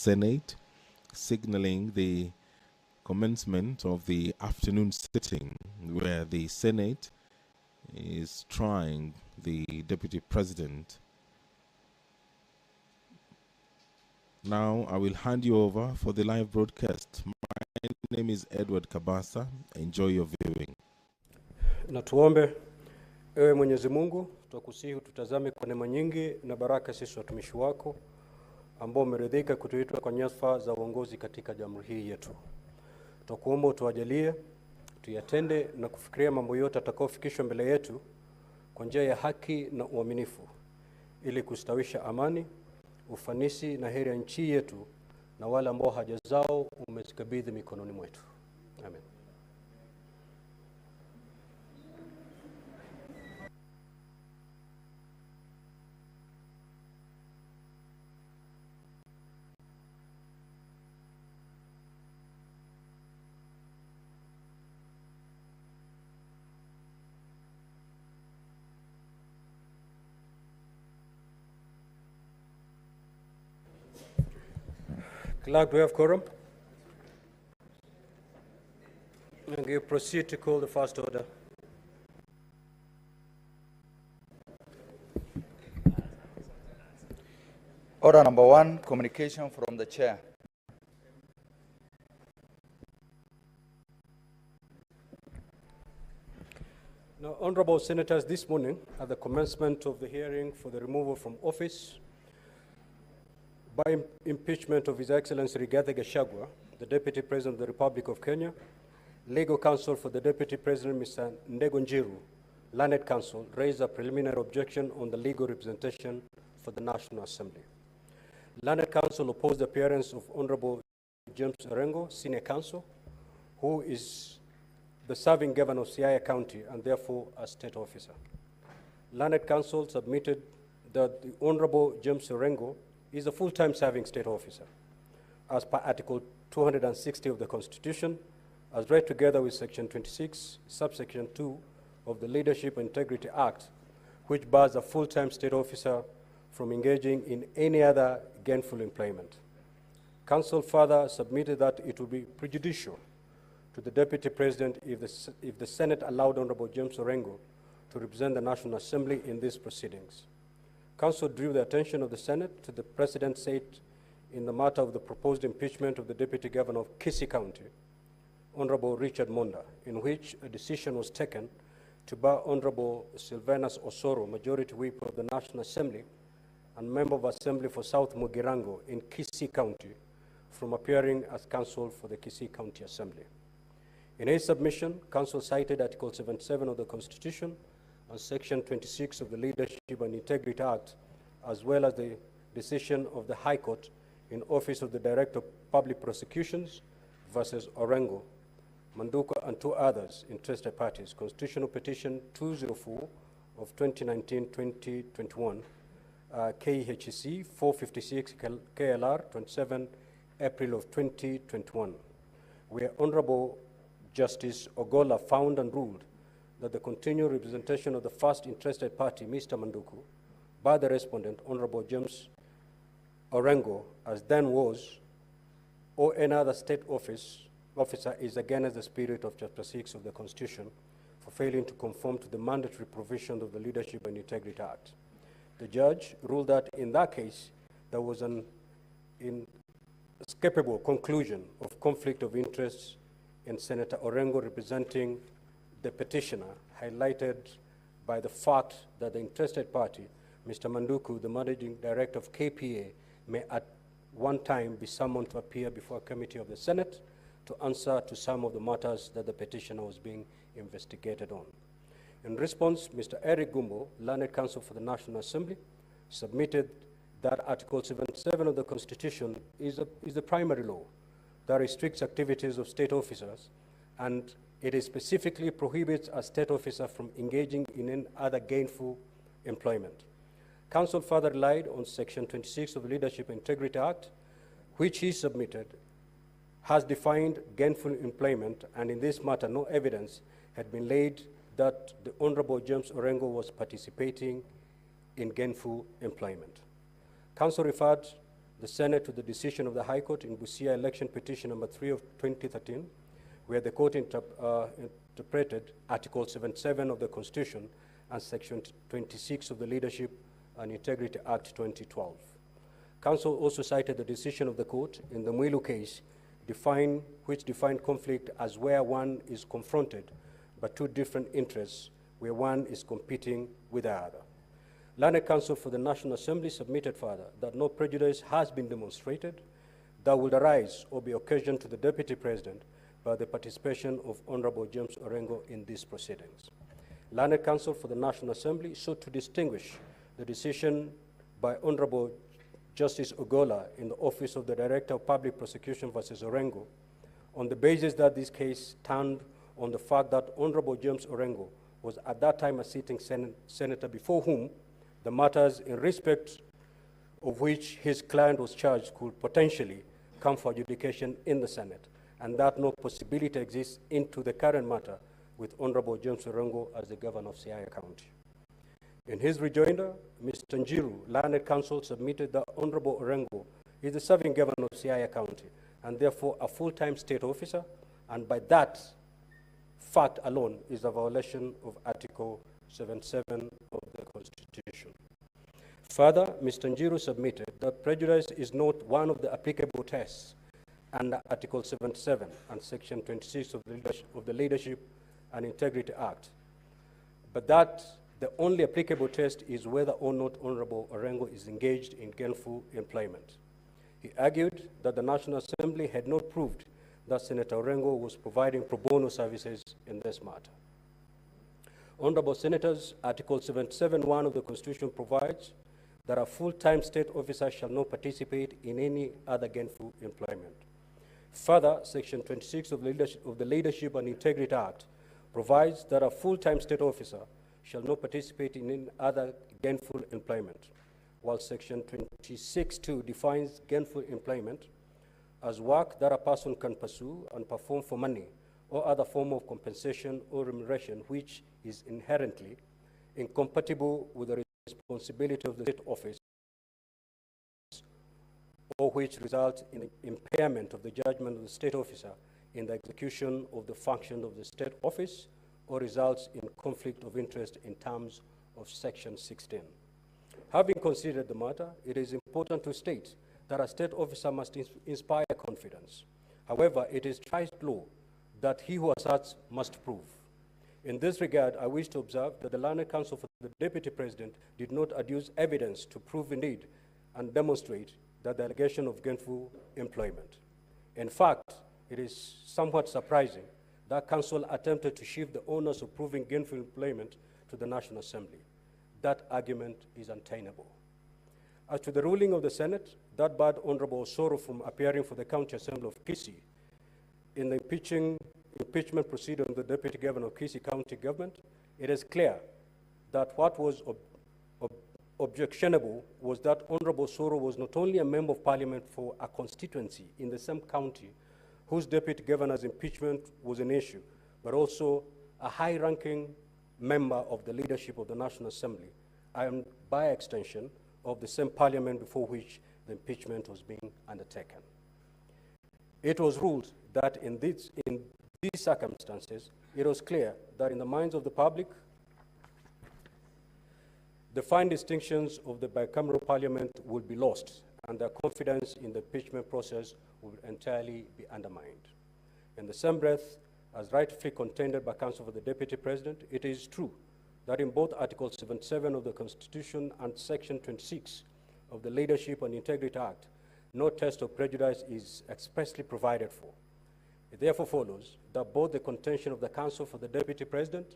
Senate, signaling the commencement of the afternoon sitting where the Senate is trying the Deputy President. Now I will hand you over for the live broadcast. My name is Edward Kabasa. Enjoy your viewing. Na tuombe. Ewe Mwenyezi Mungu, twakusihi tutazame kwa neema nyingi na baraka sisi watumishi wako ambao umeridhika kutuita kwa nyadhifa za uongozi katika jamhuri hii yetu. Twakuomba utuajalie tuyatende na kufikiria mambo yote atakayofikishwa mbele yetu kwa njia ya haki na uaminifu, ili kustawisha amani, ufanisi na heri ya nchi yetu na wale ambao haja zao umezikabidhi mikononi mwetu. Amen. Clerk, do we have quorum? And you proceed to call the first order. Order number 1, communication from the chair. Now, honorable senators, this morning at the commencement of the hearing for the removal from office by impeachment of His Excellency Rigathi Gachagua, the Deputy President of the Republic of Kenya, Legal Counsel for the Deputy President, Mr. Ndego Njiru, Learned Counsel, raised a preliminary objection on the legal representation for the National Assembly. Learned Counsel opposed the appearance of Honorable James Orengo, Senior Counsel, who is the serving governor of Siaya County and therefore a state officer. Learned Counsel submitted that the Honorable James Orengo is a full-time serving state officer, as per Article 260 of the Constitution, as read together with Section 26, subsection 2 of the Leadership and Integrity Act, which bars a full-time state officer from engaging in any other gainful employment. Counsel further submitted that it would be prejudicial to the Deputy President if the Senate allowed Honorable James Orengo to represent the National Assembly in these proceedings. Counsel drew the attention of the Senate to the precedent set in the matter of the proposed impeachment of the Deputy Governor of Kisii County, Honorable Richard Monda, in which a decision was taken to bar Honorable Sylvanus Osoro, Majority Whip of the National Assembly and Member of Assembly for South Mugirango in Kisii County, from appearing as counsel for the Kisii County Assembly. In his submission, Counsel cited Article 77 of the Constitution and Section 26 of the Leadership and Integrity Act, as well as the decision of the High Court in Office of the Director of Public Prosecutions versus Orengo, Manduka, and two others, interested parties, Constitutional Petition 204 of 2019-2021, KHC 456 KLR 27 April of 2021, where Honorable Justice Ogola found and ruled that the continued representation of the first interested party, Mr. Manduku, by the respondent, Honorable James Orengo, as then was, or any other state officer is against the spirit of Chapter 6 of the Constitution for failing to conform to the mandatory provisions of the Leadership and Integrity Act. The judge ruled that in that case, there was an inescapable conclusion of conflict of interests in Senator Orengo representing the petitioner, highlighted by the fact that the interested party, Mr. Manduku, the managing director of KPA, may at one time be summoned to appear before a committee of the Senate to answer to some of the matters that the petitioner was being investigated on. In response, Mr. Eric Gumbo, Learned Counsel for the National Assembly, submitted that Article 77 of the Constitution is the primary law that restricts activities of state officers, and it specifically prohibits a state officer from engaging in any other gainful employment. Counsel further relied on Section 26 of the Leadership and Integrity Act, which he submitted, has defined gainful employment, and in this matter, no evidence had been laid that the Honorable James Orengo was participating in gainful employment. Counsel referred the Senate to the decision of the High Court in Busia election petition number 3 of 2013, where the court interpreted Article 77 of the Constitution and Section 26 of the Leadership and Integrity Act 2012. Counsel also cited the decision of the court in the Mwilu case, which defined conflict as where one is confronted by two different interests, where one is competing with the other. Learned Counsel for the National Assembly submitted further that no prejudice has been demonstrated that would arise or be occasioned to the Deputy President by the participation of Honorable James Orengo in these proceedings. Learned Counsel for the National Assembly sought to distinguish the decision by Honorable Justice Ogola in the Office of the Director of Public Prosecution versus Orengo on the basis that this case turned on the fact that Honorable James Orengo was at that time a sitting senator before whom the matters in respect of which his client was charged could potentially come for adjudication in the Senate, and that no possibility exists into the current matter with Honorable James Orengo as the governor of Siaya County. In his rejoinder, Mr. Njiru, Learned Counsel, submitted that Honorable Orengo is the serving governor of Siaya County and therefore a full-time state officer, and by that fact alone is a violation of Article 77 of the Constitution. Further, Mr. Njiru submitted that prejudice is not one of the applicable tests under Article 77 and Section 26 of the Leadership and Integrity Act, but that the only applicable test is whether or not Honorable Orengo is engaged in gainful employment. He argued that the National Assembly had not proved that Senator Orengo was providing pro bono services in this matter. Honorable Senators, Article 77(1) of the Constitution provides that a full-time state officer shall not participate in any other gainful employment. Further, Section 26 of the Leadership and Integrity Act provides that a full-time state officer shall not participate in any other gainful employment, while Section 26(2) defines gainful employment as work that a person can pursue and perform for money or other form of compensation or remuneration which is inherently incompatible with the responsibility of the state office or which results in the impairment of the judgment of the state officer in the execution of the function of the state office or results in conflict of interest in terms of Section 16. Having considered the matter, it is important to state that a state officer must inspire confidence. However, it is trite law that he who asserts must prove. In this regard, I wish to observe that the Learned Counsel for the Deputy President did not adduce evidence to prove indeed and demonstrate that the allegation of gainful employment. In fact, it is somewhat surprising that Counsel attempted to shift the onus of proving gainful employment to the National Assembly. That argument is untenable. As to the ruling of the Senate, that barred Honorable Osoro from appearing for the County Assembly of Kisii in the impeachment proceeding of the Deputy Governor of Kisii County Government, it is clear that what was objectionable was that Honorable Osoro was not only a member of Parliament for a constituency in the same county whose Deputy Governor's impeachment was an issue, but also a high-ranking member of the leadership of the National Assembly, and by extension, of the same Parliament before which the impeachment was being undertaken. It was ruled that in these circumstances, it was clear that in the minds of the public, the fine distinctions of the bicameral Parliament would be lost, and their confidence in the impeachment process would entirely be undermined. In the same breath, as rightfully contended by Counsel for the Deputy President, it is true that in both Article 77 of the Constitution and Section 26 of the Leadership and Integrity Act, no test of prejudice is expressly provided for. It therefore follows that both the contention of the Counsel for the Deputy President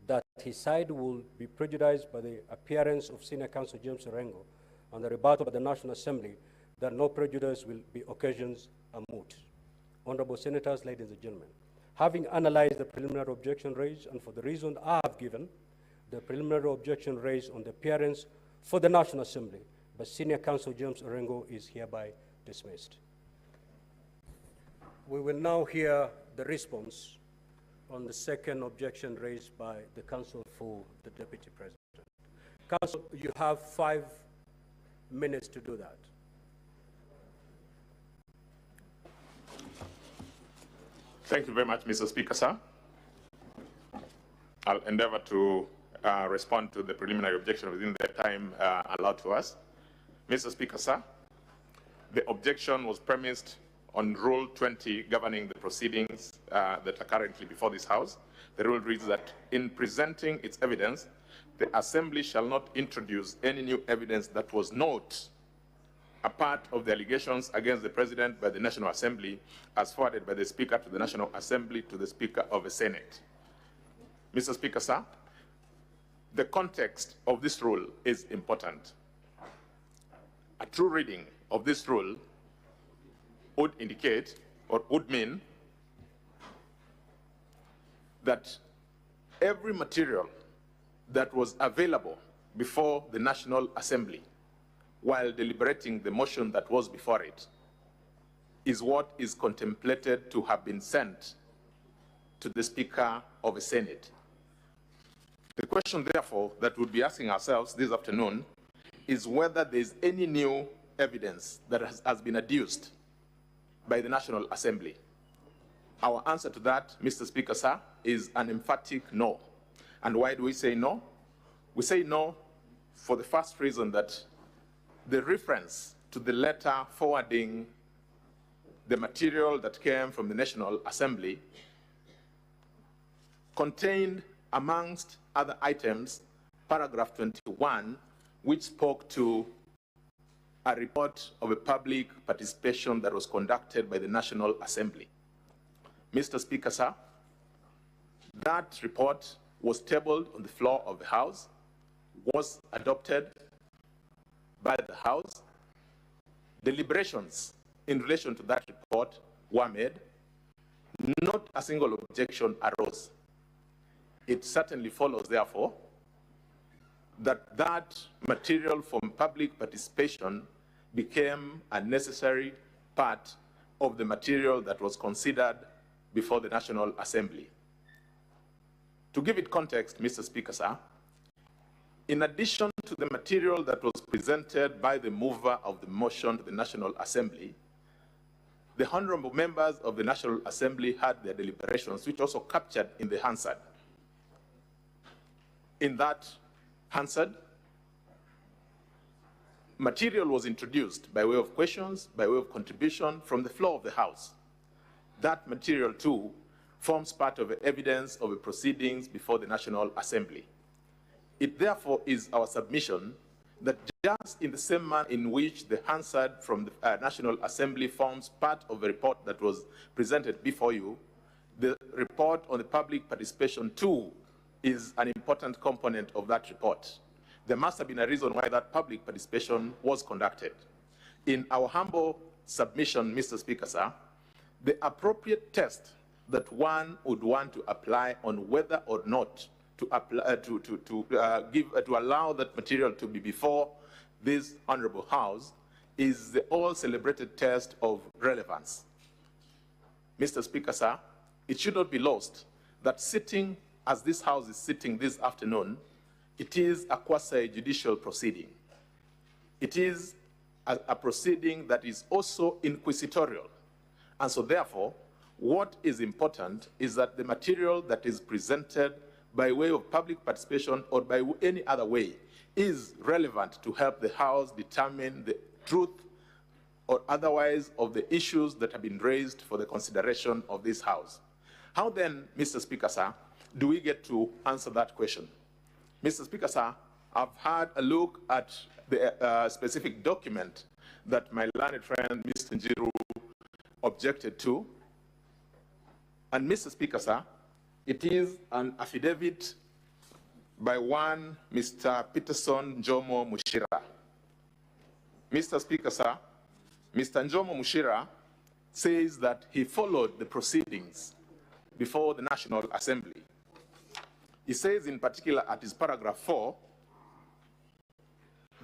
that his side will be prejudiced by the appearance of Senior Counsel James Orengo and the rebuttal by the National Assembly that no prejudice will be occasions are moot. Honorable Senators, ladies and gentlemen, having analyzed the preliminary objection raised and for the reason I have given, the preliminary objection raised on the appearance for the National Assembly by Senior Counsel James Orengo is hereby dismissed. We will now hear the response on the second objection raised by the Counsel for the Deputy President. Counsel, you have 5 minutes to do that. Thank you very much, Mr. Speaker, sir. I'll endeavor to respond to the preliminary objection within the time allowed to us. Mr. Speaker, sir, the objection was premised on Rule 20 governing the proceedings that are currently before this House. The rule reads that in presenting its evidence, the Assembly shall not introduce any new evidence that was not a part of the allegations against the President by the National Assembly as forwarded by the Speaker to the National Assembly to the Speaker of the Senate. Mr. Speaker, sir, the context of this rule is important. A true reading of this rule would indicate or would mean that every material that was available before the National Assembly while deliberating the motion that was before it is what is contemplated to have been sent to the Speaker of the Senate. The question, therefore, that we'll be asking ourselves this afternoon is whether there is any new evidence that has been adduced by the National Assembly. Our answer to that, Mr. Speaker, sir, is an emphatic no. And why do we say no? We say no for the first reason that the reference to the letter forwarding the material that came from the National Assembly contained, amongst other items, paragraph 21, which spoke to a report of a public participation that was conducted by the National Assembly. Mr. Speaker, sir, that report was tabled on the floor of the House, was adopted by the House. Deliberations in relation to that report were made. Not a single objection arose. It certainly follows, therefore, that that material from public participation became a necessary part of the material that was considered before the National Assembly. To give it context, Mr. Speaker, sir, in addition to the material that was presented by the mover of the motion to the National Assembly, the honorable members of the National Assembly had their deliberations, which also captured in the Hansard. In that Hansard, material was introduced by way of questions, by way of contribution from the floor of the House. That material, too, forms part of the evidence of the proceedings before the National Assembly. It therefore is our submission that just in the same manner in which the Hansard from the National Assembly forms part of the report that was presented before you, the report on the public participation too is an important component of that report. There must have been a reason why that public participation was conducted. In our humble submission, Mr. Speaker, sir, the appropriate test that one would want to apply on whether or not to allow that material to be before this honorable House is the all-celebrated test of relevance. Mr. Speaker, sir, it should not be lost that sitting as this House is sitting this afternoon, it is a quasi-judicial proceeding. It is a proceeding that is also inquisitorial. And so therefore, what is important is that the material that is presented by way of public participation or by any other way is relevant to help the House determine the truth or otherwise of the issues that have been raised for the consideration of this House. How then, Mr. Speaker, sir, do we get to answer that question? Mr. Speaker, sir, I've had a look at the specific document that my learned friend, Mr. Njiru, objected to. And Mr. Speaker, sir, it is an affidavit by one Mr. Peterson Njomo Mushira. Mr. Speaker, sir, Mr. Njomo Mushira says that he followed the proceedings before the National Assembly. He says in particular at his paragraph 4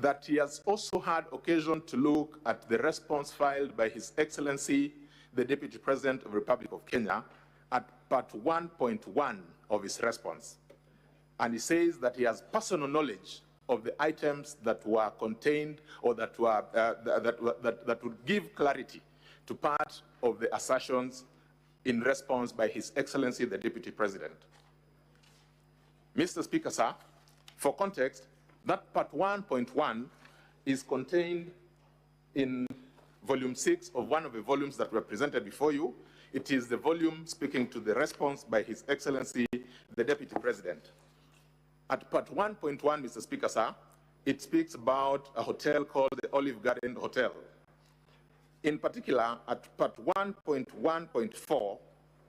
that he has also had occasion to look at the response filed by His Excellency, the Deputy President of the Republic of Kenya, at part 1.1 of his response. And he says that he has personal knowledge of the items that were contained or that would give clarity to part of the assertions in response by His Excellency the Deputy President. Mr. Speaker, sir, for context, that part 1.1 is contained in volume 6 of one of the volumes that were presented before you. It is the volume speaking to the response by His Excellency the Deputy President. At part 1.1, Mr. Speaker, sir, it speaks about a hotel called the Olive Garden Hotel. In particular, at part 1.1.4,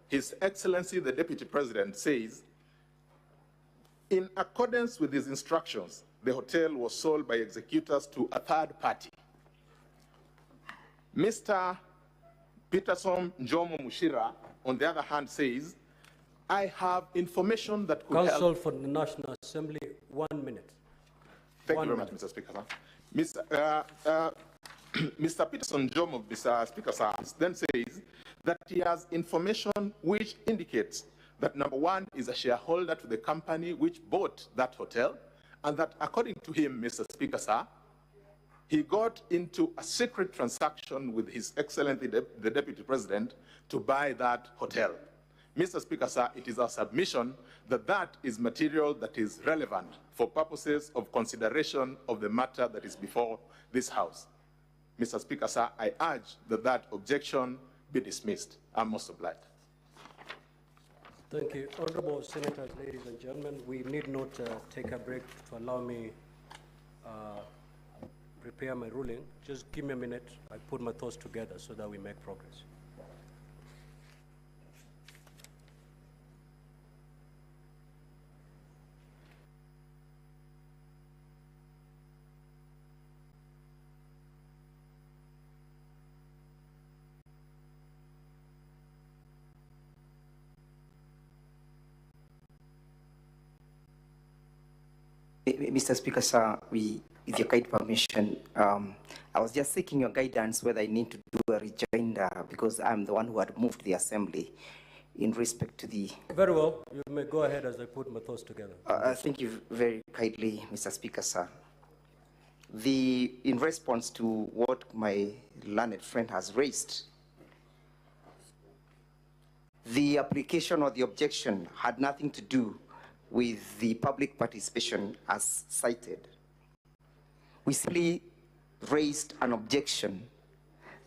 His Excellency the Deputy President says, in accordance with his instructions, the hotel was sold by executors to a third party. Mr. Peterson Njomo Mushira, on the other hand, says, I have information that could Counsel help. for the National Assembly, 1 minute. Thank you very much, Mr. Speaker. Mr. Peterson Njomo, Mr. Speaker, sir, then says that he has information which indicates that number one is a shareholder to the company which bought that hotel, and that according to him, Mr. Speaker, sir, he got into a secret transaction with His Excellency the Deputy President to buy that hotel. Mr. Speaker, sir, it is our submission that that is material that is relevant for purposes of consideration of the matter that is before this House. Mr. Speaker, sir, I urge that that objection be dismissed. I'm most obliged. Thank you. Honorable Senators, ladies and gentlemen, we need not take a break to allow me prepare my ruling. Just give me a minute. I put my thoughts together so that we make progress. Mr. Speaker, sir, with your kind permission, I was just seeking your guidance whether I need to do a rejoinder because I'm the one who had moved the assembly in respect to the... Very well. You may go ahead as I put my thoughts together. Thank you very kindly, Mr. Speaker, sir. In response to what my learned friend has raised, the application or the objection had nothing to do with the public participation as cited. We simply raised an objection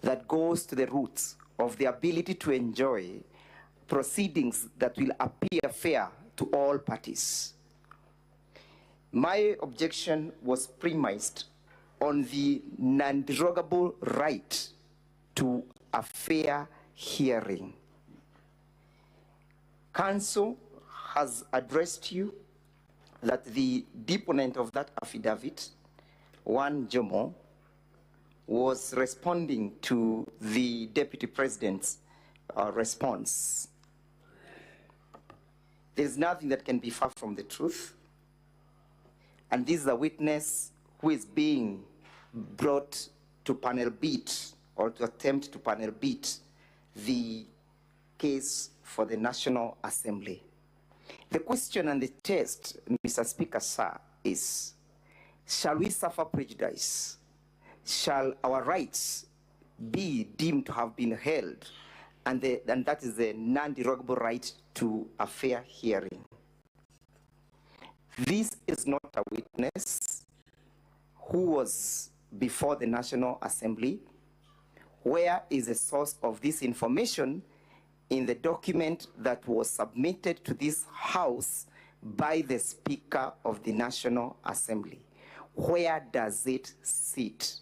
that goes to the roots of the ability to enjoy proceedings that will appear fair to all parties. My objection was premised on the non-derogable right to a fair hearing. Council has addressed you that the deponent of that affidavit, one Jomo, was responding to the Deputy President's response. There's nothing that can be far from the truth. And this is a witness who is being brought to panel beat or to attempt to panel beat the case for the National Assembly. The question and the test, Mr. Speaker, sir, is, shall we suffer prejudice? Shall our rights be deemed to have been held? And that is the non-derogable right to a fair hearing. This is not a witness who was before the National Assembly. Where is the source of this information in the document that was submitted to this House by the Speaker of the National Assembly? Where does it sit?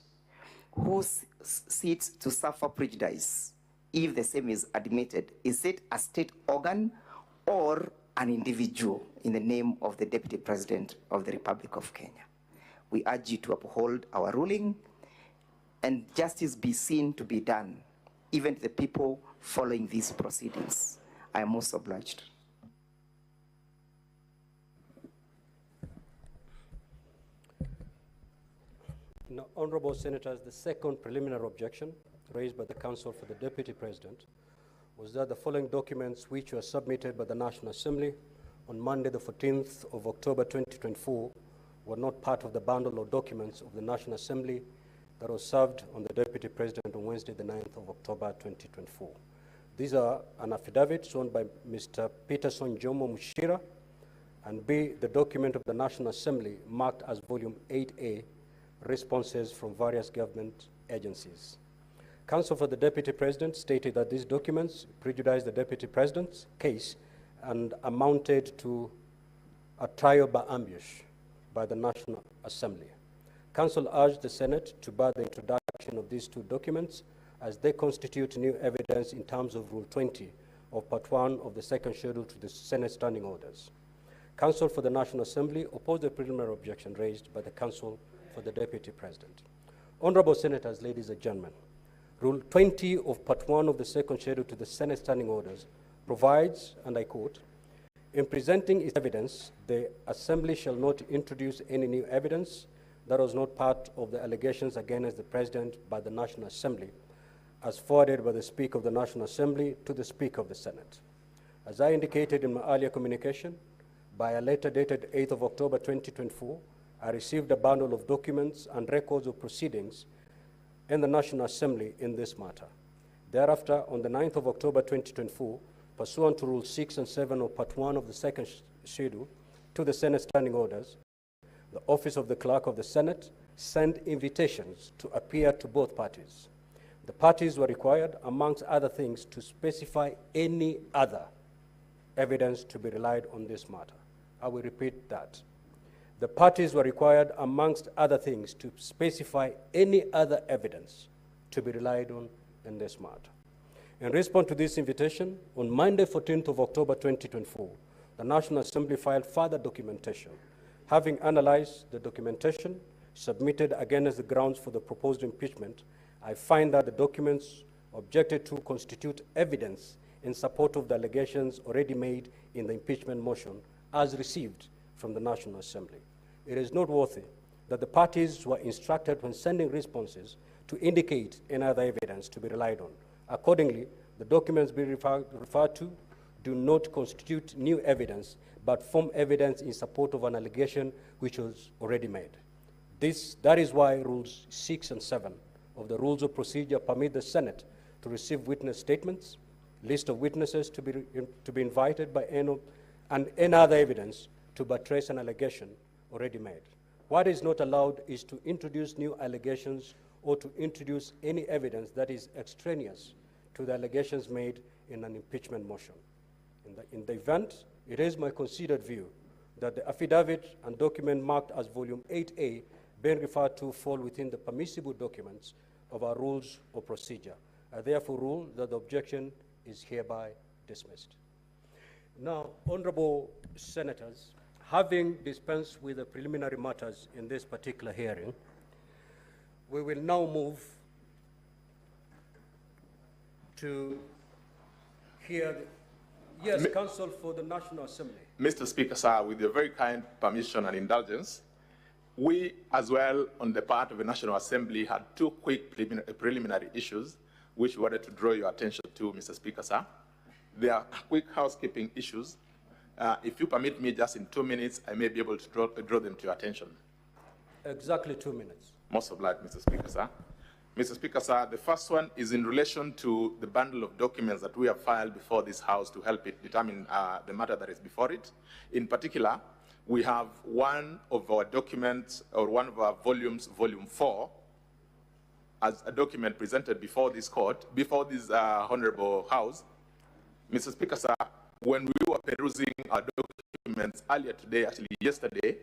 Who sits to suffer prejudice if the same is admitted? Is it a state organ or an individual in the name of the Deputy President of the Republic of Kenya? We urge you to uphold our ruling and justice be seen to be done, even to the people following these proceedings. I am most obliged. Now, Honorable Senators, the second preliminary objection raised by the Council for the Deputy President was that the following documents which were submitted by the National Assembly on Monday the 14th of October 2024 were not part of the bundle of documents of the National Assembly that was served on the Deputy President on Wednesday the 9th of October 2024. These are an affidavit sworn by Mr. Peterson Jomo Mushira, and B, the document of the National Assembly marked as Volume 8A, responses from various government agencies. Counsel for the Deputy President stated that these documents prejudiced the Deputy President's case and amounted to a trial by ambush by the National Assembly. Counsel urged the Senate to bar the introduction of these two documents as they constitute new evidence in terms of Rule 20 of Part 1 of the second schedule to the Senate Standing Orders. Counsel for the National Assembly opposed the preliminary objection raised by the Counsel for the Deputy President. Honorable Senators, ladies and gentlemen, Rule 20 of Part 1 of the second schedule to the Senate Standing Orders provides, and I quote, "In presenting its evidence, the Assembly shall not introduce any new evidence that was not part of the allegations against the President by the National Assembly, as forwarded by the Speaker of the National Assembly to the Speaker of the Senate." As I indicated in my earlier communication, by a letter dated 8th of October 2024, I received a bundle of documents and records of proceedings in the National Assembly in this matter. Thereafter, on the 9th of October 2024, pursuant to Rule 6 and 7 of Part 1 of the second schedule to the Senate Standing Orders, the Office of the Clerk of the Senate sent invitations to appear to both parties. The parties were required, amongst other things, to specify any other evidence to be relied on this matter. I will repeat that. The parties were required, amongst other things, to specify any other evidence to be relied on in this matter. In response to this invitation, on Monday, 14th of October 2024, the National Assembly filed further documentation. Having analyzed the documentation submitted against the grounds for the proposed impeachment, I find that the documents objected to constitute evidence in support of the allegations already made in the impeachment motion as received from the National Assembly. It is noteworthy that the parties were instructed when sending responses to indicate any other evidence to be relied on. Accordingly, the documents being referred to do not constitute new evidence, but form evidence in support of an allegation which was already made. That is why Rules 6 and 7 of the Rules of Procedure permit the Senate to receive witness statements, list of witnesses to be invited by and any other evidence to buttress an allegation already made. What is not allowed is to introduce new allegations or to introduce any evidence that is extraneous to the allegations made in an impeachment motion. In the event, it is my considered view that the affidavit and document marked as Volume 8A being referred to fall within the permissible documents of our Rules of Procedure. I therefore rule that the objection is hereby dismissed. Now, Honorable Senators, having dispensed with the preliminary matters in this particular hearing, we will now move to hear the Counsel for the National Assembly. Mr. Speaker, sir, with your very kind permission and indulgence, we as well, on the part of the National Assembly, had two quick preliminary issues which we wanted to draw your attention to, Mr. Speaker, sir. They are quick housekeeping issues. If you permit me just in 2 minutes, I may be able to draw them to your attention. Exactly 2 minutes. Most obliged, Mr. Speaker, sir. Mr. Speaker, sir, the first one is in relation to the bundle of documents that we have filed before this House to help it determine the matter that is before it. In particular, we have one of our documents, or one of our volumes, Volume 4, as a document presented before this court, before this Honorable House. Mr. Speaker, sir, when we were perusing our documents earlier today, actually yesterday,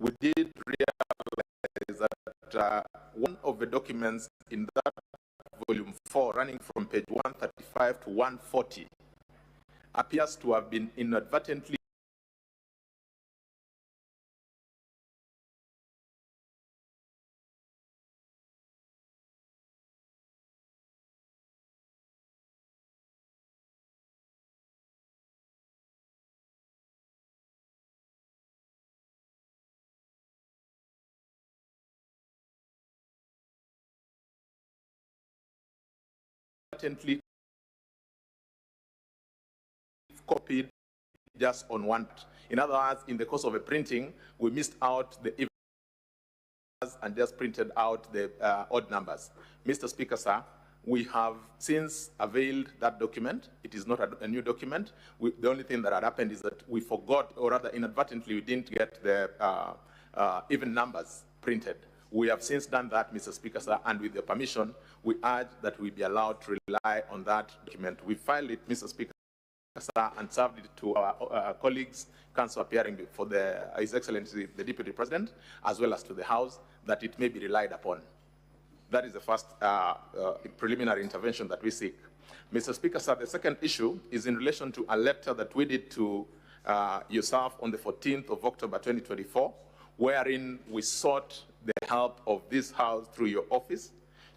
we did realize that one of the documents in that Volume 4, running from page 135 to 140, appears to have been inadvertently copied just on one. In other words, in the course of a printing, we missed out the even and just printed out the odd numbers. Mr. Speaker, sir, We have since availed that document. It is not a new document. The only thing that had happened is that we forgot, or rather inadvertently, we didn't get the even numbers printed. We have since done that, Mr. Speaker, sir, and with your permission, we urge that we be allowed to rely on that document. We filed it, Mr. Speaker, sir, and served it to our colleagues, counsel appearing before His Excellency, the Deputy President, as well as to the House, that it may be relied upon. That is the first preliminary intervention that we seek. Mr. Speaker, sir, the second issue is in relation to a letter that we did to yourself on the 14th of October 2024, wherein we sought the help of this House through your office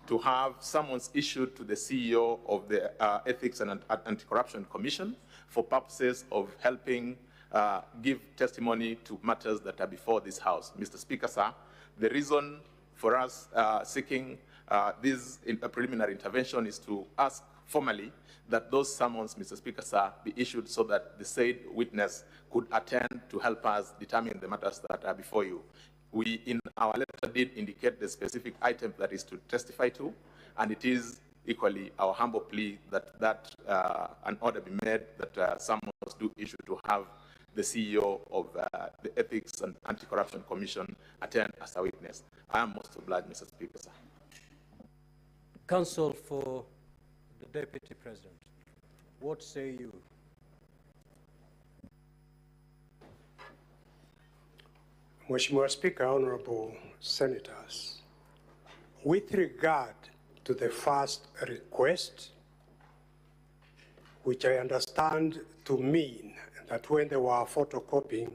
to have summons issued to the CEO of the Ethics and Anti-Corruption Commission for purposes of helping give testimony to matters that are before this House. Mr. Speaker, sir, the reason for us seeking this preliminary intervention is to ask formally that those summons, Mr. Speaker, sir, be issued so that the said witness could attend to help us determine the matters that are before you. We, in our letter, did indicate the specific item that is to testify to, and it is equally our humble plea that an order be made that summons do issue to have the CEO of the Ethics and Anti-Corruption Commission attend as a witness. I am most obliged, Mr. Speaker, sir. Counsel for the Deputy President, what say you? Mheshimiwa Speaker, Honorable Senators, with regard to the first request, which I understand to mean that when they were photocopying,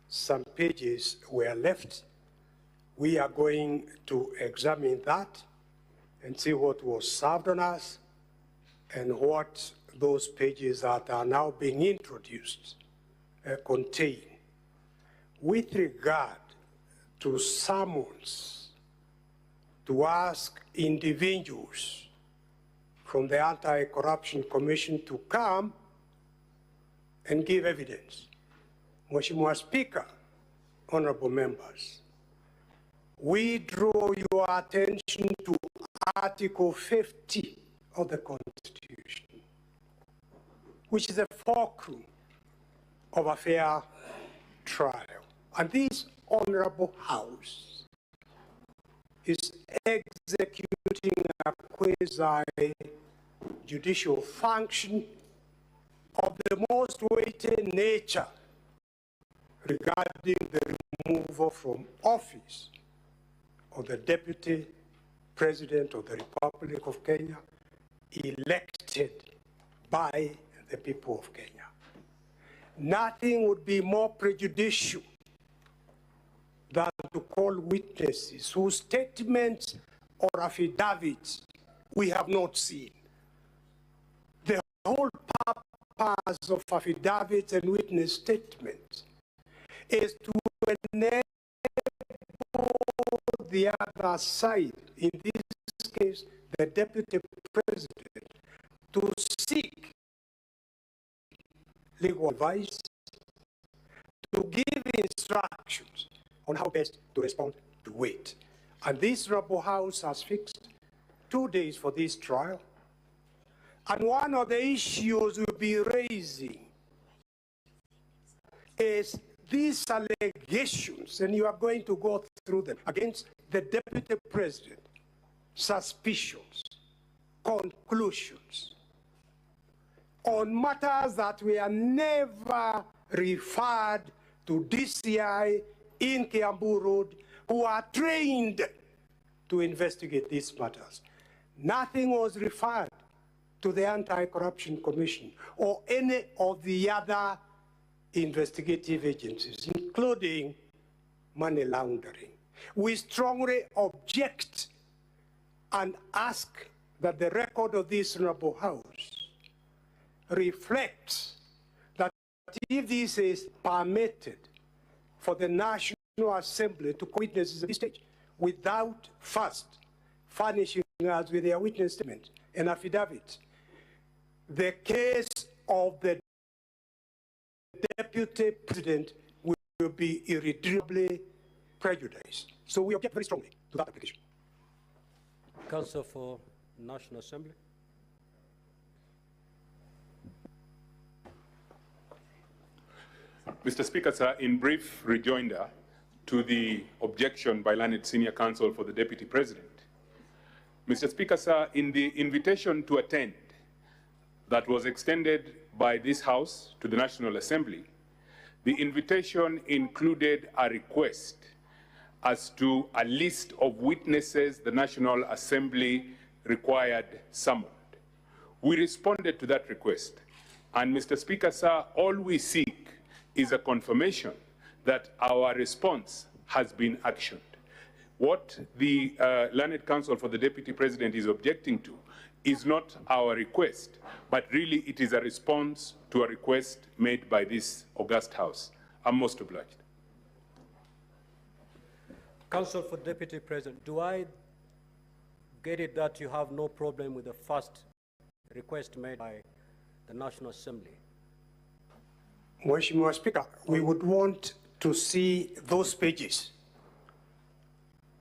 some pages were left, we are going to examine that and see what was served on us and what those pages that are now being introduced contain. With regard to summons to ask individuals from the Anti-Corruption Commission to come and give evidence, Mheshimiwa Speaker, honorable members, we draw your attention to Article 50 of the Constitution, which is a fulcrum of a fair trial. And this honorable House is executing a quasi-judicial function of the most weighty nature regarding the removal from office of the Deputy President of the Republic of Kenya, elected by the people of Kenya. Nothing would be more prejudicial than to call witnesses whose statements or affidavits we have not seen. The whole purpose of affidavits and witness statements is to enable the other side, in this case, the Deputy President, to seek legal advice, to give instructions on how best to respond to it. And this Honorable House has fixed 2 days for this trial. And one of the issues we'll be raising is these allegations, and you are going to go through them, against the Deputy President, suspicions, conclusions, on matters that were never referred to DCI in Kiambu Road, who are trained to investigate these matters. Nothing was referred to the Anti-Corruption Commission or any of the other investigative agencies, including money laundering. We strongly object and ask that the record of this Honorable House reflects that if this is permitted for the National Assembly to witnesses at this stage without first furnishing us with their witness statement and affidavit, the case of the Deputy President will be irretrievably prejudiced. So we object very strongly to that application. Counsel for National Assembly. Mr. Speaker, sir, in brief rejoinder to the objection by learned senior counsel for the Deputy President. Mr. Speaker, sir, in the invitation to attend that was extended by this House to the National Assembly, the invitation included a request as to a list of witnesses the National Assembly required summoned. We responded to that request, and Mr. Speaker, sir, all we seek is a confirmation that our response has been actioned. What the learned counsel for the Deputy President is objecting to is not our request, but really it is a response to a request made by this august House. I'm most obliged. Counsel for Deputy President, do I get it that you have no problem with the first request made by the National Assembly? Mheshimiwa Speaker, we would want to see those pages.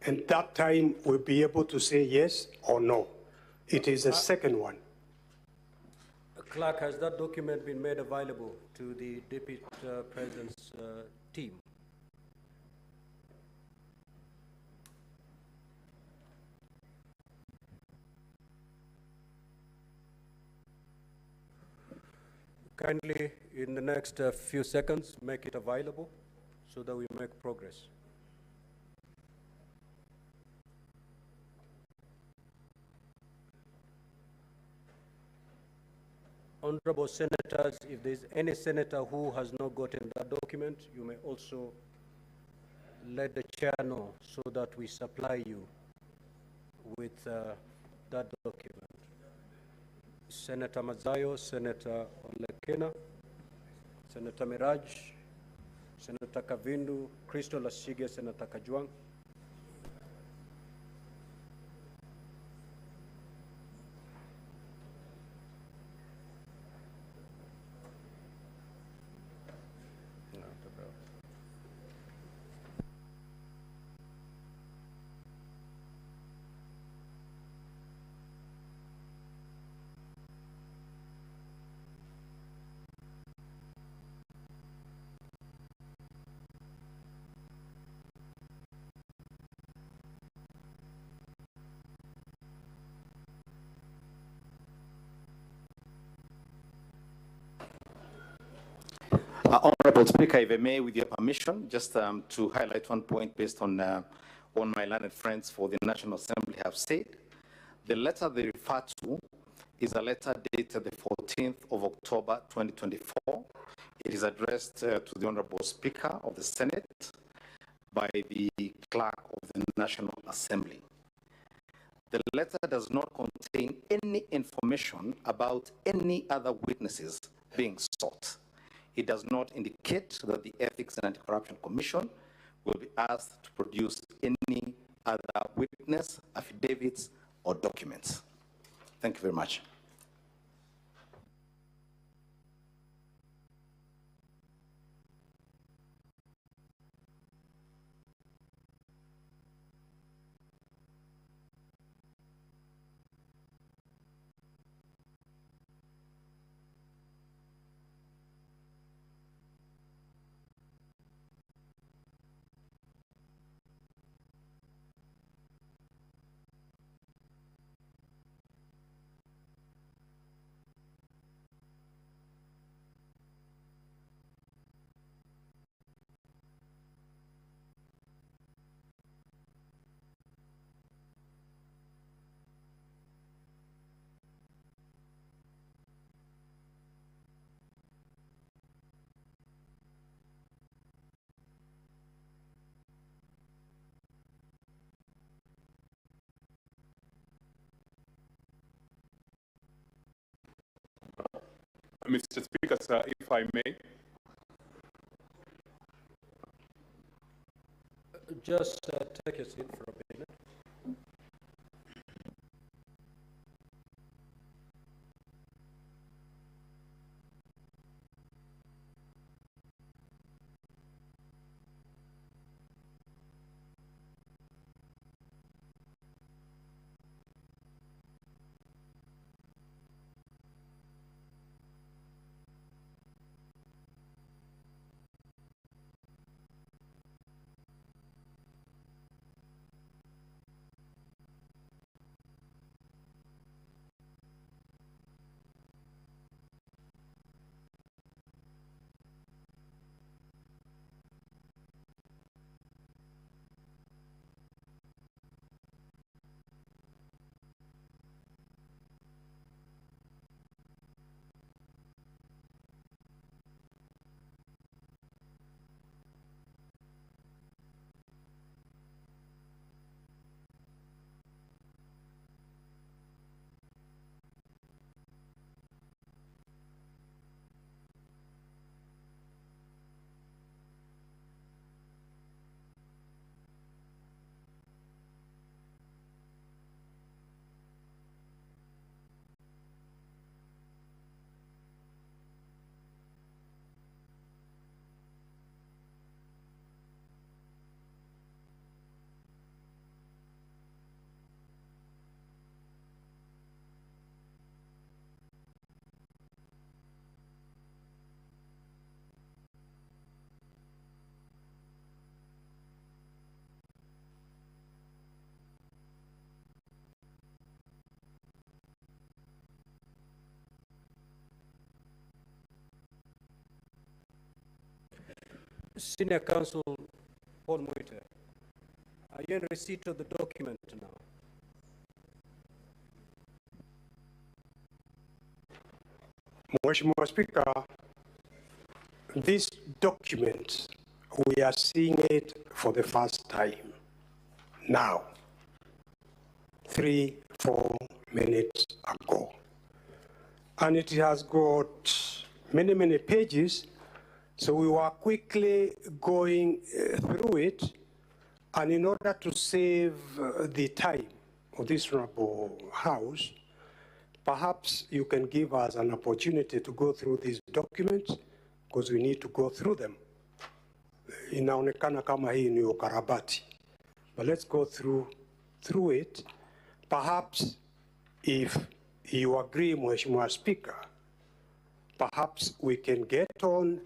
And that time we'll be able to say yes or no. It is the second one. Clerk, has that document been made available to the Deputy President's team? Kindly, in the next few seconds, make it available so that we make progress. Honorable Senators, if there's any senator who has not gotten that document, you may also let the chair know so that we supply you with that document. Senator Mazayo, Senator Olekena, Senator Miraj, Senator Kavindu, Crystal Asige, Senator Kajwang. Honorable Speaker, if I may, with your permission, just to highlight one point based on what my learned friends for the National Assembly have said. The letter they refer to is a letter dated the 14th of October 2024. It is addressed to the Honorable Speaker of the Senate by the Clerk of the National Assembly. The letter does not contain any information about any other witnesses being sought. It does not indicate that the Ethics and Anti-Corruption Commission will be asked to produce any other witness, affidavits, or documents. Thank you very much. Mr. Speaker, sir, if I may. Just take a seat for a minute. Senior Counsel Paul Muite, are you in receipt of the document now? Mheshimiwa Speaker, this document, we are seeing it for the first time now, 3-4 minutes ago. And it has got many, many pages, so we were quickly going through it, and in order to save the time of this honorable House, perhaps you can give us an opportunity to go through these documents, because we need to go through them. Inaonekana kama hii ni ukarabati. But let's go through it. Perhaps if you agree, Mheshimiwa Speaker, perhaps we can get on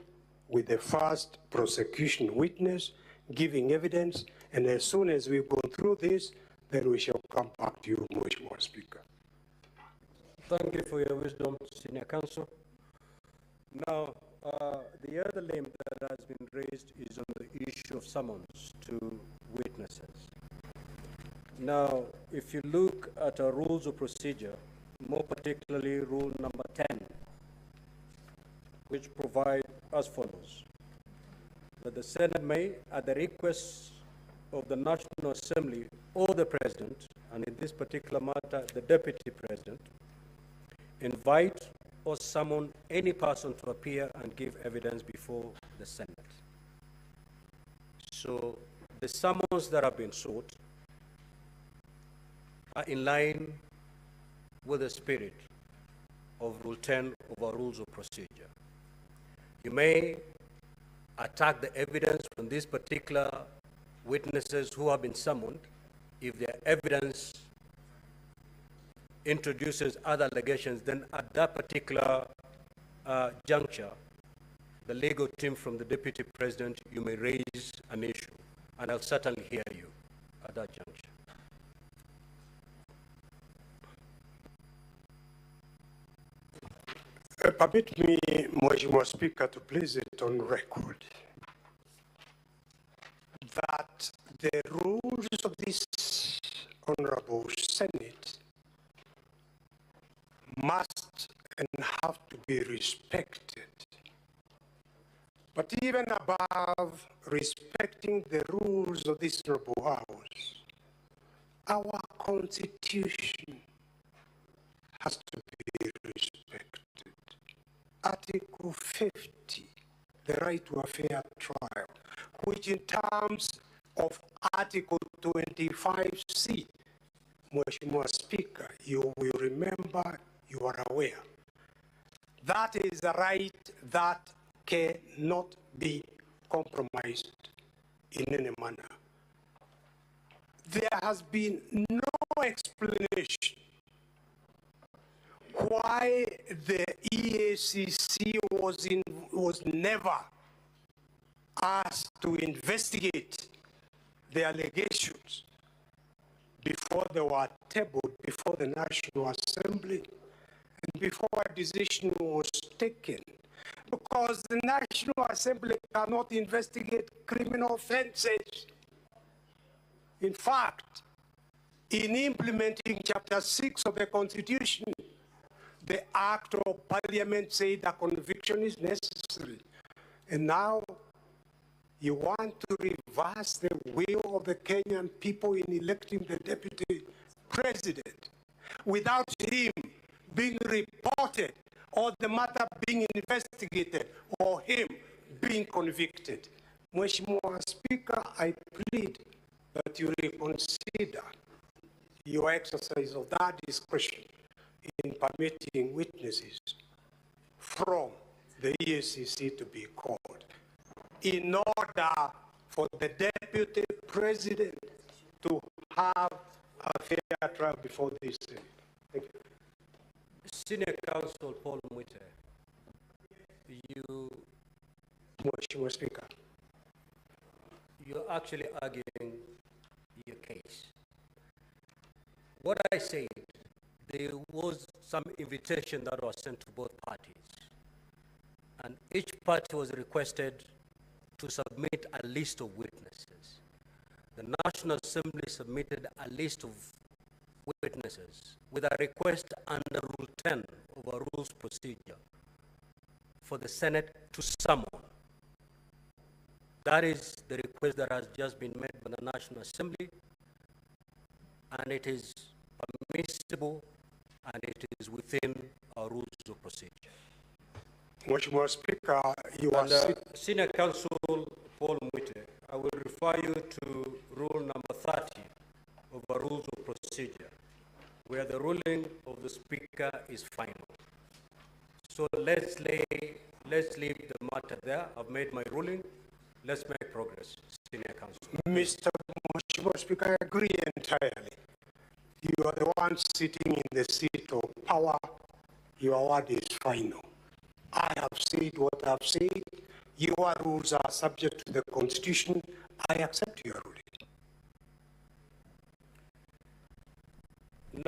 with the first prosecution witness giving evidence, and as soon as we've gone through this, then we shall come back to you, Mheshimiwa Speaker. Thank you for your wisdom, Senior Counsel. Now, the other limb that has been raised is on the issue of summons to witnesses. Now, if you look at our rules of procedure, more particularly rule number 10, which provide as follows, that the Senate may, at the request of the National Assembly or the President, and in this particular matter, the Deputy President, invite or summon any person to appear and give evidence before the Senate. So the summons that have been sought are in line with the spirit of Rule 10 of our Rules of Procedure. You may attack the evidence from these particular witnesses who have been summoned if their evidence introduces other allegations. Then at that particular juncture, the legal team from the Deputy President, you may raise an issue, and I'll certainly hear you at that juncture. Permit me, Mheshimiwa Speaker, to place it on record that the rules of this Honorable Senate must and have to be respected. But even above respecting the rules of this Honorable House, our Constitution has to be respected. Article 50, the right to a fair trial, which in terms of Article 25C, Mheshimiwa Speaker, you will remember, you are aware, that is a right that cannot be compromised in any manner. There has been no explanation why the EACC was never asked to investigate the allegations before they were tabled before the National Assembly and before a decision was taken. Because the National Assembly cannot investigate criminal offenses. In fact, in implementing Chapter 6 of the Constitution, the Act of Parliament said a conviction is necessary. And now you want to reverse the will of the Kenyan people in electing the Deputy President without him being reported or the matter being investigated or him being convicted. Mheshimiwa Speaker, I plead that you reconsider your exercise of that discretion in permitting witnesses from the EACC to be called in order for the Deputy President to have a fair trial before this Senate. Thank you. Senior Counsel Paul Muite, Mheshimiwa Speaker, you're actually arguing your case. What I said, there was some invitation that was sent to both parties, and each party was requested to submit a list of witnesses. The National Assembly submitted a list of witnesses with a request under Rule 10 of our Rules Procedure for the Senate to summon. That is the request that has just been made by the National Assembly, and it is permissible and it is within our Rules of Procedure. Mheshimiwa Speaker, you are Senior Counsel Paul Mwite, I will refer you to Rule number 30 of our Rules of Procedure, where the ruling of the Speaker is final. So let's leave the matter there. I've made my ruling. Let's make progress, Senior Counsel. Mr. Mheshimiwa Speaker, I agree entirely. You are the one sitting in the seat of power. Your word is final. I have said what I have said. Your rules are subject to the Constitution. I accept your ruling.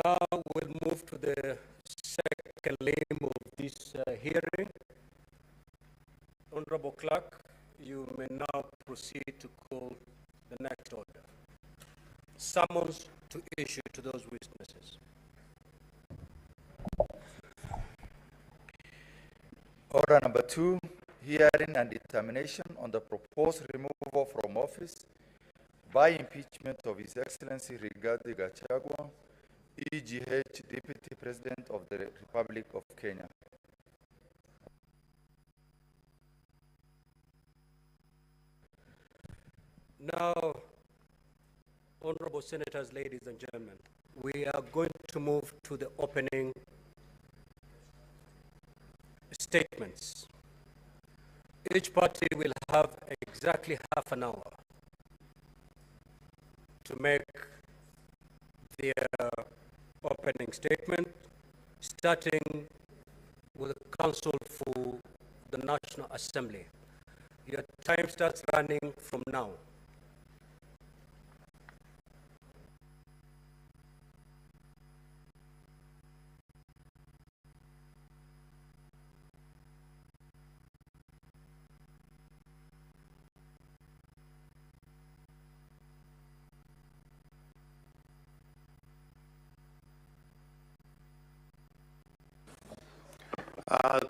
Now we'll move to the second limb of this hearing. Honorable Clerk, you may now proceed to call the next order. Summons to issue to those witnesses. Order number 2, hearing and determination on the proposed removal from office by impeachment of His Excellency Rigathi Gachagua, EGH, Deputy President of the Republic of Kenya. Now, honorable senators, ladies and gentlemen, we are going to move to the opening statements. Each party will have exactly half an hour to make their opening statement, starting with the Counsel for the National Assembly. Your time starts running from now.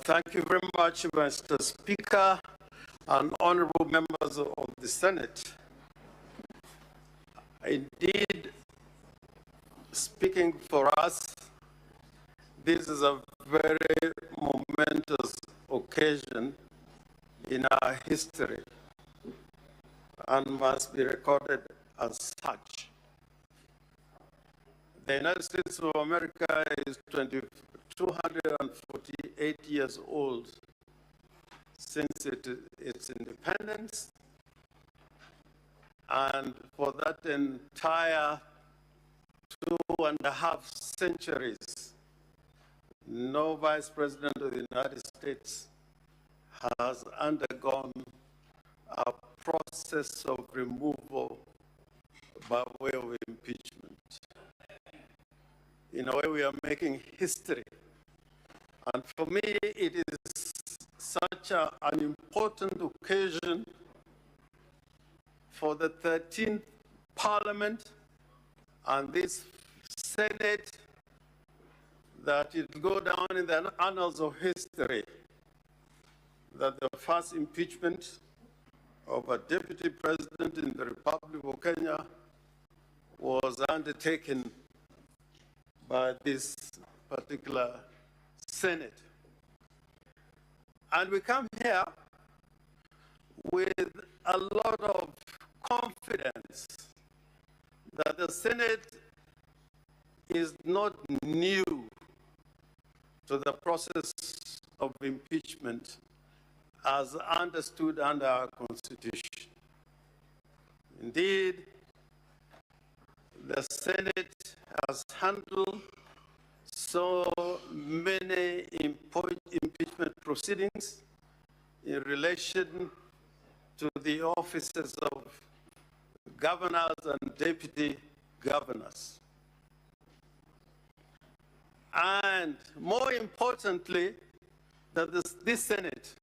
Thank you very much, Mr. Speaker and honorable members of the Senate. Indeed, speaking for us, this is a very momentous occasion in our history and must be recorded as such. The United States of America is 248 years old since its independence, and for that entire 2.5 centuries, no Vice President of the United States has undergone a process of removal by way of impeachment. In a way, we are making history. And for me, it is such an important occasion for the 13th Parliament and this Senate that it will go down in the annals of history that the first impeachment of a deputy president in the Republic of Kenya was undertaken by this particular Senate. And we come here with a lot of confidence that the Senate is not new to the process of impeachment as understood under our Constitution. Indeed, the Senate has handled so many impeachment proceedings in relation to the offices of governors and deputy governors. And more importantly, that this Senate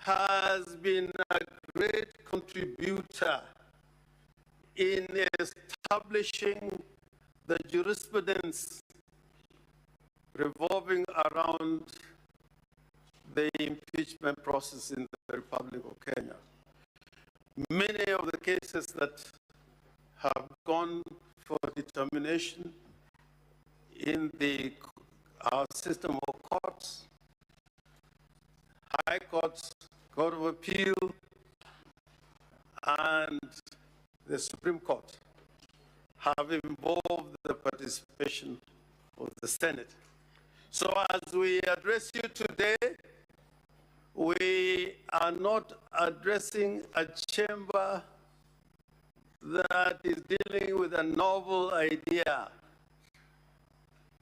has been a great contributor in establishing the jurisprudence revolving around the impeachment process in the Republic of Kenya. Many of the cases that have gone for determination in our system of courts, High Courts, Court of Appeal, and the Supreme Court, have involved the participation of the Senate. So as we address you today, we are not addressing a chamber that is dealing with a novel idea.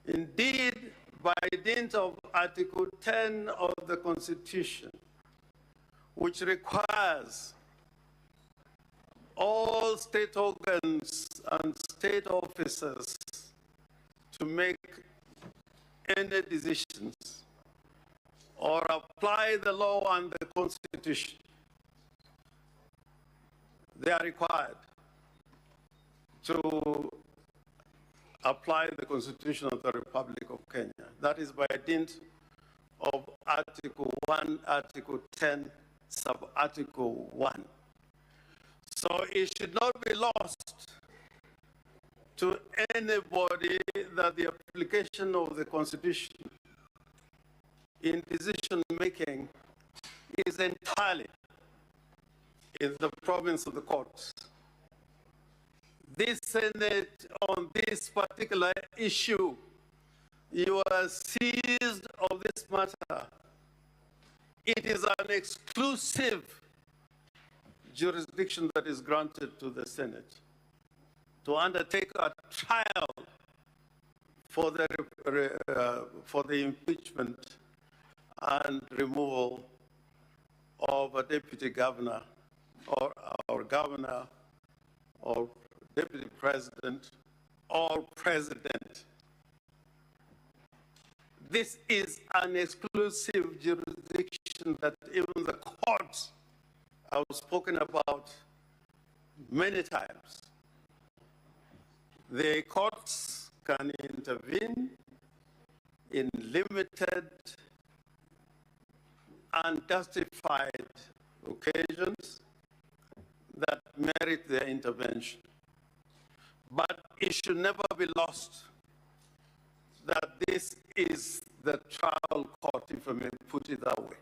Indeed, by dint of Article 10 of the Constitution, which requires all state organs and state officers to make any decisions or apply the law and the Constitution, they are required to apply the Constitution of the Republic of Kenya. That is by dint of Article 1, Article 10, Sub-Article 1. So it should not be lost to anybody that the application of the Constitution in decision-making is entirely in the province of the courts. This Senate, on this particular issue, you are seized of this matter. It is an exclusive jurisdiction that is granted to the Senate to undertake a trial for the impeachment and removal of a deputy governor or governor or deputy president or president. This is an exclusive jurisdiction that even the courts have spoken about many times. The courts can intervene in limited and justified occasions that merit their intervention. But it should never be lost that this is the trial court, if I may put it that way.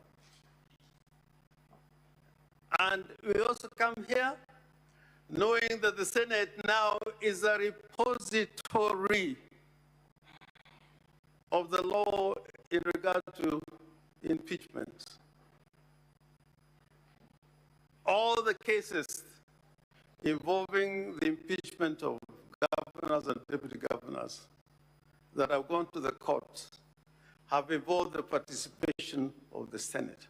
And we also come here knowing that the Senate now is a repository of the law in regard to impeachment. All the cases involving the impeachment of governors and deputy governors that have gone to the courts have involved the participation of the Senate.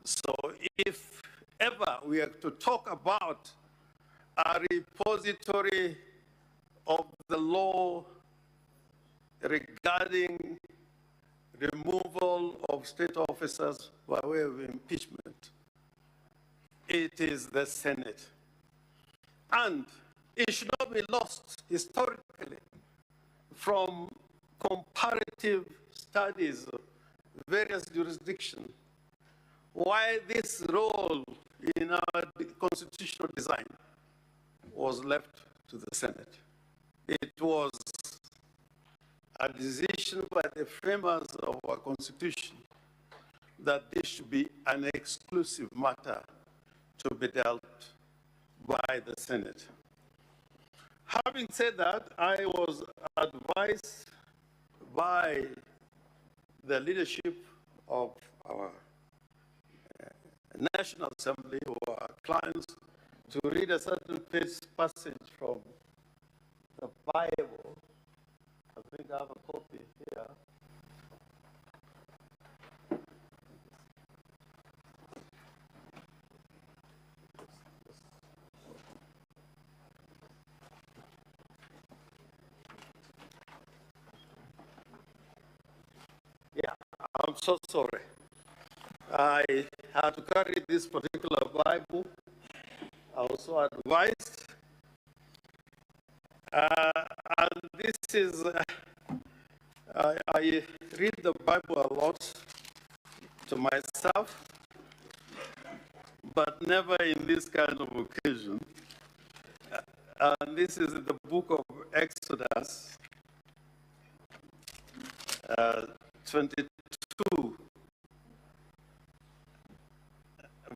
So if ever we are to talk about a repository of the law regarding removal of state officers by way of impeachment, it is the Senate. And it should not be lost historically from comparative studies of various jurisdictions why this role in our constitutional design was left to the Senate. It was a decision by the framers of our Constitution that this should be an exclusive matter to be dealt by the Senate. Having said that, I was advised by the leadership of our National Assembly, who are clients, to read a certain passage from the Bible. I think I have a copy here. Yeah, I'm so sorry. I had to carry this particular Bible, I was so advised. And this is, I read the Bible a lot to myself, but never in this kind of occasion. And this is the book of Exodus, 22,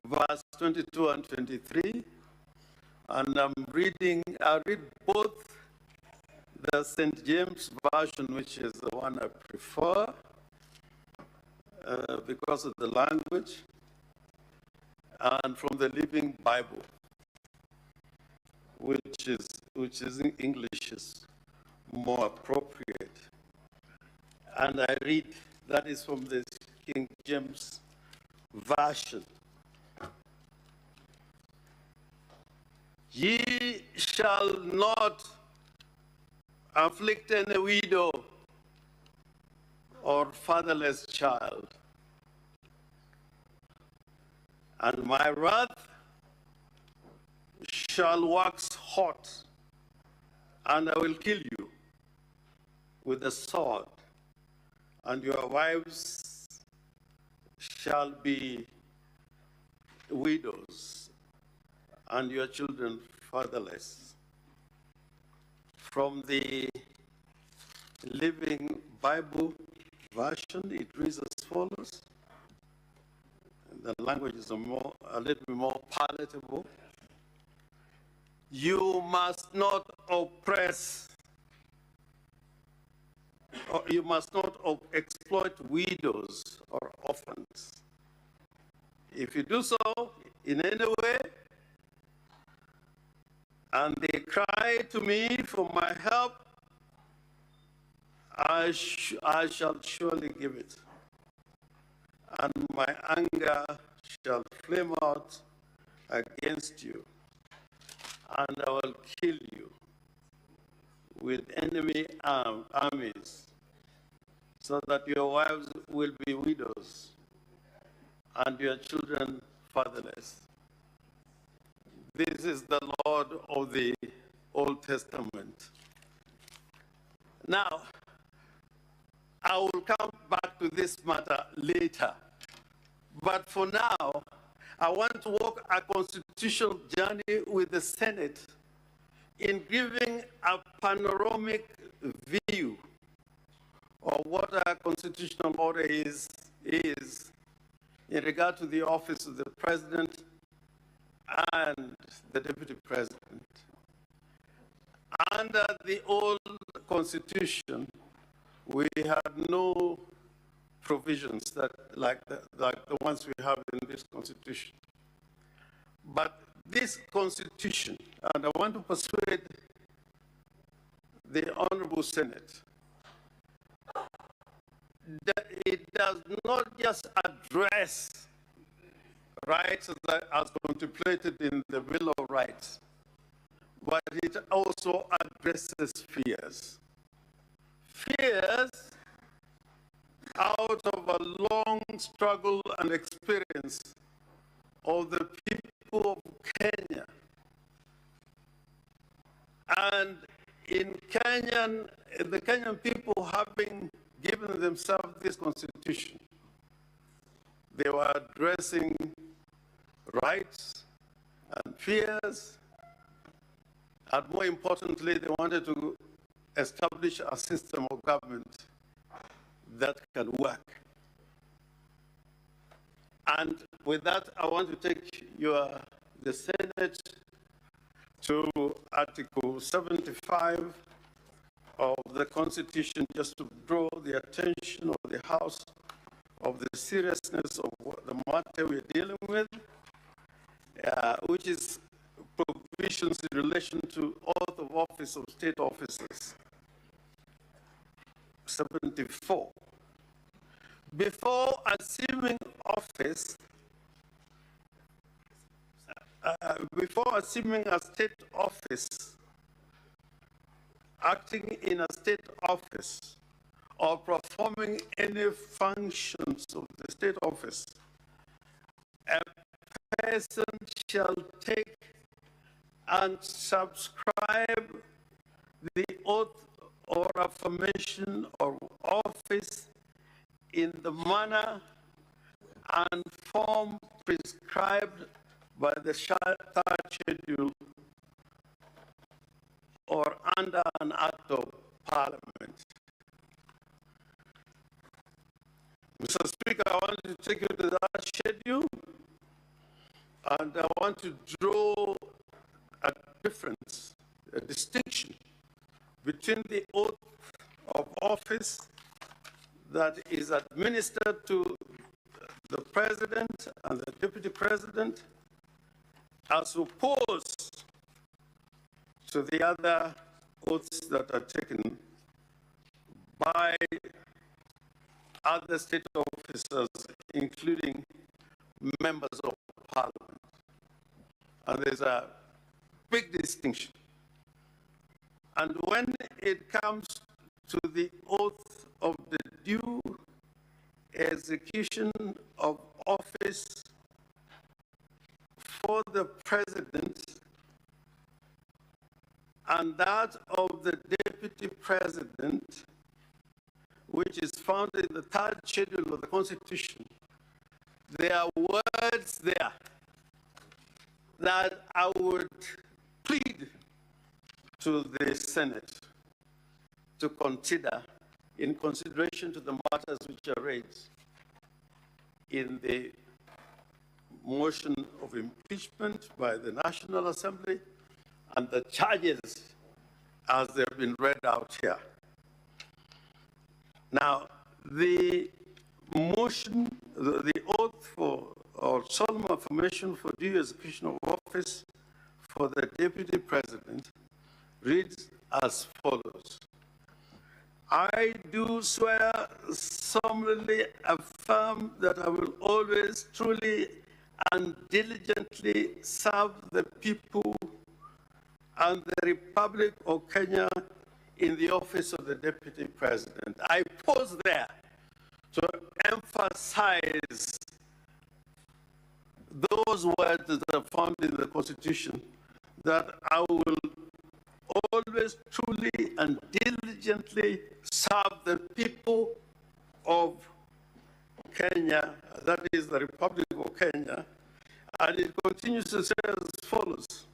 verse 22 and 23. And I read both the St. James Version, which is the one I prefer because of the language, and from the Living Bible, which is in English is more appropriate. And I read, that is from the King James Version. Ye shall not afflict any widow or fatherless child, and my wrath shall wax hot, and I will kill you with the sword, and your wives shall be widows, and your children fatherless. From the Living Bible version, it reads as follows. The language is a little bit more palatable. You must not oppress, or you must not exploit widows or orphans. If you do so in any way, and they cry to me for my help, I shall surely give it. And my anger shall flame out against you, and I will kill you with enemy armies, so that your wives will be widows and your children fatherless. This is the Lord of the Old Testament. Now, I will come back to this matter later. But for now, I want to walk a constitutional journey with the Senate in giving a panoramic view of what a constitutional order is in regard to the office of the president and the deputy president. Under the old constitution, we had no provisions that like the ones we have in this constitution. But this constitution, and I want to persuade the Honorable Senate, that it does not just address rights as contemplated in the Bill of Rights, but it also addresses fears. Fears out of a long struggle and experience of the people of Kenya. And in the Kenyan people having given themselves this constitution, they were addressing rights and fears, and more importantly, they wanted to establish a system of government that can work. And with that, I want to take the Senate to Article 75 of the Constitution, just to draw the attention of the House of the seriousness of the matter we're dealing with, which is provisions in relation to oath of office of state officers. 74. Before assuming office, before assuming a state office, acting in a state office, or performing any functions of the state office, a person shall take and subscribe the oath or affirmation of office in the manner and form prescribed by the third schedule or under an act of parliament. Mr. Speaker, I want to take you to that schedule, and I want to draw a difference, a distinction between the oath of office that is administered to the president and the deputy president, as opposed to the other oaths that are taken by other state officers, including members of parliament. And there's a big distinction. And when it comes to the oath of the due execution of office for the president and that of the deputy president, which is found in the third schedule of the Constitution, there are words there that I would plead to the Senate to consider in consideration to the matters which are raised in the motion of impeachment by the National Assembly and the charges as they've been read out here. Now, the motion, the oath for, or solemn affirmation for due execution of office for the deputy president reads as follows. I do swear solemnly affirm that I will always truly and diligently serve the people and the Republic of Kenya in the office of the Deputy President. I pause there to emphasize those words that are found in the Constitution, that I will always truly and diligently serve the people of Kenya, that is the Republic of Kenya, and it continues to say as follows,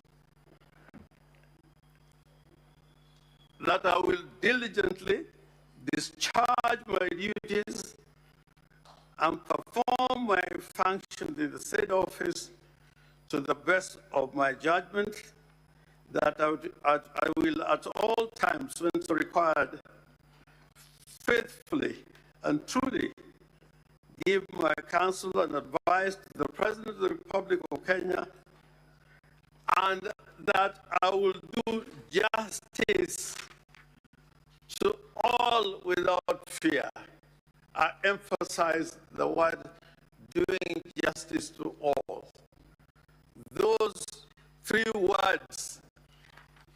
that I will diligently discharge my duties and perform my functions in the said office to the best of my judgment, that I will at all times, when so required, faithfully and truly give my counsel and advice to the President of the Republic of Kenya, and that I will do justice to all without fear. I emphasize the word doing justice to all. Those three words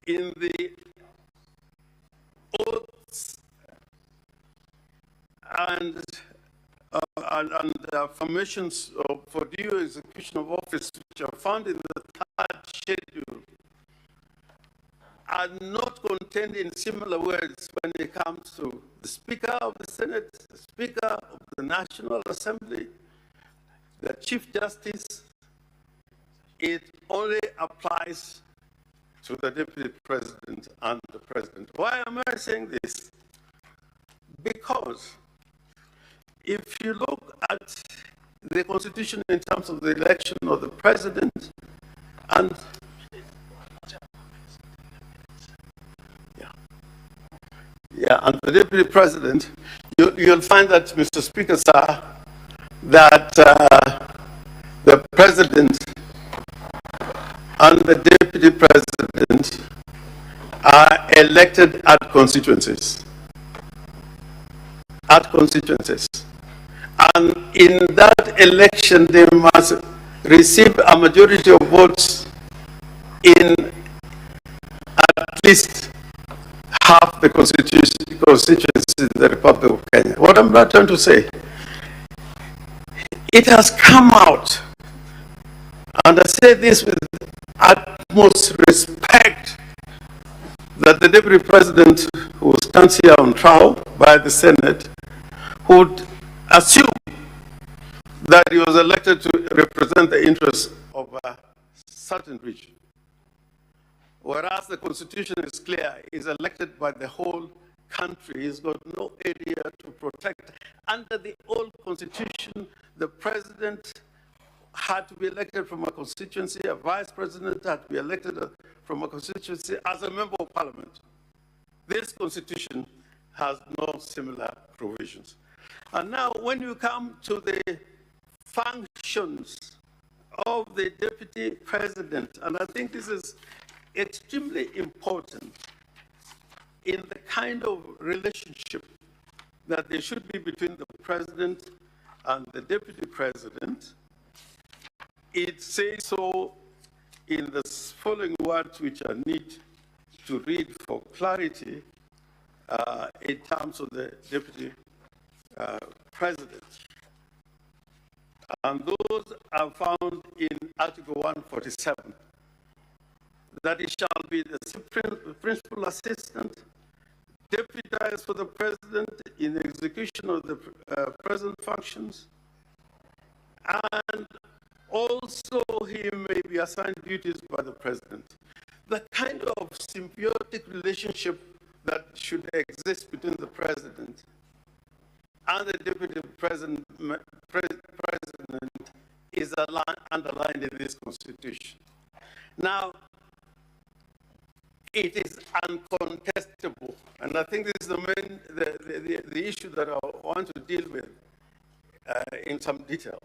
in the oaths and affirmations for due execution of office, which are found in the third schedule, are not contained in similar words when it comes to the Speaker of the Senate, the Speaker of the National Assembly, the Chief Justice. It only applies to the Deputy President and the President. Why am I saying this? Because if you look at the Constitution in terms of the election of the President and and the Deputy President, you'll find that, Mr. Speaker, sir, that the President and the Deputy President are elected at constituencies. And in that election, they must receive a majority of votes in at least half the constituencies in the Republic of Kenya. What I'm not trying to say, it has come out And I say this with utmost respect that the Deputy President who stands here on trial by the Senate would assume that he was elected to represent the interests of a certain region. Whereas the Constitution is clear, he's elected by the whole country. He's got no area to protect. Under the old Constitution, the President had to be elected from a constituency, a Vice President had to be elected from a constituency as a member of Parliament. This Constitution has no similar provisions. And now when you come to the functions of the Deputy President, and I think this is extremely important in the kind of relationship that there should be between the President and the Deputy President. It says so in the following words, which I need to read for clarity in terms of the Deputy President. And those are found in Article 147, that he shall be the principal assistant, deputized for the President in the execution of the present functions, and also he may be assigned duties by the President. The kind of symbiotic relationship that should exist between the President and the Deputy President is underlined in this Constitution. Now, it is uncontestable, and I think this is the issue that I want to deal with in some detail.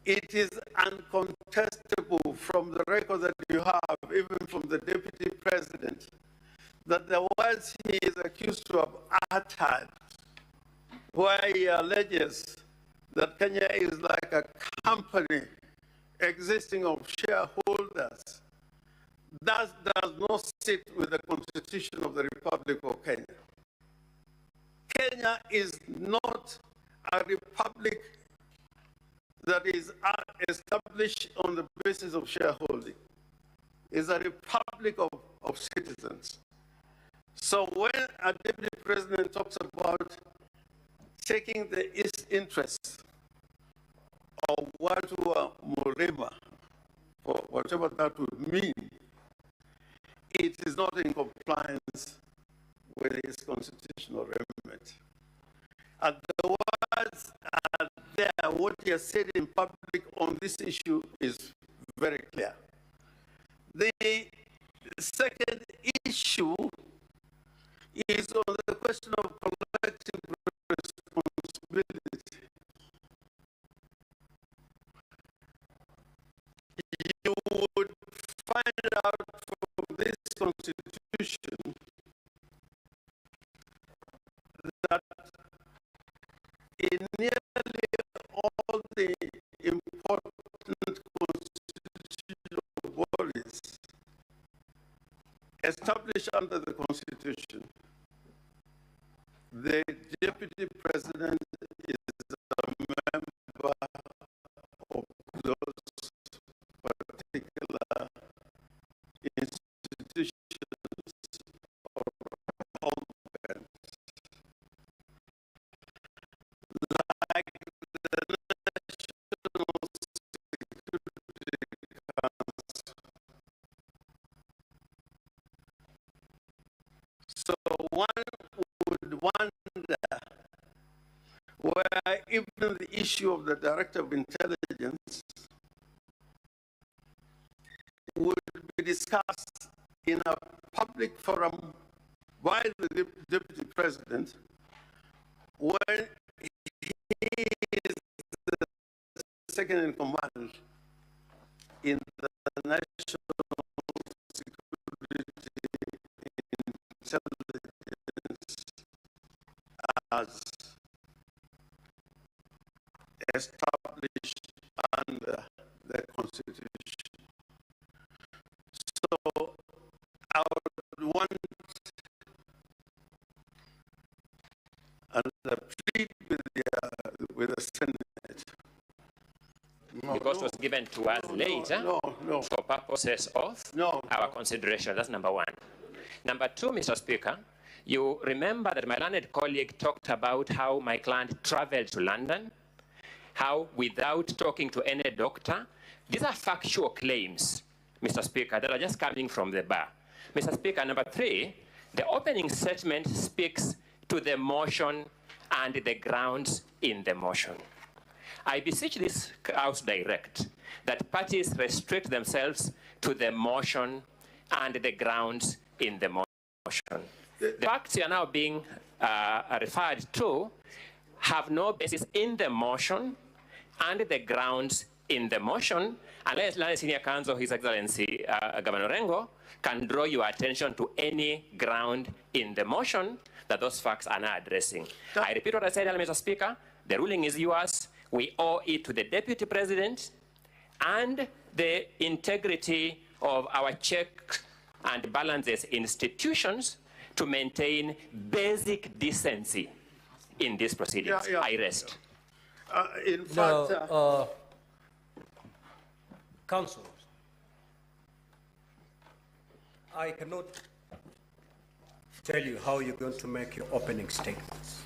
It is uncontestable from the record that you have, even from the Deputy President, that the words he is accused to have uttered, where he alleges that Kenya is like a company existing of shareholders, that does not sit with the Constitution of the Republic of Kenya. Kenya is not a republic that is established on the basis of shareholding. It's a republic of citizens. So when a Deputy President talks about taking the interests of watu wa Mulima, or whatever that would mean, it is not in compliance with his constitutional remit. And the words are there, what he has said in public on this issue is very clear. The second issue is on the question of collective responsibility. You would find out from this Constitution that in nearly all the important constitutional bodies established under the Constitution, the Deputy President is a member of those particular institutions or organs. Like the National Security Council. So one would wonder where even the issue of the Director of Intelligence would be discussed in a public forum by the Deputy President when he is the second in command in the National Security Intelligence as established under the Constitution. So I would want and plead with the Senate. Because it was given to us later for purposes of our consideration. That's number one. Number two, Mr. Speaker, you remember that my learned colleague talked about how my client traveled to London, how without talking to any doctor. These are factual claims, Mr. Speaker, that are just coming from the bar. Mr. Speaker, number three, the opening statement speaks to the motion and the grounds in the motion. I beseech this House direct that parties restrict themselves to the motion and the grounds in the motion. The facts you are now being referred to have no basis in the motion and the grounds in the motion, unless Learned Senior Counsel, His Excellency Governor Rengo, can draw your attention to any ground in the motion that those facts are not addressing. I repeat what I said earlier, Mr. Speaker. The ruling is yours. We owe it to the Deputy President and the integrity of our check and balances institutions to maintain basic decency in these proceedings. I rest. In fact, Counsel, I cannot tell you how you're going to make your opening statements.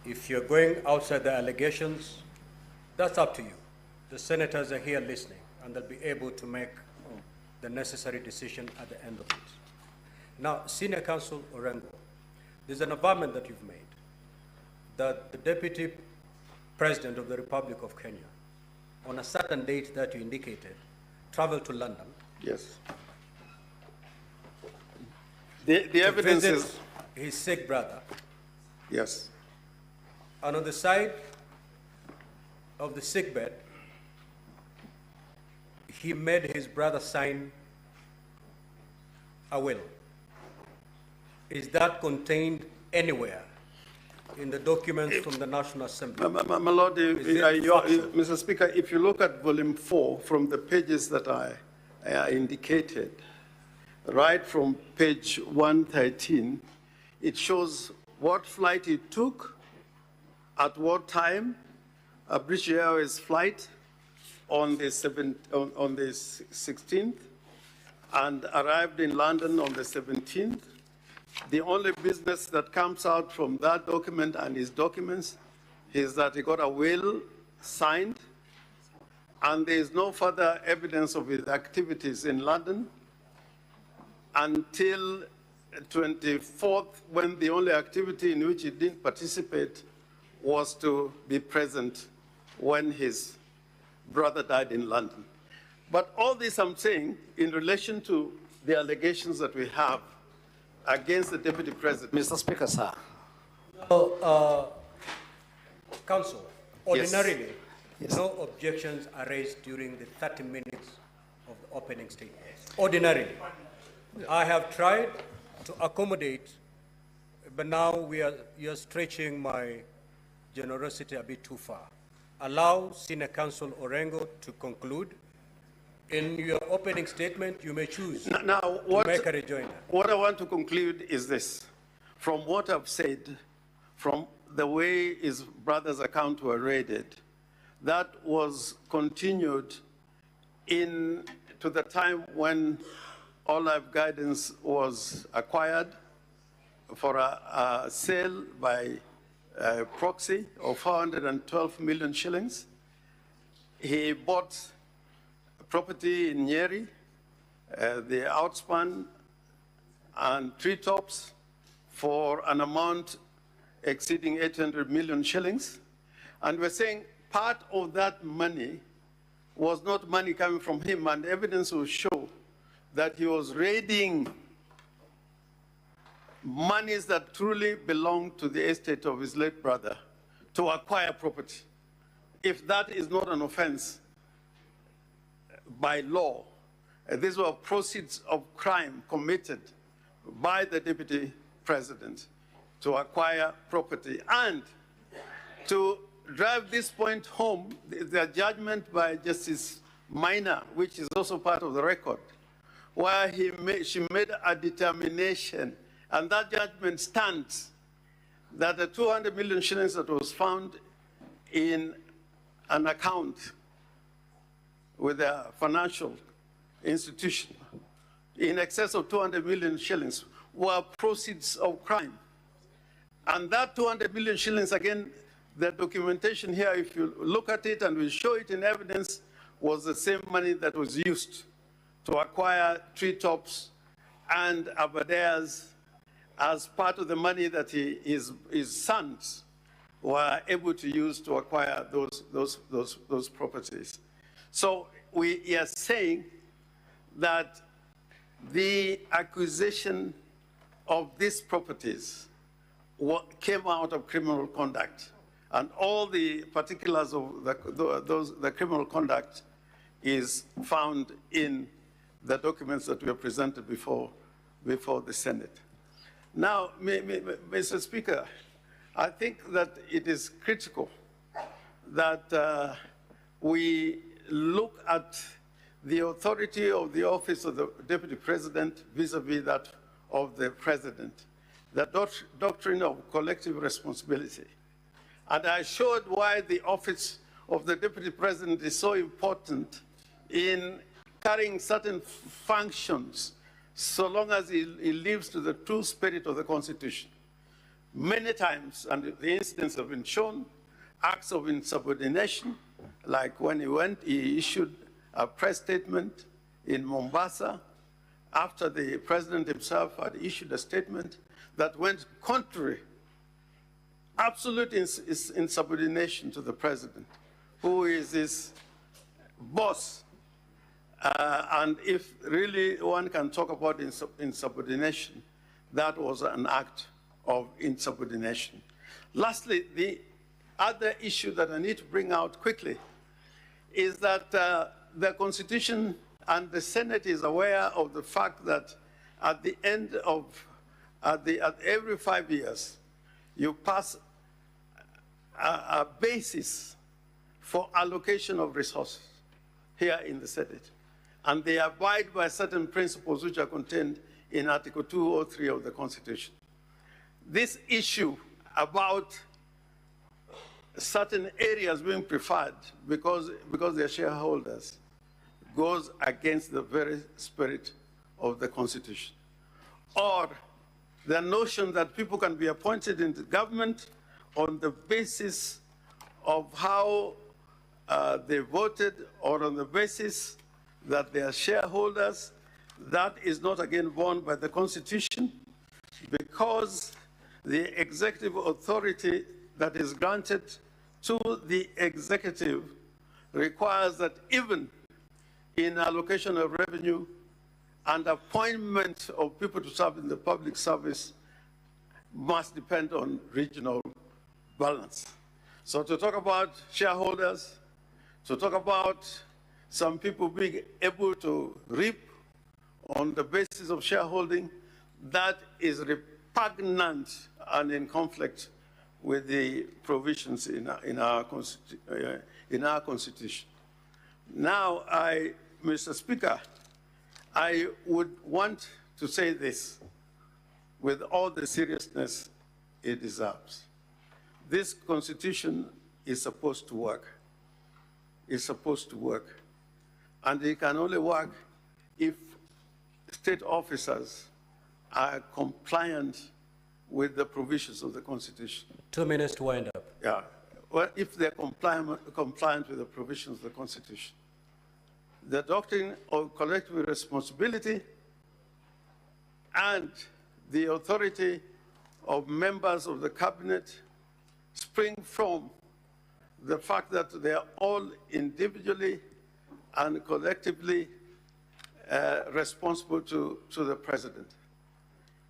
If you're going outside the allegations, that's up to you. The senators are here listening, and they'll be able to make the necessary decision at the end of it. Now, Senior Counsel Orengo, there's an environment that you've made that the Deputy President of the Republic of Kenya, on a certain date that you indicated, traveled to London. Yes. The evidence is his sick brother. Yes. And on the side of the sick bed, he made his brother sign a will. Is that contained anywhere in the documents from the National Assembly? My Lord, Mr. Speaker, if you look at volume 4 from the pages that I indicated, right from page 113, it shows what flight he took, at what time, a British Airways flight on the 16th, and arrived in London on the 17th. The only business that comes out from that document and his documents is that he got a will signed, and there is no further evidence of his activities in London until 24th, when the only activity in which he didn't participate was to be present when his brother died in London. But all this I'm saying in relation to the allegations that we have against the Deputy President. Mr. Speaker, sir. Counsel, ordinarily, no objections are raised during the 30 minutes of the opening statement. Ordinarily. I have tried to accommodate, but now you're stretching my generosity a bit too far. Allow Senior Counsel Orengo to conclude. In your opening statement, you may choose to make a rejoinder. What I want to conclude is this. From what I've said, from the way his brother's accounts were raided, that was continued to the time when All Life Guidance was acquired for a sale by proxy of 412 million shillings. He bought property in Nyeri, the Outspan and Treetops for an amount exceeding 800 million shillings. And we're saying part of that money was not money coming from him, and evidence will show that he was raiding monies that truly belonged to the estate of his late brother to acquire property. If that is not an offense by law, these were proceeds of crime committed by the Deputy President to acquire property. And to drive this point home, the judgment by Justice Minor, which is also part of the record, where she made a determination, and that judgment stands, that the 200 million shillings that was found in an account with a financial institution in excess of 200 million shillings were proceeds of crime. And that 200 million shillings, again, the documentation here, if you look at it and we show it in evidence, was the same money that was used to acquire treetops and Aberdares as part of the money that his sons were able to use to acquire those properties. So we are saying that the acquisition of these properties came out of criminal conduct, and all the particulars of the criminal conduct is found in the documents that were presented before the Senate. Now, Mr. Speaker, I think that it is critical that we look at the authority of the office of the Deputy President vis-a-vis that of the President, the doctrine of collective responsibility. And I showed why the office of the Deputy President is so important in carrying certain functions so long as he lives to the true spirit of the Constitution. Many times, and the incidents have been shown, acts of insubordination, like when he issued a press statement in Mombasa after the president himself had issued a statement that went contrary, absolute insubordination to the president, who is his boss. And if really one can talk about insubordination, that was an act of insubordination. Lastly, the other issue that I need to bring out quickly is that the Constitution and the Senate is aware of the fact that at the end of, at every 5 years, you pass a basis for allocation of resources here in the Senate. And they abide by certain principles which are contained in Article 203 of the Constitution. This issue about certain areas being preferred because they're shareholders goes against the very spirit of the Constitution. Or the notion that people can be appointed into government on the basis of how they voted or on the basis that they are shareholders, that is not again borne by the Constitution, because the executive authority that is granted to the executive requires that even in allocation of revenue and appointment of people to serve in the public service must depend on regional balance. So to talk about shareholders, to talk about some people being able to reap on the basis of shareholding, that is repugnant and in conflict with the provisions in our Constitution. Now, Mr. Speaker, I would want to say this with all the seriousness it deserves. This Constitution is supposed to work. It's supposed to work. And it can only work if state officers are compliant with the provisions of the Constitution. 2 minutes to wind up. Yeah. Well, if they're compliant with the provisions of the Constitution. The doctrine of collective responsibility and the authority of members of the cabinet spring from the fact that they are all individually and collectively responsible to the president.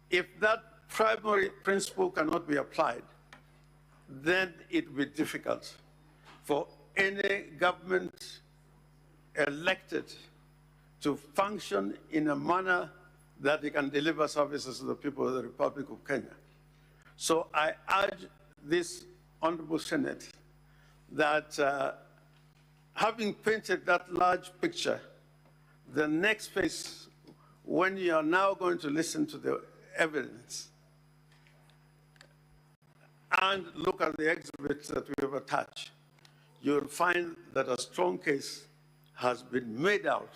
If that primary principle cannot be applied, then it will be difficult for any government elected to function in a manner that it can deliver services to the people of the Republic of Kenya. So I urge this Honorable Senate that having painted that large picture, the next phase, when you are now going to listen to the evidence and look at the exhibits that we have attached, you'll find that a strong case has been made out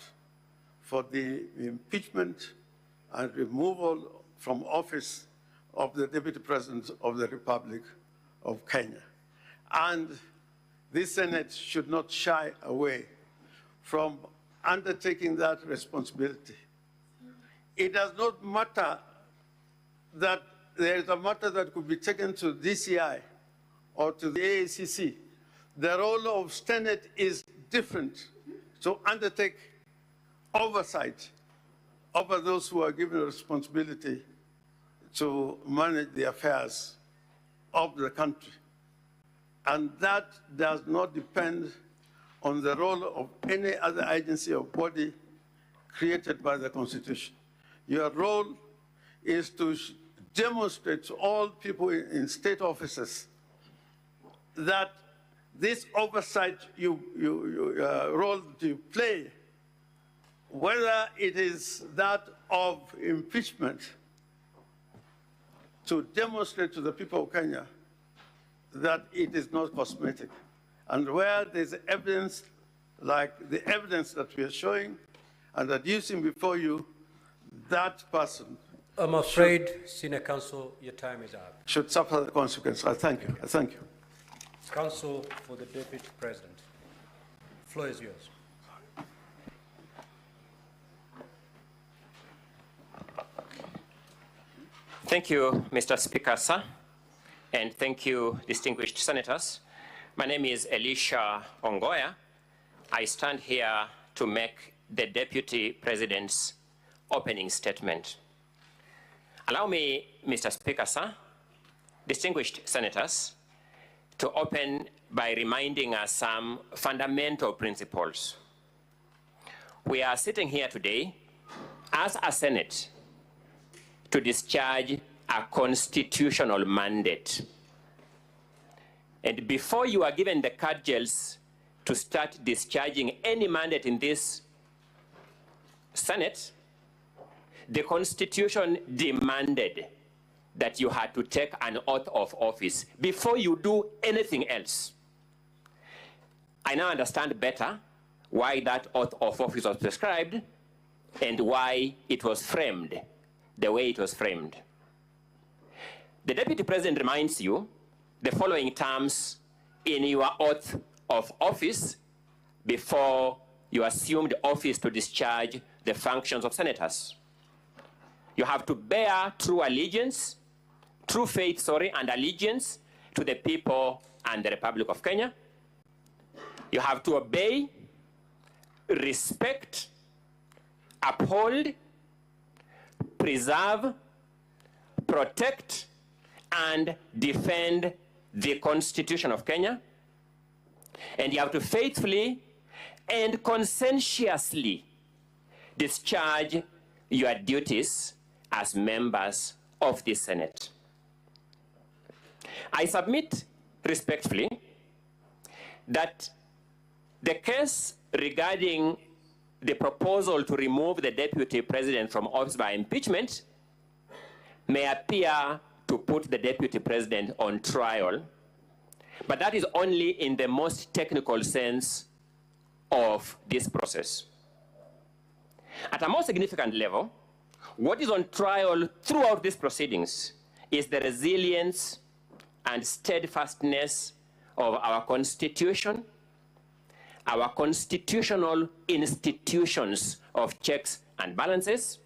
for the impeachment and removal from office of the Deputy President of the Republic of Kenya. And this Senate should not shy away from undertaking that responsibility. It does not matter that there is a matter that could be taken to DCI or to the AACC. The role of Senate is different to undertake oversight over those who are given a responsibility to manage the affairs of the country. And that does not depend on the role of any other agency or body created by the Constitution. Your role is to demonstrate to all people in state offices that this oversight role you play, whether it is that of impeachment, to demonstrate to the people of Kenya that it is not cosmetic. And where there's evidence, like the evidence that we are showing and adducing before you, that person I'm afraid, Senior Counsel, your time is up. should suffer the consequence. I thank you. I thank you. Counsel for the Deputy President. The floor is yours. Thank you, Mr. Speaker, sir, and thank you, distinguished senators. My name is Elisha Ongoya. I stand here to make the Deputy President's opening statement. Allow me, Mr. Speaker, sir, distinguished senators, to open by reminding us some fundamental principles. We are sitting here today as a Senate to discharge a constitutional mandate. And before you are given the cudgels to start discharging any mandate in this Senate, the Constitution demanded that you had to take an oath of office before you do anything else. I now understand better why that oath of office was prescribed and why it was framed the way it was framed. The Deputy President reminds you the following terms in your oath of office before you assume the office to discharge the functions of senators. You have to bear true faith, and allegiance to the people and the Republic of Kenya. You have to obey, respect, uphold, preserve, protect, and defend the Constitution of Kenya. And you have to faithfully and conscientiously discharge your duties as members of the Senate. I submit respectfully that the case regarding the proposal to remove the Deputy President from office by impeachment may appear to put the Deputy President on trial, but that is only in the most technical sense of this process. At a more significant level, what is on trial throughout these proceedings is the resilience and steadfastness of our Constitution, our constitutional institutions of checks and balances,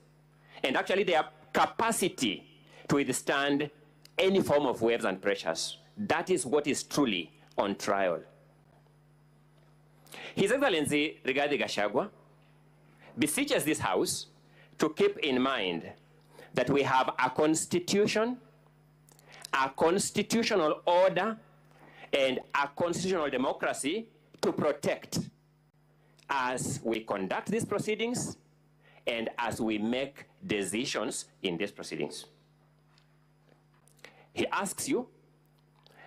and actually their capacity to withstand any form of waves and pressures. That is what is truly on trial. His Excellency Rigathi Gachagua beseeches this House to keep in mind that we have a constitution, a constitutional order, and a constitutional democracy to protect as we conduct these proceedings and as we make decisions in these proceedings. He asks you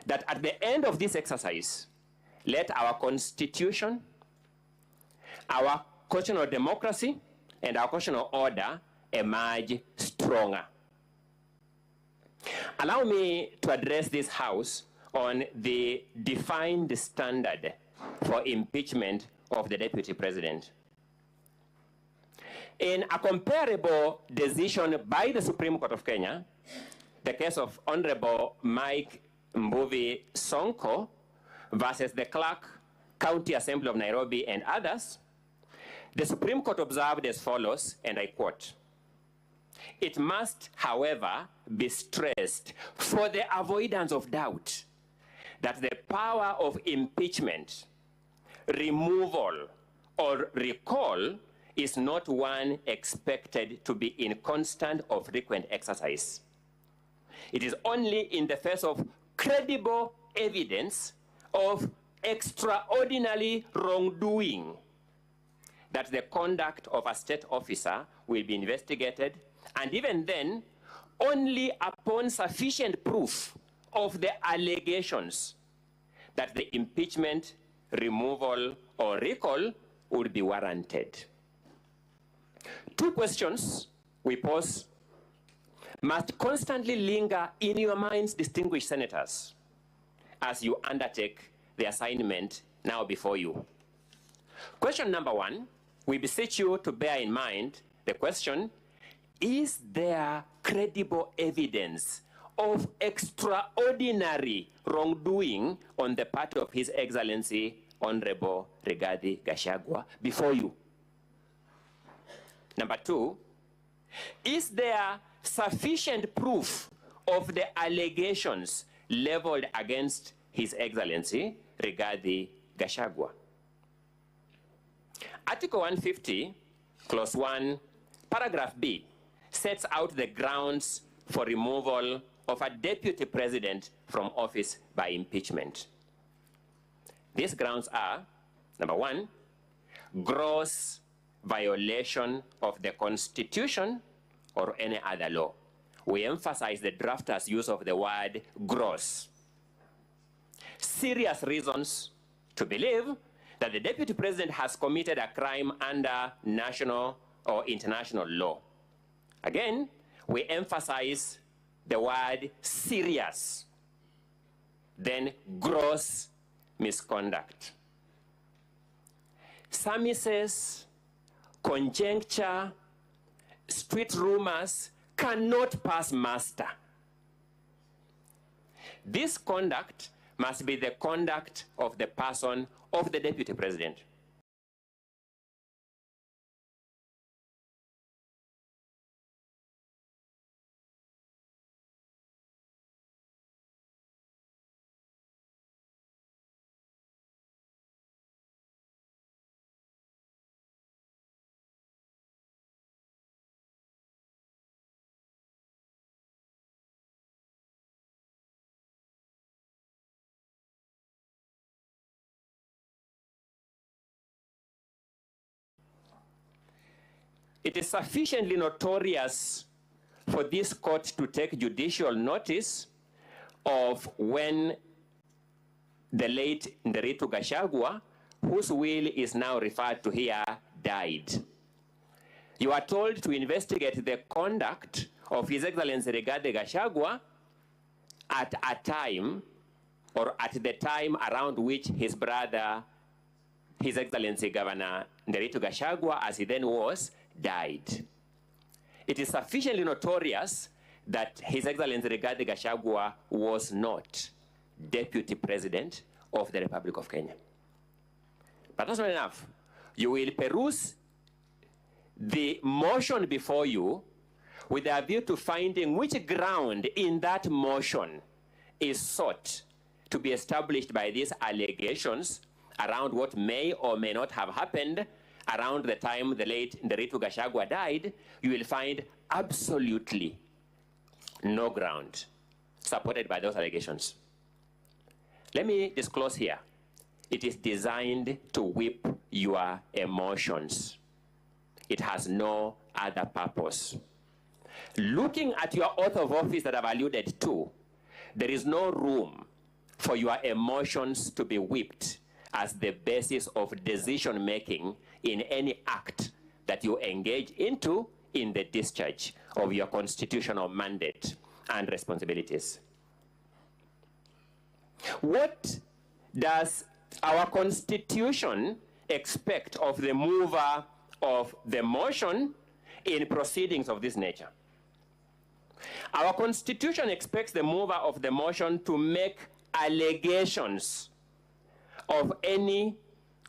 that at the end of this exercise, let our constitution, our constitutional democracy, and our constitutional order emerge stronger. Allow me to address this House on the defined standard for impeachment of the Deputy President. In a comparable decision by the Supreme Court of Kenya, the case of Honorable Mike Mbuvi Sonko versus the Clark County Assembly of Nairobi and others, the Supreme Court observed as follows, and I quote, "It must, however, be stressed for the avoidance of doubt that the power of impeachment, removal, or recall is not one expected to be in constant or frequent exercise. It is only in the face of credible evidence of extraordinary wrongdoing that the conduct of a state officer will be investigated, and even then, only upon sufficient proof of the allegations that the impeachment, removal, or recall would be warranted." Two questions we pose must constantly linger in your minds, distinguished senators, as you undertake the assignment now before you. Question number one, we beseech you to bear in mind the question, is there credible evidence of extraordinary wrongdoing on the part of His Excellency Honorable Rigathi Gachagua before you? Number two, is there sufficient proof of the allegations leveled against His Excellency Rigathi Gachagua? Article 150, Clause 1, Paragraph B, sets out the grounds for removal of a deputy president from office by impeachment. These grounds are, number one, gross violation of the Constitution or any other law. We emphasize the drafter's use of the word gross. Serious reasons to believe that the Deputy President has committed a crime under national or international law. Again, we emphasize the word serious, then gross misconduct. Surmises, conjecture, street rumors cannot pass muster. This conduct must be the conduct of the person of the Deputy President. It is sufficiently notorious for this court to take judicial notice of when the late Nderitu Gachagua, whose will is now referred to here, died. You are told to investigate the conduct of His Excellency Rigathi Gachagua at a time, or at the time around which his brother, His Excellency Governor Nderitu Gachagua, as he then was, died. It is sufficiently notorious that His Excellency Rigathi Gachagua was not Deputy President of the Republic of Kenya. But that's not enough. You will peruse the motion before you with a view to finding which ground in that motion is sought to be established by these allegations around what may or may not have happened around the time the late Nderitu Gachagua died. You will find absolutely no ground supported by those allegations. Let me disclose here. It is designed to whip your emotions. It has no other purpose. Looking at your oath of office that I've alluded to, there is no room for your emotions to be whipped as the basis of decision-making in any act that you engage into in the discharge of your constitutional mandate and responsibilities. What does our Constitution expects of the mover of the motion in proceedings of this nature? Our Constitution expects the mover of the motion to make allegations of any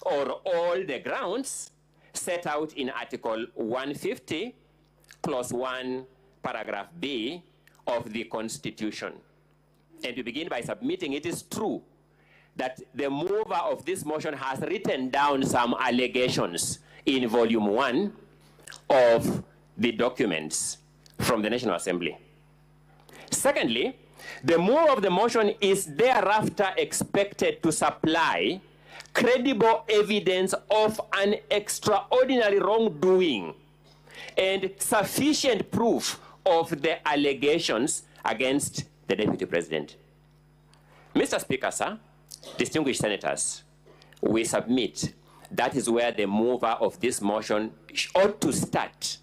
or all the grounds set out in Article 150, Clause 1, Paragraph B of the Constitution. And to begin by submitting, it is true that the mover of this motion has written down some allegations in Volume 1 of the documents from the National Assembly. Secondly, the mover of the motion is thereafter expected to supply credible evidence of an extraordinary wrongdoing and sufficient proof of the allegations against the Deputy President. Mr. Speaker, sir, distinguished senators, we submit that is where the mover of this motion ought to start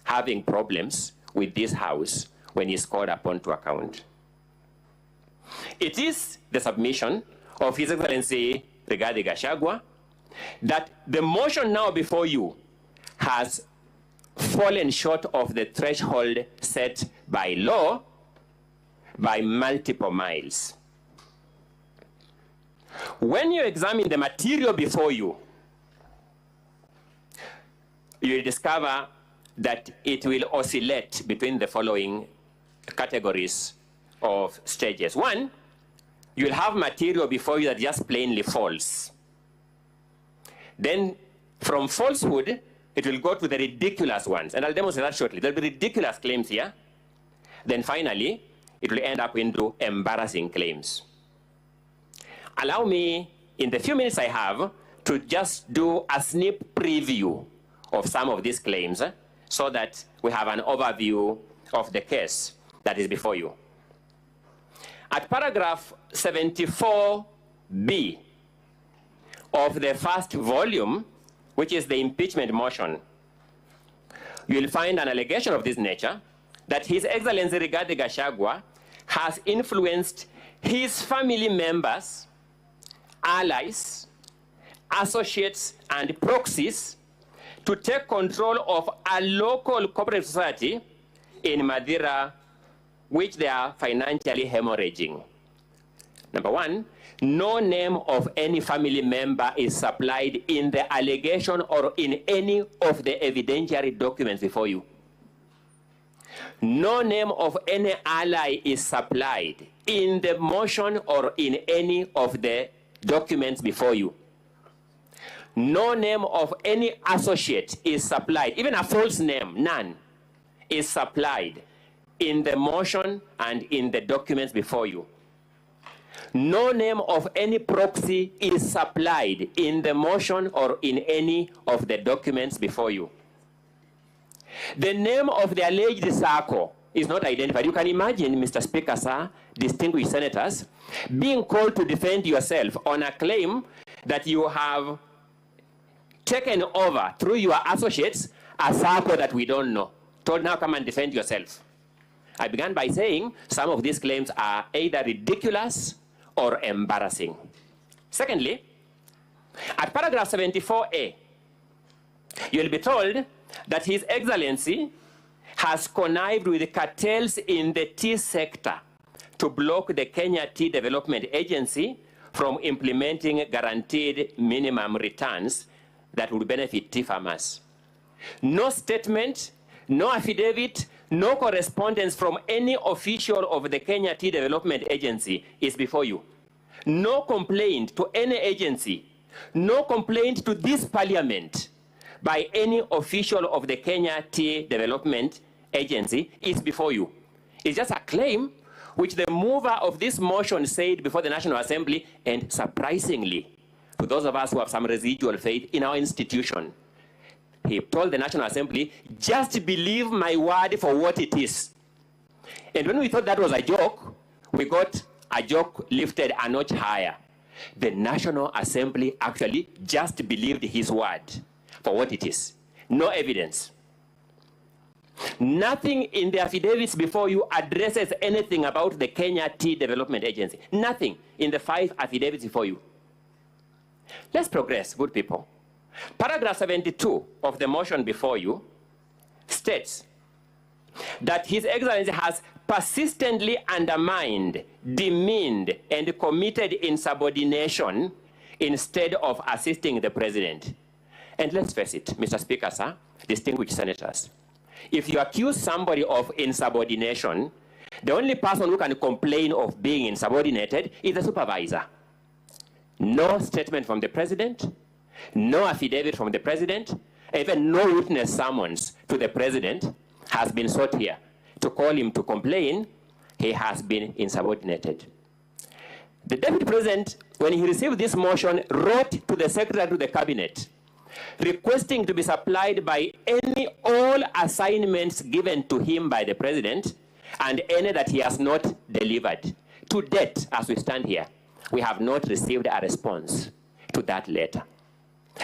having problems with this House when he's called upon to account. It is the submission of His Excellency Rigathi Gachagua that the motion now before you has fallen short of the threshold set by law by multiple miles. When you examine the material before you, you will discover that it will oscillate between the following categories of stages. One, you will have material before you that just plainly false. Then from falsehood, it will go to the ridiculous ones. And I'll demonstrate that shortly. There will be ridiculous claims here. Then finally, it will end up into embarrassing claims. Allow me, in the few minutes I have, to just do a sneak preview of some of these claims so that we have an overview of the case that is before you. At paragraph 74B of the first volume, which is the impeachment motion, you will find an allegation of this nature that His Excellency Rigathi Gachagua has influenced his family members, allies, associates, and proxies to take control of a local cooperative society in Madeira, which they are financially hemorrhaging. Number one, no name of any family member is supplied in the allegation or in any of the evidentiary documents before you. No name of any ally is supplied in the motion or in any of the documents before you. No name of any associate is supplied, even a false name, none, is supplied in the motion and in the documents before you. No name of any proxy is supplied in the motion or in any of the documents before you. The name of the alleged circle is not identified. You can imagine, Mr. Speaker, sir, distinguished senators, being called to defend yourself on a claim that you have taken over through your associates a circle that we don't know. Told, now come and defend yourself. I began by saying some of these claims are either ridiculous or embarrassing. Secondly, at paragraph 74A, you'll be told that His Excellency has connived with cartels in the tea sector to block the Kenya Tea Development Agency from implementing guaranteed minimum returns that would benefit tea farmers. No statement, no affidavit, no correspondence from any official of the Kenya Tea Development Agency is before you. No complaint to any agency, no complaint to this parliament by any official of the Kenya Tea Development Agency is before you. It's just a claim which the mover of this motion said before the National Assembly, and surprisingly, to those of us who have some residual faith in our institution, he told the National Assembly, just believe my word for what it is. And when we thought that was a joke, we got a joke lifted a notch higher. The National Assembly actually just believed his word for what it is. No evidence. Nothing in the affidavits before you addresses anything about the Kenya Tea Development Agency. Nothing in the 5 affidavits before you. Let's progress, good people. Paragraph 72 of the motion before you states that His Excellency has persistently undermined, demeaned, and committed insubordination instead of assisting the President. And let's face it, Mr. Speaker, sir, distinguished senators, if you accuse somebody of insubordination, the only person who can complain of being insubordinated is the supervisor. No statement from the President, no affidavit from the President, even no witness summons to the President has been sought here to call him to complain. He has been insubordinated. The Deputy President, when he received this motion, wrote to the Secretary to the Cabinet requesting to be supplied by all assignments given to him by the President and any that he has not delivered. To date, as we stand here, we have not received a response to that letter.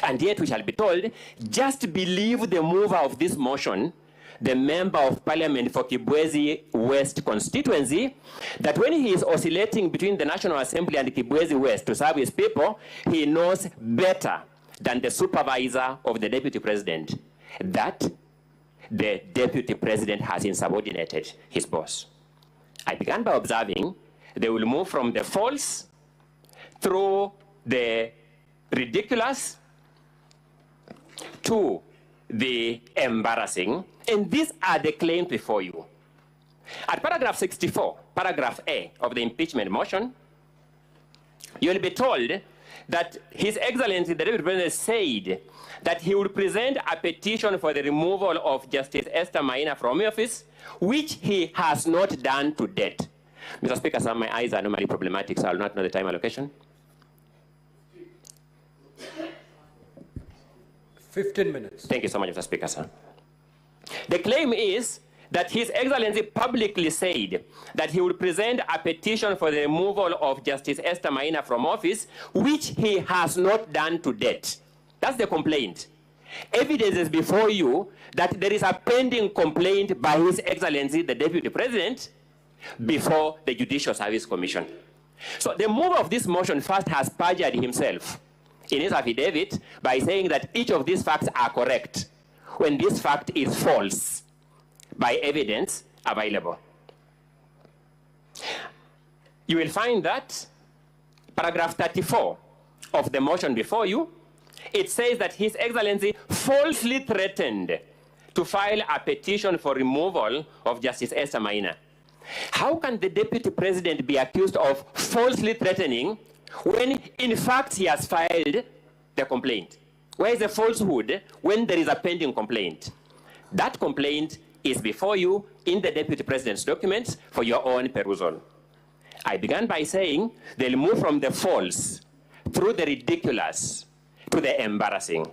And yet we shall be told, just believe the mover of this motion, the Member of Parliament for Kibwezi West constituency, that when he is oscillating between the National Assembly and Kibwezi West to serve his people, he knows better than the supervisor of the Deputy President that the Deputy President has insubordinated his boss. I began by observing they will move from the false through the ridiculous to the embarrassing, and these are the claims before you. At paragraph 64, paragraph A of the impeachment motion, you will be told that His Excellency, the Deputy President, said that he would present a petition for the removal of Justice Esther Maina from office, which he has not done to date. Mr. Speaker, sir, my eyes are normally problematic, so I will not know the time allocation. 15 minutes. Thank you so much, Mr. Speaker, sir. The claim is that His Excellency publicly said that he would present a petition for the removal of Justice Esther Maina from office, which he has not done to date. That's the complaint. Evidence is before you that there is a pending complaint by His Excellency, the Deputy President, before the Judicial Service Commission. So the mover of this motion first has perjured himself in his affidavit by saying that each of these facts are correct, when this fact is false, by evidence available. You will find that paragraph 34 of the motion before you, it says that His Excellency falsely threatened to file a petition for removal of Justice Esther Maina. How can the Deputy President be accused of falsely threatening when in fact he has filed the complaint? Where is the falsehood when there is a pending complaint? That complaint is before you in the Deputy President's documents for your own perusal. I began by saying they'll move from the false through the ridiculous to the embarrassing.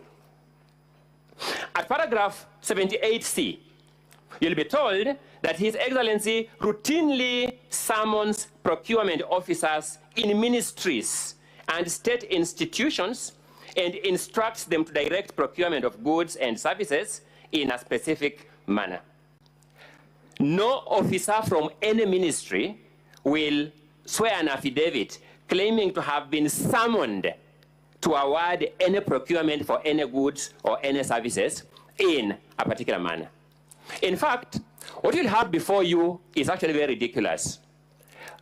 At paragraph 78C, you'll be told that His Excellency routinely summons procurement officers in ministries and state institutions and instructs them to direct procurement of goods and services in a specific manner. No officer from any ministry will swear an affidavit claiming to have been summoned to award any procurement for any goods or any services in a particular manner. In fact, what you'll have before you is actually very ridiculous.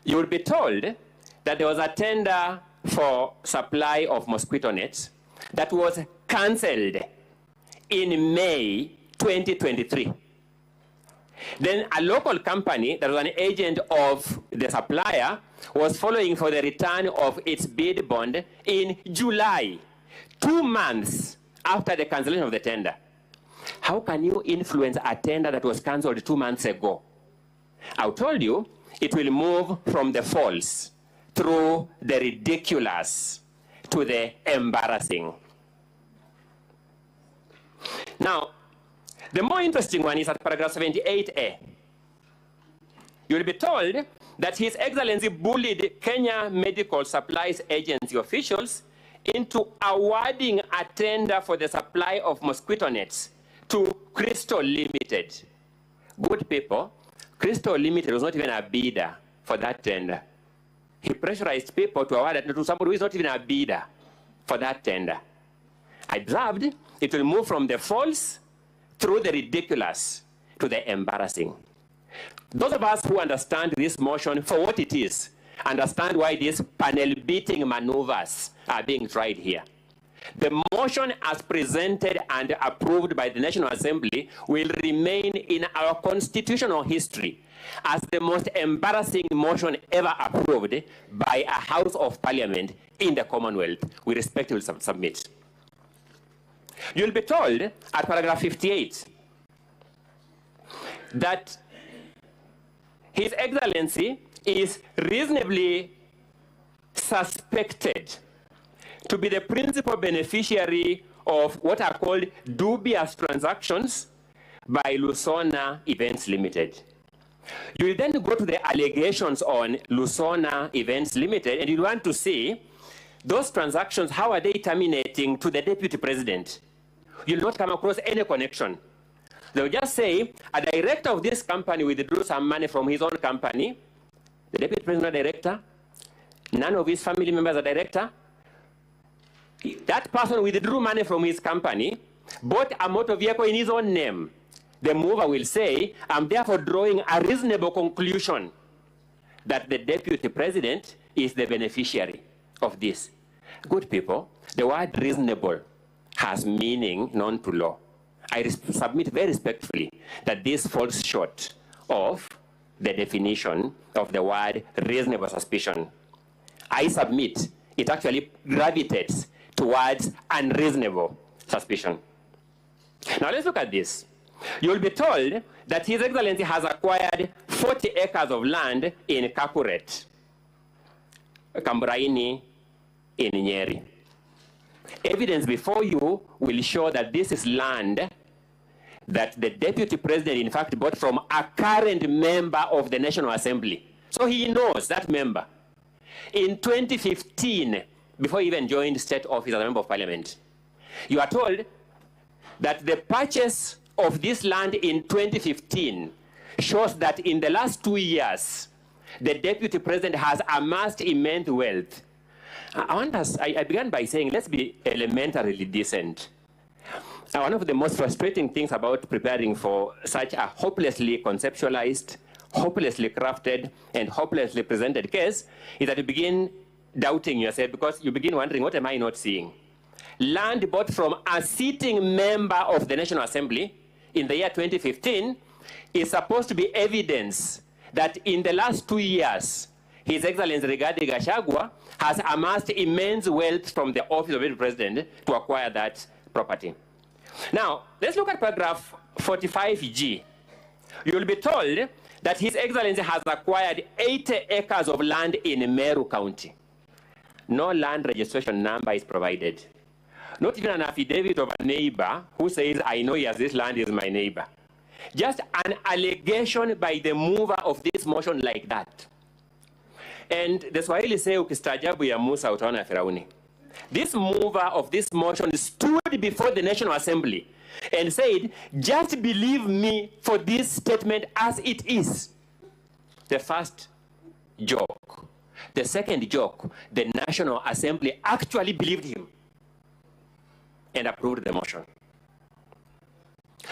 You will be told that there was a tender for supply of mosquito nets that was cancelled in May 2023. Then a local company that was an agent of the supplier was following for the return of its bid bond in July, 2 months after the cancellation of the tender. How can you influence a tender that was cancelled 2 months ago? I told you it will move from the false through the ridiculous to the embarrassing. Now, the more interesting one is at paragraph 78A. You will be told that His Excellency bullied Kenya Medical Supplies Agency officials into awarding a tender for the supply of mosquito nets to Crystal Limited. Good people, Crystal Limited was not even a bidder for that tender. He pressurized people to award it to somebody who is not even a bidder for that tender. I observed it will move from the false through the ridiculous to the embarrassing. Those of us who understand this motion for what it is, understand why these panel-beating maneuvers are being tried here. The motion as presented and approved by the National Assembly will remain in our constitutional history as the most embarrassing motion ever approved by a House of Parliament in the Commonwealth. We respectfully submit. You'll be told at paragraph 58 that His Excellency is reasonably suspected to be the principal beneficiary of what are called dubious transactions by Lusona Events Limited. You will then go to the allegations on Lusona Events Limited, and you want to see those transactions, how are they terminating to the Deputy President? You'll not come across any connection. They'll just say, a director of this company withdrew some money from his own company, the Deputy President director, none of his family members are director. That person withdrew money from his company, bought a motor vehicle in his own name. The mover will say, I'm therefore drawing a reasonable conclusion that the Deputy President is the beneficiary of this. Good people, the word reasonable has meaning known to law. I submit very respectfully that this falls short of the definition of the word reasonable suspicion. I submit it actually gravitates towards unreasonable suspicion. Now let's look at this. You'll be told that His Excellency has acquired 40 acres of land in Kakuret, Kambraini, in Nyeri. Evidence before you will show that this is land that the Deputy President, in fact, bought from a current member of the National Assembly. So he knows that member. In 2015, before he even joined state office as a member of parliament, you are told that the purchase of this land in 2015 shows that in the last 2 years, the Deputy President has amassed immense wealth. I began by saying, let's be elementarily decent. One of the most frustrating things about preparing for such a hopelessly conceptualized, hopelessly crafted, and hopelessly presented case is that you begin doubting yourself because you begin wondering, what am I not seeing? Land bought from a sitting member of the National Assembly in the year 2015 is supposed to be evidence that in the last 2 years, His Excellency Rigathi Gachagua has amassed immense wealth from the office of the President to acquire that property. Now, let's look at paragraph 45G. You will be told that His Excellency has acquired 80 acres of land in Meru County. No land registration number is provided. Not even an affidavit of a neighbor who says, I know yes, this land is my neighbor. Just an allegation by the mover of this motion like that. And the Swahili say, ukistaajabu ya Musa utaona Firauni. This mover of this motion stood before the National Assembly and said, just believe me for this statement as it is. The first joke. The second joke, the National Assembly actually believed him and approved the motion.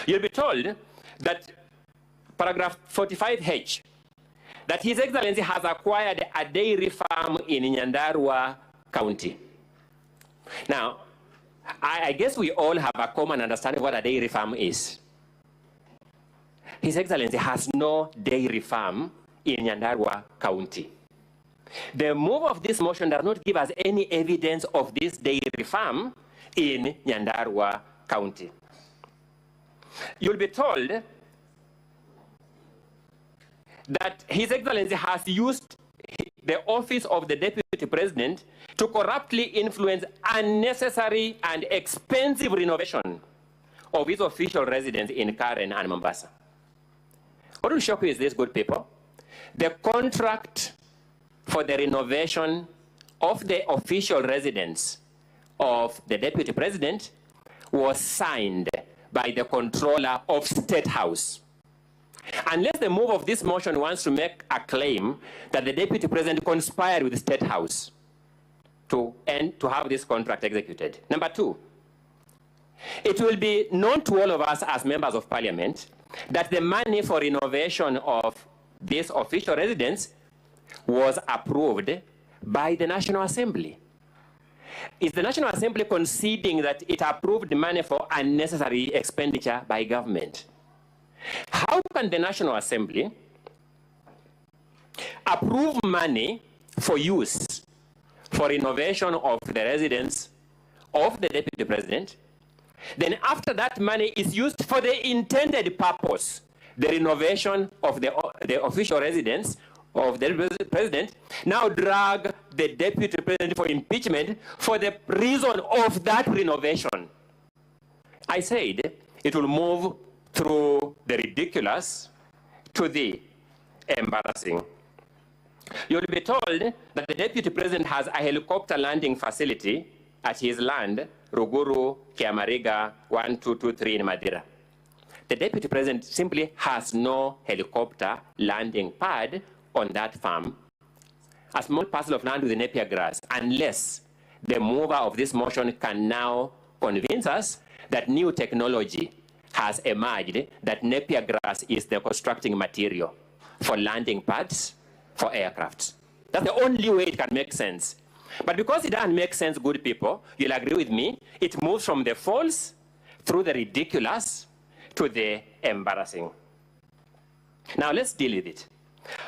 You'll be told that paragraph 45H, that His Excellency has acquired a dairy farm in Nyandarua County. Now, I guess we all have a common understanding of what a dairy farm is. His Excellency has no dairy farm in Nyandarua County. The move of this motion does not give us any evidence of this dairy farm in Nyandarua County. You'll be told that His Excellency has used the office of the Deputy President to corruptly influence unnecessary and expensive renovation of his official residence in Karen and Mombasa. What will shock you is this, good people. The contract for the renovation of the official residence of the Deputy President was signed by the controller of State House. Unless the move of this motion wants to make a claim that the Deputy President conspired with the State House, to have this contract executed. Number two, it will be known to all of us as members of parliament that the money for renovation of this official residence was approved by the National Assembly. Is the National Assembly conceding that it approved the money for unnecessary expenditure by government? How can the National Assembly approve money for use for renovation of the residence of the Deputy President, then after that money is used for the intended purpose, the renovation of the official residence of the President, now drag the Deputy President for impeachment for the reason of that renovation? I said it will move through the ridiculous to the embarrassing. You'll be told that the Deputy President has a helicopter landing facility at his land, Ruguru, Kiamariga, 1223 in Madeira. The Deputy President simply has no helicopter landing pad on that farm, a small parcel of land with napier grass, unless the mover of this motion can now convince us that new technology has emerged, that napier grass is the constructing material for landing pads for aircraft. That's the only way it can make sense. But because it doesn't make sense, good people, you'll agree with me, it moves from the false through the ridiculous to the embarrassing. Now let's deal with it.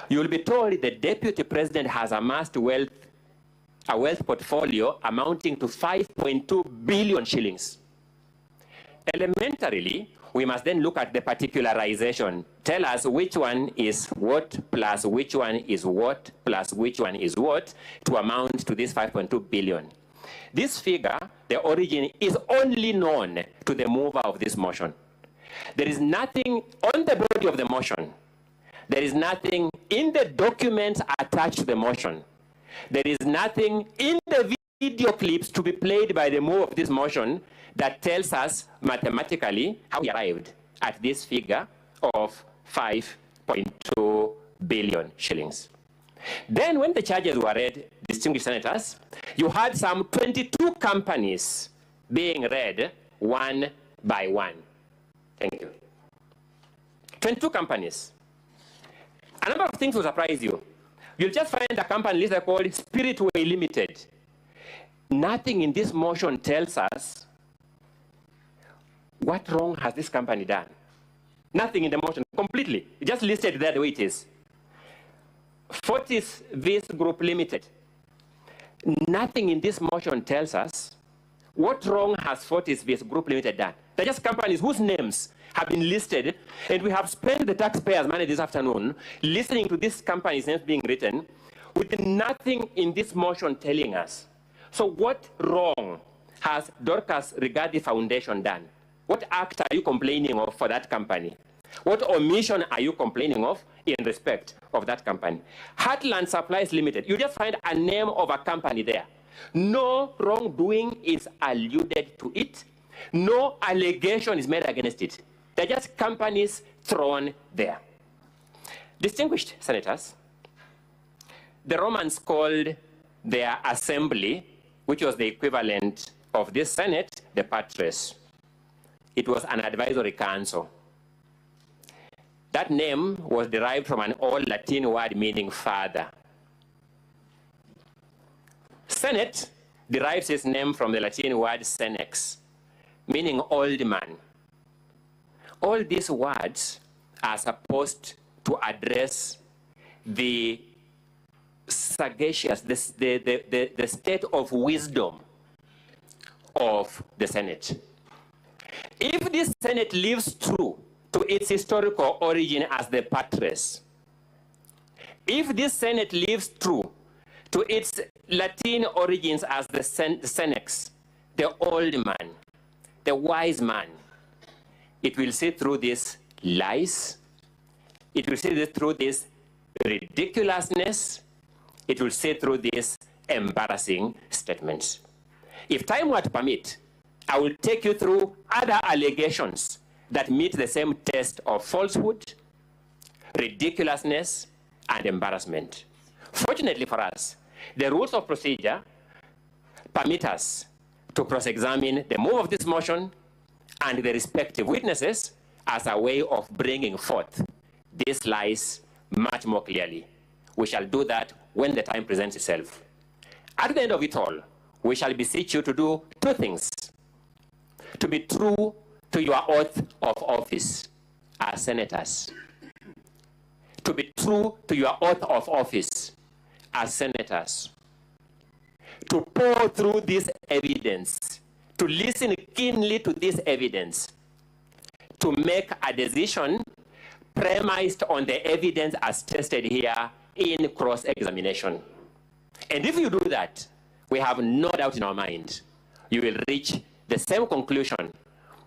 You'll be told the Deputy President has amassed a wealth portfolio amounting to 5.2 billion shillings. Elementarily, we must then look at the particularization. Tell us which one is what, plus which one is what, plus which one is what, to amount to this 5.2 billion. This figure, the origin, is only known to the mover of this motion. There is nothing on the body of the motion. There is nothing in the documents attached to the motion. There is nothing in the video clips to be played by the mover of this motion that tells us mathematically how we arrived at this figure of 5.2 billion shillings. Then when the charges were read, distinguished senators, you had some 22 companies being read one by one. Thank you. 22 companies. A number of things will surprise you. You'll just find a company listed called Spiritway Limited. Nothing in this motion tells us what wrong has this company done. Nothing in the motion, completely. It just listed there the way it is. Fortis Vis Group Limited. Nothing in this motion tells us what wrong has Fortis Vis Group Limited done. They're just companies whose names have been listed, and we have spent the taxpayers' money this afternoon listening to these companies' names being written with nothing in this motion telling us. So what wrong has Dorcas Rigathi Foundation done? What act are you complaining of for that company? What omission are you complaining of in respect of that company? Heartland Supplies Limited, you just find a name of a company there. No wrongdoing is alluded to it. No allegation is made against it. They're just companies thrown there. Distinguished senators, the Romans called their assembly, which was the equivalent of this Senate, the patres. It was an advisory council. That name was derived from an old Latin word meaning father. Senate derives its name from the Latin word senex, meaning old man. All these words are supposed to address the sagacious, the state of wisdom of the Senate. If this Senate lives true to its historical origin as the patres, if this Senate lives true to its Latin origins as the senex, the old man, the wise man, it will see through these lies, it will see through this ridiculousness, it will see through these embarrassing statements. If time were to permit, I will take you through other allegations that meet the same test of falsehood, ridiculousness, and embarrassment. Fortunately for us, the rules of procedure permit us to cross-examine the move of this motion and the respective witnesses as a way of bringing forth these lies much more clearly. We shall do that when the time presents itself. At the end of it all, we shall beseech you to do two things: to be true to your oath of office as senators, to be true to your oath of office as senators, to pour through this evidence, to listen keenly to this evidence, to make a decision premised on the evidence as tested here in cross-examination. And if you do that, we have no doubt in our mind, you will reach the same conclusion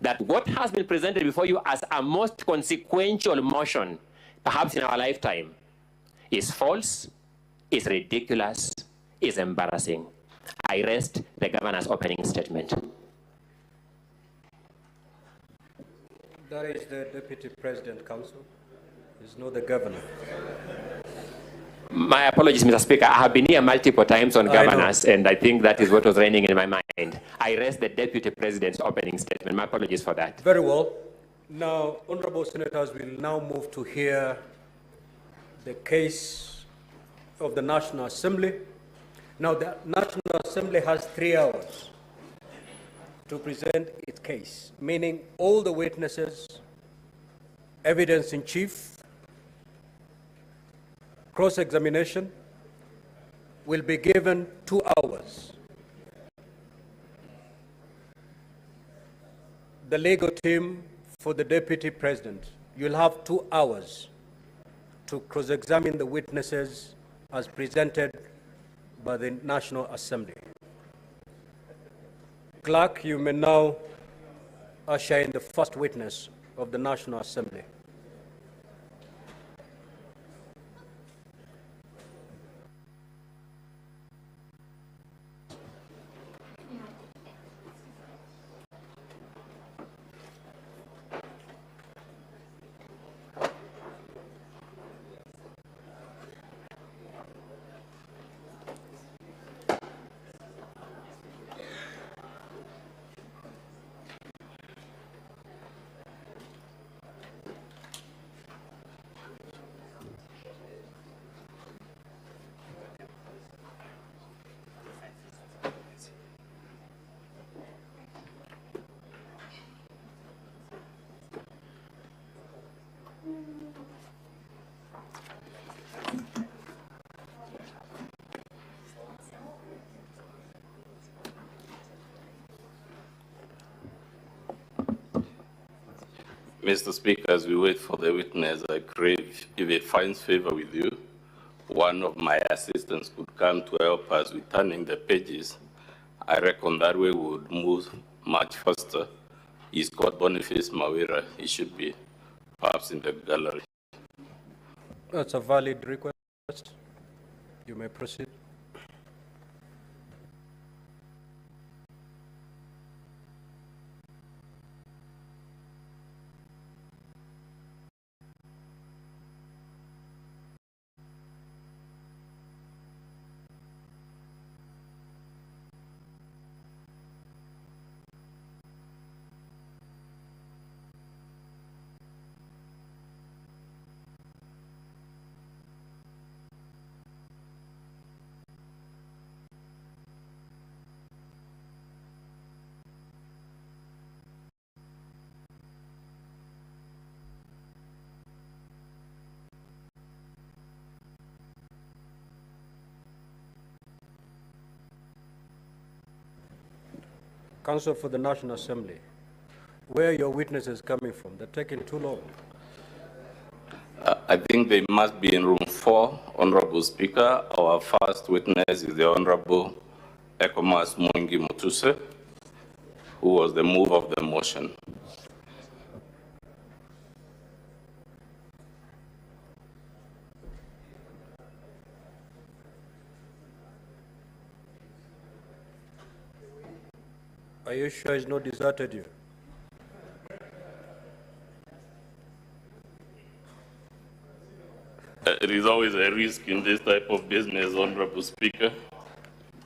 that what has been presented before you as a most consequential motion, perhaps in our lifetime, is false, is ridiculous, is embarrassing. I rest the governor's opening statement. That is the Deputy President Council. It's not the governor. My apologies, Mr. Speaker. I have been here multiple times on governance, and I think that is what was reigning in my mind. I rest the Deputy President's opening statement. My apologies for that. Very well. Now, honorable senators, will now move to hear the case of the National Assembly. Now, the National Assembly has 3 hours to present its case, meaning all the witnesses, evidence in chief, cross-examination will be given 2 hours. The legal team for the Deputy President, you'll have 2 hours to cross-examine the witnesses as presented by the National Assembly. Clerk, you may now usher in the first witness of the National Assembly. Mr. Speaker, as we wait for the witness, I crave, if it finds favor with you, one of my assistants could come to help us with turning the pages. I reckon that way we would move much faster. He's called Boniface Mawira. He should be perhaps in the gallery. That's a valid request. You may proceed. Counsel for the National Assembly, where are your witnesses coming from? They're taking too long. I think they must be in room 4, Honorable Speaker. Our first witness is the Honorable Ekomas Mwengi Mutuse, who was the mover of the motion. Are you sure he's not deserted you? It is always a risk in this type of business, Honorable Speaker,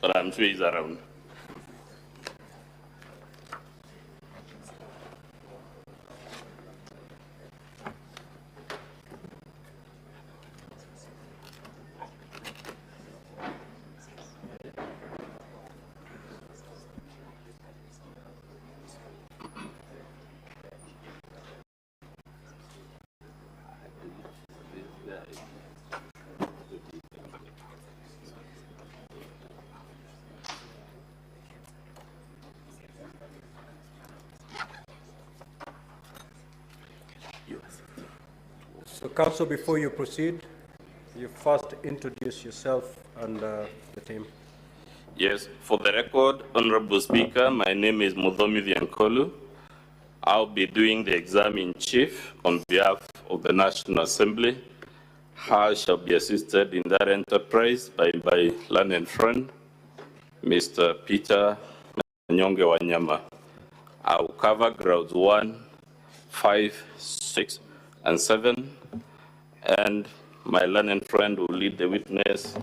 but I'm sure he's around. So, Council, before you proceed, you first introduce yourself and the team. Yes, for the record, Honorable Speaker, my name is Mudhomi Viankolu. I'll be doing the exam in chief on behalf of the National Assembly. I shall be assisted in that enterprise by my learned friend, Mr. Peter Nyonge Wanyama. I will cover grounds 1, 5, 6, and 7, and my learned friend will lead the witness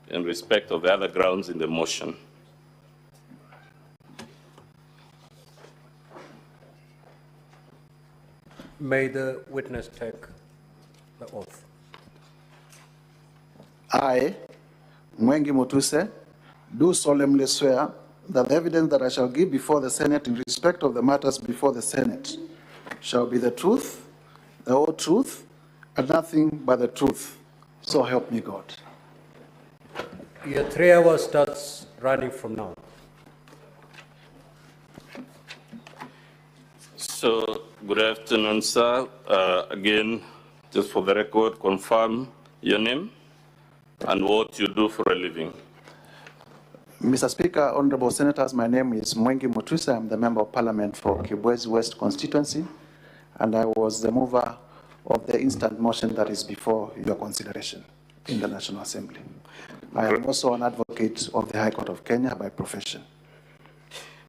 in respect of the other grounds in the motion. May the witness take the oath. I, Mwengi Mutuse, do solemnly swear that the evidence that I shall give before the Senate in respect of the matters before the Senate shall be the truth, the whole truth, and nothing but the truth. So help me God. Your 3 hours starts running from now. So, good afternoon, sir. Again, just for the record, confirm your name and what you do for a living. Mr. Speaker, Honorable Senators, my name is Mwengi Mutuse. I'm the Member of Parliament for Kibwezi West constituency, and I was the mover of the instant motion that is before your consideration in the National Assembly. I am also an advocate of the High Court of Kenya by profession.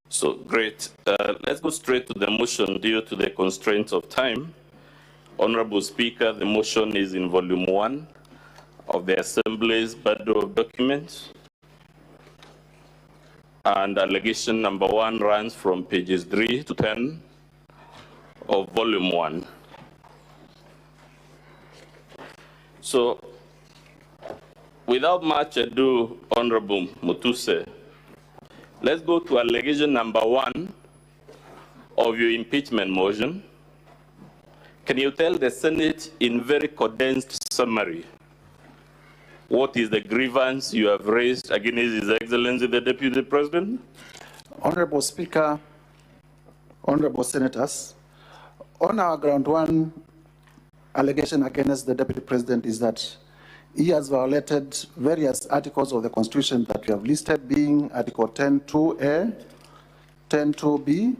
So, great. Let's go straight to the motion due to the constraints of time. Honorable Speaker, the motion is in volume 1 of the Assembly's bundle of documents. And allegation number 1 runs from pages 3 to 10 of volume 1. So, without much ado, Honorable Mutuse, let's go to allegation number 1 of your impeachment motion. Can you tell the Senate in very condensed summary what is the grievance you have raised against His Excellency the Deputy President? Honorable Speaker, Honorable Senators, on our ground 1 allegation against the Deputy President is that he has violated various articles of the Constitution that we have listed, being Article 10.2a, 10.2b,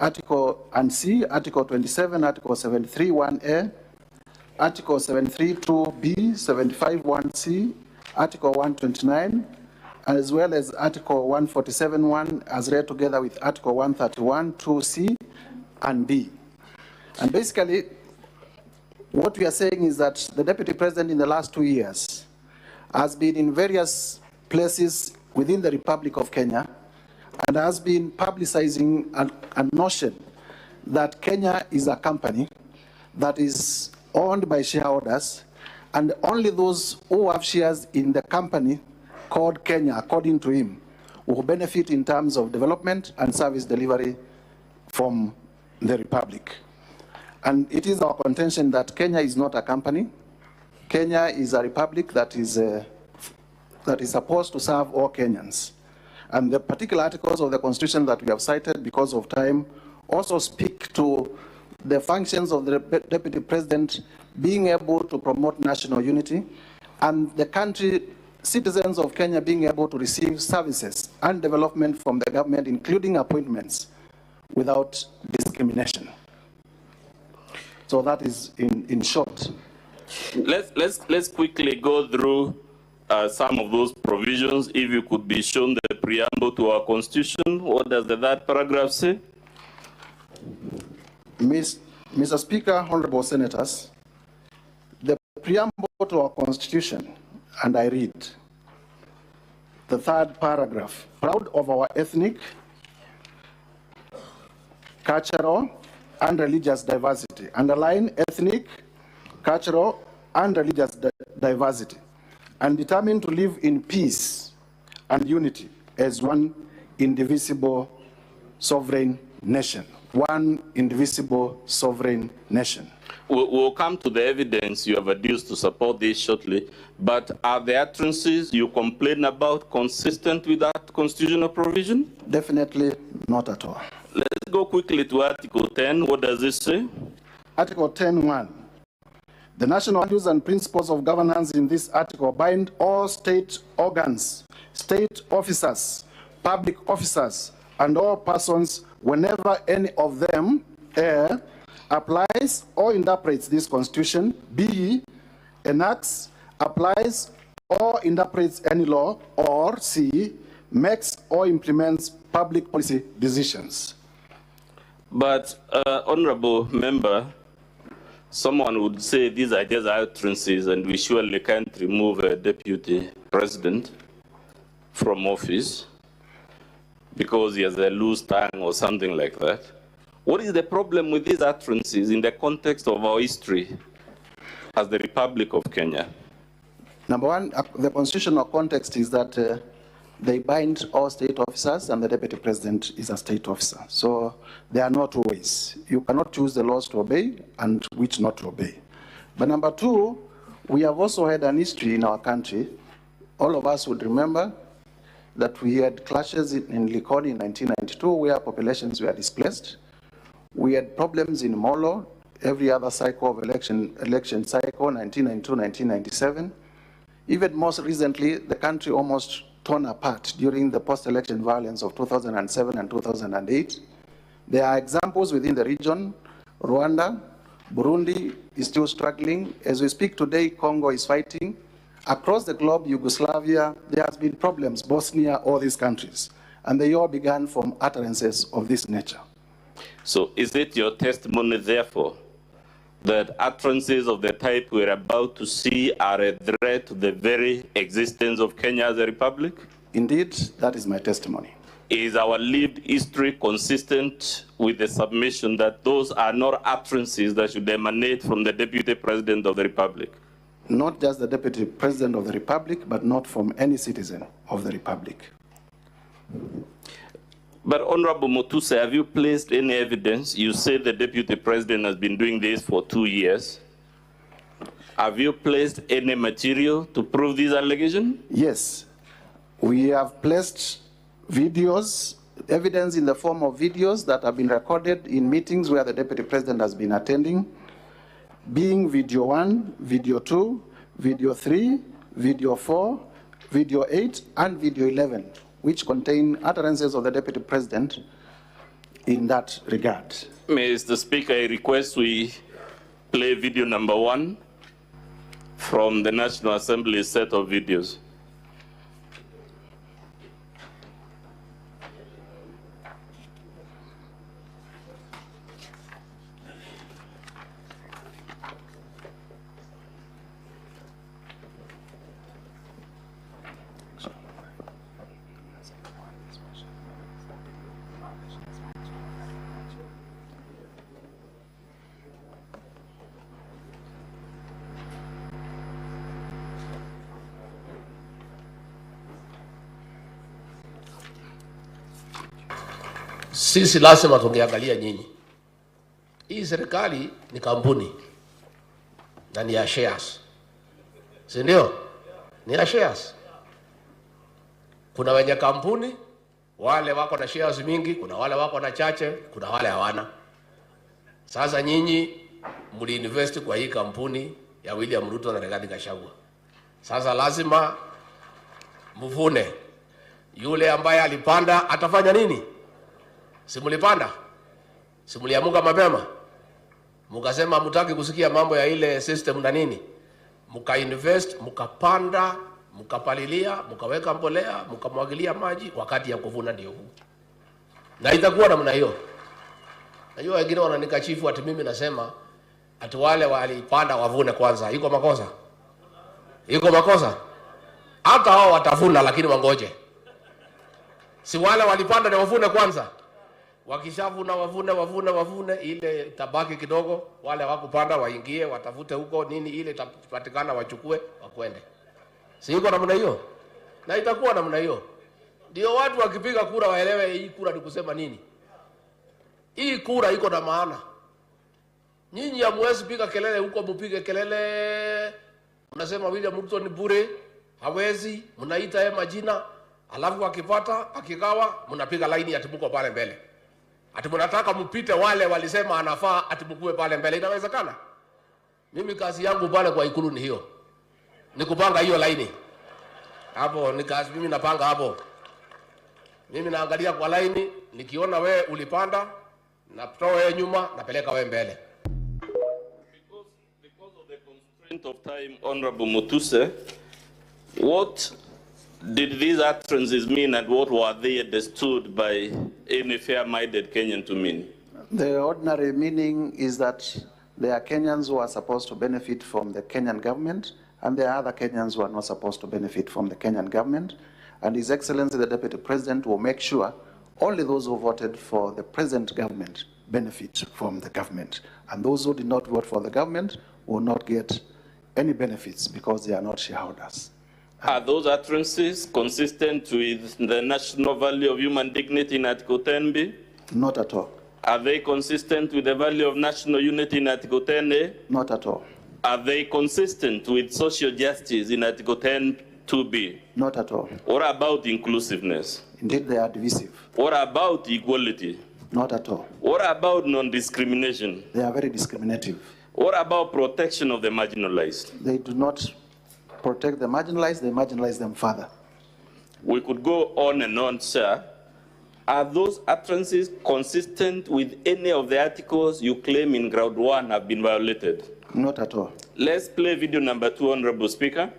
Article and C, Article 27, Article 73.1a, Article 732b, 75.1c, Article 129, as well as Article 147.1 as read together with Article 131.2c and d. And basically, what we are saying is that the Deputy President in the last 2 years has been in various places within the Republic of Kenya and has been publicizing a notion that Kenya is a company that is owned by shareholders, and only those who have shares in the company called Kenya, according to him, will benefit in terms of development and service delivery from the Republic. And it is our contention that Kenya is not a company. Kenya is a republic that is supposed to serve all Kenyans. And the particular articles of the Constitution that we have cited, because of time, also speak to the functions of the Deputy President being able to promote national unity, and the country, citizens of Kenya being able to receive services and development from the government, including appointments, without discrimination. So that is in short. Let's quickly go through some of those provisions. If you could be shown the preamble to our Constitution, what does that paragraph say? Mr. Speaker, honorable senators, the preamble to our Constitution, and I read the 3rd paragraph: proud of our ethnic, cultural, and religious diversity. Underline ethnic, cultural, and religious diversity, and determined to live in peace and unity as one indivisible sovereign nation. One indivisible sovereign nation. We'll come to the evidence you have adduced to support this shortly, but are the utterances you complain about consistent with that constitutional provision? Definitely not at all. Let's go quickly to Article 10. What does it say? Article 10.1. The national values and principles of governance in this article bind all state organs, state officers, public officers, and all persons whenever any of them A, applies or interprets this constitution, B, enacts, applies, or interprets any law, or C, makes or implements public policy decisions. But, honorable member, someone would say these are just utterances and we surely can't remove a deputy president from office because he has a loose tongue or something like that. What is the problem with these utterances in the context of our history as the Republic of Kenya? Number one, the constitutional context is that they bind all state officers and the deputy president is a state officer. So there are no two ways. You cannot choose the laws to obey and which not to obey. But number two, we have also had an history in our country. All of us would remember that we had clashes in Likoni in 1992 where populations were displaced. We had problems in Molo, every other cycle of election cycle, 1992, 1997. Even most recently, the country almost torn apart during the post-election violence of 2007 and 2008. There are examples within the region. Rwanda, Burundi is still struggling. As we speak today, Congo is fighting. Across the globe, Yugoslavia, there has been problems, Bosnia, all these countries. And they all began from utterances of this nature. So is it your testimony, therefore, that utterances of the type we're about to see are a threat to the very existence of Kenya as a republic? Indeed, that is my testimony. Is our lived history consistent with the submission that those are not utterances that should emanate from the Deputy President of the Republic? Not just the Deputy President of the Republic, but not from any citizen of the Republic. But Honorable Mutuse, have you placed any evidence? You say the Deputy President has been doing this for 2 years. Have you placed any material to prove this allegation? Yes. We have placed videos, evidence in the form of videos that have been recorded in meetings where the Deputy President has been attending, being video 1, video 2, video 3, video 4, video 8, and video 11, which contain utterances of the Deputy President in that regard. Mr. Speaker, I request we play video number 1 from the National Assembly set of videos. Sisi lazima tungeangalia nyinyi. Hii serikali ni kampuni na ni ya shares. Si ndio? Ni ya shares. Kuna wenye kampuni, wale wako na shares mingi, kuna wale wako na chache, kuna wale hawana. Sasa nyinyi mliinvest kwa hii kampuni ya William Ruto na Rigathi Gachagua. Sasa lazima mvune. Yule ambaye alipanda atafanya nini? Simulipanda? Simuliamuka mapema? Mukasema mutaki kusikia mambo ya ile system na nini? Muka invest, mukapanda, mukapalilia, mukaweka mbolea, mukamwagilia maji, wakati ya kuvuna ndio huu. Na itakuwa namna hiyo. Najua wengine wananikashifu ati mimi nasema ati wale walipanda wavune kwanza. Iko makosa? Iko makosa? Hata hao watavuna lakini wangoje. Si wale walipanda na wavune kwanza? Wakishavuna wavune ile tabaki kidogo, wale wakupanda waingie watafute huko nini ile itapatikana wachukue wakwende. Si iko namna hiyo? Na itakuwa namna hiyo. Ndio watu wakipiga kura waelewe hii kura ni kusema nini. Hii kura iko na maana. Nyinyi hamwezi piga kelele huko, mpige kelele. Unasema William Ruto ni bure, hawezi, mnaita yeye majina, alafu akipata, akikawa, mnapiga laini ati mko pale mbele. Ati mnataka mpite wale walisema anafaa ati mkue pale mbele. Inawezekana? Mimi kazi yangu pale kwa ikulu ni hiyo. Ni kupanga hiyo laini. Hapo ni kazi mimi napanga hapo. Mimi naangalia kwa laini, nikiona wewe ulipanda, natoa wewe nyuma, napeleka wewe mbele. Because of the constraint of time, Honorable Mutuse, what did these utterances mean and what were they understood by any fair-minded Kenyan to mean? The ordinary meaning is that there are Kenyans who are supposed to benefit from the Kenyan government, and there are other Kenyans who are not supposed to benefit from the Kenyan government. And His Excellency the Deputy President will make sure only those who voted for the present government benefit from the government. And those who did not vote for the government will not get any benefits because they are not shareholders. Are those utterances consistent with the national value of human dignity in Article 10B? Not at all. Are they consistent with the value of national unity in Article 10A? Not at all. Are they consistent with social justice in Article 10(2)B? Not at all. What about inclusiveness? Indeed, they are divisive. What about equality? Not at all. What about non-discrimination? They are very discriminative. What about protection of the marginalized? They do not protect the marginalized, they marginalize them further. We could go on and on, sir. Are those utterances consistent with any of the articles you claim in ground one have been violated? Not at all. Let's play video number 2, Honorable Speaker.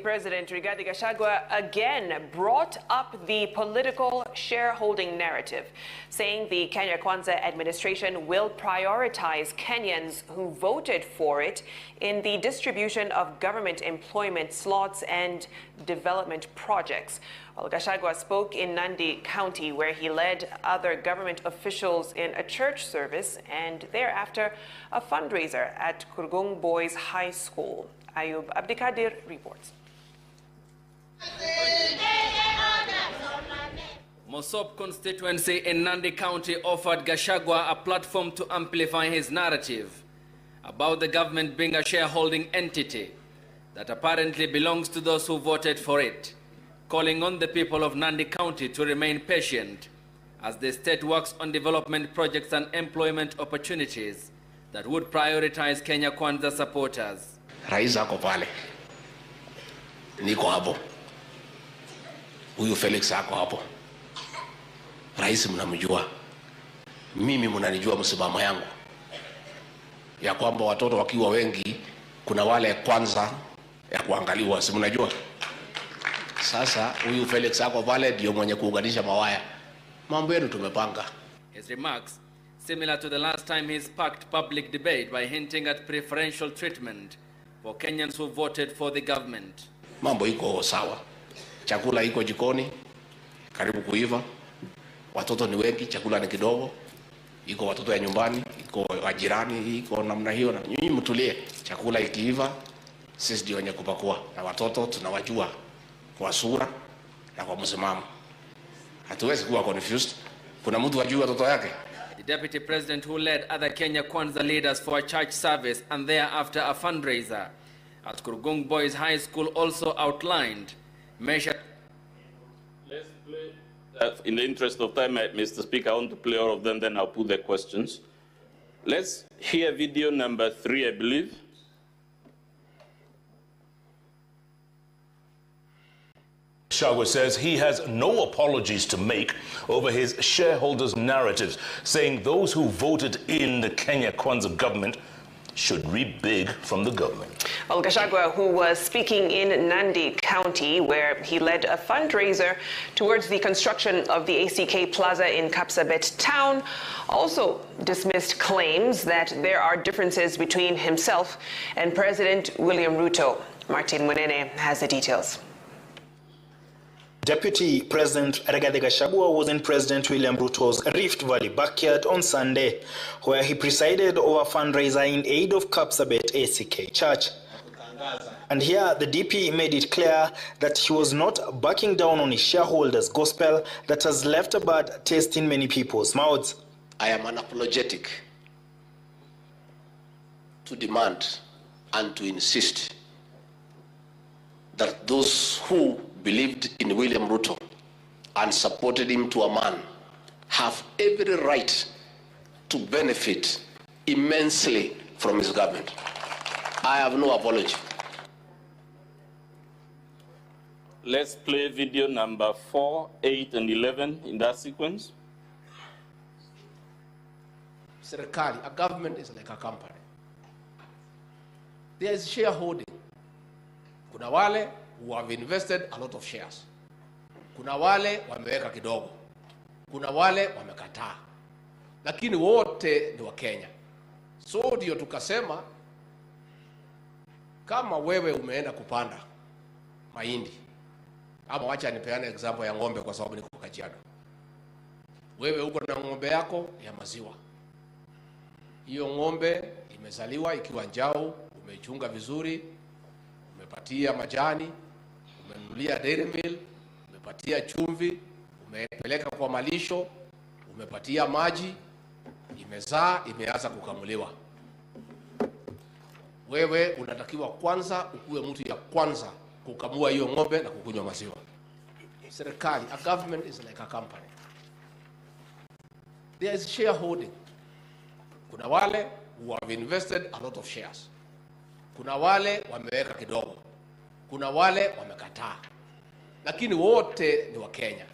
President Rigathi Gachagua again brought up the political shareholding narrative, saying the Kenya Kwanza administration will prioritize Kenyans who voted for it in the distribution of government employment slots and development projects. Well, Gachagua spoke in Nandi County, where he led other government officials in a church service and thereafter a fundraiser at Kurgung Boys High School. Ayub Abdikadir reports. Mosop constituency in Nandi County offered Gachagua a platform to amplify his narrative about the government being a shareholding entity that apparently belongs to those who voted for it, calling on the people of Nandi County to remain patient as the state works on development projects and employment opportunities that would prioritize Kenya Kwanza supporters. Rais ako pale. Niko hapo. Huyu Felix ako hapo. Rais mnamjua. Mimi mnanijua msimamo yangu. Ya kwamba watoto wakiwa wengi kuna wale kwanza ya kuangaliwa, si mnajua? Sasa huyu Felix ako pale ndio mwenye kuunganisha mawaya. Mambo yetu tumepanga. His remarks similar to the last time he sparked public debate by hinting at preferential treatment for Kenyans who voted for the government. Mambo iko sawa. Chakula iko jikoni, karibu kuiva. Watoto ni wengi, chakula ni kidogo. Iko watoto ya nyumbani, iko wajirani, iko namna hiyo. Na nyinyi mtulie, chakula ikiiva, sisi ndio wenye kupakua. Na watoto tunawajua kwa sura na kwa msimamo. Hatuwezi kuwa confused. Kuna mtu wajua watoto yake. The deputy president who led other Kenya Kwanza leaders for a church service and thereafter a fundraiser at Kurgung Boys High School also outlined measures. Let's play. In the interest of time, Mr. Speaker, I want to play all of them, then I'll put the questions. Let's hear video number 3, I believe. Gachagua says he has no apologies to make over his shareholders' narratives, saying those who voted in the Kenya Kwanza government should reap big from the government. Well, Gachagua, who was speaking in Nandi County, where he led a fundraiser towards the construction of the ACK Plaza in Kapsabet town, also dismissed claims that there are differences between himself and President William Ruto. Martin Munene has the details. Deputy President Rigathi Gachagua was in President William Ruto's Rift Valley backyard on Sunday, where he presided over a fundraiser in aid of Kapsabet ACK Church. And here the DP made it clear that he was not backing down on his shareholders' gospel that has left a bad taste in many people's mouths. I am unapologetic to demand and to insist that those who believed in William Ruto and supported him to a man have every right to benefit immensely from his government. I have no apology. Let's play video number 4, 8, and 11 in that sequence. Serikali, a government is like a company. There is shareholding. Kuna wale who have invested a lot of shares. Kuna wale wameweka kidogo. Kuna wale wamekataa. Lakini wote ni wa Kenya. So ndio tukasema kama wewe umeenda kupanda mahindi, ama wacha nipeane example ya ng'ombe kwa sababu niko Kajiado. Wewe uko na ng'ombe yako ya maziwa. Hiyo ng'ombe imezaliwa ikiwa njao, umeichunga vizuri, umepatia majani, umenunulia dairy meal, umepatia chumvi, umepeleka kwa malisho, umepatia maji, imezaa, imeanza kukamuliwa. Wewe unatakiwa kwanza ukuwe mtu ya kwanza kukamua hiyo ng'ombe na kukunywa maziwa. Serikali, a government is like a company. There is shareholding. Kuna wale who have invested a lot of shares. Kuna wale wameweka kidogo. Kuna wale wamekataa. Lakini wote ni wa Kenya.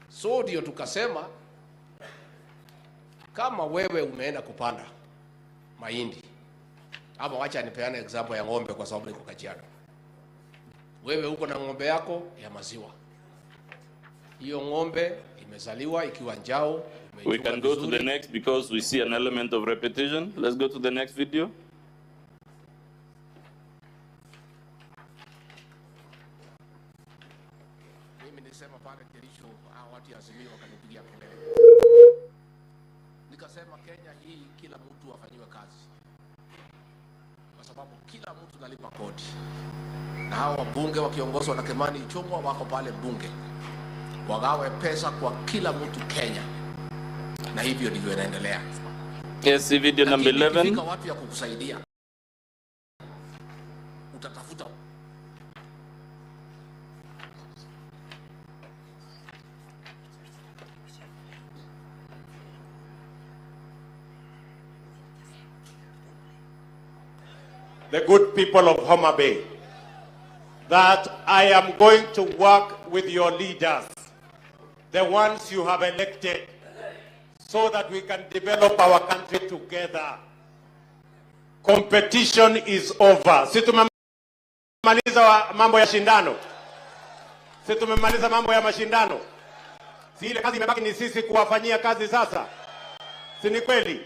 So ndio tukasema kama wewe umeenda kupanda mahindi, ama wacha nipeane example ya ng'ombe kwa sababu niko Kajiado. Wewe uko na ng'ombe yako ya maziwa. Hiyo ng'ombe imezaliwa ikiwa njao. We can go to the next because we see an element of repetition. Let's go to the next video. Mimi nisema pale Kericho watu Azimio wakanipigia kelele. Nikasema Kenya hii kila mtu afanyiwe kazi. Kwa sababu kila mtu analipa kodi. Na hao wabunge wakiongozwa na Kimani Ichung'wa wako pale bunge. Wagawe pesa kwa kila mtu Kenya. Na hivyo ndivyo inaendelea. Yes, video number 11. Fika watu ya kukusaidia. Utatafuta. The good people of Homa Bay, that I am going to work with your leaders, the ones you have elected, so that we can develop our country together. Competition is over. Si tumemaliza mambo ya shindano? Si tumemaliza mambo ya mashindano? Si ile kazi imebaki ni sisi kuwafanyia kazi sasa? Si ni kweli?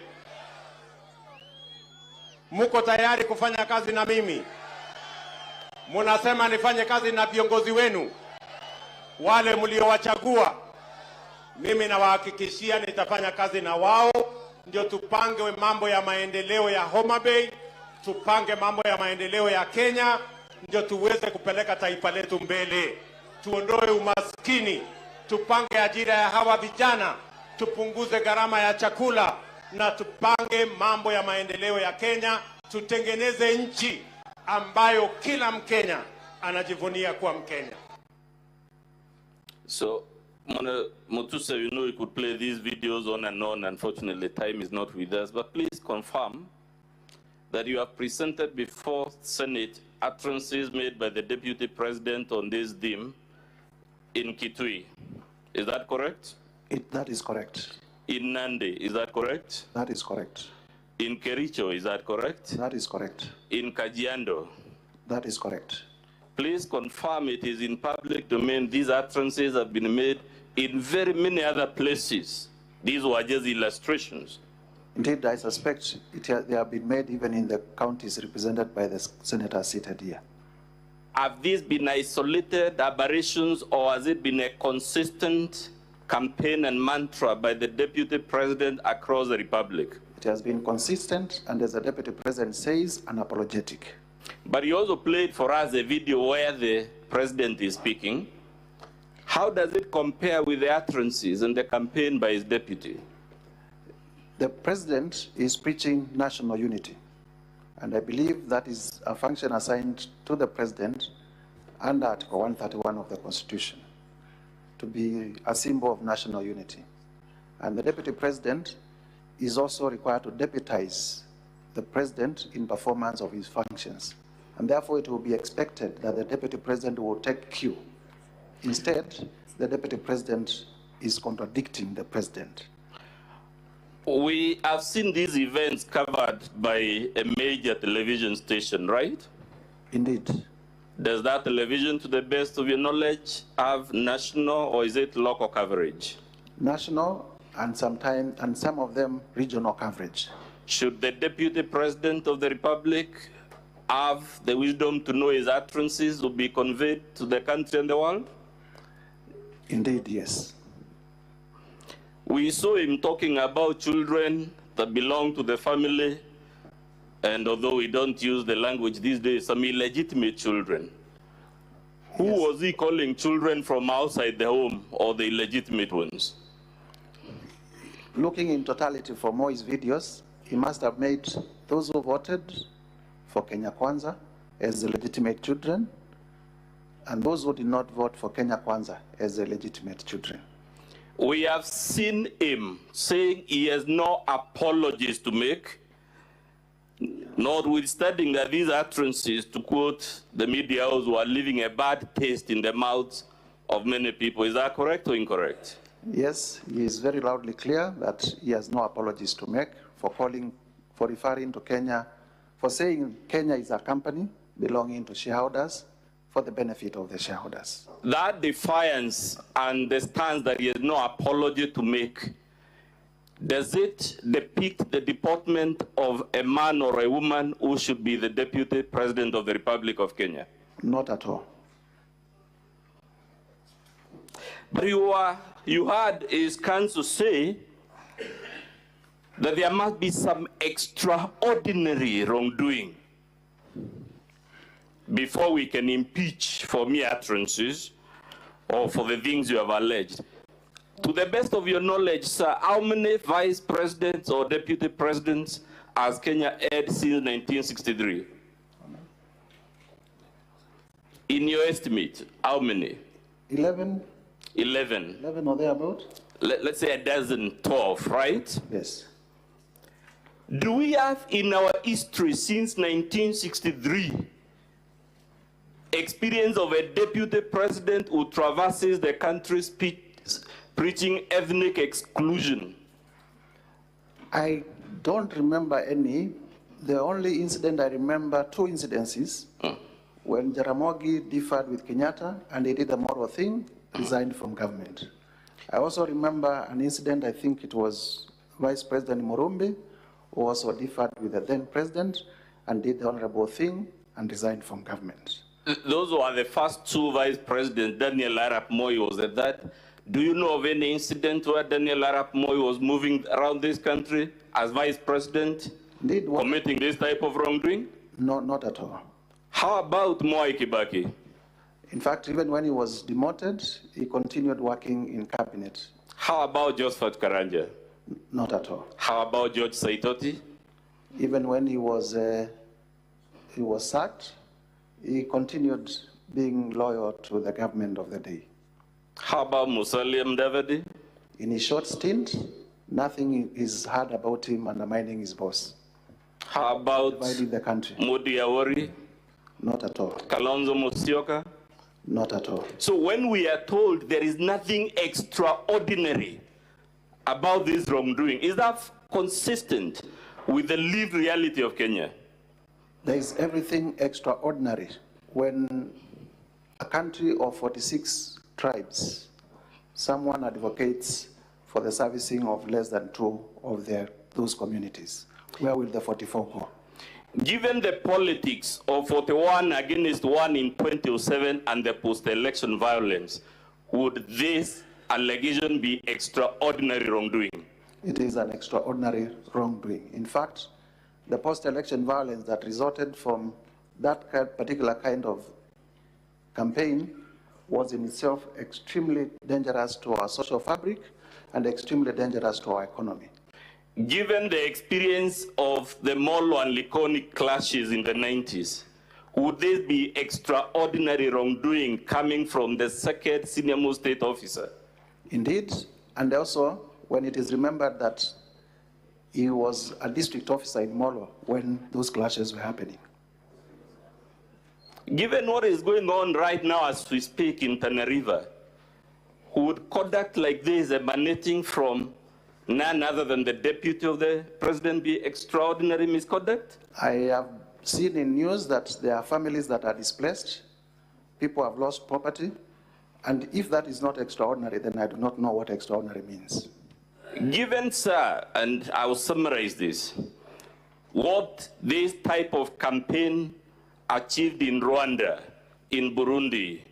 Muko tayari kufanya kazi na mimi? Munasema nifanye kazi na viongozi wenu wale mliowachagua. Mimi nawahakikishia nitafanya kazi na wao, ndio tupange mambo ya maendeleo ya Homa Bay, tupange mambo ya maendeleo ya Kenya, ndio tuweze kupeleka taifa letu mbele. Tuondoe umaskini, tupange ajira ya hawa vijana, tupunguze gharama ya chakula, na tupange mambo ya maendeleo ya Kenya, tutengeneze nchi ambayo kila Mkenya anajivunia kuwa Mkenya. So, Mutuse, you know we could play these videos on and on. Unfortunately, time is not with us. But please confirm that you have presented before Senate utterances made by the Deputy President on this theme in Kitui. Is that correct? That is correct. In Nandi, is that correct? That is correct. In Kericho, is that correct? That is correct. In Kajiado? That is correct. Please confirm it is in public domain. These utterances have been made in very many other places. These were just illustrations. Indeed, I suspect they have been made even in the counties represented by the senators seated here. Have these been isolated aberrations, or has it been a consistent campaign and mantra by the Deputy President across the Republic? It has been consistent, and as the Deputy President says, unapologetic. But he also played for us a video where the President is speaking. How does it compare with the utterances and the campaign by his deputy? The President is preaching national unity, and I believe that is a function assigned to the President under Article 131 of the Constitution, to be a symbol of national unity. And the Deputy President is also required to deputize the President in performance of his functions. And therefore, it will be expected that the Deputy President will take cue. Instead, the Deputy President is contradicting the President. We have seen these events covered by a major television station, right? Indeed. Does that television, to the best of your knowledge, have national or is it local coverage? National and sometimes, and some of them regional coverage. Should the Deputy President of the Republic have the wisdom to know his utterances will be conveyed to the country and the world? Indeed, yes. We saw him talking about children that belong to the family, and although we don't use the language these days, some illegitimate children. Who was he calling children from outside the home, or the illegitimate ones? Looking in totality for Moi's videos, he must have made those who voted for Kenya Kwanza as the legitimate children, and those who did not vote for Kenya Kwanza as the legitimate children. We have seen him saying he has no apologies to make, notwithstanding that these utterances, to quote the media house, were leaving a bad taste in the mouths of many people. Is that correct or incorrect? Yes, he is very loudly clear that he has no apologies to make for referring to Kenya, for saying Kenya is a company belonging to shareholders for the benefit of the shareholders. That defiance and the stance that he has no apology to make, does it depict the deportment of a man or a woman who should be the Deputy President of the Republic of Kenya? Not at all. But you heard his counsel say that there must be some extraordinary wrongdoing before we can impeach for mere utterances or for the things you have alleged. To the best of your knowledge, sir, how many vice presidents or deputy presidents has Kenya had since 1963? In your estimate, how many? 11. 11. 11 or thereabout? Let's say a dozen, 12, right? Yes. Do we have in our history since 1963 experience of a deputy president who traverses the country preaching ethnic exclusion? I don't remember any. The only incident I remember, two incidences, when Jaramogi differed with Kenyatta and he did the moral thing, resigned from government. I also remember an incident, I think it was Vice President Murumbi, who also differed with the then president and did the honorable thing and resigned from government. Those were the first two vice presidents. Daniel Arap Moi was at that. Do you know of any incident where Daniel Arap Moi was moving around this country as vice president, committing this type of wrongdoing? No, not at all. How about Mwai Kibaki? In fact, even when he was demoted, he continued working in cabinet. How about Josephat Karanja? Not at all. How about George Saitoti? Even when he was sacked, he continued being loyal to the government of the day. How about Musalia Mudavadi? In his short stint, nothing is heard about him undermining his boss. How about dividing the country? Mudi Awori? Not at all. Kalonzo Musyoka? Not at all. So when we are told there is nothing extraordinary about this wrongdoing, is that consistent with the lived reality of Kenya? There is everything extraordinary when a country of 46 tribes, someone advocates for the servicing of less than 2 of those communities. Where will the 44 go? Given the politics of 41 against 1 in 2007 and the post-election violence, would this allegation be extraordinary wrongdoing? It is an extraordinary wrongdoing. In fact, the post-election violence that resulted from that particular kind of campaign was in itself extremely dangerous to our social fabric and extremely dangerous to our economy. Given the experience of the Molo and Likoni clashes in the 90s, would this be extraordinary wrongdoing coming from the second senior-most state officer? Indeed, and also when it is remembered that he was a district officer in Molo when those clashes were happening. Given what is going on right now as we speak in Tana River, would conduct like this emanating from none other than the deputy of the president be extraordinary misconduct? I have seen in news that there are families that are displaced, people have lost property, and if that is not extraordinary, then I do not know what extraordinary means. Given, sir, and I will summarize this, what this type of campaign achieved in Rwanda, in Burundi,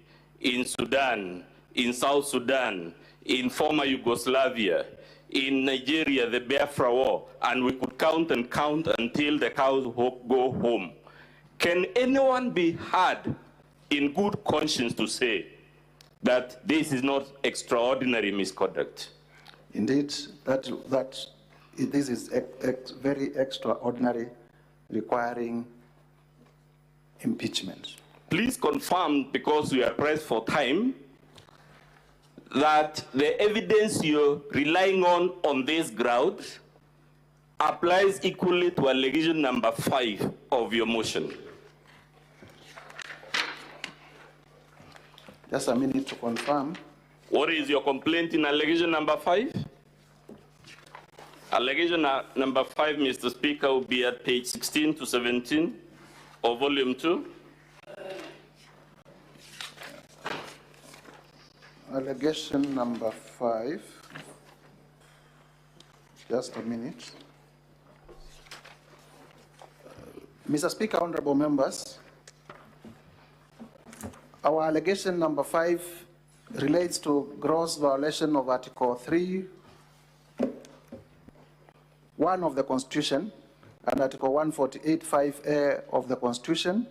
in Sudan, in South Sudan, in former Yugoslavia, in Nigeria, the Biafra War, and we could count and count until the cows go home. Can anyone be heard in good conscience to say that this is not extraordinary misconduct? Indeed, this is very extraordinary, requiring impeachment. Please confirm, because we are pressed for time, that the evidence you're relying on this ground applies equally to allegation number 5 of your motion. Just a minute to confirm. What is your complaint in allegation number 5? Allegation number 5, Mr. Speaker, will be at page 16 to 17 of volume 2. Allegation number 5. Just a minute. Mr. Speaker, honorable members, our allegation number 5 relates to gross violation of Article 3(1) of the Constitution and Article 148(5)(a) of the Constitution,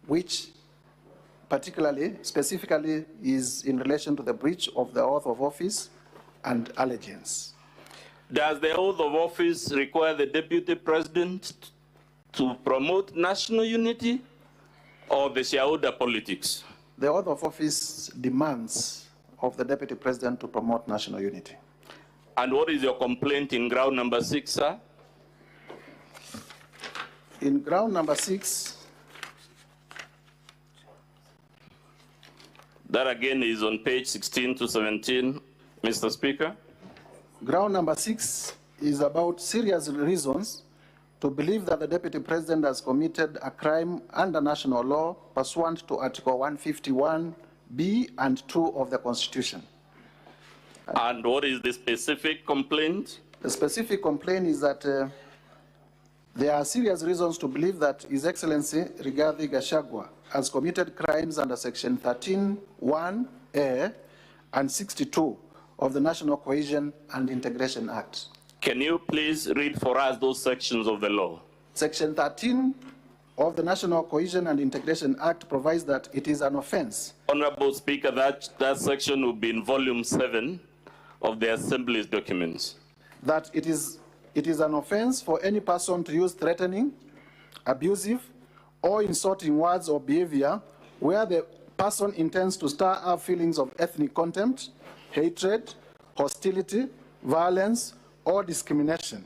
which specifically is in relation to the breach of the oath of office and allegiance. Does the oath of office require the Deputy President to promote national unity or the shareholder politics? The oath of office demands of the Deputy President to promote national unity. And what is your complaint in ground number 6, sir? In ground number 6, that again is on page 16 to 17, Mr. Speaker. Ground number 6 is about serious reasons to believe that the Deputy President has committed a crime under national law pursuant to Article 151(b) and 2 of the Constitution. And what is the specific complaint? The specific complaint is that there are serious reasons to believe that His Excellency Rigathi Gachagua has committed crimes under Section 13(1)(a) and 62 of the National Cohesion and Integration Act. Can you please read for us those sections of the law? Section 13 of the National Cohesion and Integration Act provides that it is an offense. Honorable Speaker, that section will be in volume 7 of the Assembly's documents. That it is an offense for any person to use threatening, abusive, or insulting words or behavior where the person intends to stir up feelings of ethnic contempt, hatred, hostility, violence, or discrimination.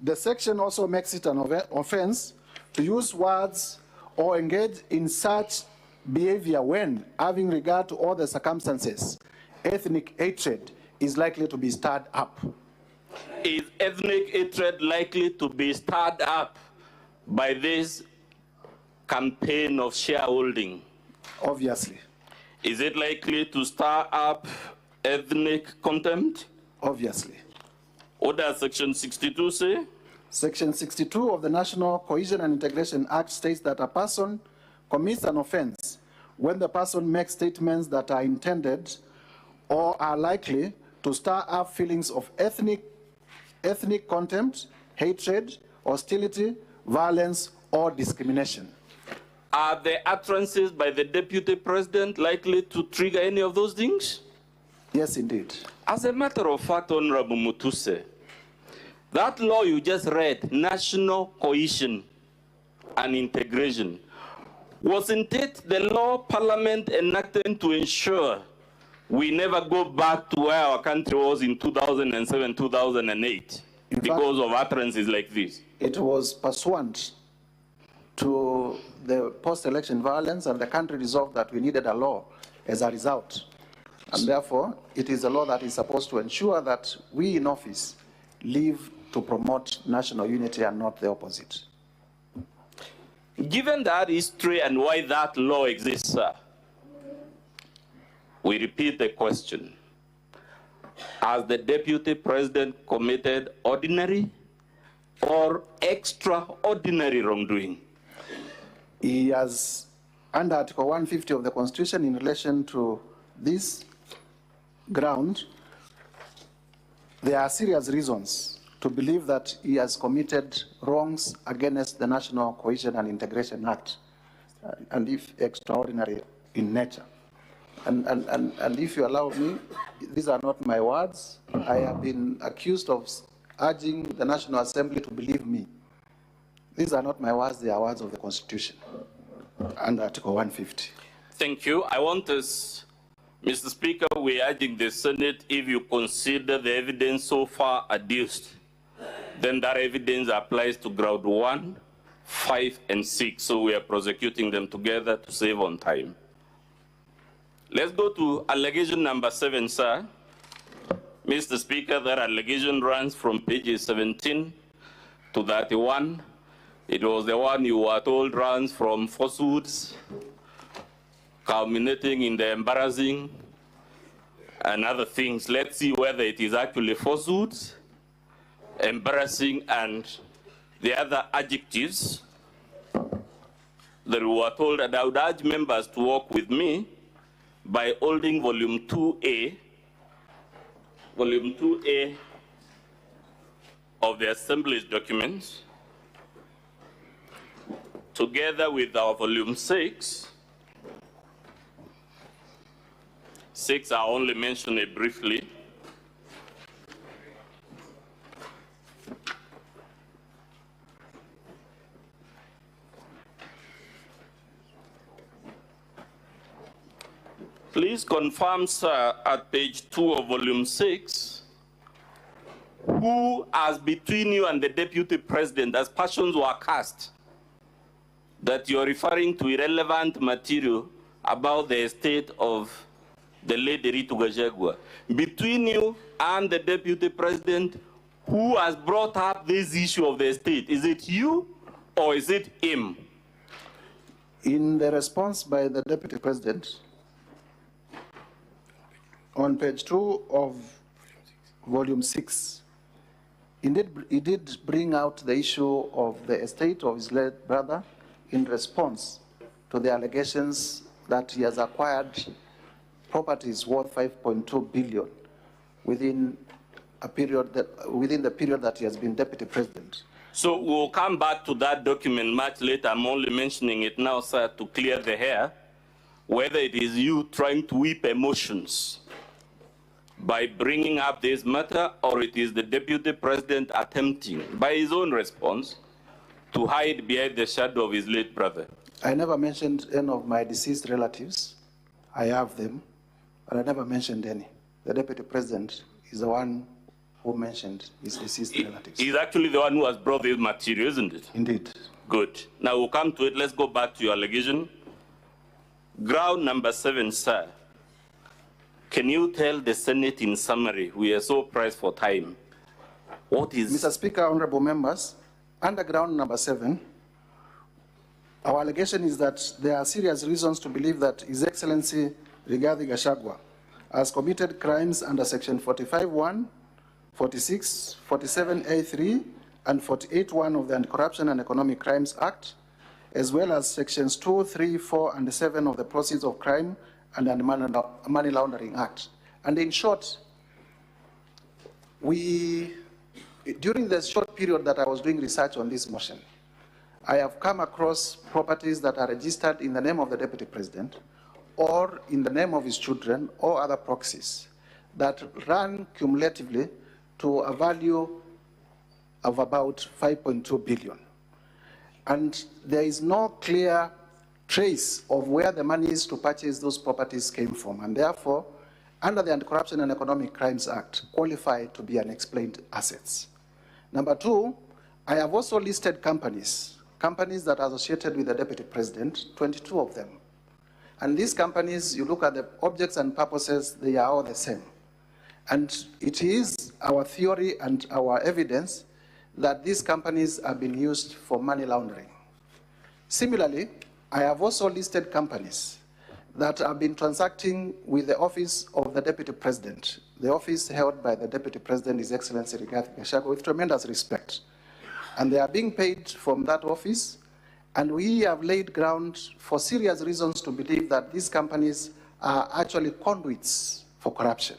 The section also makes it an offense to use words or engage in such behavior when, having regard to all the circumstances, ethnic hatred is likely to be stirred up. Is ethnic hatred likely to be stirred up by this campaign of shareholding? Obviously. Is it likely to stir up ethnic contempt? Obviously. What does Section 62 say? Section 62 of the National Cohesion and Integration Act states that a person commits an offense when the person makes statements that are intended or are likely to stir up feelings of ethnic contempt, hatred, hostility, violence, or discrimination. Are the utterances by the Deputy President likely to trigger any of those things? Yes, indeed. As a matter of fact, Honorable Mutuse, that law you just read, National Cohesion and Integration, wasn't it the law Parliament enacted to ensure we never go back to where our country was in 2007, 2008 because of utterances like this. It was pursuant to the post-election violence, and the country resolved that we needed a law as a result. And therefore, it is a law that is supposed to ensure that we in office live to promote national unity and not the opposite. Given that history and why that law exists, sir, we repeat the question. Has the Deputy President committed ordinary or extraordinary wrongdoing? He has, under Article 150 of the Constitution, in relation to this ground, there are serious reasons to believe that he has committed wrongs against the National Cohesion and Integration Act, and if extraordinary in nature. And if you allow me, these are not my words. I have been accused of urging the National Assembly to believe me. These are not my words, they are words of the Constitution under Article 150. Thank you. I want us, Mr. Speaker, we are urging the Senate, if you consider the evidence so far adduced, then that evidence applies to ground 1, 5, and 6. So we are prosecuting them together to save on time. Let's go to allegation number 7, sir. Mr. Speaker, that allegation runs from pages 17 to 31. It was the one you were told runs from falsehoods, culminating in the embarrassing and other things. Let's see whether it is actually falsehoods, embarrassing, and the other adjectives that we were told. And I would urge members to work with me by holding volume 2A of the Assembly's documents, together with our volume 6. 6, I only mention it briefly. Please confirm, sir, at page 2 of volume 6, who, as between you and the Deputy President, as passions were cast, that you're referring to irrelevant material about the estate of the late Ritu Gachagua. Between you and the Deputy President, who has brought up this issue of the estate? Is it you or is it him? In the response by the Deputy President, on page 2 of volume 6, he did bring out the issue of the estate of his late brother in response to the allegations that he has acquired properties worth 5.2 billion within the period that he has been Deputy President. So we'll come back to that document much later. I'm only mentioning it now, sir, to clear the air, whether it is you trying to whip emotions by bringing up this matter, or it is the Deputy President attempting, by his own response, to hide behind the shadow of his late brother. I never mentioned any of my deceased relatives. I have them, but I never mentioned any. The Deputy President is the one who mentioned his deceased relatives. He's actually the one who has brought this material, isn't it? Indeed. Good. Now we'll come to it. Let's go back to your allegation. Ground number 7, sir. Can you tell the Senate in summary, we are so pressed for time, what is... Mr. Speaker, honorable members, under ground number 7, our allegation is that there are serious reasons to believe that His Excellency Rigathi Gachagua has committed crimes under Section 45(1), 46, 47A3, and 48(1) of the Anti-Corruption and Economic Crimes Act, as well as Sections 2, 3, 4, and 7 of the Proceeds of Crime and the Money Laundering Act. And in short, during the short period that I was doing research on this motion, I have come across properties that are registered in the name of the Deputy President or in the name of his children or other proxies that run cumulatively to a value of about 5.2 billion. And there is no clear trace of where the monies to purchase those properties came from. And therefore, under the Anti-Corruption and Economic Crimes Act, qualify to be unexplained assets. Number two, I have also listed companies that are associated with the Deputy President, 22 of them. And these companies, you look at the objects and purposes, they are all the same. And it is our theory and our evidence that these companies have been used for money laundering. Similarly, I have also listed companies that have been transacting with the office of the Deputy President. The office held by the Deputy President, His Excellency Rigathi Gachagua, with tremendous respect. And they are being paid from that office, and we have laid ground for serious reasons to believe that these companies are actually conduits for corruption,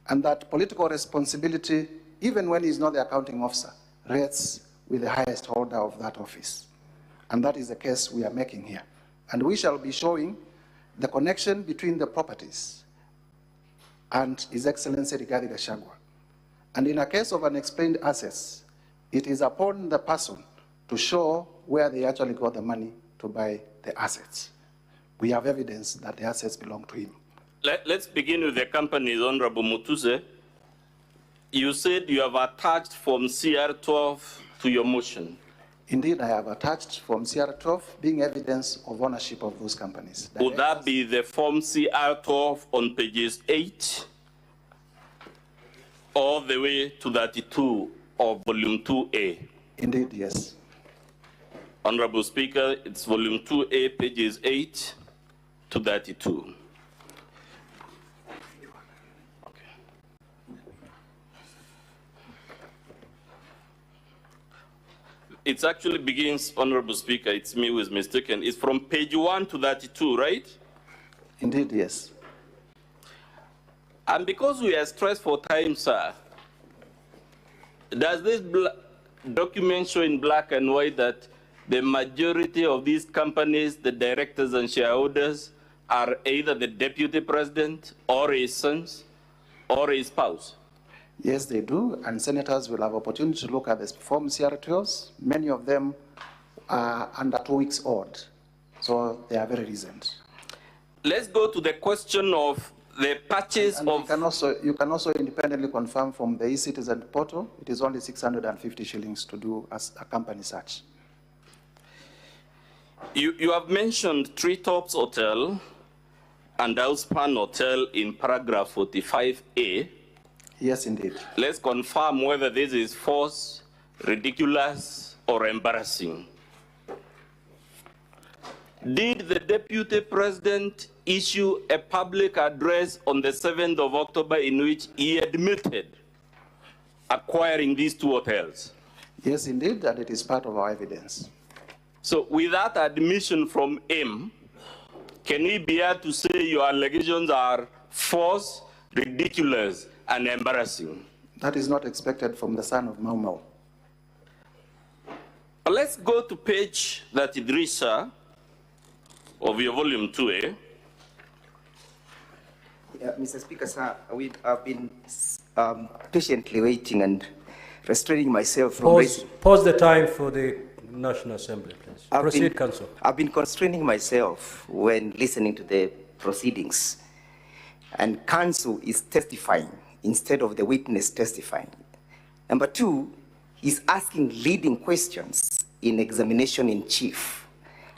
and that political responsibility, even when he's not the accounting officer, rests with the highest holder of that office. And that is the case we are making here. And we shall be showing the connection between the properties and His Excellency Rigathi Gachagua. And in a case of unexplained assets, it is upon the person to show where they actually got the money to buy the assets. We have evidence that the assets belong to him. Let's begin with the companies, Honorable Mutuze. You said you have attached Form CR12 to your motion. Indeed, I have attached Form CR12 being evidence of ownership of those companies. Would that be the Form CR12 on pages 8 all the way to 32 of Volume 2A? Indeed, yes. Honorable Speaker, it's Volume 2A, pages 8 to 32. It actually begins, Honorable Speaker, it's me who is mistaken. It's from page 1 to 32, right? Indeed, yes. And because we are stressed for time, sir, does this document show in black and white that the majority of these companies, the directors and shareholders, are either the Deputy President or his sons or his spouse? Yes, they do, and senators will have opportunity to look at the Form CR12s. Many of them are under 2 weeks old, so they are very recent. Let's go to the question of the purchase and of... You can also independently confirm from the e-Citizen portal, it is only 650 shillings to do as a company search. You have mentioned Treetops Hotel and Elspan Hotel in paragraph 45A. Yes, indeed. Let's confirm whether this is false, ridiculous, or embarrassing. Did the Deputy President issue a public address on the 7th of October in which he admitted acquiring these two hotels? Yes, indeed, and it is part of our evidence. So with that admission from him, can we be able to say your allegations are false, ridiculous, and embarrassing? That is not expected from the son of Mau Mau. Let's go to page 33, sir, of your volume 2A. Mr. Speaker, sir, we have been patiently waiting and restraining myself from raising. Pause the time for the National Assembly, please. Proceed, Council. I've been constraining myself when listening to the proceedings, and Council is testifying instead of the witness testifying. Number two, he's asking leading questions in examination in chief,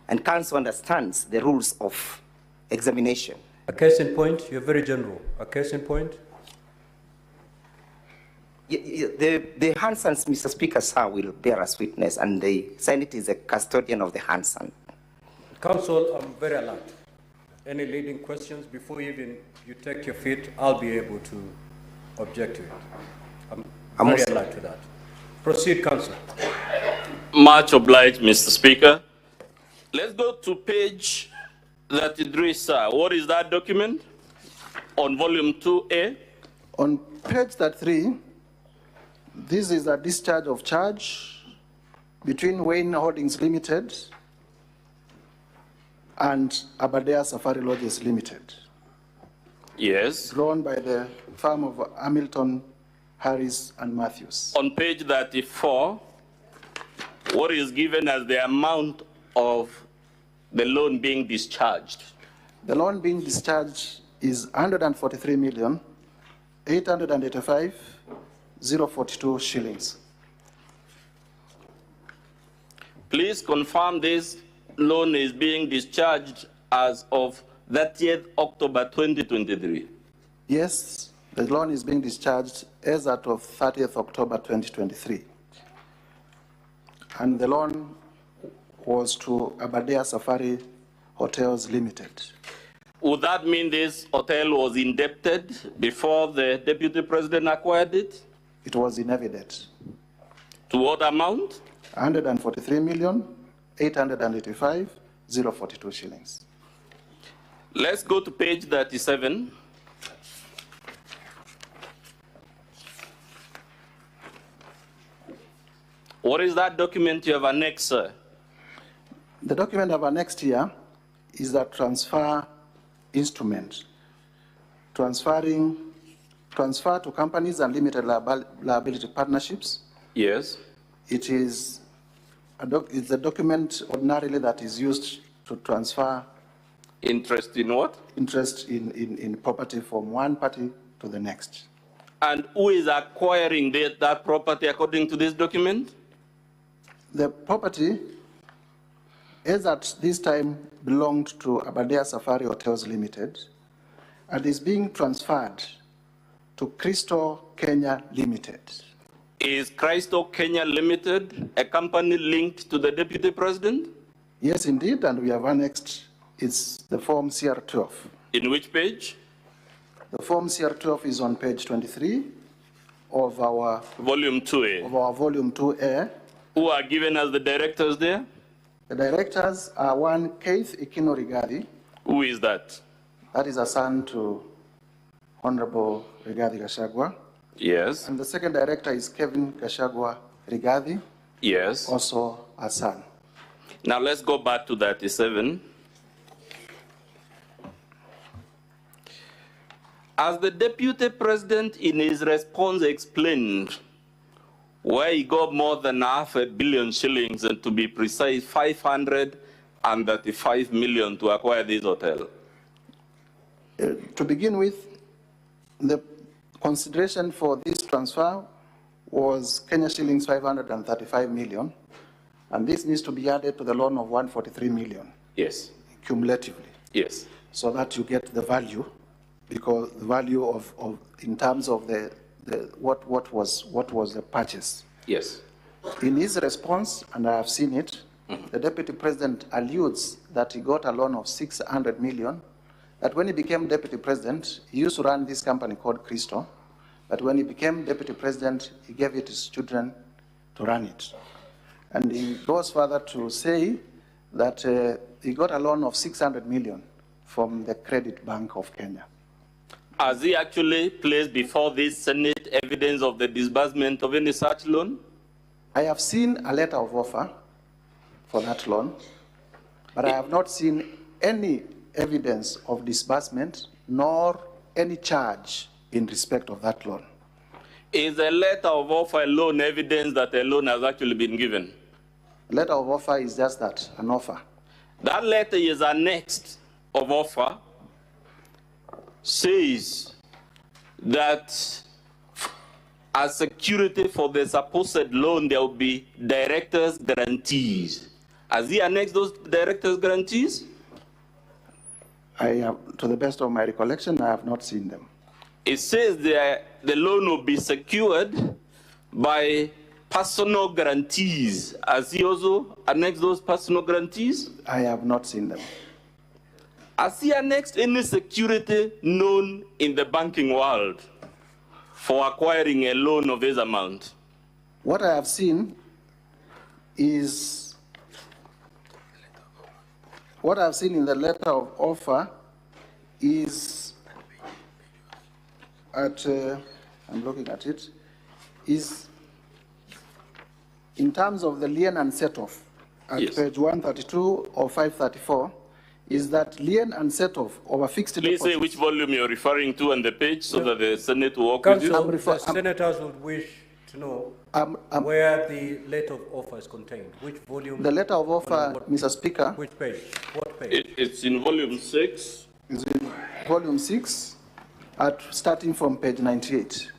and Council understands the rules of examination. A case in point, you're very general. A case in point? The Hansons, Mr. Speaker, sir, will bear as witness, and the Senate is a custodian of the Hanson. Council, I'm very alert. Any leading questions before even you take your feet, I'll be able to object to it. I'm very alert to that. Proceed, Council. Much obliged, Mr. Speaker. Let's go to page 33, sir. What is that document? On volume 2A? On page 33, this is a discharge of charge between Wayne Holdings Limited and Aberdare Safari Lodges Limited. Yes. Drawn by the firm of Hamilton, Harris, and Matthews. On page 34, what is given as the amount of the loan being discharged? The loan being discharged is 143,885,042 shillings. Please confirm this loan is being discharged as of 30th October 2023. Yes, the loan is being discharged as at of 30th October 2023. And the loan was to Aberdare Safari Hotels Limited. Would that mean this hotel was indebted before the Deputy President acquired it? It was in evidence. To what amount? 143,885,042 shillings. Let's go to page 37. What is that document you have annexed, sir? The document I've annexed here is the transfer instrument. Transfer to companies and limited liability partnerships. Yes. It is it's a document ordinarily that is used to transfer interest in what? Interest in property from one party to the next. And who is acquiring that property according to this document? The property, as at this time, belonged to Aberdare Safari Hotels Limited and is being transferred to Crystal Kenya Limited. Is Crystal Kenya Limited a company linked to the Deputy President? Yes, indeed, and we have annexed the Form CR12. In which page? The Form CR12 is on page 23 of our Volume 2A. Of our Volume 2A. Who are given as the directors there? The directors are one Keith Ikino Rigathi. Who is that? That is a son to Honorable Rigathi Gachagua. Yes. And the second director is Kevin Gachagua Rigathi. Yes. Also a son. Now let's go back to 37. As the Deputy President in his response explained, where he got more than $500 million shillings, and to be precise, 535 million to acquire this hotel. To begin with, the consideration for this transfer was Kenya shillings 535 million, and this needs to be added to the loan of 143 million. Yes. Cumulatively. Yes. So that you get the value, because the value of in terms of what was the purchase. Yes. In his response, and I have seen it, the Deputy President alludes that he got a loan of 600 million, that when he became Deputy President, he used to run this company called Crystal, but when he became Deputy President, he gave it to his children to run it. And he goes further to say that he got a loan of 600 million from the Credit Bank of Kenya. Has he actually placed before this Senate evidence of the disbursement of any such loan? I have seen a letter of offer for that loan, but I have not seen any evidence of disbursement nor any charge in respect of that loan. Is a letter of offer loan evidence that a loan has actually been given? A letter of offer is just that, an offer. That letter is annexed of offer, says that as security for the supposed loan, there will be directors' guarantees. Has he annexed those directors' guarantees? To the best of my recollection, I have not seen them. It says the loan will be secured by personal guarantees. Has he also annexed those personal guarantees? I have not seen them. Has he annexed any security known in the banking world for acquiring a loan of this amount? What I have seen is, what I've seen in the letter of offer is at, I'm looking at it, is in terms of the lien and set-off at page 132 or 534, is that lien and set-off of a fixed deposit. Please say which volume you're referring to and the page so that the Senate will work with you. The senators would wish to know where the letter of offer is contained. Which volume? The letter of offer, Mr. Speaker. Which page? What page? It's in volume 6. volume 6, starting from page 98.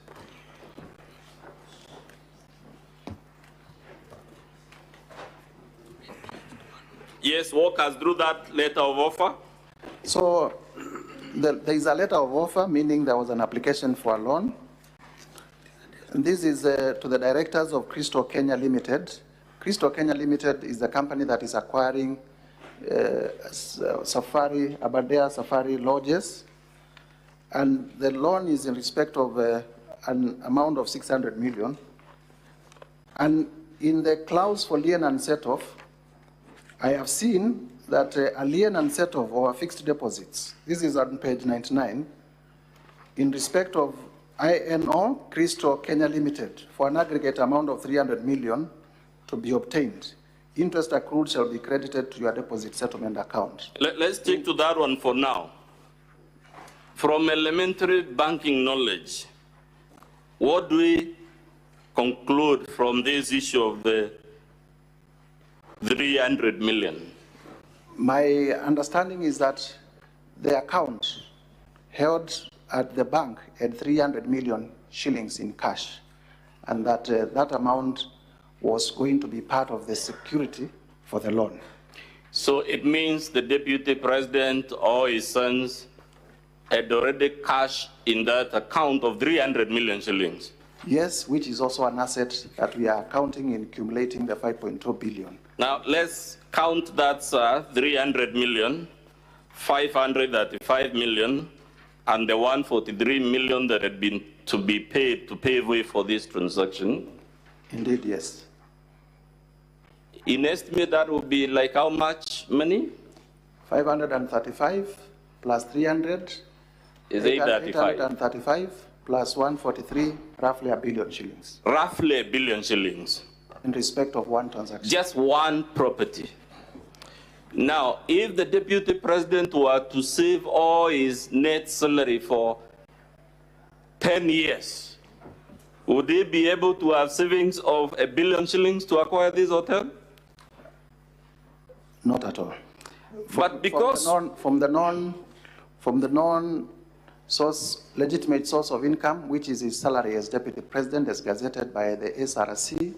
Yes, walk us through that letter of offer. So there is a letter of offer, meaning there was an application for a loan. And this is to the directors of Crystal Kenya Limited. Crystal Kenya Limited is the company that is acquiring Aberdare Safari lodges. And the loan is in respect of an amount of 600 million. And in the clause for lien and set-off, I have seen that a lien and set-off or fixed deposits, this is on page 99, in respect of INO Crystal Kenya Limited for an aggregate amount of 300 million to be obtained. Interest accrued shall be credited to your deposit settlement account. Let's stick to that one for now. From elementary banking knowledge, what do we conclude from this issue of the 300 million? My understanding is that the account held at the bank had 300 million shillings in cash, and that that amount was going to be part of the security for the loan. So it means the deputy president or his sons had already cash in that account of 300 million shillings? Yes, which is also an asset that we are counting in accumulating the 5.2 billion. Now let's count that 300 million, 535 million, and the 143 million that had been to be paid to pave way for this transaction. Indeed, yes. In estimate, that would be like how much money? 535 plus 300 is 835. 835 plus 143, roughly a billion shillings. Roughly a billion shillings. In respect of one transaction. Just one property. Now, if the deputy president were to save all his net salary for 10 years, would he be able to have savings of $1 billion shillings to acquire this hotel? Not at all. But because from the non legitimate source of income, which is his salary as deputy president, as gazetted by the SRC,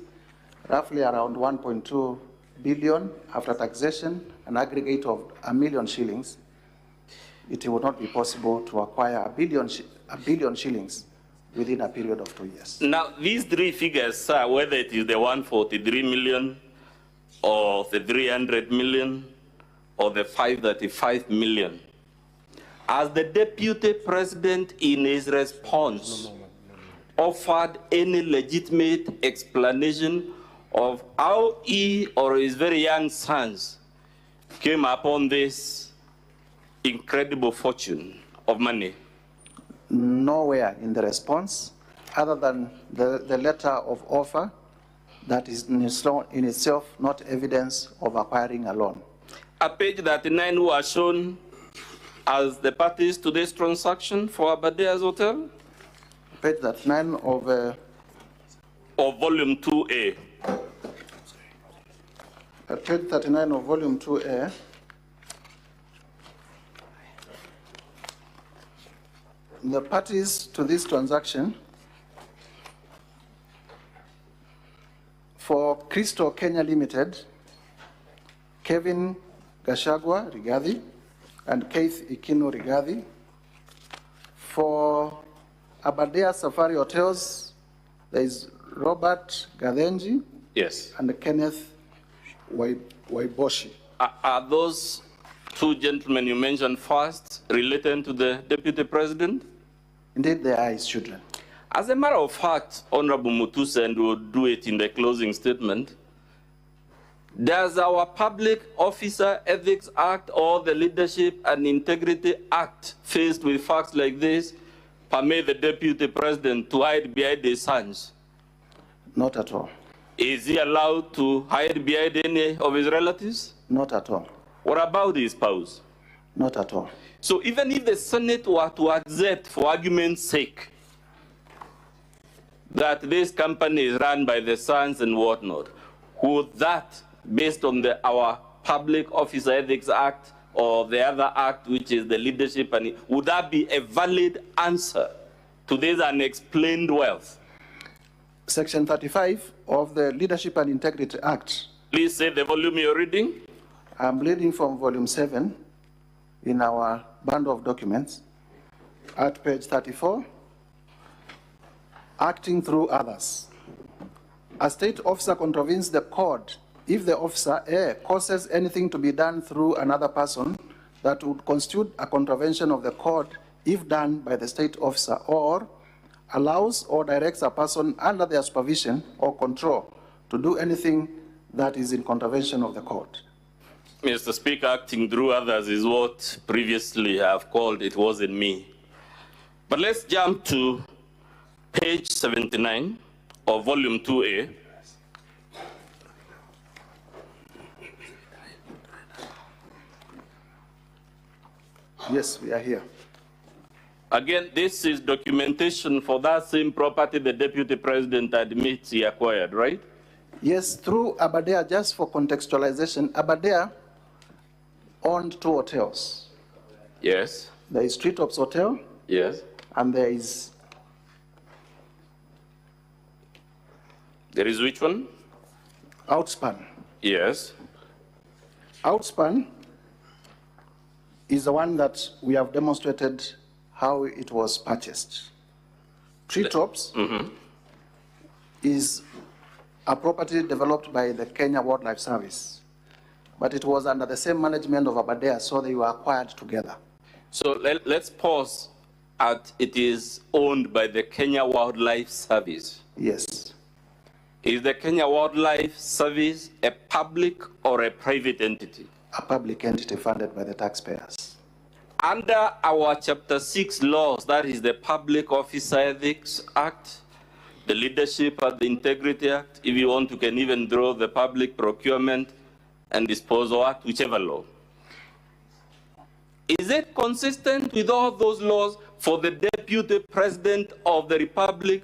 roughly around 1.2 billion after taxation, an aggregate of 1 million shillings, it would not be possible to acquire a billion shillings within a period of 2 years. Now, these three figures, whether it is the 143 million, or the 300 million, or the 535 million, as the deputy president in his response offered any legitimate explanation of how he or his very young sons came upon this incredible fortune of money? Nowhere in the response, other than the letter of offer that is in itself not evidence of acquiring a loan. At page 39, who are shown as the parties to this transaction for Abadere's Hotel? Page 39 of volume 2A. Page 39 of volume 2A. The parties to this transaction for Crystal Kenya Limited, Kevin Gachagua Rigathi and Keith Ikino Rigathi. For Aberdare Safari Hotels, there is Robert Gadenji, yes, and Kenneth Waiboshi. Are those two gentlemen you mentioned first related to the deputy president? Indeed, they are his children. As a matter of fact, Honorable Mutusa, and we'll do it in the closing statement, does our Public Officer Ethics Act or the Leadership and Integrity Act, faced with facts like this, permit the deputy president to hide behind his sons? Not at all. Is he allowed to hide behind any of his relatives? Not at all. What about his spouse? Not at all. So even if the Senate were to accept, for argument's sake, that this company is run by the sons and whatnot, would that, based on our Public Officer Ethics Act or the other act, which is the leadership, and would that be a valid answer to this unexplained wealth? Section 35 of the Leadership and Integrity Act. Please say the volume you're reading. I'm reading from volume 7 in our bundle of documents at page 34. Acting through others. A state officer contravenes the code if the officer A causes anything to be done through another person that would constitute a contravention of the code if done by the state officer, or allows or directs a person under their supervision or control to do anything that is in contravention of the code. Mr. Speaker, acting through others is what previously I have called it wasn't me. But let's jump to page 79 of volume 2A. Yes, we are here. Again, this is documentation for that same property the Deputy President admits he acquired, right? Yes, through Aberdare, just for contextualization, Aberdare owned 2 hotels. Yes. There is Treetops Hotel. Yes. And there is... There is which one? Outspan. Yes. Outspan is the one that we have demonstrated how it was purchased. Treetops is a property developed by the Kenya Wildlife Service, but it was under the same management of Aberdare, so they were acquired together. So let's pause at it is owned by the Kenya Wildlife Service. Yes. Is the Kenya Wildlife Service a public or a private entity? A public entity funded by the taxpayers. Under our Chapter 6 laws, that is the Public Officer Ethics Act, the Leadership and the Integrity Act, if you want, you can even draw the Public Procurement and Disposal Act, whichever law. Is it consistent with all those laws for the Deputy President of the Republic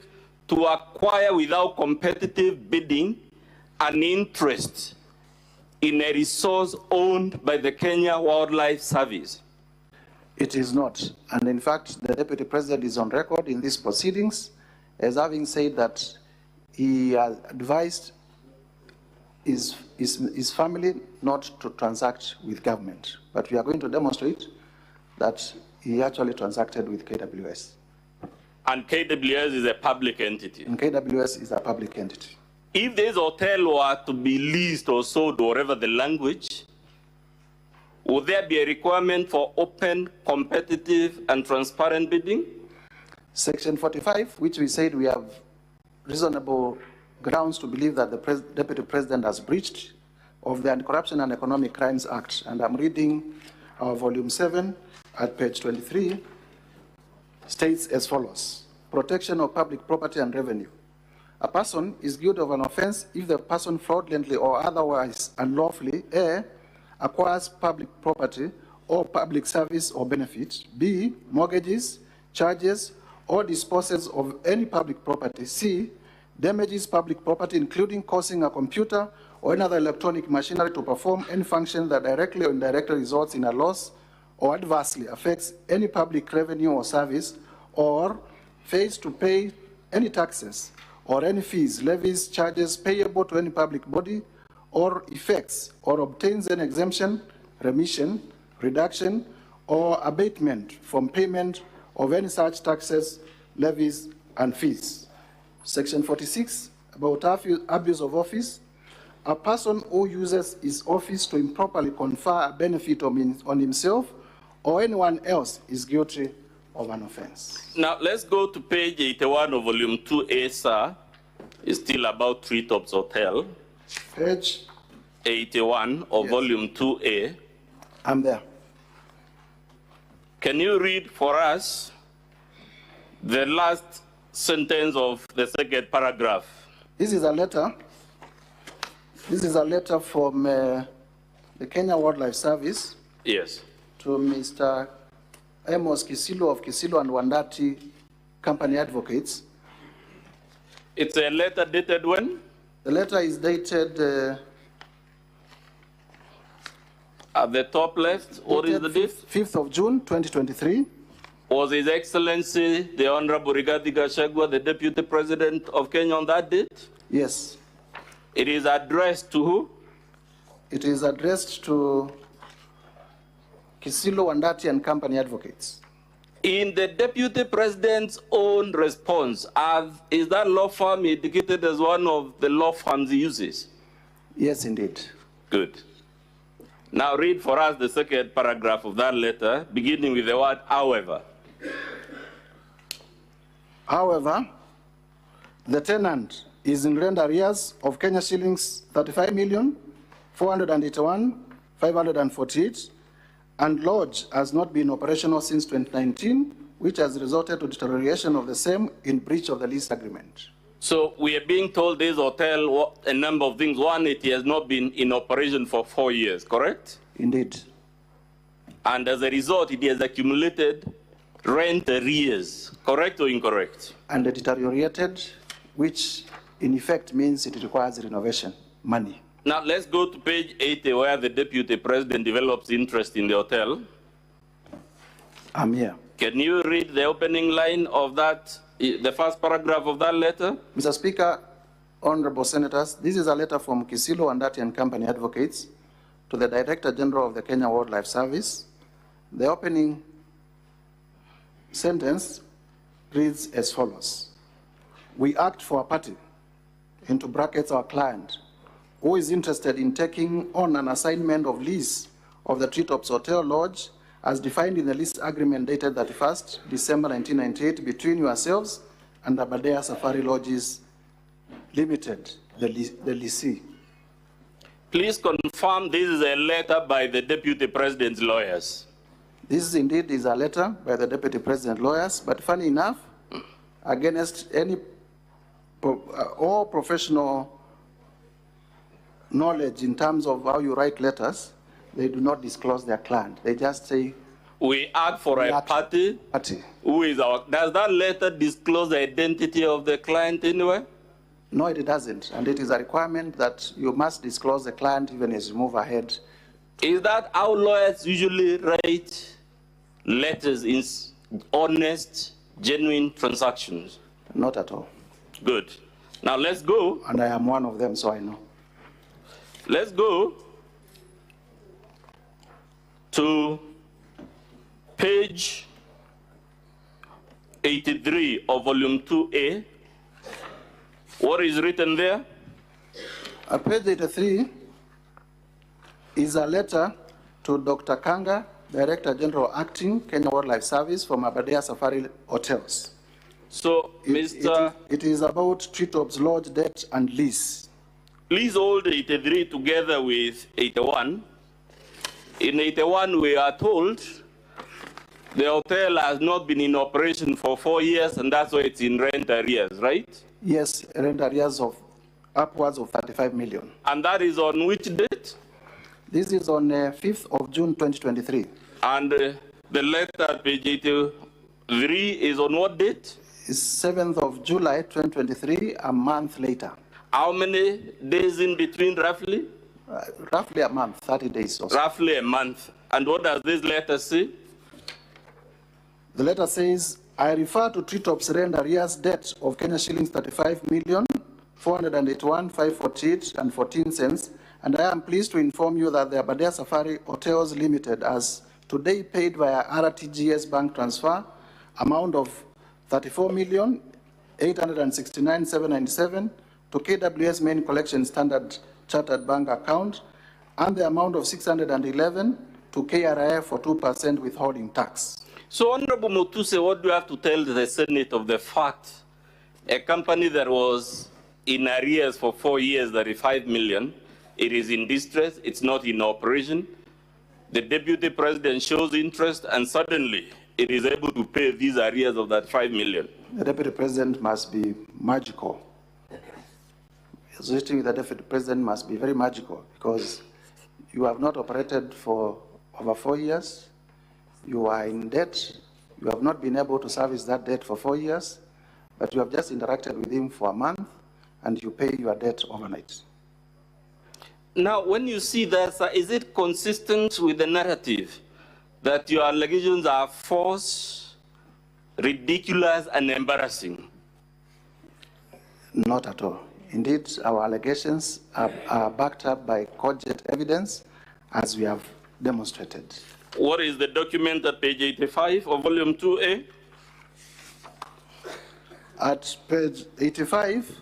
to acquire without competitive bidding an interest in a resource owned by the Kenya Wildlife Service? It is not. And in fact, the Deputy President is on record in these proceedings as having said that he has advised his family not to transact with government. But we are going to demonstrate that he actually transacted with KWS. And KWS is a public entity? And KWS is a public entity. If this hotel were to be leased or sold, or whatever the language, would there be a requirement for open, competitive, and transparent bidding? Section 45, which we said we have reasonable grounds to believe that the Deputy President has breached of the Anti-Corruption and Economic Crimes Act. And I'm reading our volume 7 at page 23, states as follows: protection of public property and revenue. A person is guilty of an offense if the person fraudulently or otherwise unlawfully A, acquires public property or public service or benefit, B, mortgages, charges, or disposes of any public property, C, damages public property including causing a computer or another electronic machinery to perform any function that directly or indirectly results in a loss or adversely affects any public revenue or service, or fails to pay any taxes or any fees, levies, charges payable to any public body, or effects or obtains an exemption, remission, reduction, or abatement from payment of any such taxes, levies, and fees. Section 46, about abuse of office. A person who uses his office to improperly confer a benefit on himself or anyone else is guilty of an offense. Now, let's go to page 81 of volume 2A, sir. It's still about Treetops Hotel. Page 81 of volume 2A. I'm there. Can you read for us the last sentence of the second paragraph? This is a letter. This is a letter from the Kenya Wildlife Service. Yes. To Mr. Amos Kisilo of Kisilo and Wandati Company Advocates. It's a letter dated when? The letter is dated At the top left, what is the date? 5th of June, 2023. Was His Excellency, the Honorable Rigathi Gachagua, the Deputy President of Kenya on that date? Yes. It is addressed to who? It is addressed to Kisilo Wandati and Company Advocates. In the Deputy President's own response, is that law firm indicated as one of the law firms he uses? Yes, indeed. Good. Now read for us the second paragraph of that letter, beginning with the word however. However, the tenant is in rent arrears of Kenya shillings 35,481,548, and lodge has not been operational since 2019, which has resulted to deterioration of the same in breach of the lease agreement. So we are being told this hotel a number of things. One, it has not been in operation for 4 years, correct? Indeed. And as a result, it has accumulated rent arrears, correct or incorrect? And deteriorated, which in effect means it requires renovation money. Now let's go to page 80 where the Deputy President develops interest in the hotel. I'm here. Can you read the opening line of that, the first paragraph of that letter? Mr. Speaker, honorable senators, this is a letter from Kisilo Wandati and Company Advocates to the Director General of the Kenya Wildlife Service. The opening sentence reads as follows. We act for a party, into brackets our client, who is interested in taking on an assignment of lease of the Treetops Hotel Lodge as defined in the lease agreement dated 31st December 1998 between yourselves and Aberdare Safari Lodges Limited, the lessee. Please confirm this is a letter by the Deputy President's lawyers. This indeed is a letter by the Deputy President lawyers, but funny enough, against any all professional knowledge in terms of how you write letters, they do not disclose their client. They just say, we act for a party. Who is our, does that letter disclose the identity of the client anywhere? No, it doesn't. And it is a requirement that you must disclose the client even as you move ahead. Is that how lawyers usually write letters in honest, genuine transactions? Not at all. Good. Now let's go. And I am one of them, so I know. Let's go to page 83 of volume 2A. What is written there? Page 83 is a letter to Dr. Kanga, Director General Acting, Kenya Wildlife Service from Aberdare Safari Hotels. So, Mr. It is about Treetops Lodge debt and lease. Please hold 83 together with 81. In 81, we are told the hotel has not been in operation for 4 years, and that's why it's in rent arrears, right? Yes, rent arrears of upwards of 35 million. And that is on which date? This is on 5th of June, 2023. And the letter at page 83 is on what date? It's 7th of July, 2023, a month later. How many days in between, roughly? Roughly a month, 30 days or so. Roughly a month. And what does this letter say? The letter says, I refer to Treetops rent arrears debt of Kenya shillings 35,481,548 and 14 cents, and I am pleased to inform you that the Aberdare Safari Hotels Limited has today paid via RTGS bank transfer amount of 34,869,797 to KWS main collection standard chartered bank account, and the amount of 611 to KRIF for 2% withholding tax. So, Honorable Mutuse, what do you have to tell the Senate of the fact a company that was in arrears for 4 years, 35 million, it is in distress, it's not in operation, the Deputy President shows interest, and suddenly it is able to pay these arrears of that 5 million? The Deputy President must be magical. Associating with the Deputy President must be very magical, because you have not operated for over 4 years, you are in debt, you have not been able to service that debt for 4 years, but you have just interacted with him for a month, and you pay your debt overnight. Now, when you see that, sir, is it consistent with the narrative that your allegations are false, ridiculous, and embarrassing? Not at all. Indeed, our allegations are backed up by cogent evidence, as we have demonstrated. What is the document at page 85 of volume 2A? At page 85,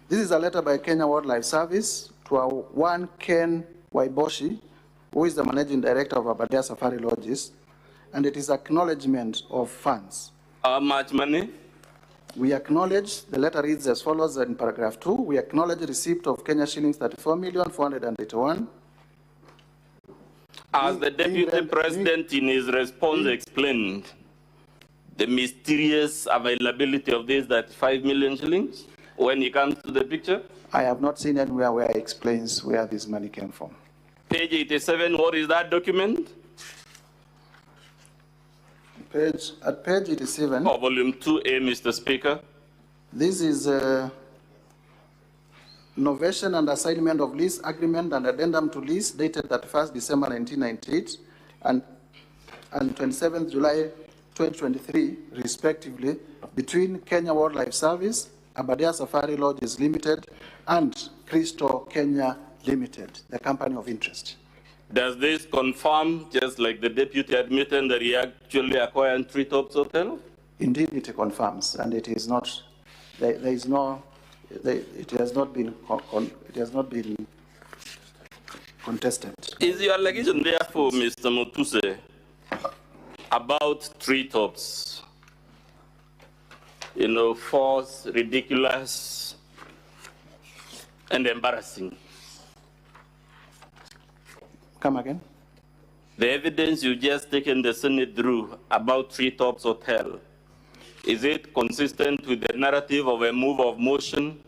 this is a letter by Kenya Wildlife Service to our one Ken Waiboshi, who is the managing director of Aberdare Safari Lodges, and it is acknowledgement of funds. How much money? We acknowledge, the letter reads as follows in paragraph 2, we acknowledge receipt of Kenya shillings 34,481. As the Deputy President in his response explained, the mysterious availability of these 35 million shillings when he comes to the picture? I have not seen anywhere where it explains where this money came from. Page 87, what is that document? At page 87. Oh, volume 2A, Mr. Speaker. This is a novation and assignment of lease agreement and addendum to lease dated 31st December 1998 and 27th July 2023, respectively, between Kenya Wildlife Service, Aberdare Safari Lodges Limited, and Crystal Kenya Limited, the company of interest. Does this confirm, just like the deputy admitted, that he actually acquired Treetops Hotel? Indeed, it confirms, and it is not. There is no. It has not been. It has not been contested. Is your allegation, therefore, Mr. Motuse, about Treetops, false, ridiculous, and embarrassing? Come again? The evidence you just taken the Senate through about Treetops Hotel, is it consistent with the narrative of a move of motion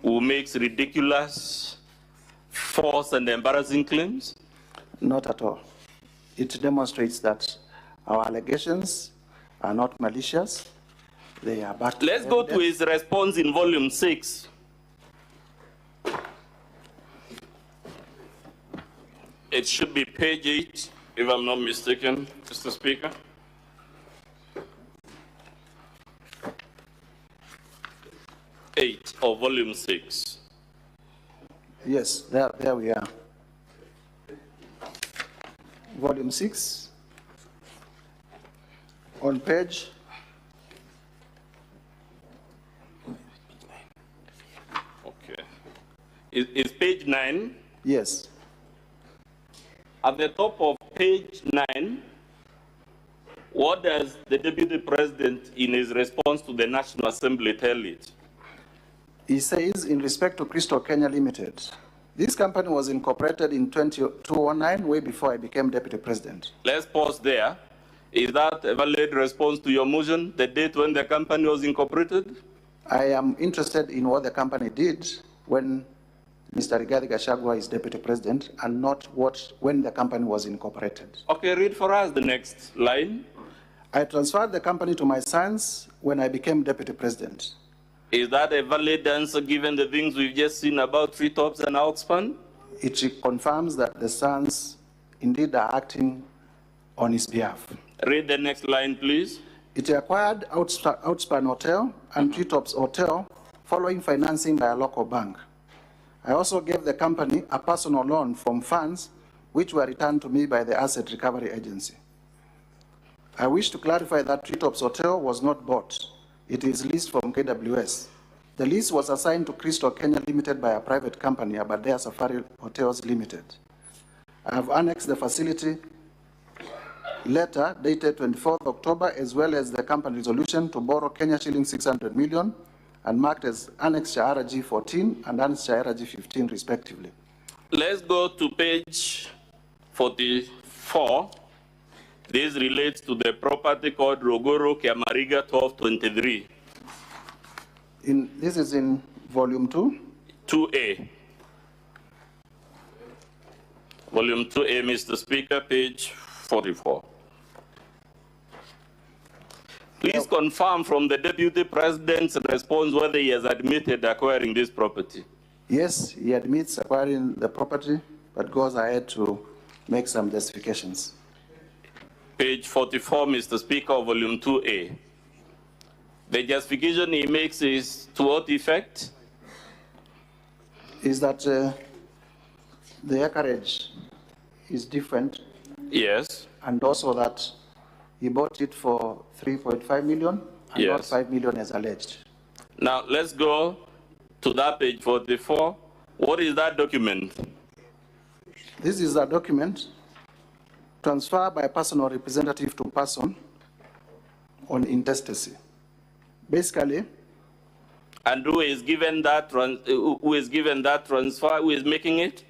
who makes ridiculous, false, and embarrassing claims? Not at all. It demonstrates that our allegations are not malicious. They are backed. Let's go to his response in volume 6. It should be page 8, if I'm not mistaken, Mr. Speaker. Eight of volume 6. Yes, there we are. Volume 6. On page. Okay. Is page 9? Yes. At the top of page 9, what does the Deputy President in his response to the National Assembly tell it? He says, in respect to Crystal Kenya Limited, this company was incorporated in 2009, way before I became Deputy President. Let's pause there. Is that a valid response to your motion, the date when the company was incorporated? I am interested in what the company did when Mr. Rigathi Gachagua is Deputy President, and not when the company was incorporated. Okay, read for us the next line. I transferred the company to my sons when I became Deputy President. Is that a valid answer given the things we've just seen about Treetops and Outspan? It confirms that the sons indeed are acting on his behalf. Read the next line, please. It acquired Outspan Hotel and Treetops Hotel following financing by a local bank. I also gave the company a personal loan from funds which were returned to me by the Asset Recovery Agency. I wish to clarify that Treetops Hotel was not bought. It is leased from KWS. The lease was assigned to Crystal Kenya Limited by a private company, Aberdare Safari Hotels Limited. I have annexed the facility letter dated 24th October, as well as the company resolution to borrow Kenya shillings 600 million and marked as Annex RG 14 and Annex RG 15, respectively. Let's go to page 44. This relates to the property called Rogoro Kiamariga 1223. This is in volume 2? 2A. Volume 2A, Mr. Speaker, page 44. Please confirm from the Deputy President's response whether he has admitted acquiring this property. Yes, he admits acquiring the property, but goes ahead to make some justifications. Page 44, Mr. Speaker, volume 2A. The justification he makes is to what effect? Is that the acreage is different. Yes. And also that he bought it for 3.5 million and not 5 million as alleged. Now, let's go to that page 44. What is that document? This is a document transferred by personal representative to person on intestacy. Basically. And who is given that transfer? Who is making it?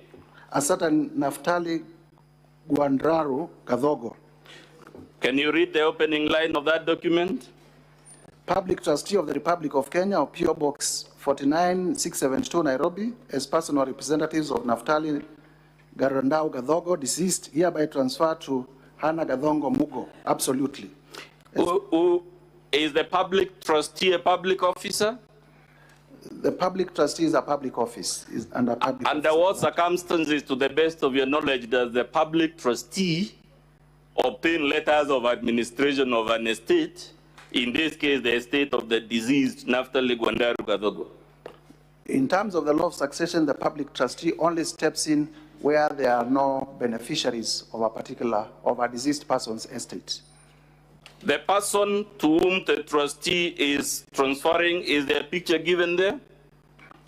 A certain Naftali Guandraru Gadhogo. Can you read the opening line of that document? Public Trustee of the Republic of Kenya, of PO Box 49672 Nairobi, as personal representatives of Naftali Garandau Gadhogo, deceased, hereby transferred to Hannah Gadhongo Mugo. Absolutely. Who is the public trustee a public officer? The public trustee is a public office. Under what circumstances, to the best of your knowledge, does the public trustee obtain letters of administration of an estate, in this case the estate of the deceased Naftali Gwandaru Gadhogo? In terms of the law of succession, the public trustee only steps in where there are no beneficiaries of a deceased person's estate. The person to whom the trustee is transferring, is there a picture given there?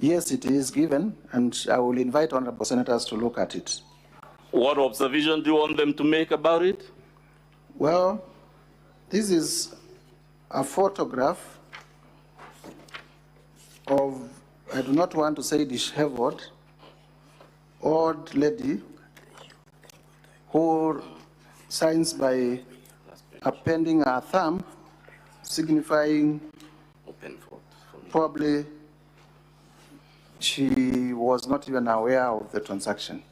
Yes, it is given, and I will invite honorable senators to look at it. What observation do you want them to make about it? Well, this is a photograph of, I do not want to say disheveled, old lady who signs by appending her thumb, signifying probably she was not even aware of the transaction.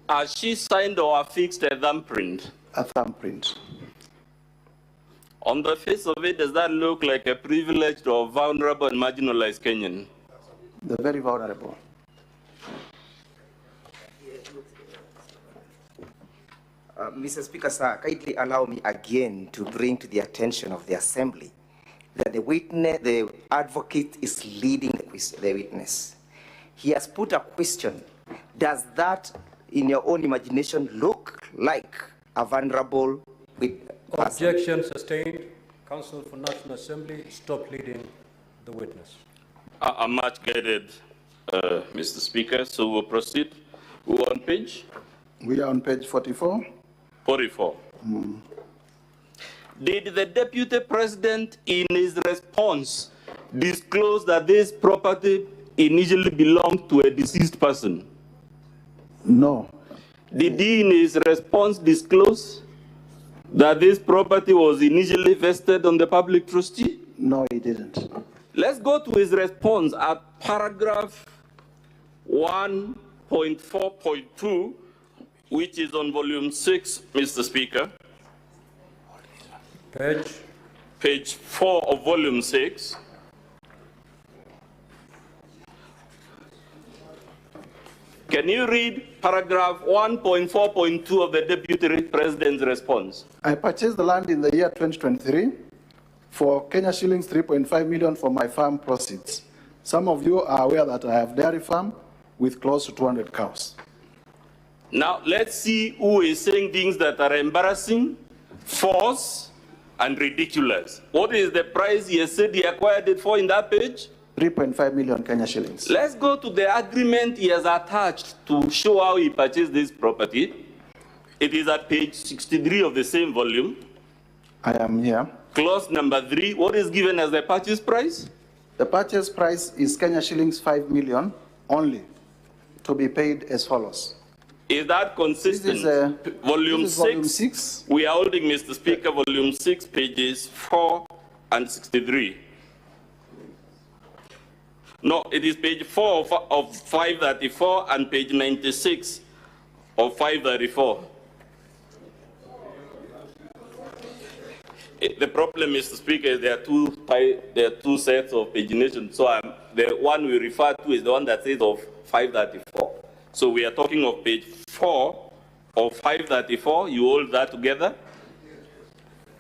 Has she signed or affixed a thumbprint? A thumbprint. On the face of it, does that look like a privileged or vulnerable and marginalized Kenyan? The very vulnerable. Mr. Speaker, sir, kindly allow me again to bring to the attention of the Assembly that the advocate is leading the witness. He has put a question. Does that, in your own imagination, look like a vulnerable person? Objection sustained. Counsel for National Assembly, stop leading the witness. I'm much guided, Mr. Speaker, so we'll proceed. We're on page? We are on page 44. 44. Did the Deputy President, in his response, disclose that this property initially belonged to a deceased person? No. Did he, in his response, disclose that this property was initially vested on the public trustee? No, he didn't. Let's go to his response at paragraph 1.4.2, which is on volume 6, Mr. Speaker. Page 4 of volume 6. Can you read paragraph 1.4.2 of the Deputy President's response? I purchased the land in the year 2023 for Kenya shillings 3.5 million for my farm proceeds. Some of you are aware that I have dairy farm with close to 200 cows. Now, let's see who is saying things that are embarrassing, false, and ridiculous. What is the price he has said he acquired it for in that page? 3.5 million Kenya shillings. Let's go to the agreement he has attached to show how he purchased this property. It is at page 63 of the same volume. I am here. Clause number 3, what is given as the purchase price? The purchase price is Kenya shillings 5 million only, to be paid as follows. Is that consistent? This is, volume 6. We are holding, Mr. Speaker, volume 6, pages 4 and 63. No, it is page 4 of 534 and page 96 of 534. The problem, Mr. Speaker, is there are two sets of pagination, so the one we refer to is the one that says of 534. So we are talking of page 4 of 534. You hold that together?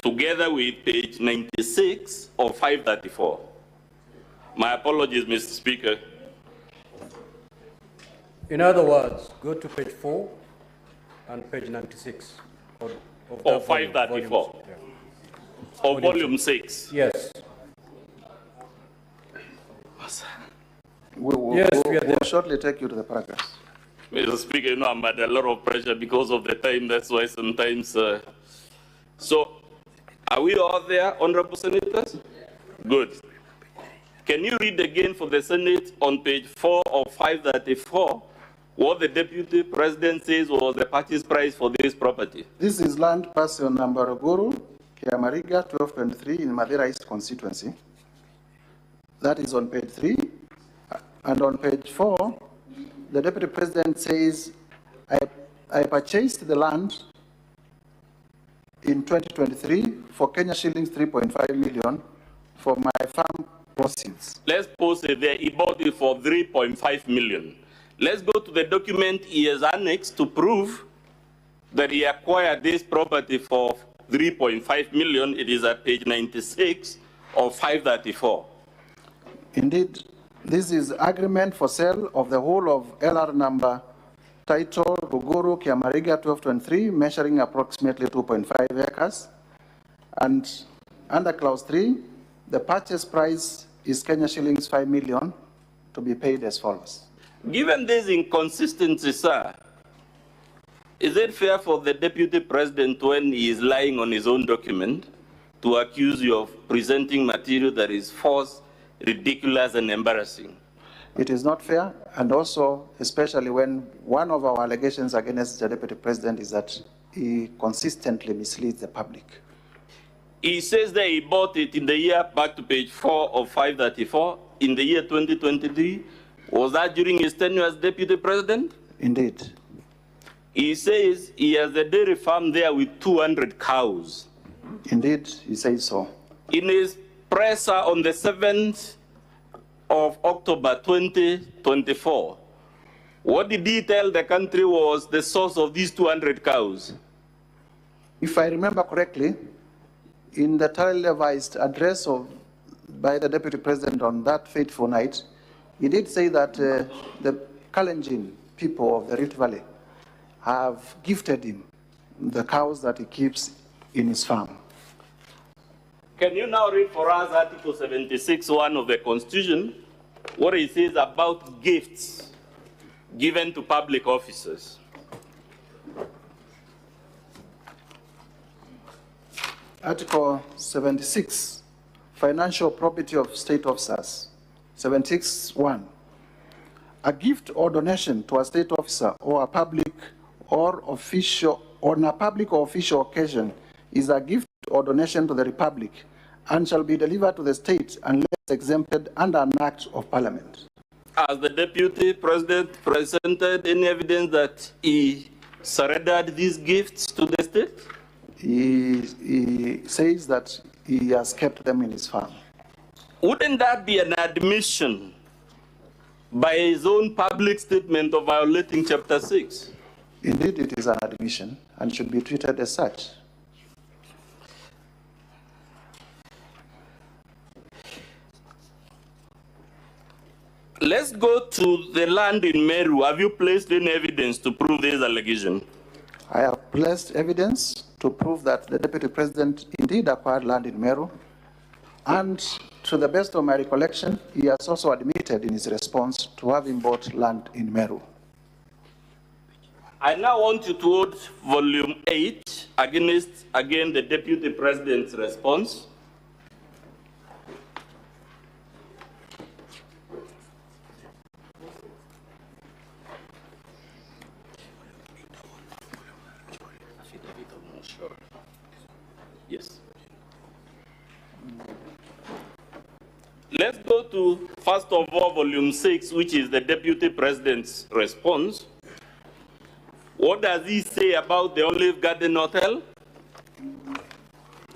Together with page 96 of 534. My apologies, Mr. Speaker. In other words, go to page 4 and page 96 of 534. Of volume 6. Yes. We'll shortly take you to the paragraphs. Mr. Speaker, you know, I'm under a lot of pressure because of the time. That's why sometimes. So, are we all there, honorable senators? Good. Can you read again for the Senate on page 4 of 534 what the Deputy President says was the purchase price for this property? This is land parcel number Guru, Kiamariga, 1223 in Madeira East constituency. That is on page 3. And on page 4, the Deputy President says, I purchased the land in 2023 for Kenya shillings 3.5 million for my farm proceeds. Let's pause it there. He bought it for 3.5 million. Let's go to the document he has annexed to prove that he acquired this property for 3.5 million. It is at page 96 of 534. Indeed, this is agreement for sale of the whole of LR number title Ruguru Kiamariga 1223, measuring approximately 2.5 acres. And under clause 3, the purchase price is Kenya shillings 5 million to be paid as follows. Given this inconsistency, sir, is it fair for the Deputy President, when he is lying on his own document, to accuse you of presenting material that is false, ridiculous, and embarrassing? It is not fair, and also, especially when one of our allegations against the Deputy President is that he consistently misleads the public. He says that he bought it in the year, back to page 4 of 534, in the year 2023. Was that during his tenure as Deputy President? Indeed. He says he has a dairy farm there with 200 cows. Indeed, he says so. In his presser on the 7th of October 2024, what did he tell the country was the source of these 200 cows? If I remember correctly, in the televised address by the Deputy President on that fateful night, he did say that the Kalenjin people of the Rift Valley have gifted him the cows that he keeps in his farm. Can you now read for us Article 76(1) of the Constitution, what it says about gifts given to public officers? Article 76, financial property of state officers. 76(1). A gift or donation to a state officer or a public or official on a public or official occasion is a gift or donation to the Republic and shall be delivered to the state unless exempted under an act of Parliament. Has the Deputy President presented any evidence that he surrendered these gifts to the state? He says that he has kept them in his farm. Wouldn't that be an admission by his own public statement of violating Chapter 6? Indeed, it is an admission and should be treated as such. Let's go to the land in Meru. Have you placed any evidence to prove this allegation? I have placed evidence to prove that the Deputy President indeed acquired land in Meru, and to the best of my recollection, he has also admitted in his response to having bought land in Meru. I now want you to hold volume 8 against, again, the Deputy President's response. Yes. Let's go to, first of all, volume 6, which is the Deputy President's response. What does he say about the Olive Garden Hotel?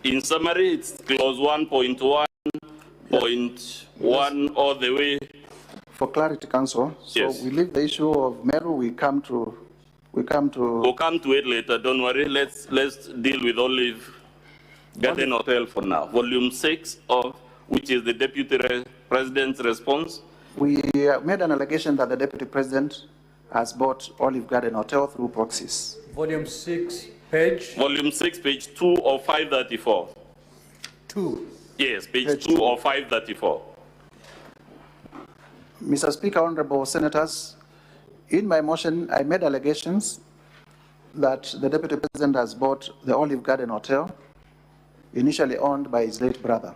In summary, it's clause 1.1.1 all the way For clarity, Council. So Yes. we leave the issue of Meru. We come to. We'll come to it later. Don't worry. Let's deal with Olive Garden Hotel for now. Volume 6 of which is the Deputy President's response. We made an allegation that the Deputy President has bought Olive Garden Hotel through proxies. Volume 6, page? Volume 6, page 2 of 534. 2? Yes, page 2 of 534. Mr. Speaker, Honorable Senators, in my motion, I made allegations that the Deputy President has bought the Olive Garden Hotel, initially owned by his late brother.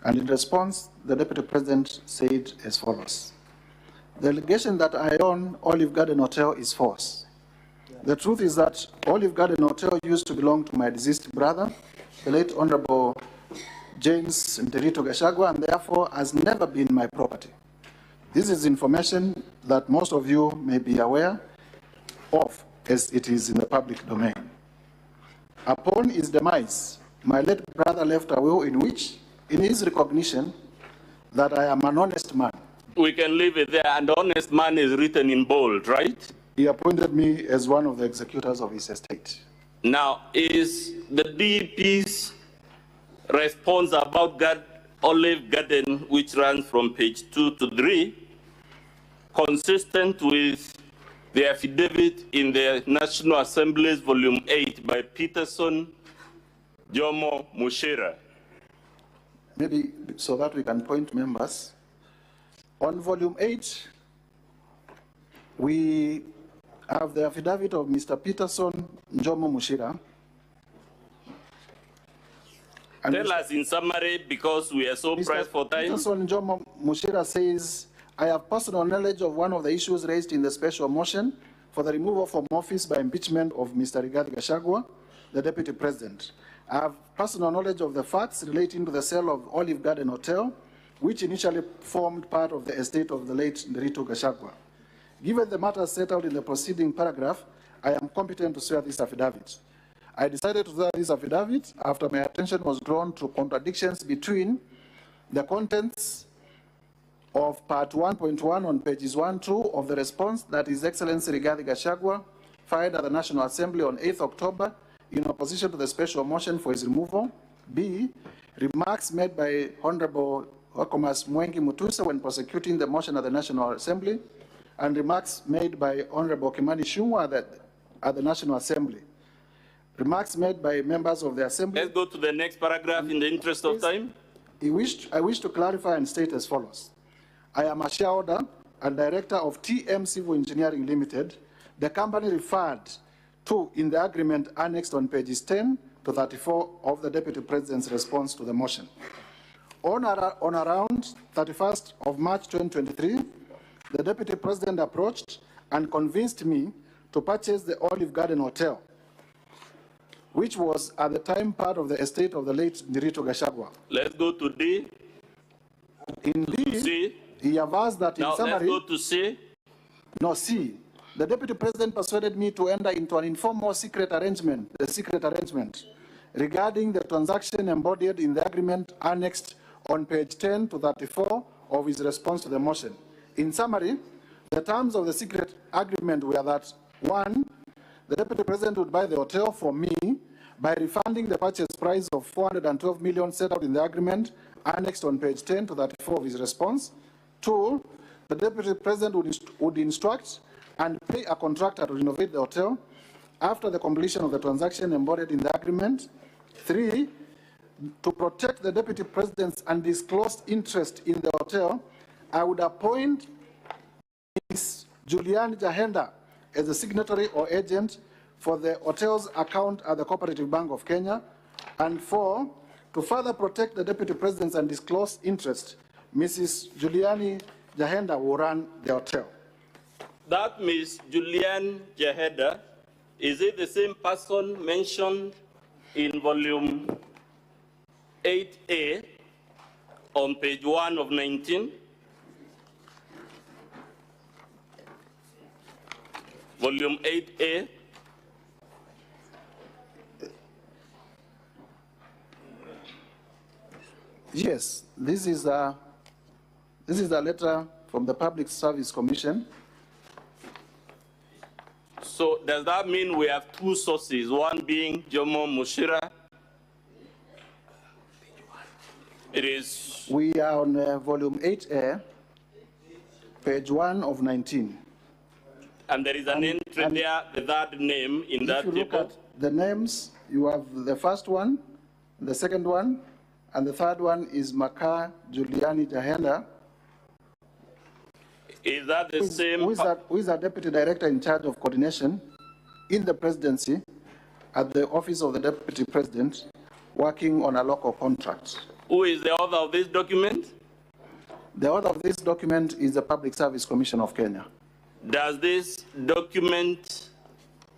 And in response, the Deputy President said as follows. The allegation that I own Olive Garden Hotel is false. The truth is that Olive Garden Hotel used to belong to my deceased brother, the late Honorable James Nderito Gachagua, and therefore has never been my property. This is information that most of you may be aware of, as it is in the public domain. Upon his demise, my late brother left a will in which, in his recognition, that I am an honest man. We can leave it there, and honest man is written in bold, right? He appointed me as one of the executors of his estate. Now, is the DP's response about Olive Garden, which runs from page 2 to 3, consistent with the affidavit in the National Assembly's Volume 8 by Peterson, Jomo Mushira? Maybe so that we can point members. On Volume 8, we have the affidavit of Mr. Peterson Jomo Mushira. And Tell us in summary, because we are so pressed for time. Peterson Jomo Mushira says, I have personal knowledge of one of the issues raised in the special motion for the removal from office by impeachment of Mr. Rigathi Gachagua, the Deputy President. I have personal knowledge of the facts relating to the sale of Olive Garden Hotel, which initially formed part of the estate of the late Nderito Gachagua. Given the matters set out in the preceding paragraph, I am competent to swear this affidavit. I decided to swear this affidavit after my attention was drawn to contradictions between the contents of Part 1.1 on pages 1-2 of the response that His Excellency Rigathi Gachagua filed at the National Assembly on 8th October in opposition to the special motion for his removal. B, remarks made by Honorable Okomas Mwengi Mutusa when prosecuting the motion at the National Assembly, and remarks made by Honorable Kimani Ichung'wah at the National Assembly. Remarks made by members of the Assembly. Let's go to the next paragraph in the interest of time. I wish to clarify and state as follows. I am a shareholder and director of TM Civil Engineering Limited, the company referred to in the agreement annexed on pages 10 to 34 of the Deputy President's response to the motion. On around 31st of March 2023, the Deputy President approached and convinced me to purchase the Olive Garden Hotel, which was at the time part of the estate of the late Nderito Gachagua. Let's go to D. In D, C. He avers that in now summary... Let's go to C. No, C. The Deputy President persuaded me to enter into an informal secret arrangement, regarding the transaction embodied in the agreement annexed on page 10 to 34 of his response to the motion. In summary, the terms of the secret agreement were that, 1, the Deputy President would buy the hotel from me by refunding the purchase price of 412 million set out in the agreement annexed on page 10 to 34 of his response. 2, the Deputy President would instruct and pay a contractor to renovate the hotel after the completion of the transaction embodied in the agreement. 3, to protect the Deputy President's undisclosed interest in the hotel, I would appoint Ms. Julian Jahenda as a signatory or agent for the hotel's account at the Cooperative Bank of Kenya. And 4, to further protect the Deputy President's undisclosed interest, Mrs. Juliani Jahenda will run the hotel. That Ms. Julian Jahenda, is it the same person mentioned in volume 8A on page 1 of 19? Volume 8A. Yes, this is a letter from the Public Service Commission. So does that mean we have two sources, one being Jomo Mushira? It is. We are on volume 8A, page 1 of 19. And there is an entry there, the third name in that table. If you look at the names, you have the first one, the second one, and the third one is Maka Juliani Jahenda. Is that the same? Who is a deputy director in charge of coordination in the presidency at the office of the deputy president, working on a local contract. Who is the author of this document? The author of this document is the Public Service Commission of Kenya. Does this document,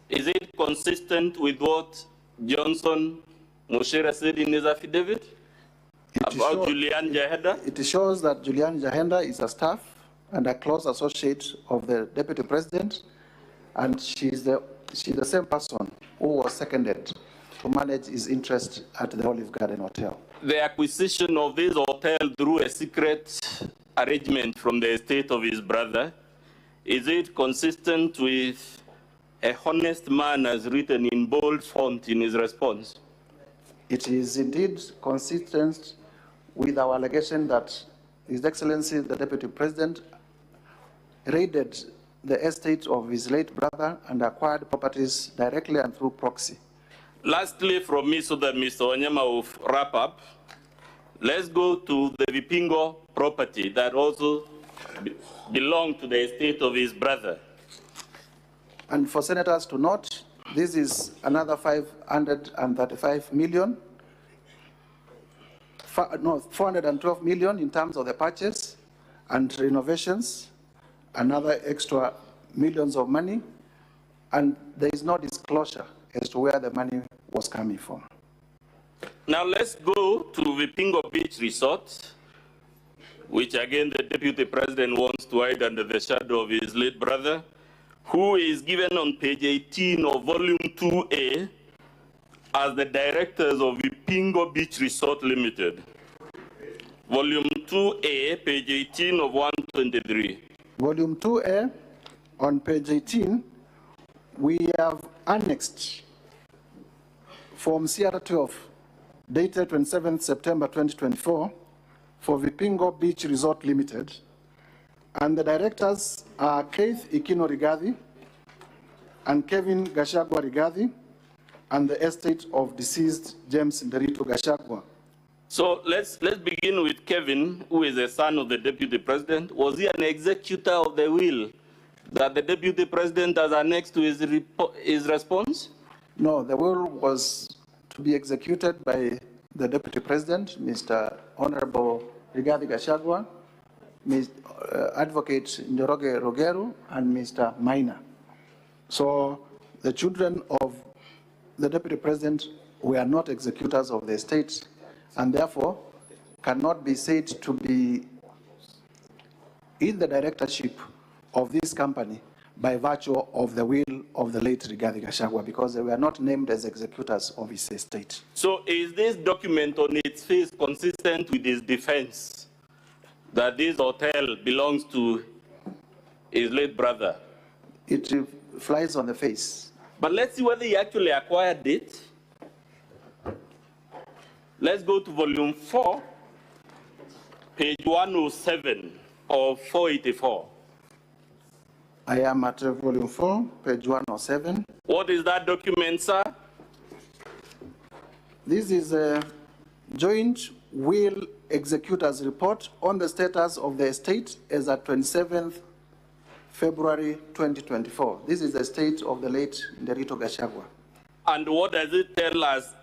is it consistent with what Johnson Mushira said in his affidavit about Julian Jahenda? It shows that Julian Jahenda is a staff and a close associate of the deputy president, and she's the same person who was seconded to manage his interest at the Olive Garden Hotel. The acquisition of this hotel through a secret arrangement from the estate of his brother, is it consistent with a honest man as written in bold font in his response? It is indeed consistent with our allegation that His Excellency the Deputy President raided the estate of his late brother and acquired properties directly and through proxy. Lastly, from me, so that Mr. Wanyama will wrap up, let's go to the Vipingo property that also belonged to the estate of his brother. And for senators to note, this is another 535 million, 412 million in terms of the purchase and renovations, another extra millions of money, and there is no disclosure as to where the money was coming from. Now let's go to Vipingo Beach Resort, which again the Deputy President wants to hide under the shadow of his late brother, who is given on page 18 of volume 2A as the directors of Vipingo Beach Resort Limited. Volume 2A, page 18 of 123. Volume 2A, on page 18, we have annexed Form CR12, dated 27th September 2024, for Vipingo Beach Resort Limited. And the directors are Keith Ikino Rigathi and Kevin Gachagua Rigathi, and the estate of deceased James Nderito Gachagua. So let's begin with Kevin, who is a son of the Deputy President. Was he an executor of the will that the Deputy President has annexed to his response? No, the will was to be executed by the Deputy President, Mr. Honorable Rigathi Gachagua, Advocate Njoroge Rogeru, and Mr. Maina. So the children of the Deputy President were not executors of the estate, and therefore cannot be said to be in the directorship of this company by virtue of the will of the late Rigathi Gachagua, because they were not named as executors of his estate. So is this document on its face consistent with his defense that this hotel belongs to his late brother? It flies on the face. But let's see whether he actually acquired it. Let's go to volume 4, page 107 of 484. I am at volume 4, page 107. What is that document, sir? This is a joint will executors report on the status of the estate as at 27th February 2024. This is the estate of the late Nderito Gachagua. And what does it tell us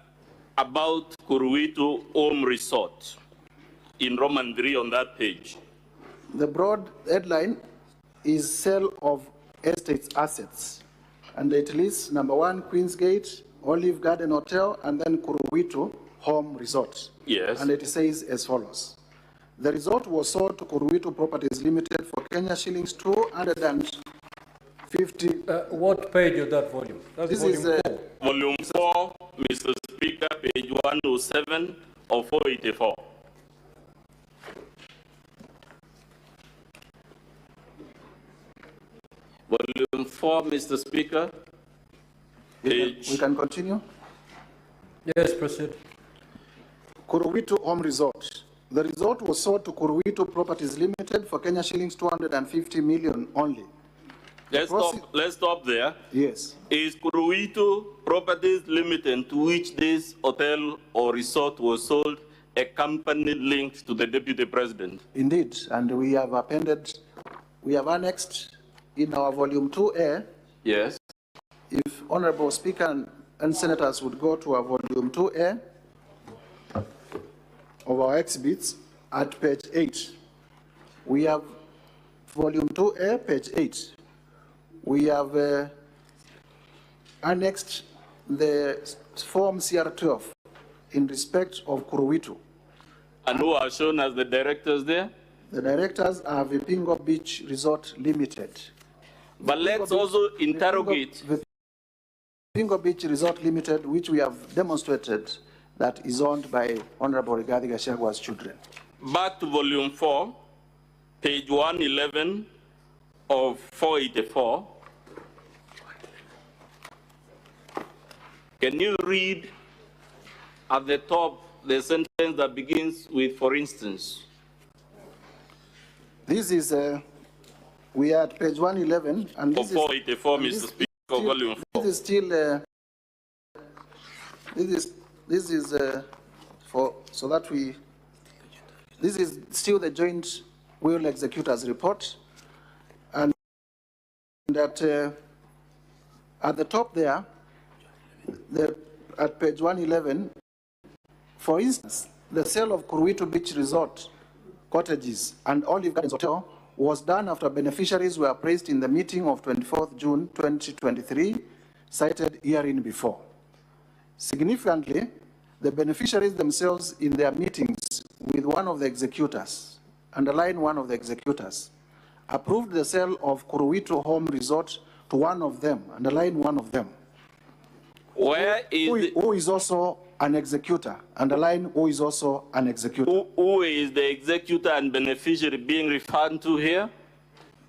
about Kuruwitu Home Resort in Roman 3 on that page? The broad headline is sale of estate's assets. And it lists number 1, Queensgate, Olive Garden Hotel, and then Kuruwitu Home Resort. Yes. And it says as follows. The resort was sold to Kuruwitu Properties Limited for Kenya shillings 250. What page is that volume? That's this volume is 4. Volume 4, Mr. Speaker, page 107 of 484. Volume 4, Mr. Speaker. We can continue? Yes, proceed. Kuruwitu Home Resort. The resort was sold to Kuruwitu Properties Limited for Kenya shillings 250 million only. Let's stop there. Yes. Is Kuruwitu Properties Limited, to which this hotel or resort was sold, a company linked to the Deputy President? Indeed, and we have annexed in our volume 2A. Yes. If Honorable Speaker and Senators would go to our volume 2A of our exhibits at page 8. We have volume 2A, page 8. We have annexed the form CR12 in respect of Kuruwitu. And who are shown as the directors there? The directors are Vipingo Beach Resort Limited. But let's also interrogate. Vipingo Beach Resort Limited, which we have demonstrated that is owned by Honorable Rigathi Gachagua's children. Back to volume 4, page 111 of 484. Can you read at the top the sentence that begins with, for instance? This is, we are at page 111, and this 484, Mr. Speaker, volume 4. This is still, this is for, so that we, this is still the joint will executors report, and that at the top there, at page 111, for instance, the sale of Kuruwitu Beach Resort cottages and Olive Gardens Hotel was done after beneficiaries were appraised in the meeting of 24th June 2023, cited herein before. Significantly, the beneficiaries themselves in their meetings with one of the executors, underline one of the executors, approved the sale of Kuruwitu Home Resort to one of them, underline one of them. Where is who is also an executor, underline who is also an executor. Who is the executor and beneficiary being referred to here?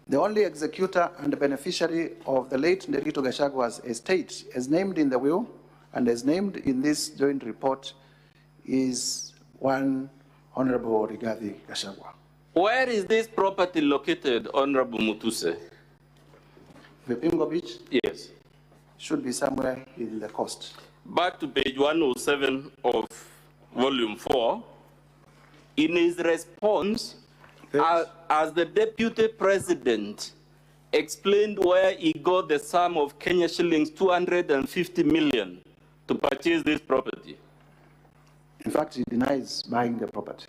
The only executor and beneficiary of the late Rigathi Gachagua's estate, as named in the will and as named in this joint report, is one Honorable Rigathi Gachagua. Where is this property located, Honorable Mutuse? Vipingo Beach? Yes. Should be somewhere in the coast. Back to page 107 of volume 4. In his response, as the Deputy President explained where he got the sum of Kenya shillings 250 million to purchase this property. In fact, he denies buying the property.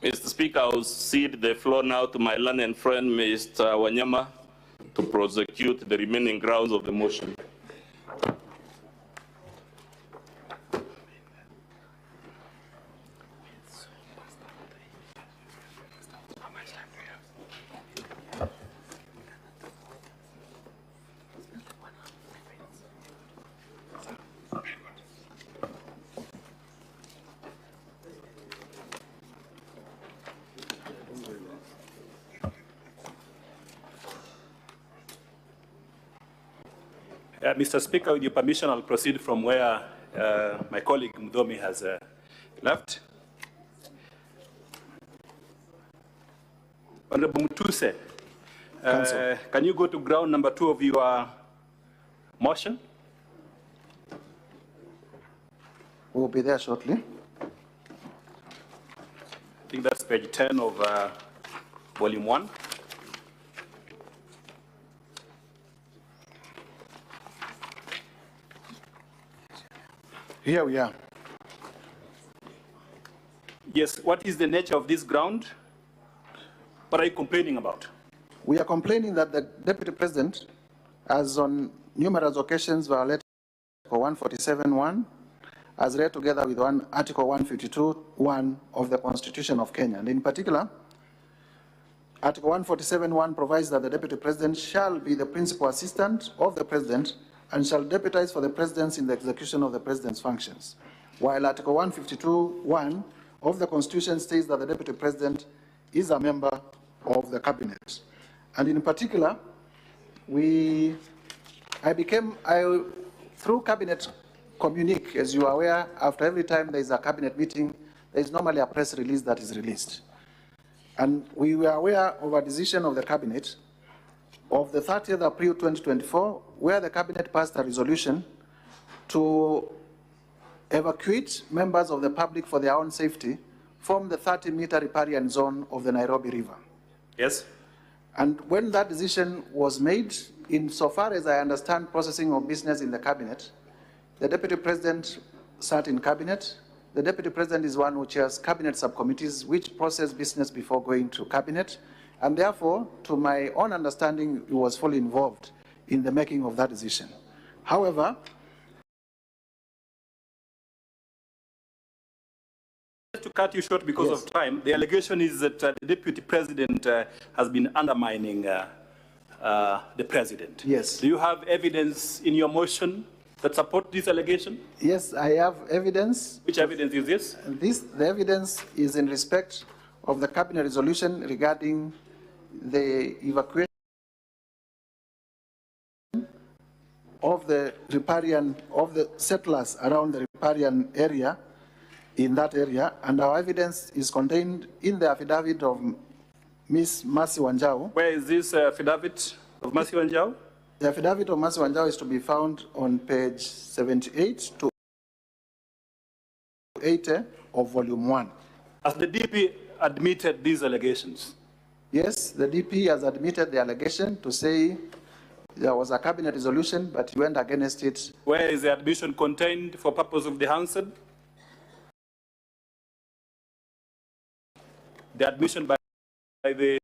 Mr. Speaker, I will cede the floor now to my learned friend, Mr. Wanyama, to prosecute the remaining grounds of the motion. Mr. Speaker, with your permission, I'll proceed from where my colleague Mdomi has left. Honorable Mutuse, can you go to ground number 2 of your motion? We'll be there shortly. I think that's page 10 of volume 1. Here we are. Yes, what is the nature of this ground? What are you complaining about? We are complaining that the Deputy President has on numerous occasions violated Article 147(1), as read together with Article 152(1) of the Constitution of Kenya. And in particular, Article 147(1) provides that the Deputy President shall be the principal assistant of the President and shall deputize for the President in the execution of the President's functions, while Article 152(1) of the Constitution states that the Deputy President is a member of the Cabinet. And in particular, through cabinet communique, as you are aware, after every time there is a cabinet meeting, there is normally a press release that is released. And we were aware of a decision of the cabinet of the 30th April 2024, where the cabinet passed a resolution to evacuate members of the public for their own safety from the 30-meter riparian zone of the Nairobi River. Yes. And when that decision was made, insofar as I understand processing of business in the cabinet, the Deputy President sat in cabinet. The Deputy President is one who chairs cabinet subcommittees which process business before going to cabinet. And therefore, to my own understanding, he was fully involved in the making of that decision. However, to cut you short because of time, the allegation is that the Deputy President has been undermining the President. Yes. Do you have evidence in your motion that support this allegation? Yes, I have evidence. Which evidence is this? The evidence is in respect of the cabinet resolution regarding the evacuation of the riparian, of the settlers around the riparian area, in that area, and our evidence is contained in the affidavit of Ms. Mercy Wanjau. Where is this affidavit of Mercy Wanjau? The affidavit of Mercy Wanjau is to be found on page 78 to 80 of volume 1. Has the DP admitted these allegations? Yes, the DP has admitted the allegation to say there was a cabinet resolution, but he went against it. Where is the admission contained for purpose of the answer? The admission by the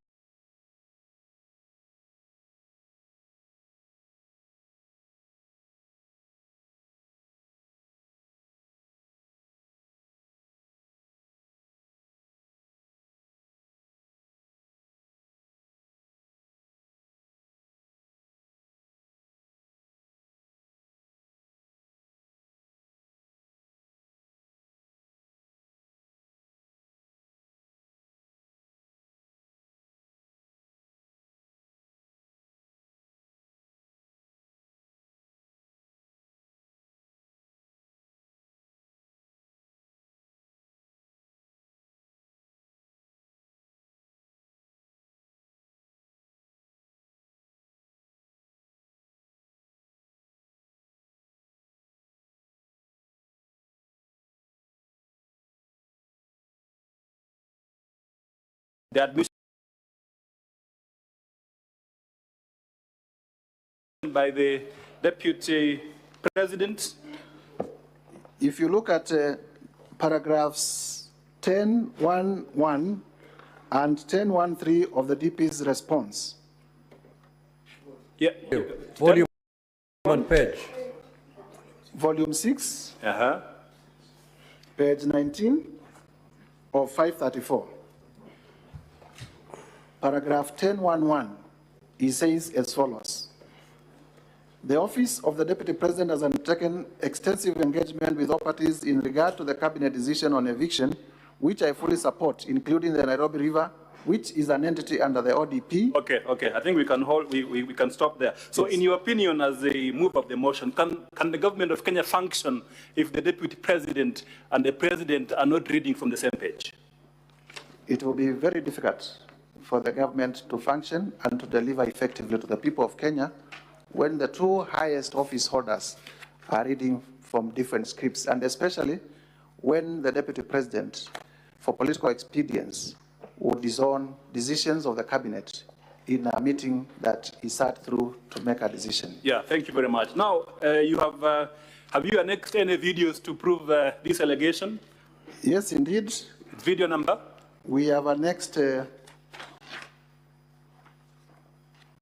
admission by the Deputy President. If you look at paragraphs 10.1.1 and 10.1.3 of the DP's response. Yeah. Volume and page. Volume 6, page 19 of 534. Paragraph 10.1.1, he says as follows. The Office of the Deputy President has undertaken extensive engagement with all parties in regard to the cabinet decision on eviction, which I fully support, including the Nairobi River, which is an entity under the ODP. Okay. I think we can hold. We can stop there. So, yes. In your opinion, as a move of the motion, can the government of Kenya function if the Deputy President and the President are not reading from the same page? It will be very difficult for the government to function and to deliver effectively to the people of Kenya when the two highest office holders are reading from different scripts, and especially when the Deputy President, for political expedience, would disown decisions of the cabinet in a meeting that he sat through to make a decision. Yeah, thank you very much. Now, have you annexed any videos to prove this allegation? Yes, indeed. Video number? We have annexed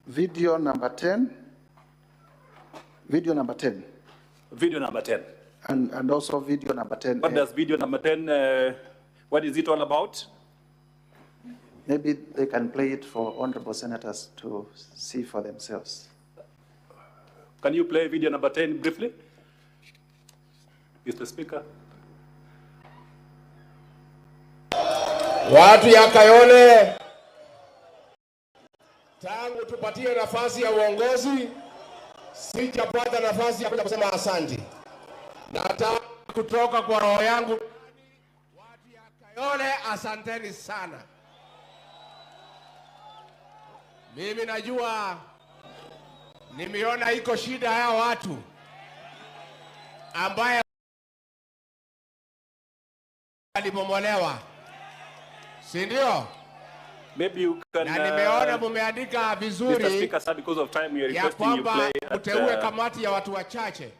video number 10. Video number 10. Video number 10. And also video number 10. What does video number 10, what is it all about? Maybe they can play it for honorable senators to see for themselves. Can you play video number 10 briefly, Mr. Speaker? Watu ya Kayole, tangu tupatie nafasi ya uongozi. Sijapata nafasi ya kuja kusema asante. Nataka kutoka kwa roho yangu watu ya Kayole, asanteni sana. Mimi najua nimeona iko shida ya watu ambaye alibomolewa, si ndio? Maybe you can, na nimeona mumeandika vizuri Mr. Speaker, sir, because of time we are ya requesting you kwamba play uteue kamati ya watu wachache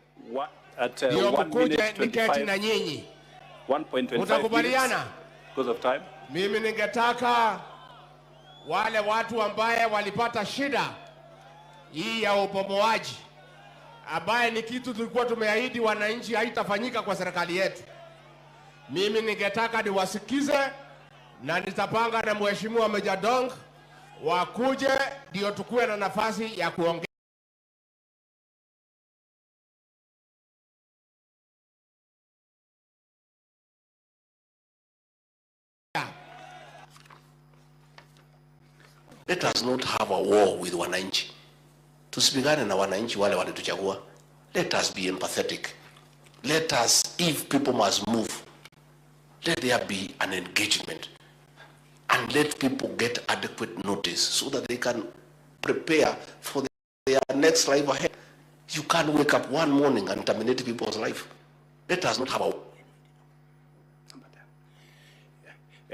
at ndio 1 mkuje minute niketi 25. na nyinyi. 1.25 Utakubaliana? because of time. Mimi ningetaka wale watu ambaye walipata shida hii ya ubomoaji, ambaye ni kitu tulikuwa tumeahidi wananchi haitafanyika kwa serikali yetu, mimi ningetaka niwasikize na nitapanga na Mheshimiwa Meja Dong wakuje ndio tukue na nafasi ya kuongea. Let us not have a war with wananchi. Tusipigane na wananchi wale walituchagua. Let us be empathetic. Let us, if people must move, let there be an engagement. And let people get adequate notice so that they can prepare for their next life ahead. You can't wake up one morning and terminate people's life. Let us not have a...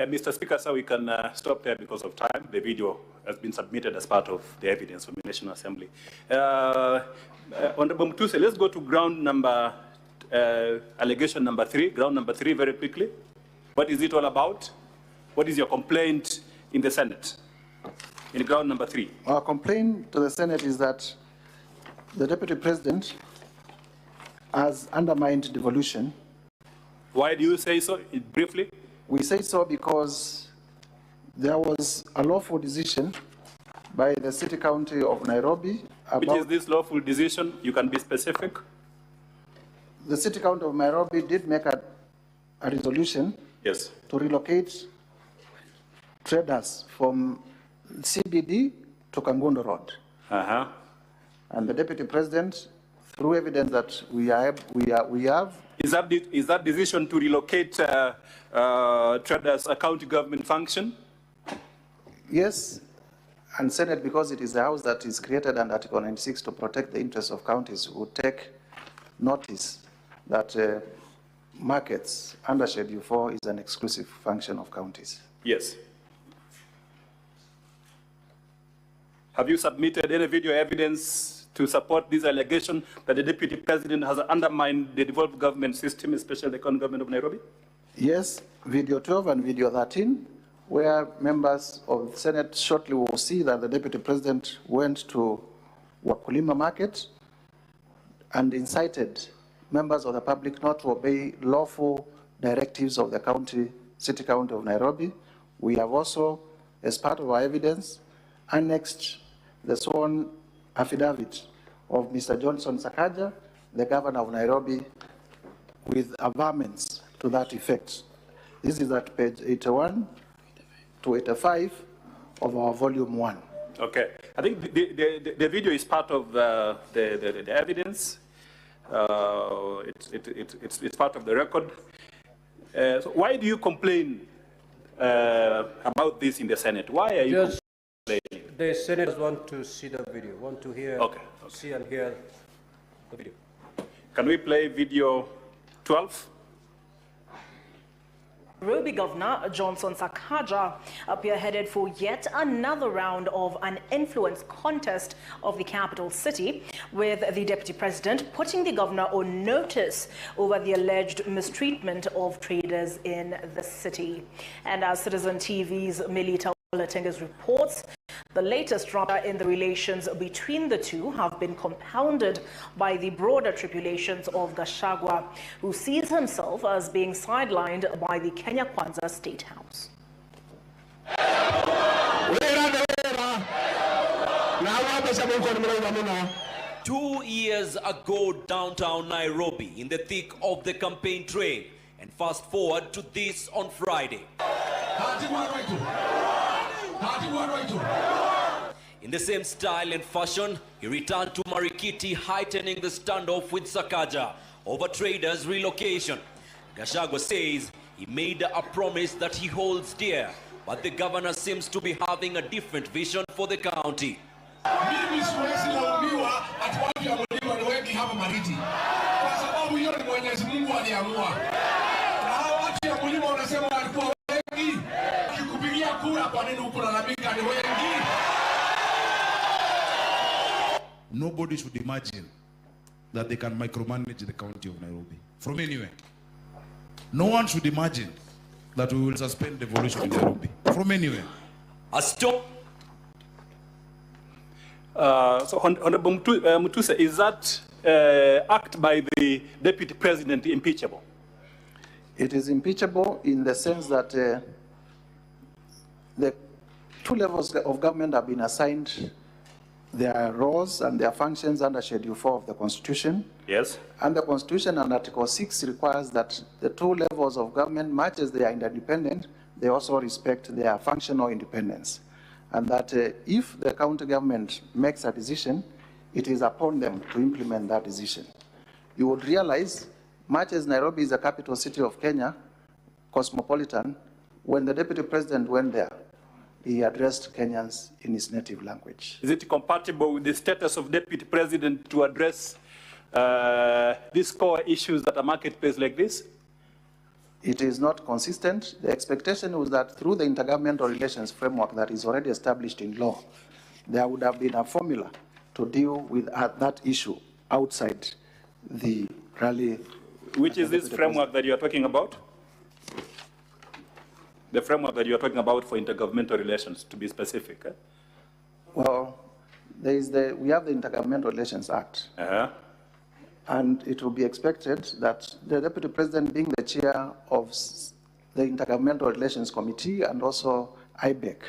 Mr. Speaker, sir, we can stop there because of time. The video has been submitted as part of the evidence from the National Assembly. Honorable Mutuse, let's go to ground number, allegation number 3, ground number 3 very quickly. What is it all about? What is your complaint in the Senate? In ground number 3. Our complaint to the Senate is that the Deputy President has undermined devolution. Why do you say so, briefly? We say so because there was a lawful decision by the City County of Nairobi about... Which is this lawful decision? You can be specific. The City County of Nairobi did make a resolution, yes, to relocate traders from CBD to Kangundo Road. And the Deputy President, through evidence that we have... Is that decision to relocate traders a county government function? Yes, and Senate, because it is the house that is created under Article 96 to protect the interests of counties, would take notice that markets under Schedule 4 is an exclusive function of counties. Yes. Have you submitted any video evidence to support this allegation that the Deputy President has undermined the devolved government system, especially the county government of Nairobi? Yes, video 12 and video 13, where members of the Senate shortly will see that the Deputy President went to Wakulima Market and incited members of the public not to obey lawful directives of the City County of Nairobi. We have also, as part of our evidence, annexed the sworn affidavit of Mr. Johnson Sakaja, the governor of Nairobi, with averments to that effect. This is at page 81 to 85 of our volume 1. Okay. I think the video is part of the evidence. It's part of the record. So why do you complain about this in the Senate? Why are you complaining? The senators want to see the video, want to hear, see and hear the video. Can we play video 12? Nairobi Governor Johnson Sakaja appear headed for yet another round of an influence contest of the capital city, with the Deputy President putting the governor on notice over the alleged mistreatment of traders in the city. And as Citizen TV's Melita Olatingas reports, the latest drama in the relations between the two have been compounded by the broader tribulations of Gachagua, who sees himself as being sidelined by the Kenya Kwanza State House. 2 years ago, downtown Nairobi, in the thick of the campaign train, and fast forward to this on In the same style and fashion, he returned to Marikiti, heightening the standoff with Sakaja over traders' relocation. Gachagua says he made a promise that he holds dear, but the governor seems to be having a different vision for the county. Mimi siwezi laumiwa ati watu ya mlima ni wengi hapa Mariti, kwa sababu hiyo ni Mwenyezi Mungu aliamua. Na hao watu ya mlima wanasema walikuwa wengi, ukikupigia kura kwa nini huko lalamika ni wengi? Nobody should imagine that they can micromanage the county of Nairobi from anywhere. No one should imagine that we will suspend devolution in Nairobi from anywhere. A stop. So Honorable Mutuse, is that act by the Deputy President impeachable? It is impeachable in the sense that the two levels of government have been assigned their roles and their functions under Schedule 4 of the Constitution. Yes. And the Constitution and Article 6 requires that the two levels of government, much as they are independent, they also respect their functional independence. And that if the county government makes a decision, it is upon them to implement that decision. You would realize, much as Nairobi is the capital city of Kenya, cosmopolitan, when the Deputy President went there, he addressed Kenyans in his native language. Is it compatible with the status of Deputy President to address these core issues at a marketplace like this? It is not consistent. The expectation was that through the intergovernmental relations framework that is already established in law, there would have been a formula to deal with that issue outside the rally. Which is this framework that you are talking about? The framework that you are talking about for intergovernmental relations, to be specific. Eh? Well, we have the Intergovernmental Relations Act. And it will be expected that the Deputy President, being the chair of the Intergovernmental Relations Committee and also IBEC,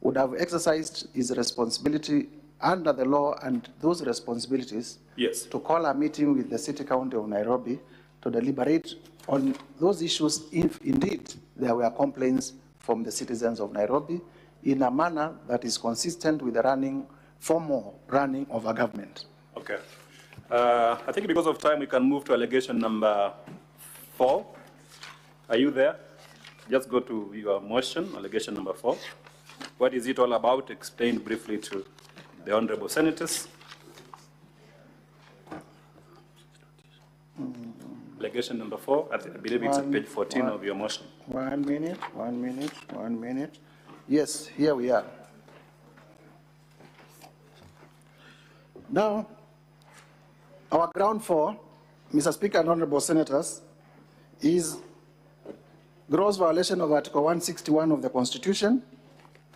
would have exercised his responsibility under the law and those responsibilities to call a meeting with the City County of Nairobi to deliberate on those issues if indeed there were complaints from the citizens of Nairobi in a manner that is consistent with the formal running of a government. Okay. I think because of time, we can move to allegation number 4. Are you there? Just go to your motion, allegation number 4. What is it all about? Explain briefly to the honorable senators. Allegation number 4, I believe it's at page 14 of your motion. 1 minute, 1 minute, 1 minute. Yes, here we are. Now, our ground 4, Mr. Speaker and honorable senators, is gross violation of Article 161 of the Constitution,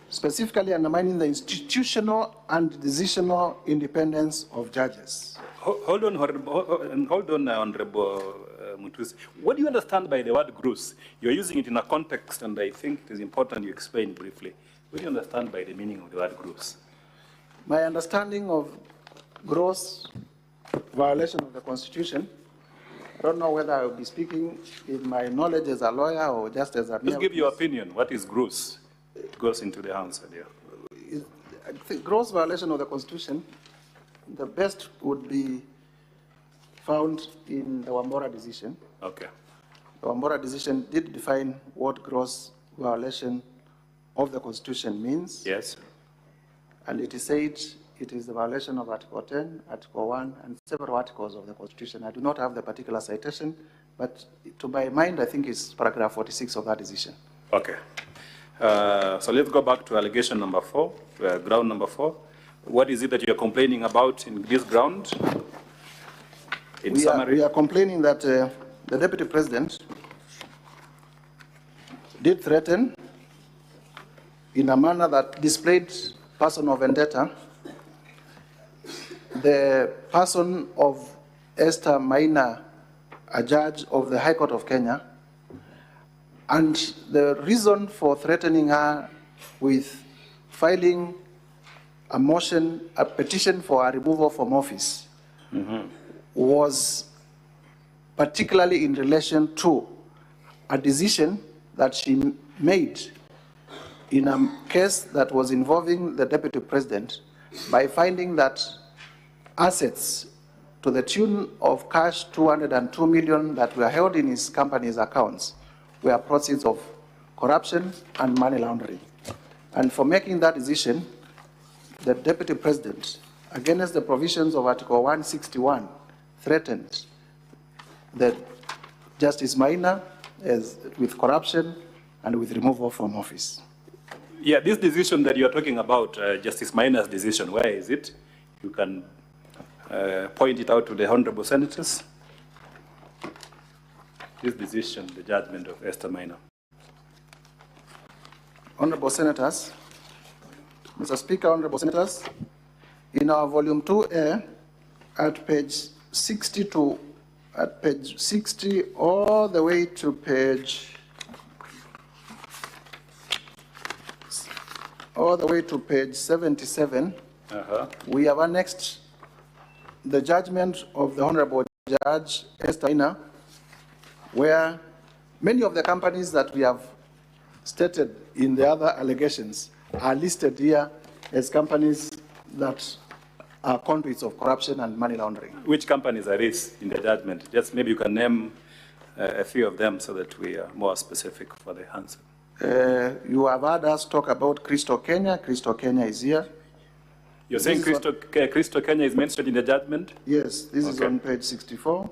specifically undermining the institutional and decisional independence of judges. Hold on, Honorable Mutuse. What do you understand by the word gross? You're using it in a context, and I think it is important you explain briefly. What do you understand by the meaning of the word gross? My understanding of gross violation of the Constitution, I don't know whether I will be speaking in my knowledge as a lawyer or just as a... Just give your opinion. What is gross? It goes into the answer there. I think gross violation of the Constitution, the best would be found in the Wambora decision. Okay. The Wambora decision did define what gross violation of the Constitution means. Yes. And it is said it is the violation of Article 10, Article 1, and several articles of the Constitution. I do not have the particular citation, but to my mind, I think it's paragraph 46 of that decision. Okay. So let's go back to allegation number 4, ground number 4. What is it that you're complaining about in this ground? In summary. We are complaining that the Deputy President did threaten in a manner that displayed personal vendetta the person of Esther Maina, a judge of the High Court of Kenya, and the reason for threatening her with filing a motion, a petition for a removal from office, was particularly in relation to a decision that she made in a case that was involving the Deputy President by finding that assets to the tune of cash 202 million that were held in his company's accounts were proceeds of corruption and money laundering. And for making that decision, the Deputy President, against the provisions of Article 161, threatened the Justice Maina with corruption and with removal from office. Yeah, this decision that you're talking about, Justice Maina's decision, where is it? You can point it out to the honorable senators. This decision, the judgment of Esther Maina. Honorable Senators, Mr. Speaker, Honorable Senators, in our volume 2A, at page 60 all the way to page 77, we have annexed the judgment of the Honorable Judge Esther Maina, where many of the companies that we have stated in the other allegations are listed here as companies that are conduits of corruption and money laundering. Which companies are these in the judgment? Just maybe you can name a few of them so that we are more specific for the answer. You have heard us talk about Crystal Kenya. Crystal Kenya is here. You're saying Crystal Kenya is mentioned in the judgment? Yes, this is on page 64.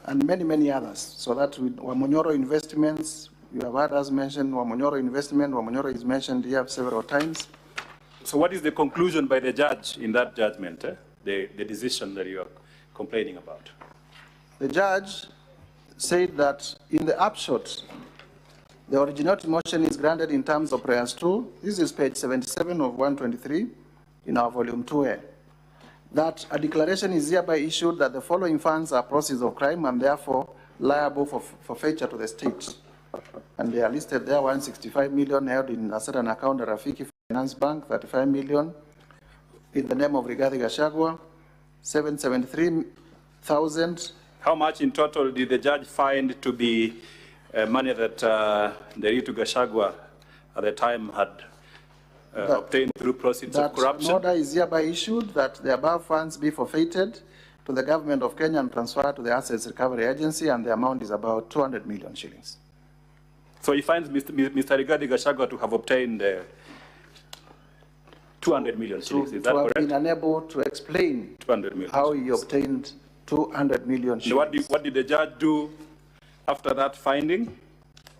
And many, many others. So that with Wamonyoro Investments, you have heard us mention Wamonyoro Investment. Wamonyoro is mentioned here several times. So what is the conclusion by the judge in that judgment, the decision that you are complaining about? The judge said that in the upshot, the originality motion is granted in terms of prayers 2. This is page 77 of 123 in our volume 2A. That a declaration is hereby issued that the following funds are proceeds of crime and therefore liable for forfeiture to the state. And they are listed there, 165 million held in a certain account at Rafiki Finance Bank, 35 million in the name of Rigathi Gachagua, 773,000. How much in total did the judge find to be money that Nderitu Gachagua at the time had obtained through proceeds of corruption? An order is hereby issued that the above funds be forfeited to the government of Kenya and transferred to the Assets Recovery Agency, and the amount is about 200 million shillings. So he finds Mr. Rigathi Gachagua to have obtained 200 million shillings, is that correct? To have been unable to explain 200 million how he obtained 200 million shillings. What did the judge do after that finding?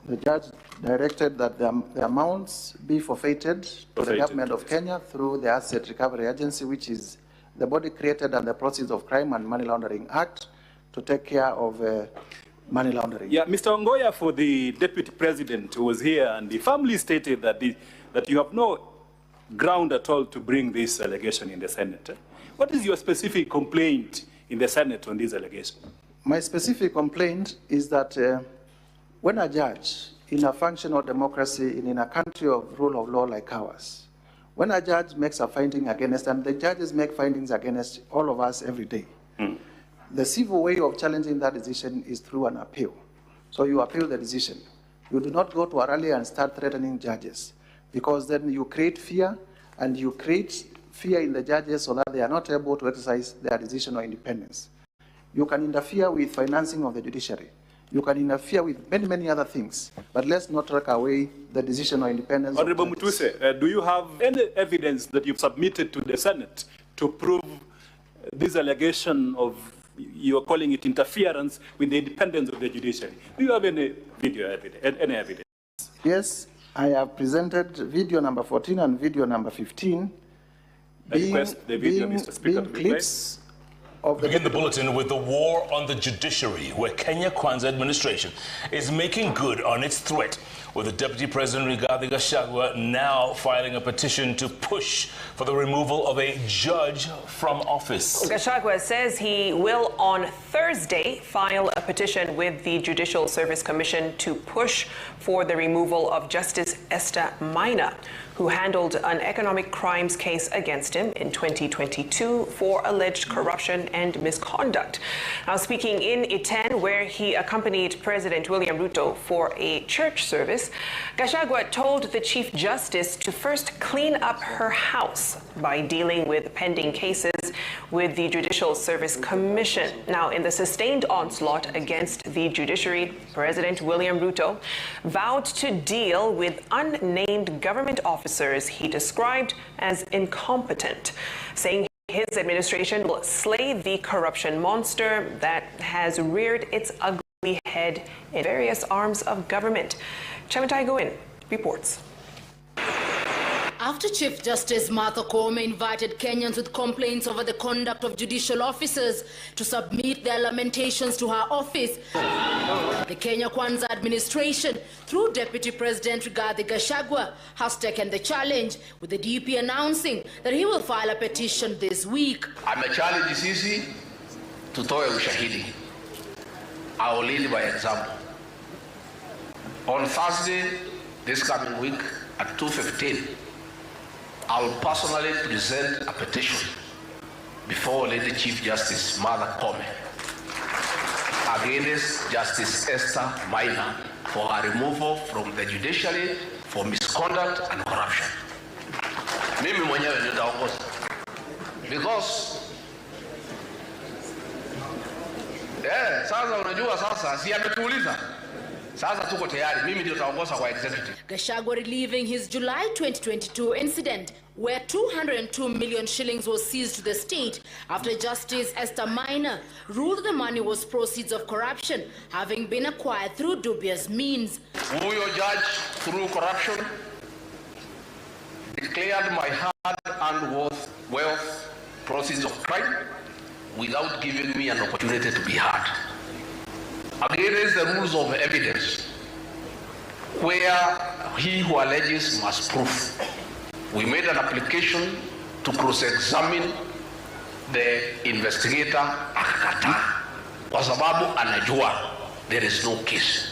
The judge directed that the amounts be forfeited to the government of Kenya through the Asset Recovery Agency, which is the body created under the Proceeds of Crime and Money Laundering Act to take care of money laundering. Yeah, Mr. Ongoya, for the Deputy President who was here, and the family stated that, that you have no ground at all to bring this allegation in the Senate. What is your specific complaint in the Senate on this allegation? My specific complaint is that when a judge in a functional democracy in a country of rule of law like ours, when a judge makes a finding against, and the judges make findings against all of us every day, the civil way of challenging that decision is through an appeal. So you appeal the decision. You do not go to a rally and start threatening judges, because then you create fear, and you create fear in the judges so that they are not able to exercise their decision or independence. You can interfere with financing of the judiciary. You can interfere with many, many other things, but let's not take away the decision or independence. Honorable Mutuse, do you have any evidence that you've submitted to the Senate to prove this allegation of, you're calling it interference with the independence of the judiciary? Do you have any video evidence, any evidence? Yes, I have presented video number 14 and video number 15. I request the video, Mr. Speaker, to be clips of the begin the bulletin with the war on the judiciary, where Kenya Kwanza administration is making good on its threat, with the Deputy President Rigathi Gachagua now filing a petition to push for the removal of a judge from office. Gachagua says he will on Thursday file a petition with the Judicial Service Commission to push for the removal of Justice Esther Maina, who handled an economic crimes case against him in 2022 for alleged corruption and misconduct. Now, speaking in Iten, where he accompanied President William Ruto for a church service, Gachagua told the Chief Justice to first clean up her house by dealing with pending cases with the Judicial Service Commission. Now, in the sustained onslaught against the judiciary, President William Ruto vowed to deal with unnamed government officers he described as incompetent, saying his administration will slay the corruption monster that has reared its ugly head in various arms of government. Chamatai Goin reports. After Chief Justice Martha Koome invited Kenyans with complaints over the conduct of judicial officers to submit their lamentations to her office, the Kenya Kwanza administration, through Deputy President Rigathi Gachagua, has taken the challenge, with the DP announcing that he will file a petition this week. Amechallenge sisi tutoe ushahidi. I will lead by example. On Thursday, this coming week at 2:15, I will personally present a petition before Lady Chief Justice Martha Koome against Justice Esther Maina for her removal from the judiciary for misconduct and corruption. Mimi mwenyewe nitaongoza because sasa unajua sasa si ametuuliza. Sasa tuko tayari, mimi ndio nitaongoza kwa executive. Gachagua reliving his July 2022 incident where 202 million shillings was seized to the state after Justice Esther Maina ruled the money was proceeds of corruption, having been acquired through dubious means. Huyo judge, through corruption, declared my hard-earned wealth proceeds of crime without giving me an opportunity to be heard. Against the rules of evidence, where he who alleges must prove. We made an application to cross-examine the investigator, akakataa kwa sababu anajua there is no case.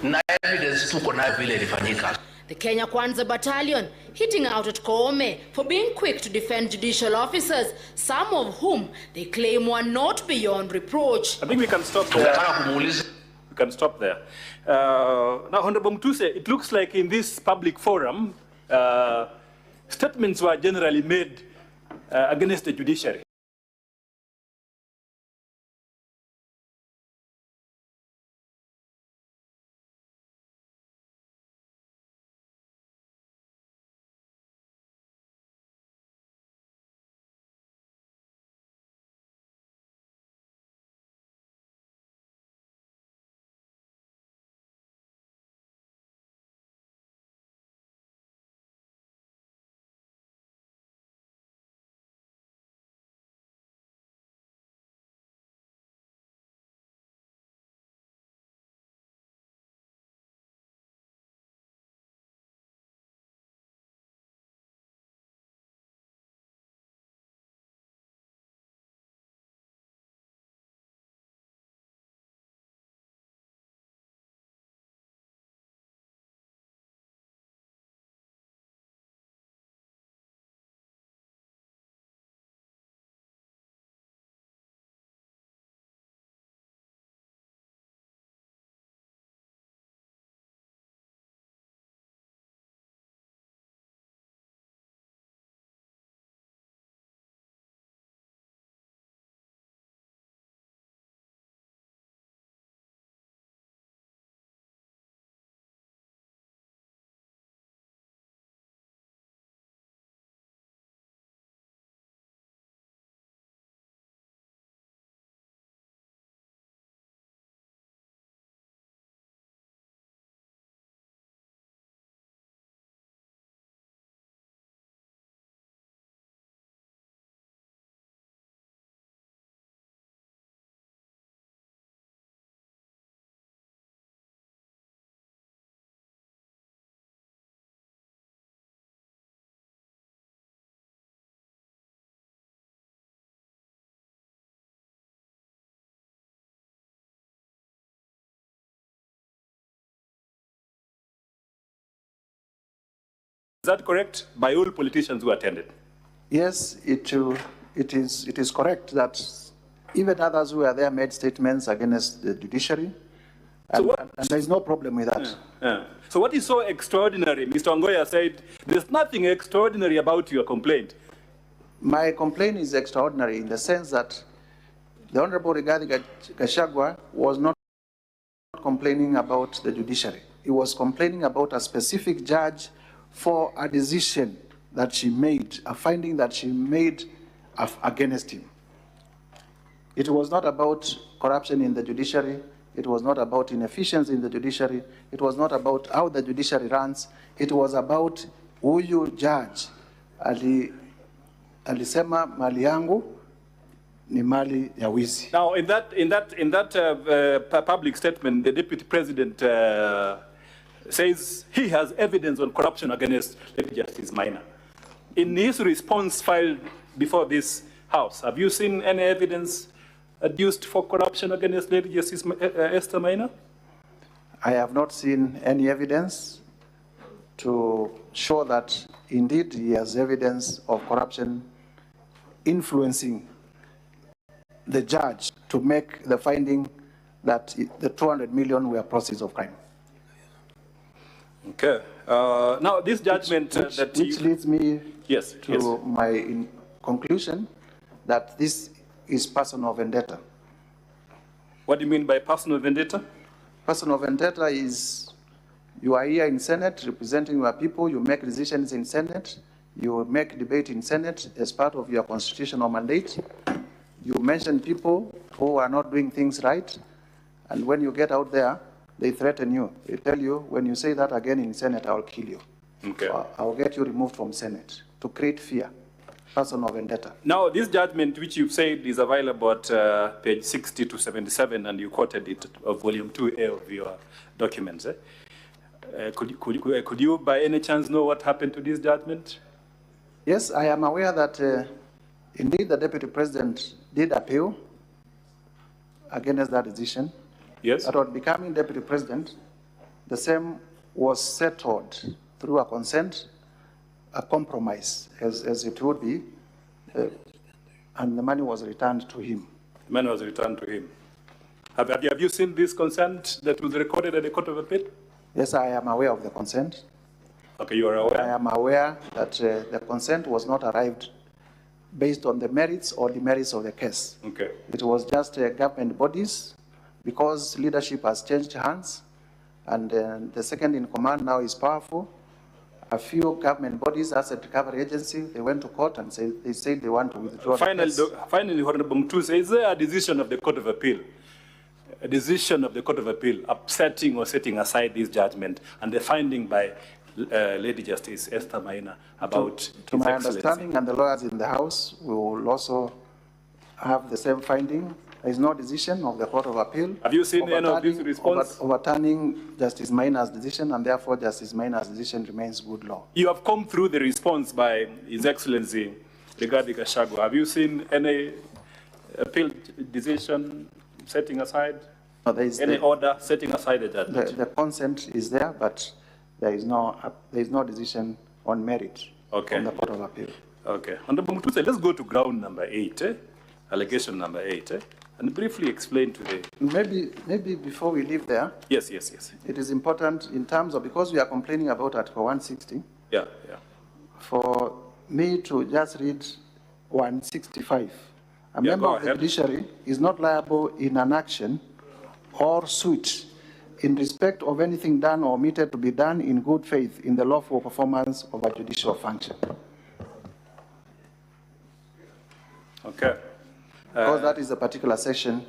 Na evidence tuko nayo vile ilifanyika. The Kenya Kwanza Battalion hitting out at Koome for being quick to defend judicial officers, some of whom they claim were not beyond reproach. I think we can stop there. We can stop there. Now, Honorable Mutuse, it looks like in this public forum, statements were generally made against the judiciary. that correct? By all politicians who attended? Yes, it is correct that even others who were there made statements against the judiciary, and there is no problem with that. So what is so extraordinary? Mr. Ongoya said, there's nothing extraordinary about your complaint. My complaint is extraordinary in the sense that the Honorable Rigathi Gachagua was not complaining about the judiciary. He was complaining about a specific judge for a decision that she made, a finding that she made against him. It was not about corruption in the judiciary. It was not about inefficiency in the judiciary. It was not about how the judiciary runs. It was about huyu judge alisema mali yangu ni mali ya wizi. Now, in that public statement, the Deputy President says he has evidence on corruption against Lady Justice Maina. In his response filed before this House, have you seen any evidence adduced for corruption against Lady Justice Esther Maina? I have not seen any evidence to show that indeed he has evidence of corruption influencing the judge to make the finding that the 200 million were proceeds of crime. Okay. Now, this judgment which leads me to my conclusion that this is personal vendetta. What do you mean by personal vendetta? Personal vendetta is you are here in Senate representing your people, you make decisions in Senate, you make debate in Senate as part of your constitutional mandate. You mention people who are not doing things right, and when you get out there, they threaten you. They tell you, when you say that again in Senate, I'll kill you. Okay. I'll get you removed from Senate to create fear. Personal vendetta. Now, this judgment, which you've said is available at page 60 to 77, and you quoted it of volume 2A of your documents. Could you by any chance know what happened to this judgment? Yes, I am aware that indeed the Deputy President did appeal against that decision. Yes. But on becoming Deputy President, the same was settled through a consent, a compromise, as it would be, and the money was returned to him. The money was returned to him. Have you seen this consent that was recorded at the Court of Appeal? Yes, I am aware of the consent. Okay, you are aware? I am aware that the consent was not arrived based on the merits or demerits of the case. Okay. It was just government bodies, because leadership has changed hands, and the second in command now is powerful. A few government bodies, Asset Recovery Agency, they went to court and they said they want to withdraw the case. Finally, Honorable Mutuse, is there a decision of the Court of Appeal? A decision of the Court of Appeal upsetting or setting aside this judgment and the finding by Lady Justice Esther Maina about to my understanding, and the lawyers in the House will also have the same finding. There is no decision of the Court of Appeal. Have you seen any of this response? Overturning Justice Maina's decision, and therefore Justice Maina's decision remains good law. You have come through the response by His Excellency Rigathi Gachagua. Have you seen any appeal decision setting aside? No, there is any order setting aside the judgment? The consent is there, but there is no decision on merit from the Court of Appeal. Okay. Honorable Mutuse, let's go to ground number 8, allegation number 8, and briefly explain to the... Maybe before we leave there, yes. It is important in terms of, because we are complaining about Article 160, for me to just read 165. A member of the judiciary is not liable in an action or suit in respect of anything done or omitted to be done in good faith in the lawful performance of a judicial function. Okay. Because that is a particular section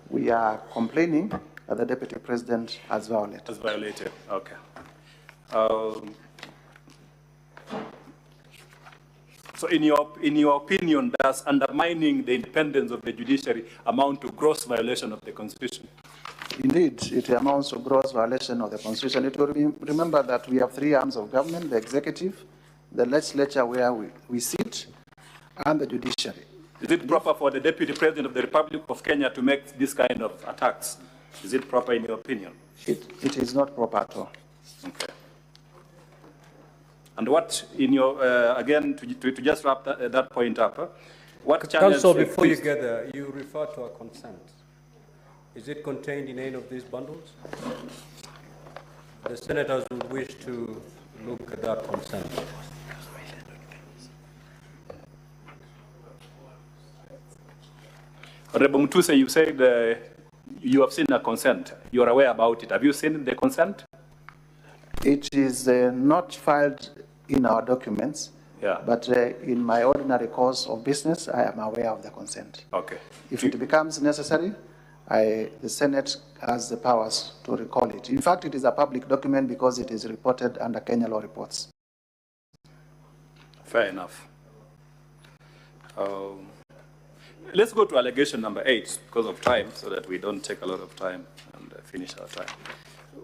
we are complaining that the Deputy President has violated. Has violated, okay. So in your opinion, does undermining the independence of the judiciary amount to gross violation of the Constitution? Indeed, it amounts to gross violation of the Constitution. It will remember that we have three arms of government: the executive, the legislature where we sit, and the judiciary. Is it proper for the Deputy President of the Republic of Kenya to make this kind of attacks? Is it proper in your opinion? It is not proper at all. Okay. And what, in your, again, to just wrap that point up, what channels... Council, before you get there, you refer to a consent. Is it contained in any of these bundles? The senators would wish to look at that consent. Honorable Mutuse, you said you have seen a consent. You are aware about it. Have you seen the consent? It is not filed in our documents, but in my ordinary course of business, I am aware of the consent. Okay. If it becomes necessary, the Senate has the powers to recall it. In fact, it is a public document because it is reported under Kenya law reports. Fair enough. Let's go to allegation number 8 because of time, so that we don't take a lot of time and finish our time.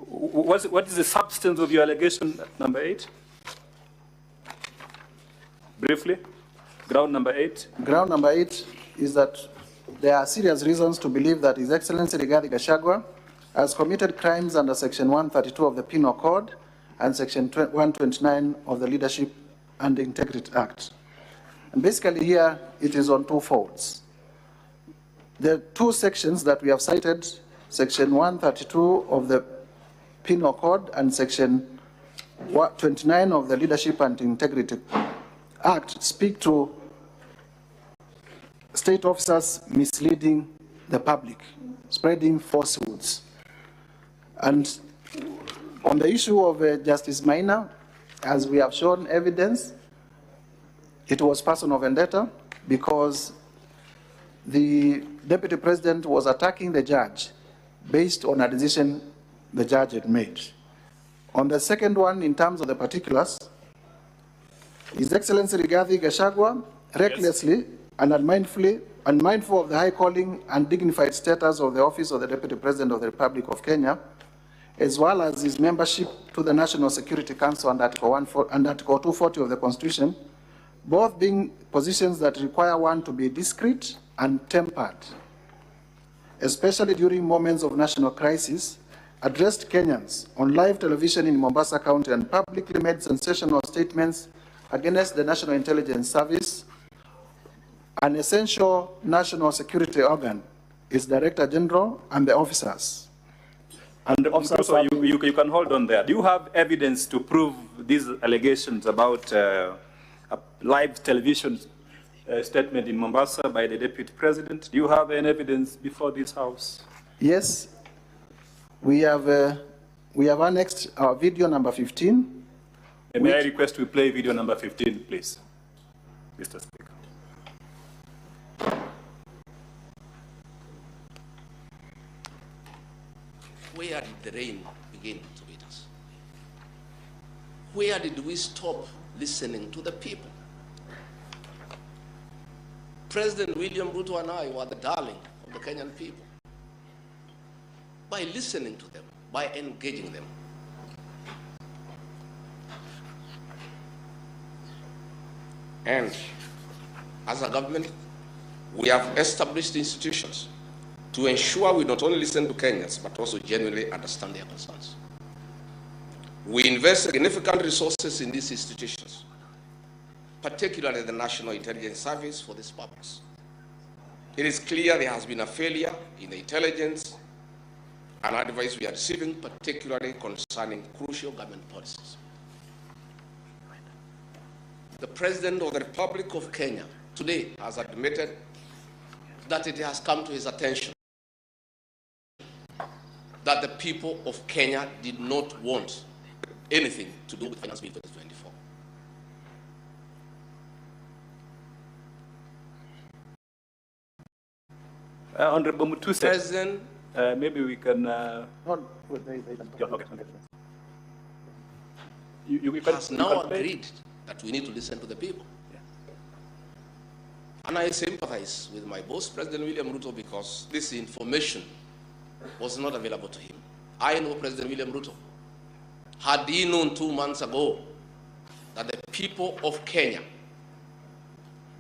What is the substance of your allegation number 8? Briefly, ground number 8. Ground number 8 is that there are serious reasons to believe that His Excellency Rigathi Gachagua has committed crimes under Section 132 of the Penal Code and Section 129 of the Leadership and Integrity Act. And basically here, it is on two folds. There are two sections that we have cited, Section 132 of the Penal Code and Section 29 of the Leadership and Integrity Act speak to state officers misleading the public, spreading falsehoods. And on the issue of Justice Maina, as we have shown evidence, it was personal vendetta because the Deputy President was attacking the judge based on a decision the judge had made. On the second one, in terms of the particulars, His Excellency Rigathi Gachagua recklessly and unmindful of the high calling and dignified status of the office of the Deputy President of the Republic of Kenya, as well as his membership to the National Security Council and Article 240 of the Constitution, both being positions that require one to be discreet and tempered, especially during moments of national crisis, addressed Kenyans on live television in Mombasa County and publicly made sensational statements against the National Intelligence Service, an essential national security organ, its Director General and the officers. And also, you can hold on there. Do you have evidence to prove these allegations about a live television statement in Mombasa by the Deputy President? Do you have any evidence before this House? Yes. We have annexed our video number 15. May I request we play video number 15, please, Mr. Speaker. Where did the rain begin to hit us? Where did we stop listening to the people? President William Ruto and I were the darling of the Kenyan people. By listening to them, by engaging them. And as a government, we have established institutions to ensure we not only listen to Kenyans, but also genuinely understand their concerns. We invest significant resources in these institutions, particularly the National Intelligence Service, for this purpose. It is clear there has been a failure in the intelligence and advice we are receiving, particularly concerning crucial government policies. The President of the Republic of Kenya today has admitted that it has come to his attention that the people of Kenya did not want anything to do with Finance Bill 2024. Honorable Mutuse, President, maybe we can... You has now agreed that we need to listen to the people. Yeah. And I sympathize with my boss, President William Ruto, because this information was not available to him. I know President William Ruto. Had he known 2 months ago that the people of Kenya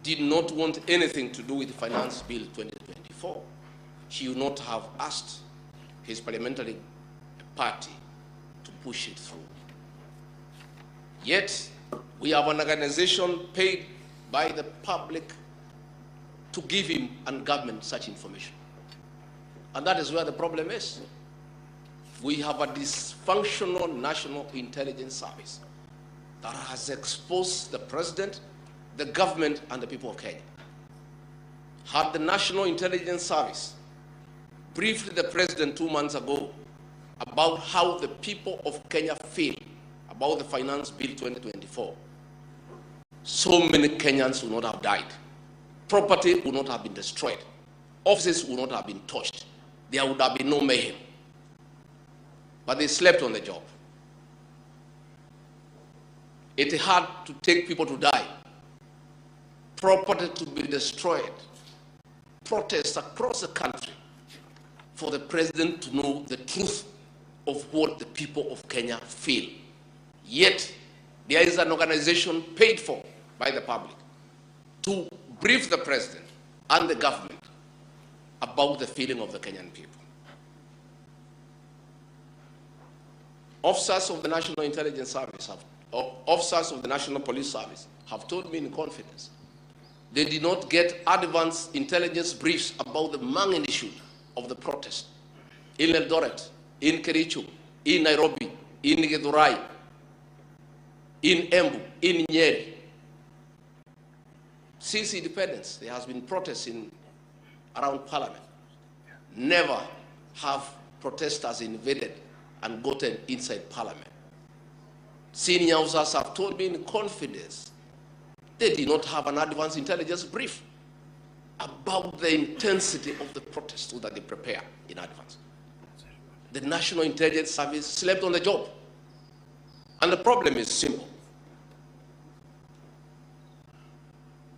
did not want anything to do with Finance Bill 2024, he would not have asked his parliamentary party to push it through. Yet, We have an organization paid by the public to give him and government such information. And that is where the problem is. We have a dysfunctional National Intelligence Service that has exposed the president, the government, and the people of Kenya. Had the National Intelligence Service briefed the president 2 months ago about how the people of Kenya feel about the Finance Bill 2024, so many Kenyans would not have died. Property would not have been destroyed. Offices would not have been touched. There would have been no mayhem. But they slept on the job. It had to take people to die, property to be destroyed, protests across the country for the president to know the truth of what the people of Kenya feel. Yet, there is an organization paid for by the public to brief the president and the government about the feeling of the Kenyan people. Officers of the National Intelligence Service, officers of the National Police Service have told me in confidence they did not get advance intelligence briefs about the magnitude of the protest in Eldoret, in Kericho, in Nairobi, in Githurai, in Embu, in Nyeri. Since independence, there has been protests around Parliament. Never have protesters invaded and gotten inside Parliament. Senior officers have told me in confidence they did not have an advance intelligence brief about the intensity of the protest so that they prepare in advance. The National Intelligence Service slept on the job. And the problem is simple.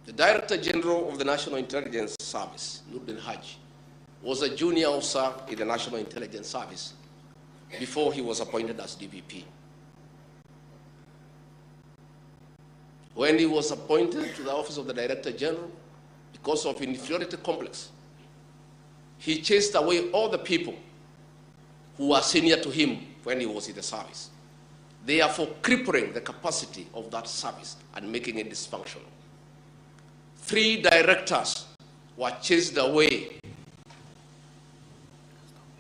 The Director General of the National Intelligence Service, Nuruddin Haji, was a junior officer in the National Intelligence Service before he was appointed as DVP. When he was appointed to the office of the Director General, because of inferiority complex, he chased away all the people who were senior to him when he was in the service, therefore crippling the capacity of that service and making it dysfunctional. 3 directors were chased away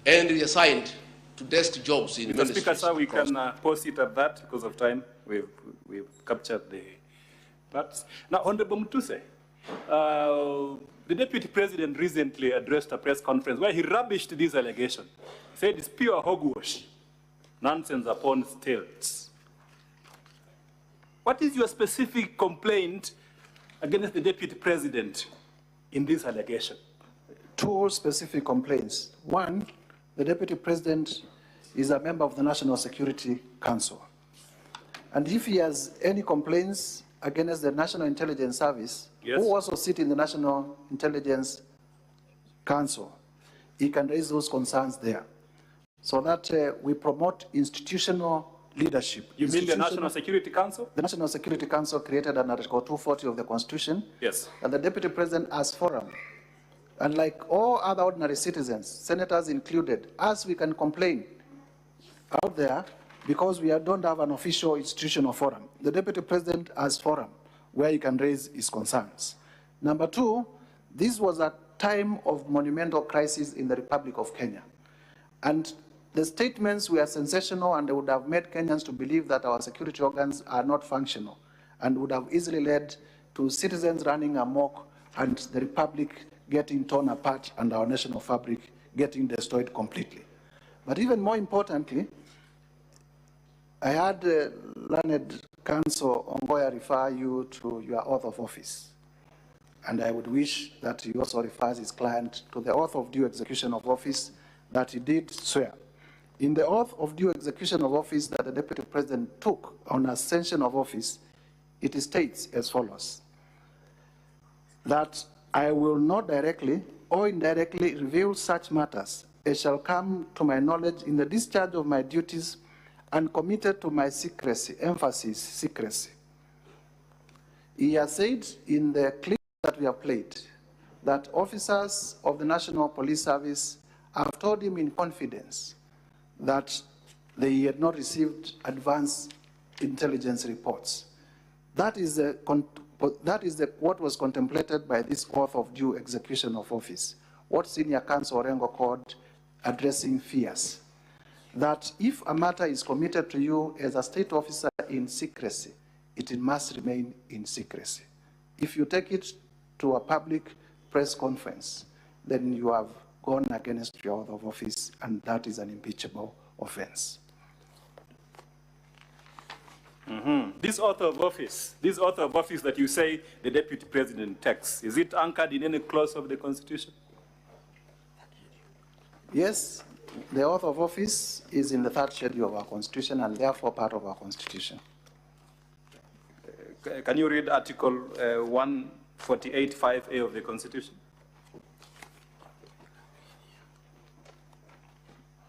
and reassigned to desk jobs in ministries. Mr. Speaker, sir, we can pause it at that because of time. We've captured the parts. Now, Honorable Mutuse, the Deputy President recently addressed a press conference where he rubbished this allegation. He said it's pure hogwash, nonsense upon stilts. What is your specific complaint against the Deputy President in this allegation? 2 specific complaints. 1, the Deputy President is a member of the National Security Council. And if he has any complaints against the National Intelligence Service, yes, who also sit in the National Intelligence Council, he can raise those concerns there. So that we promote institutional leadership. You mean the National Security Council? The National Security Council created under Article 240 of the Constitution. Yes. And the Deputy President as forum. And like all other ordinary citizens, senators included, as we can complain out there because we don't have an official institutional forum. The Deputy President as forum where he can raise his concerns. Number 2, this was a time of monumental crisis in the Republic of Kenya. And the statements were sensational and they would have made Kenyans to believe that our security organs are not functional and would have easily led to citizens running amok and the Republic getting torn apart and our national fabric getting destroyed completely. But even more importantly, I had learned Counsel Ongoya refer you to your oath of office. And I would wish that he also refers his client to the oath of due execution of office that he did swear. In the oath of due execution of office that the Deputy President took on ascension of office, it states as follows, that I will not directly or indirectly reveal such matters as shall come to my knowledge in the discharge of my duties and committed to my secrecy, emphasis, secrecy. He has said in the clip that we have played that officers of the National Police Service have told him in confidence that they had not received advance intelligence reports. That is what was contemplated by this oath of due execution of office. What Senior Counsel Orengo called addressing fears. That if a matter is committed to you as a state officer in secrecy, it must remain in secrecy. If you take it to a public press conference, then you have gone against your oath of office, and that is an impeachable offense. This oath of office that you say the Deputy President takes, is it anchored in any clause of the Constitution? Yes, the oath of office is in the 3rd schedule of our Constitution and therefore part of our Constitution. Can you read Article 148(5)(a) of the Constitution?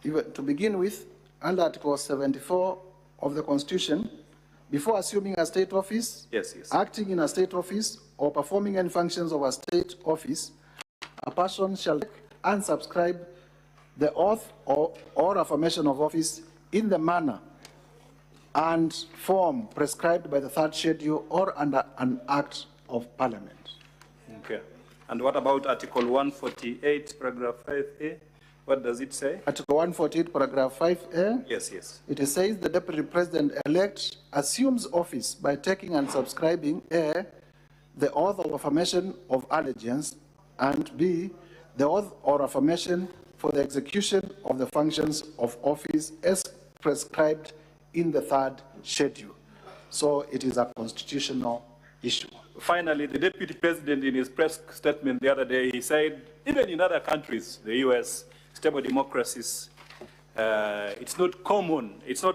Even to begin with, under Article 74 of the Constitution, before assuming a state office, acting in a state office, or performing any functions of a state office, a person shall unsubscribe the oath or affirmation of office in the manner and form prescribed by the 3rd schedule or under an act of parliament. Okay. And what about Article 148, paragraph 5A? What does it say? Article 148, paragraph 5A. Yes, yes. It says the Deputy President-elect assumes office by taking and subscribing A, the oath or affirmation of allegiance, and B, the oath or affirmation for the execution of the functions of office as prescribed in the 3rd schedule. So it is a constitutional issue. Finally, the Deputy President in his press statement the other day, he said, even in other countries, the US, stable democracies, it's not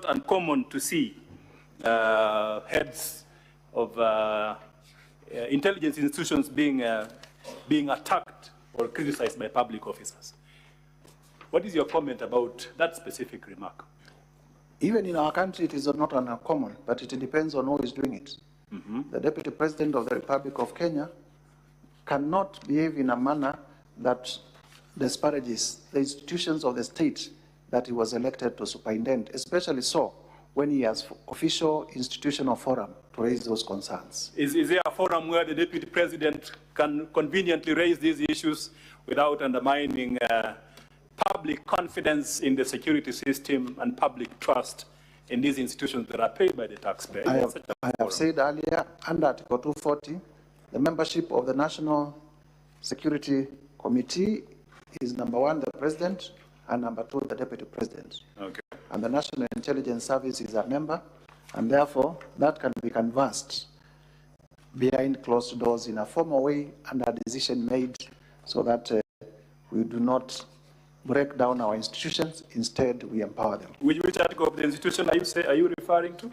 uncommon to see heads of intelligence institutions being attacked or criticized by public officers. What is your comment about that specific remark? Even in our country, it is not uncommon, but it depends on who is doing it. The Deputy President of the Republic of Kenya cannot behave in a manner that disparages the institutions of the state that he was elected to superintend, especially so when he has official institutional forum to raise those concerns. Is there a forum where the Deputy President can conveniently raise these issues without undermining public confidence in the security system and public trust in these institutions that are paid by the taxpayer? I have said earlier, under Article 240, the membership of the National Security Committee is number 1, the President, and number 2, the Deputy President. Okay. And the National Intelligence Service is a member, and therefore that can be canvassed behind closed doors in a formal way and a decision made so that we do not break down our institutions. Instead, we empower them. Which article of the institution are you referring to,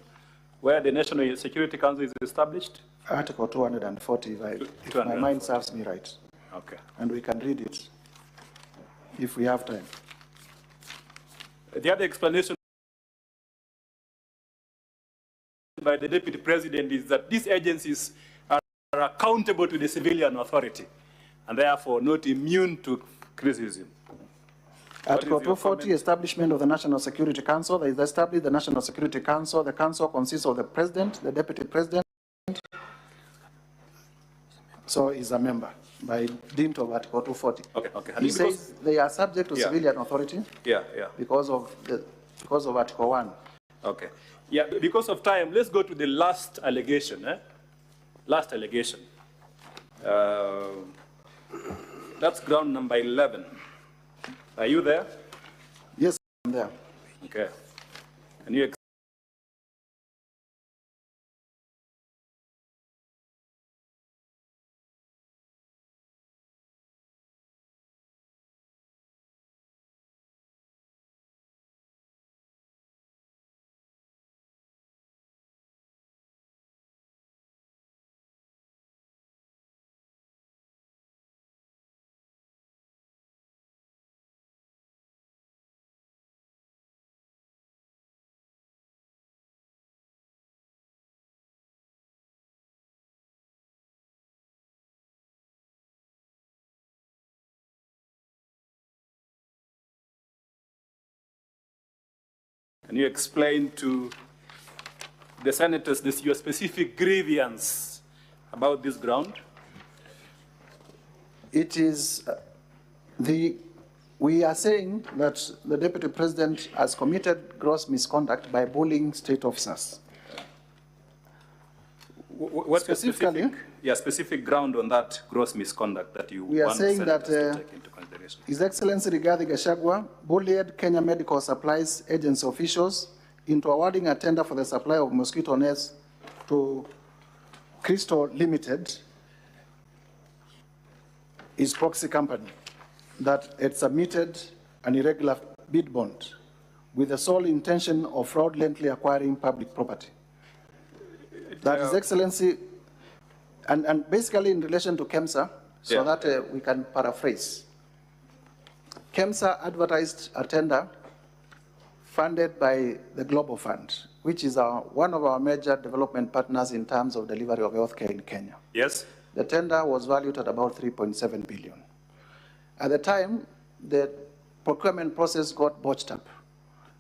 where the National Security Council is established? Article 240, if my mind serves me right. Okay. And we can read it if we have time. The other explanation by the Deputy President is that these agencies are accountable to the civilian authority and therefore not immune to criticism. Article 240, establishment of the National Security Council. There is established the National Security Council. The council consists of the President, the Deputy President, so is a member by dint of Article 240. Okay. He says they are subject to civilian authority. Because of Article 1. Okay. Yeah, because of time, let's go to the last allegation. Last allegation. That's ground number 11. Are you there? Yes, I'm there. Okay. Can you explain to the senators your specific grievance about this ground? It is we are saying that the Deputy President has committed gross misconduct by bullying state officers. What's specifically specific ground on that gross misconduct that you we are want saying that to take into consideration? His Excellency Rigathi Gachagua bullied Kenya Medical Supplies Agency officials into awarding a tender for the supply of mosquito nets to Crystal Limited, his proxy company, that had submitted an irregular bid bond with the sole intention of fraudulently acquiring public property. That His Excellency, and basically in relation to KEMSA, so that we can paraphrase. KEMSA advertised a tender funded by the Global Fund, which is one of our major development partners in terms of delivery of healthcare in Kenya. Yes. The tender was valued at about 3.7 billion. At the time, the procurement process got botched up,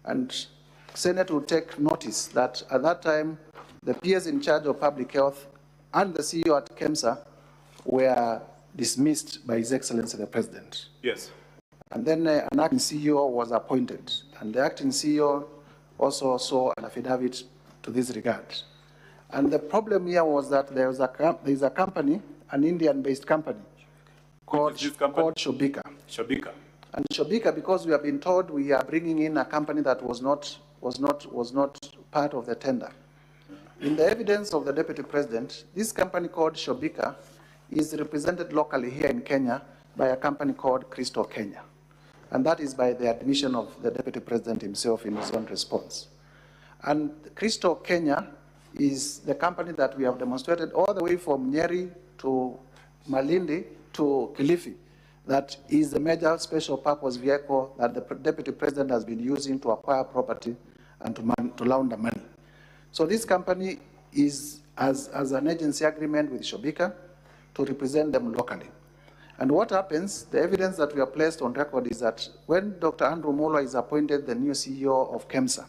and Senate would take notice that at that time, the peers in charge of public health and the CEO at KEMSA were dismissed by His Excellency the President. Yes. And then an acting CEO was appointed, and the acting CEO also saw an affidavit to this regard. And the problem here was that there is a company, an Indian-based company, called Shobika. Shobika. And Shobika, because we have been told we are bringing in a company that was not part of the tender. In the evidence of the Deputy President, this company called Shobika is represented locally here in Kenya by a company called Crystal Kenya. And that is by the admission of the Deputy President himself in his own response. And Crystal Kenya is the company that we have demonstrated all the way from Nyeri to Malindi to Kilifi, that is the major special purpose vehicle that the Deputy President has been using to acquire property and to launder money. So this company has an agency agreement with Shobika to represent them locally. And what happens, the evidence that we have placed on record is that when Dr. Andrew Mulwa is appointed the new CEO of KEMSA,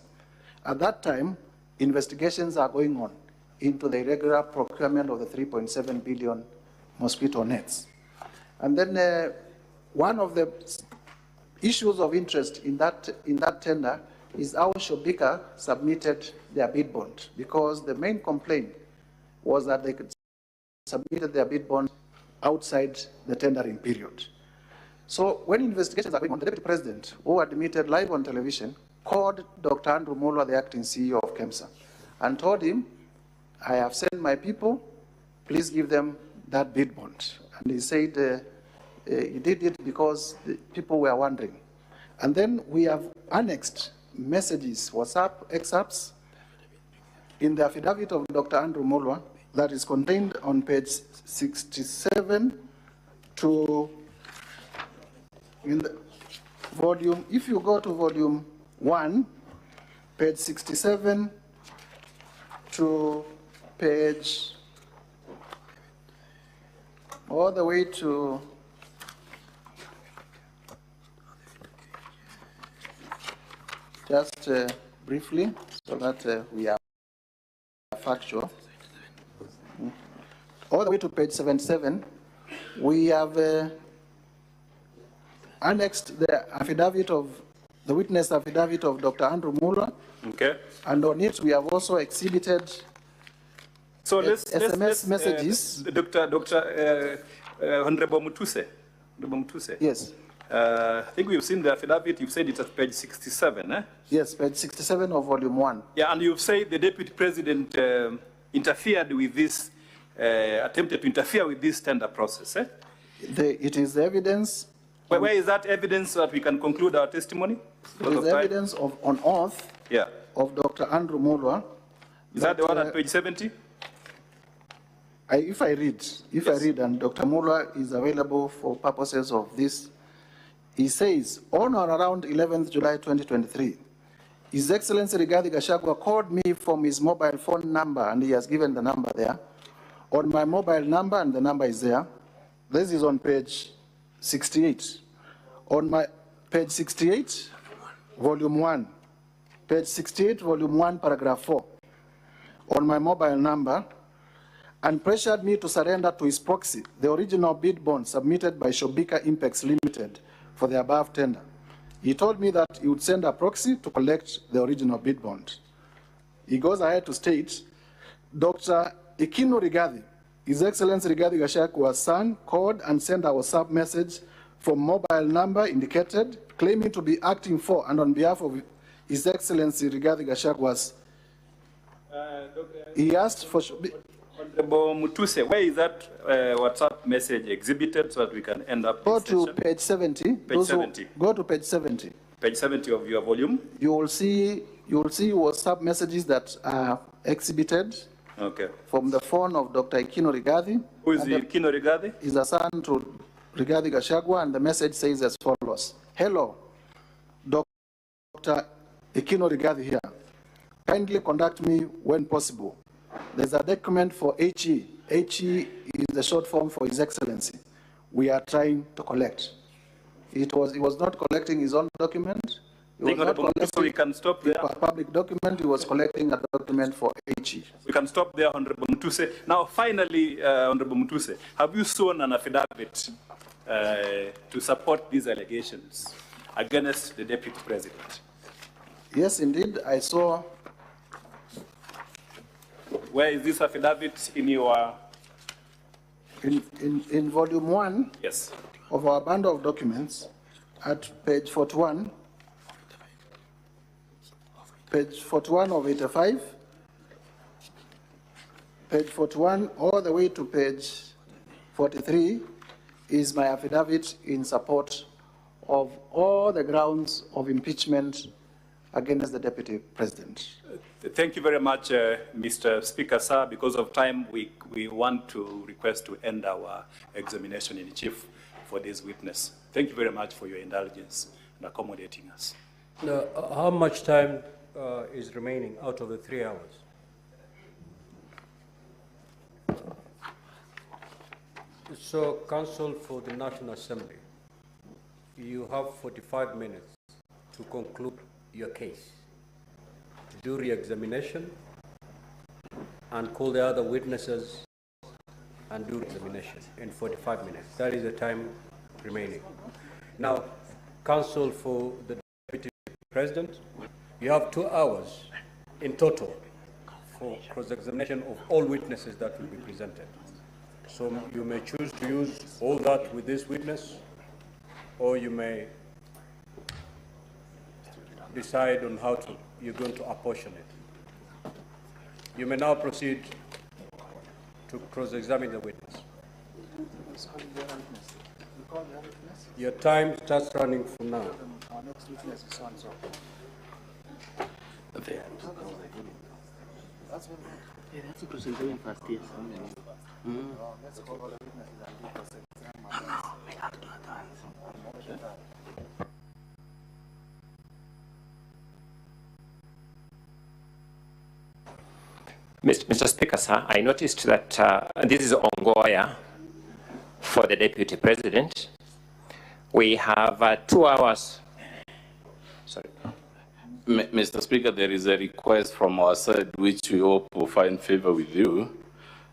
at that time, investigations are going on into the irregular procurement of the 3.7 billion mosquito nets. And then one of the issues of interest in that tender is how Shobika submitted their bid bond, because the main complaint was that they submitted their bid bond outside the tendering period. So when investigations are going on, the Deputy President, who admitted live on television, called Dr. Andrew Mulwa, the acting CEO of KEMSA, and told him, I have sent my people, please give them that bid bond. And he said he did it because the people were wondering. And then we have annexed messages, WhatsApp excerpts, in the affidavit of Dr. Andrew Mulwa that is contained on page 67 to, in the volume, if you go to volume 1, page 67 to page, all the way to just briefly, so that we are factual. All the way to page 77, we have annexed the affidavit of, the witness affidavit of Dr. Andrew Mulwa. Okay. And on it, we have also exhibited SMS messages. Honorable Mutuse. Yes. I think we've seen the affidavit. You've said it's at page 67, eh? Yes, page 67 of volume 1. Yeah, and you've said the Deputy President interfered with this, attempted to interfere with this tender process, eh? It is the evidence. Where is that evidence so that we can conclude our testimony? It is evidence on oath of Dr. Andrew Mulwa. Is that the one at page 70? If I read, and Dr. Mulwa is available for purposes of this, he says, on or around 11th July 2023, His Excellency Rigathi Gachagua called me from his mobile phone number, and he has given the number there, on my mobile number, and the number is there. This is on page 68. On my page 68, volume 1. Page 68, volume 1, paragraph 4. on my mobile number and pressured me to surrender to his proxy the original bid bond submitted by Gachagua Impeachment Limited for the above tender. He told me that he would send a proxy to collect the original bid bond. He goes ahead to state, Dr. Ikino Rigathi, His Excellency Rigathi Gachagua's son, called and sent a WhatsApp message from mobile number indicated, claiming to be acting for and on behalf of His Excellency Rigathi Gachagua's. He asked for. Honorable Mutuse, where is that WhatsApp message exhibited so that we can end up? Go to page 70. Page 70. Go to page 70. Page 70 of your volume. You will see WhatsApp messages that are exhibited. Okay. From the phone of Dr. Ikino Rigathi. Who is Ikino Rigathi? He's a son to Rigathi Gachagua, and the message says as follows. Hello, Dr. Ikino Rigathi here. Kindly contact me when possible. There's a document for HE. HE is the short form for His Excellency. We are trying to collect. He was not collecting his own document. He was not collecting so we can stop there. A public document. He was collecting a document for HE. We can stop there, Honorable Mutuse. Now, finally, Honorable Mutuse, have you sworn an affidavit to support these allegations against the Deputy President? Yes, indeed. I saw. Where is this affidavit in your? In volume 1. Yes. Of our bundle of documents, at page 41. Page 41 of 85. Page 41 all the way to page 43 is my affidavit in support of all the grounds of impeachment against the Deputy President. Thank you very much, Mr. Speaker, sir. Because of time, we want to request to end our examination in chief for this witness. Thank you very much for your indulgence and accommodating us. Now, how much time is remaining out of the 3 hours? So, Counsel for the National Assembly, you have 45 minutes to conclude your case, do re-examination, and call the other witnesses and do examination in 45 minutes. That is the time remaining. Now, Counsel for the Deputy President, you have 2 hours in total for cross-examination of all witnesses that will be presented. So you may choose to use all that with this witness, or you may decide on how you're going to apportion it. You may now proceed to cross-examine the witness. Your time starts running from now. Our next witness is so-and-so. Yeah, that's a cross-examine first, yes. Let's call all the witnesses and do cross-examine. We have to do it once. Mr. Speaker, sir, I noticed that this is Ongoya for the Deputy President. We have 2 hours. Sorry. Mr. Speaker, there is a request from our side which we hope will find favor with you.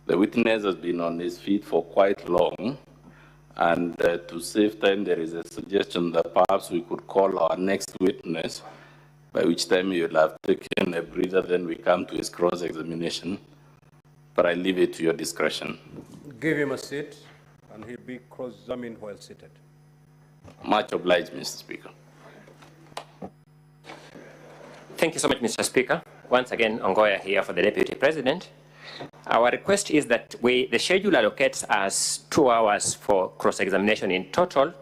The witness has been on his feet for quite long, and to save time, there is a suggestion that perhaps we could call our next witness, by which time you'll have taken a breather, then we come to his cross-examination. But I leave it to your discretion. Give him a seat, and he'll be cross-examined while seated. Much obliged, Mr. Speaker. Thank you so much, Mr. Speaker. Once again, Ongoya here for the Deputy President. Our request is that the schedule allocates us 2 hours for cross-examination in total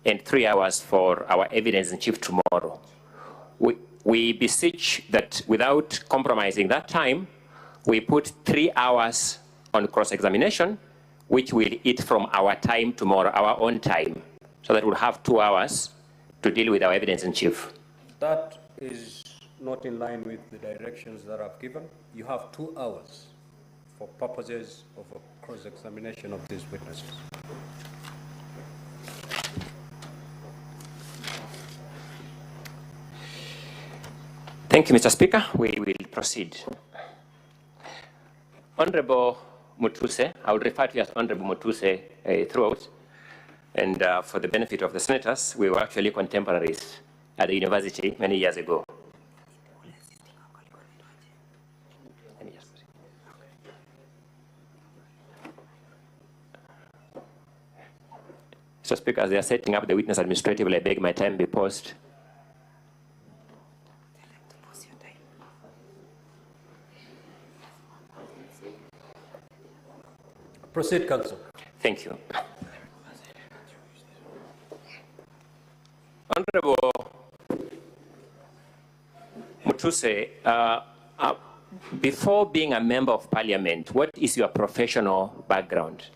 and 3 hours for our evidence in chief tomorrow. We beseech that without compromising that time, we put 3 hours on cross-examination, which will eat from our time tomorrow, our own time, so that we'll have 2 hours to deal with our evidence in chief. That is not in line with the directions that I've given. You have 2 hours for purposes of a cross-examination of these witnesses. Thank you, Mr. Speaker. We will proceed. Honorable Mutuse, I will refer to you as Honorable Mutuse throughout, and for the benefit of the senators, we were actually contemporaries at the university many years ago. Mr. Speaker, as they are setting up the witness administratively, I beg my time be paused. Proceed, Counsel. Thank you. Honorable Mutuse, before being a member of parliament, what is your professional background?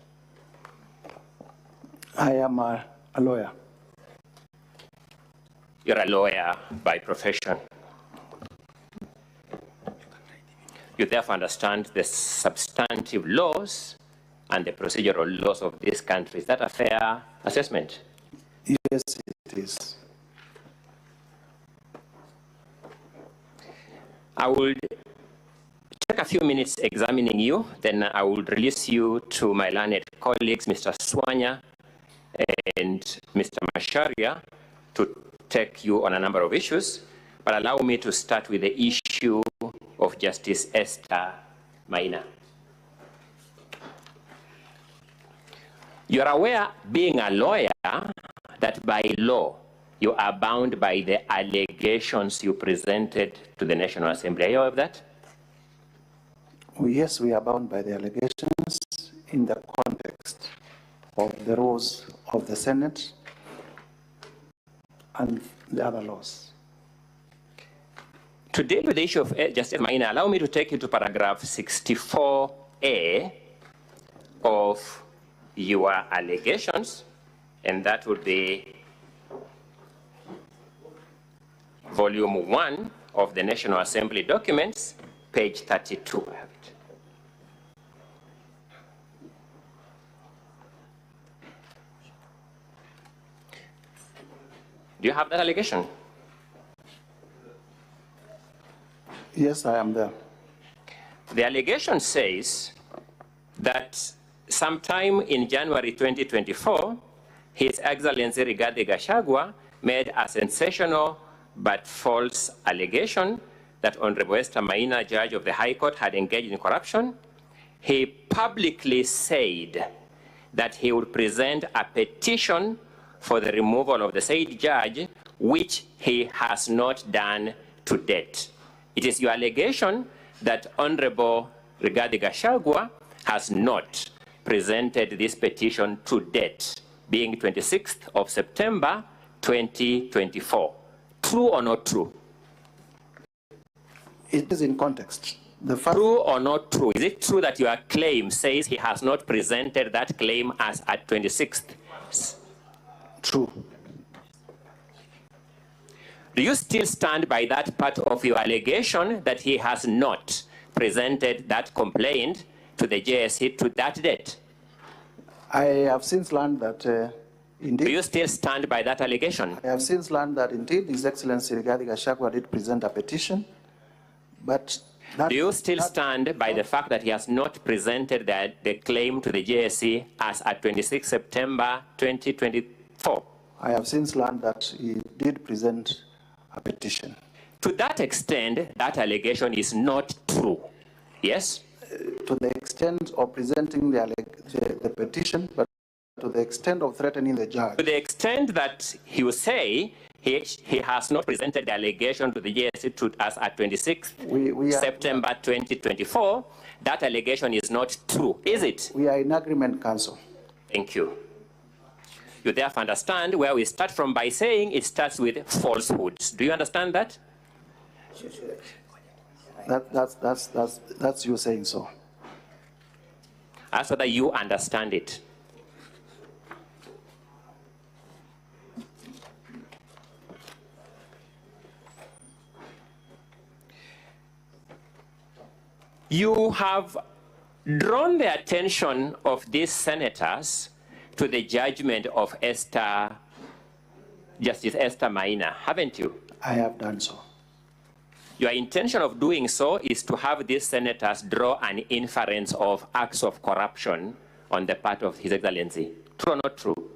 I am a lawyer. You're a lawyer by profession. You therefore understand the substantive laws and the procedural laws of this country. Is that a fair assessment? Yes, it is. I will take a few minutes examining you, then I will release you to my learned colleagues, Mr. Swanya and Mr. Masharia, to take you on a number of issues. But allow me to start with the issue of Justice Esther Maina. You are aware, being a lawyer, that by law, you are bound by the allegations you presented to the National Assembly. Are you aware of that? Yes, we are bound by the allegations in the context of the rules of the Senate and the other laws. To deal with the issue of Justice Maina, allow me to take you to paragraph 64A of your allegations, and that would be volume 1 of the National Assembly documents, page 32. I have it. Do you have that allegation? Yes, I am there. The allegation says that sometime in January 2024, His Excellency Rigathi Gachagua made a sensational but false allegation that Honorable Esther Maina, judge of the High Court, had engaged in corruption. He publicly said that he would present a petition for the removal of the said judge, which he has not done to date. It is your allegation that Honorable Rigathi Gachagua has not presented this petition to date, being 26th of September 2024. True or not true? It is in context. True or not true? Is it true that your claim says he has not presented that claim as at 26th? True. Do you still stand by that part of your allegation that he has not presented that complaint to the JSC to that date? I have since learned that indeed. Do you still stand by that allegation? I have since learned that indeed His Excellency Rigathi Gachagua did present a petition, but do you still stand by the fact that he has not presented the claim to the JSC as at 26 September 2024? I have since learned that he did present a petition. To that extent, that allegation is not true. Yes? To the extent of presenting the petition, but to the extent of threatening the judge. To the extent that he will say he has not presented the allegation to the JSC to us at 26th September 2024, that allegation is not true, is it? We are in agreement, Counsel. Thank you. You therefore understand where we start from by saying it starts with falsehoods. Do you understand that? That's you saying so. Ask whether you understand it. You have drawn the attention of these senators to the judgment of Justice Esther Maina, haven't you? I have done so. Your intention of doing so is to have these senators draw an inference of acts of corruption on the part of His Excellency. True or not true?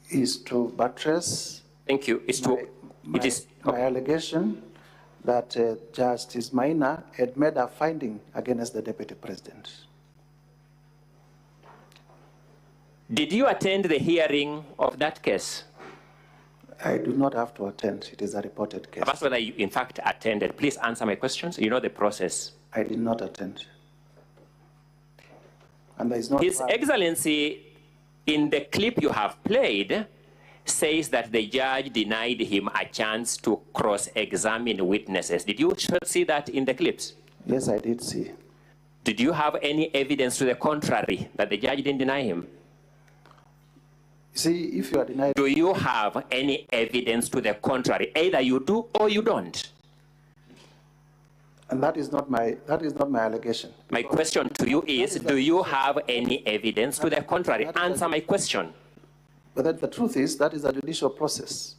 Is to buttress. Thank you. It's to. It is my allegation that Justice Maina had made a finding against the Deputy President. Did you attend the hearing of that case? I do not have to attend. It is a reported case. That's whether you in fact attended. Please answer my questions. You know the process. I did not attend. And there is no. His Excellency, in the clip you have played, says that the judge denied him a chance to cross-examine witnesses. Did you see that in the clips? Yes, I did see. Did you have any evidence to the contrary that the judge didn't deny him? See, if you are denied... Do you have any evidence to the contrary? Either you do or you don't. And that is not my allegation. My question to you is, do you have any evidence to the contrary? Answer my question. But the truth is, that is a judicial process.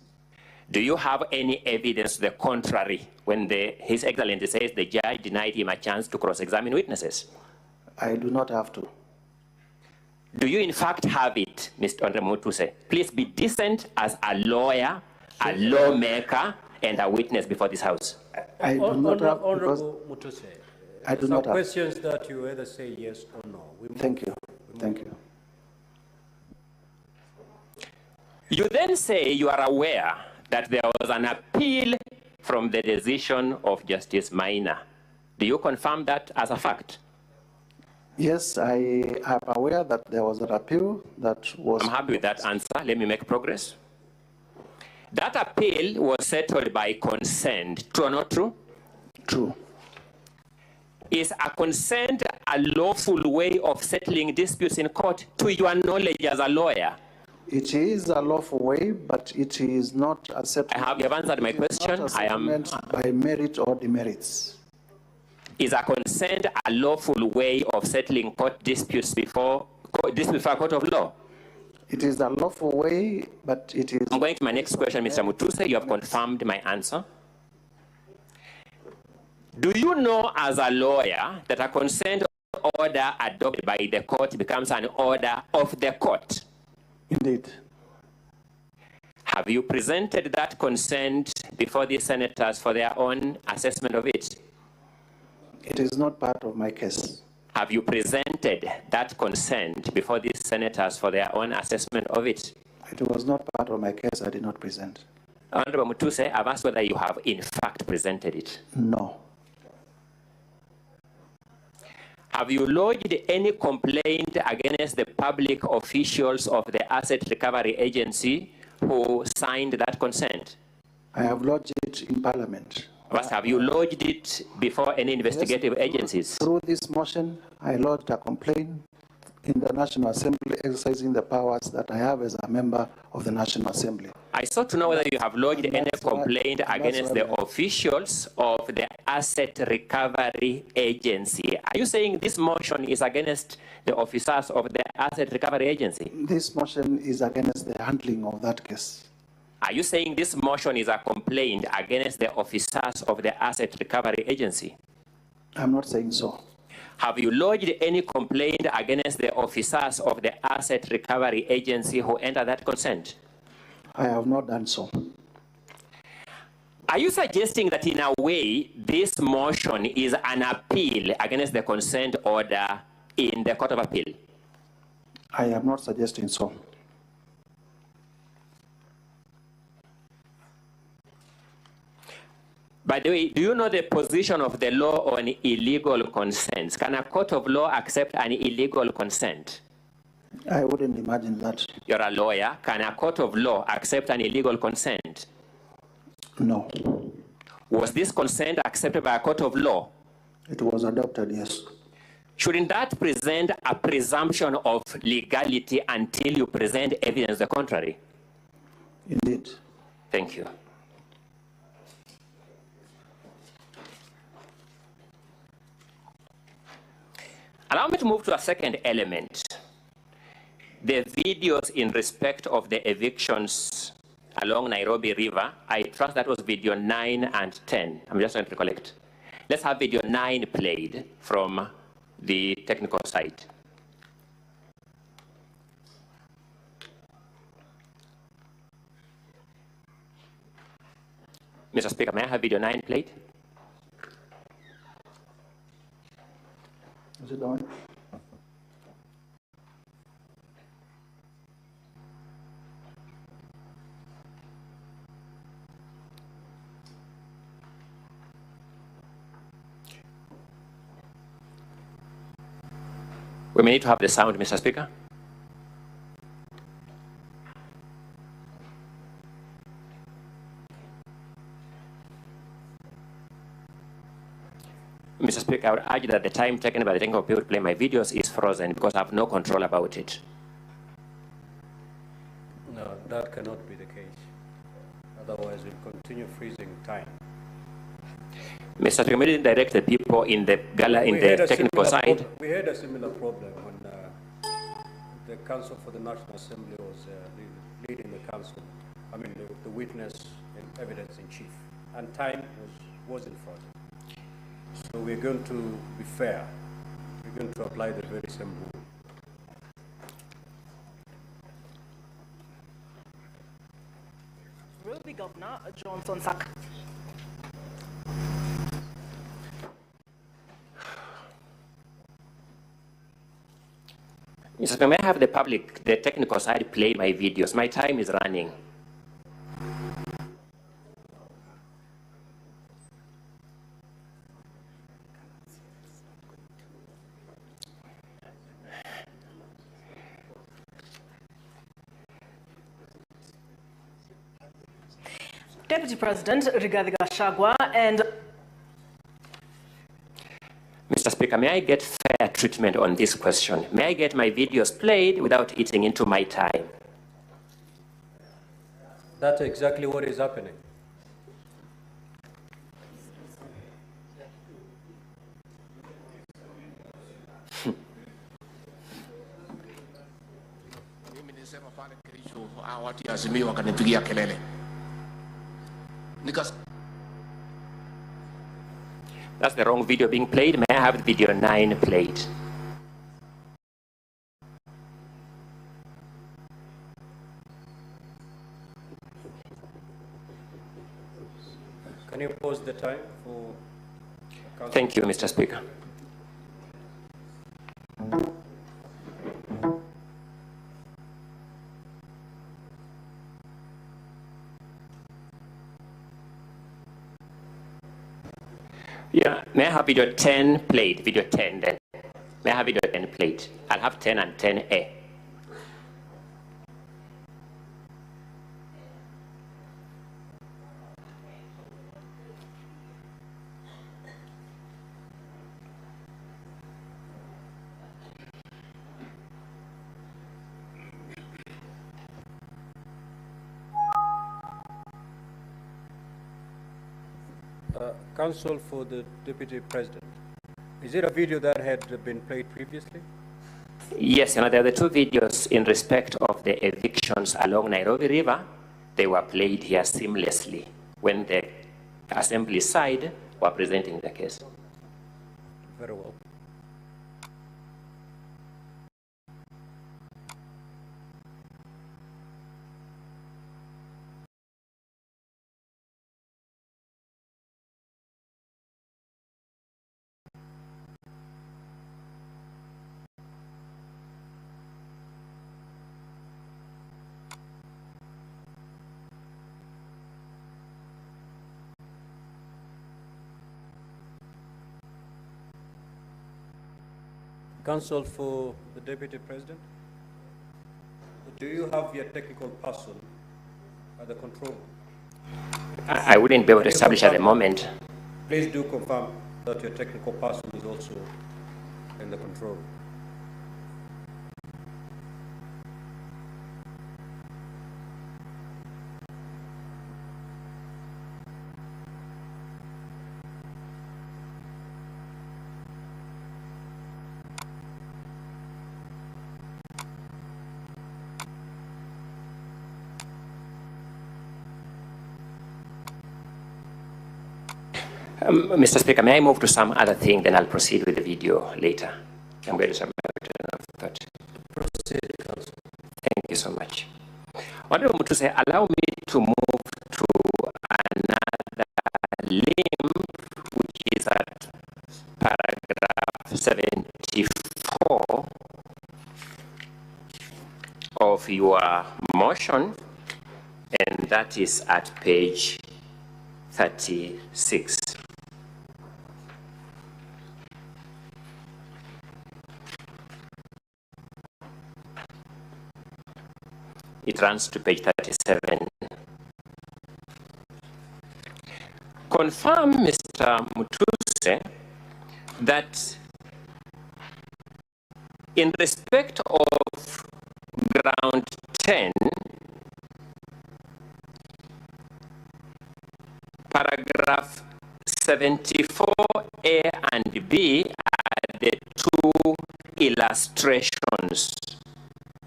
Do you have any evidence to the contrary when His Excellency says the judge denied him a chance to cross-examine witnesses? I do not have to. Do you in fact have it, Mr. Honorable Mutuse? Please be decent as a lawyer, a lawmaker, and a witness before this House. I do not have, Honorable Mutuse, I do not have questions that you either say yes or no. Thank you. Thank you. You then say you are aware that there was an appeal from the decision of Justice Maina. Do you confirm that as a fact? Yes, I am aware that there was an appeal that was... I'm happy with that answer. Let me make progress. That appeal was settled by consent. True or not true? True. Is a consent a lawful way of settling disputes in court, to your knowledge as a lawyer? It is a lawful way, but it is not acceptable. You have answered my question. I am by merit or demerits. Is a consent a lawful way of settling court disputes before a court of law? It is a lawful way, but it is... I'm going to my next question, Mr. Mutuse. You have confirmed my answer. Do you know as a lawyer that a consent order adopted by the court becomes an order of the court? Indeed. Have you presented that consent before the senators for their own assessment of it? It is not part of my case. Have you presented that consent before the senators for their own assessment of it? It was not part of my case. I did not present. Honorable Mutuse, I've asked whether you have in fact presented it. No. Have you lodged any complaint against the public officials of the Asset Recovery Agency who signed that consent? I have lodged it in Parliament. But have you lodged it before any investigative agencies? Through this motion, I lodged a complaint in the National Assembly exercising the powers that I have as a member of the National Assembly. I sought to know whether you have lodged any complaint against the officials of the Asset Recovery Agency. Are you saying this motion is against the officers of the Asset Recovery Agency? This motion is against the handling of that case. Are you saying this motion is a complaint against the officers of the Asset Recovery Agency? I'm not saying so. Have you lodged any complaint against the officers of the Asset Recovery Agency who entered that consent? I have not done so. Are you suggesting that in a way this motion is an appeal against the consent order in the Court of Appeal? I am not suggesting so. By the way, do you know the position of the law on illegal consents? Can a court of law accept an illegal consent? I wouldn't imagine that. You're a lawyer. Can a court of law accept an illegal consent? No. Was this consent accepted by a court of law? It was adopted, yes. Shouldn't that present a presumption of legality until you present evidence the contrary? Indeed. Thank you. Allow me to move to a second element. The videos in respect of the evictions along Nairobi River. I trust that was video 9 and 10. I'm just trying to recollect. Let's have video 9 played from the technical side. Mr. Speaker, may I have video 9 played? Is it on? We may need to have the sound, Mr. Speaker. Mr. Speaker, I would argue that the time taken by the technical people to play my videos is frozen because I have no control about it. No, that cannot be the case. Otherwise, we'll continue freezing time. Mr. Speaker, we didn't direct the people in the gala in the technical side. We had a similar problem when the Council for the National Assembly was leading the council. I mean, the witness and evidence in chief, and time wasn't frozen. So we're going to be fair. We're going to apply the very same rule. Will be Governor Johnson Sakaja. Mr. Speaker, may I have the technical side play my videos? My time is running. Deputy President Rigathi Gachagua and Mr. Speaker, may I get fair treatment on this question? May I get my videos played without eating into my time? That's exactly what is happening. Watu Azimio wakanipigia kelele. That's the wrong video being played. May I have video 9 played? Can you pause the time for... Thank you, Mr. Speaker. Yeah, may I have video 10 played? Video 10 then. May I have video 10 played? I'll have 10 and 10A. Counsel for the Deputy President. Is it a video that had been played previously? Yes, there are the 2 videos in respect of the evictions along Nairobi River. They were played here seamlessly when the Assembly side were presenting the case. Very well. Counsel for the Deputy President, do you have your technical person at the control room? I wouldn't be able to establish at the moment. Please do confirm that your technical person is also in the control room. Mr. Speaker, may I move to some other thing, then I'll proceed with the video later. I'm going to submit a thought. Proceed, Council. Thank you so much. Honorable Mutuse, allow me to move to another limb, which is at paragraph 74 of your motion, and that is at page 36. It runs to page 37. Confirm, Mr. Mutuse, that in respect of ground 10, paragraph 74A and B are the two illustrations,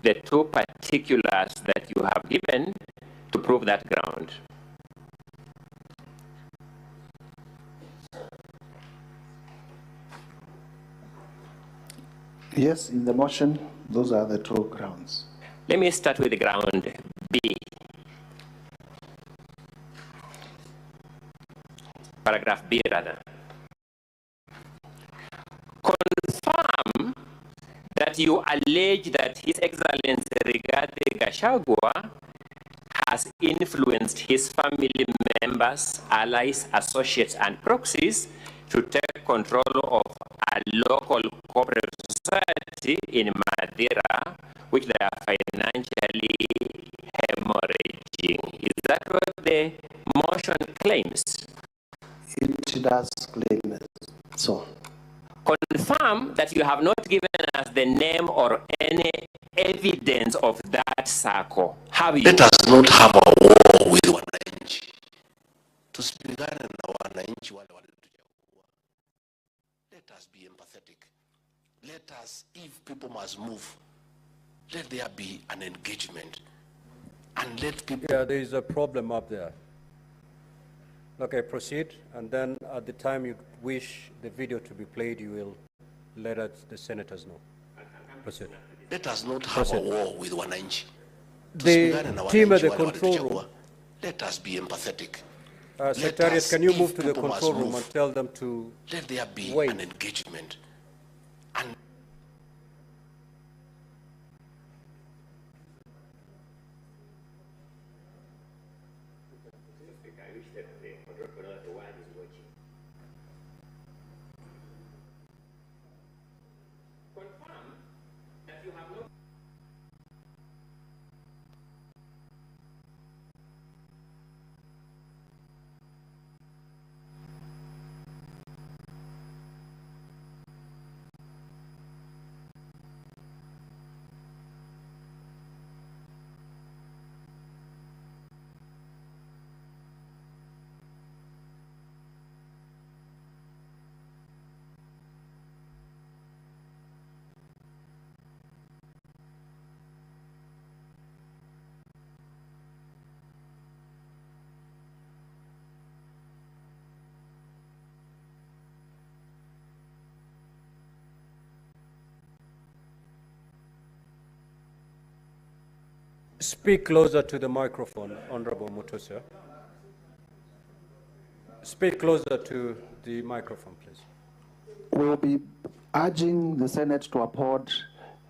the two particulars that you have given to prove that ground. Yes, in the motion, those are the two grounds. Let me start with ground B. Paragraph B, rather. Confirm that you allege that His Excellency Rigathi Gachagua has influenced his family members, allies, associates, and proxies to take control of a local cooperative society in Madeira, which they are financially hemorrhaging. Is that what the motion claims? It does claim it. So. Confirm that you have not given us the name or any evidence of that circle. Have you? Let us not have a war with wananchi. Tusipigane na wananchi wale walituchagua. Let us be empathetic. Let us, if people must move, let there be an engagement. And let people... Yeah, there is a problem up there. Okay, proceed, and then at the time you wish the video to be played, you will let the senators know. Proceed. Let us not have a war with wananchi. The team at the control room. Let us be empathetic. Secretariat, can you move to the control room and tell them to let there be wait. An engagement. And speak closer to the microphone, Honorable Mutuse. Speak closer to the microphone, please. We will be urging the Senate to uphold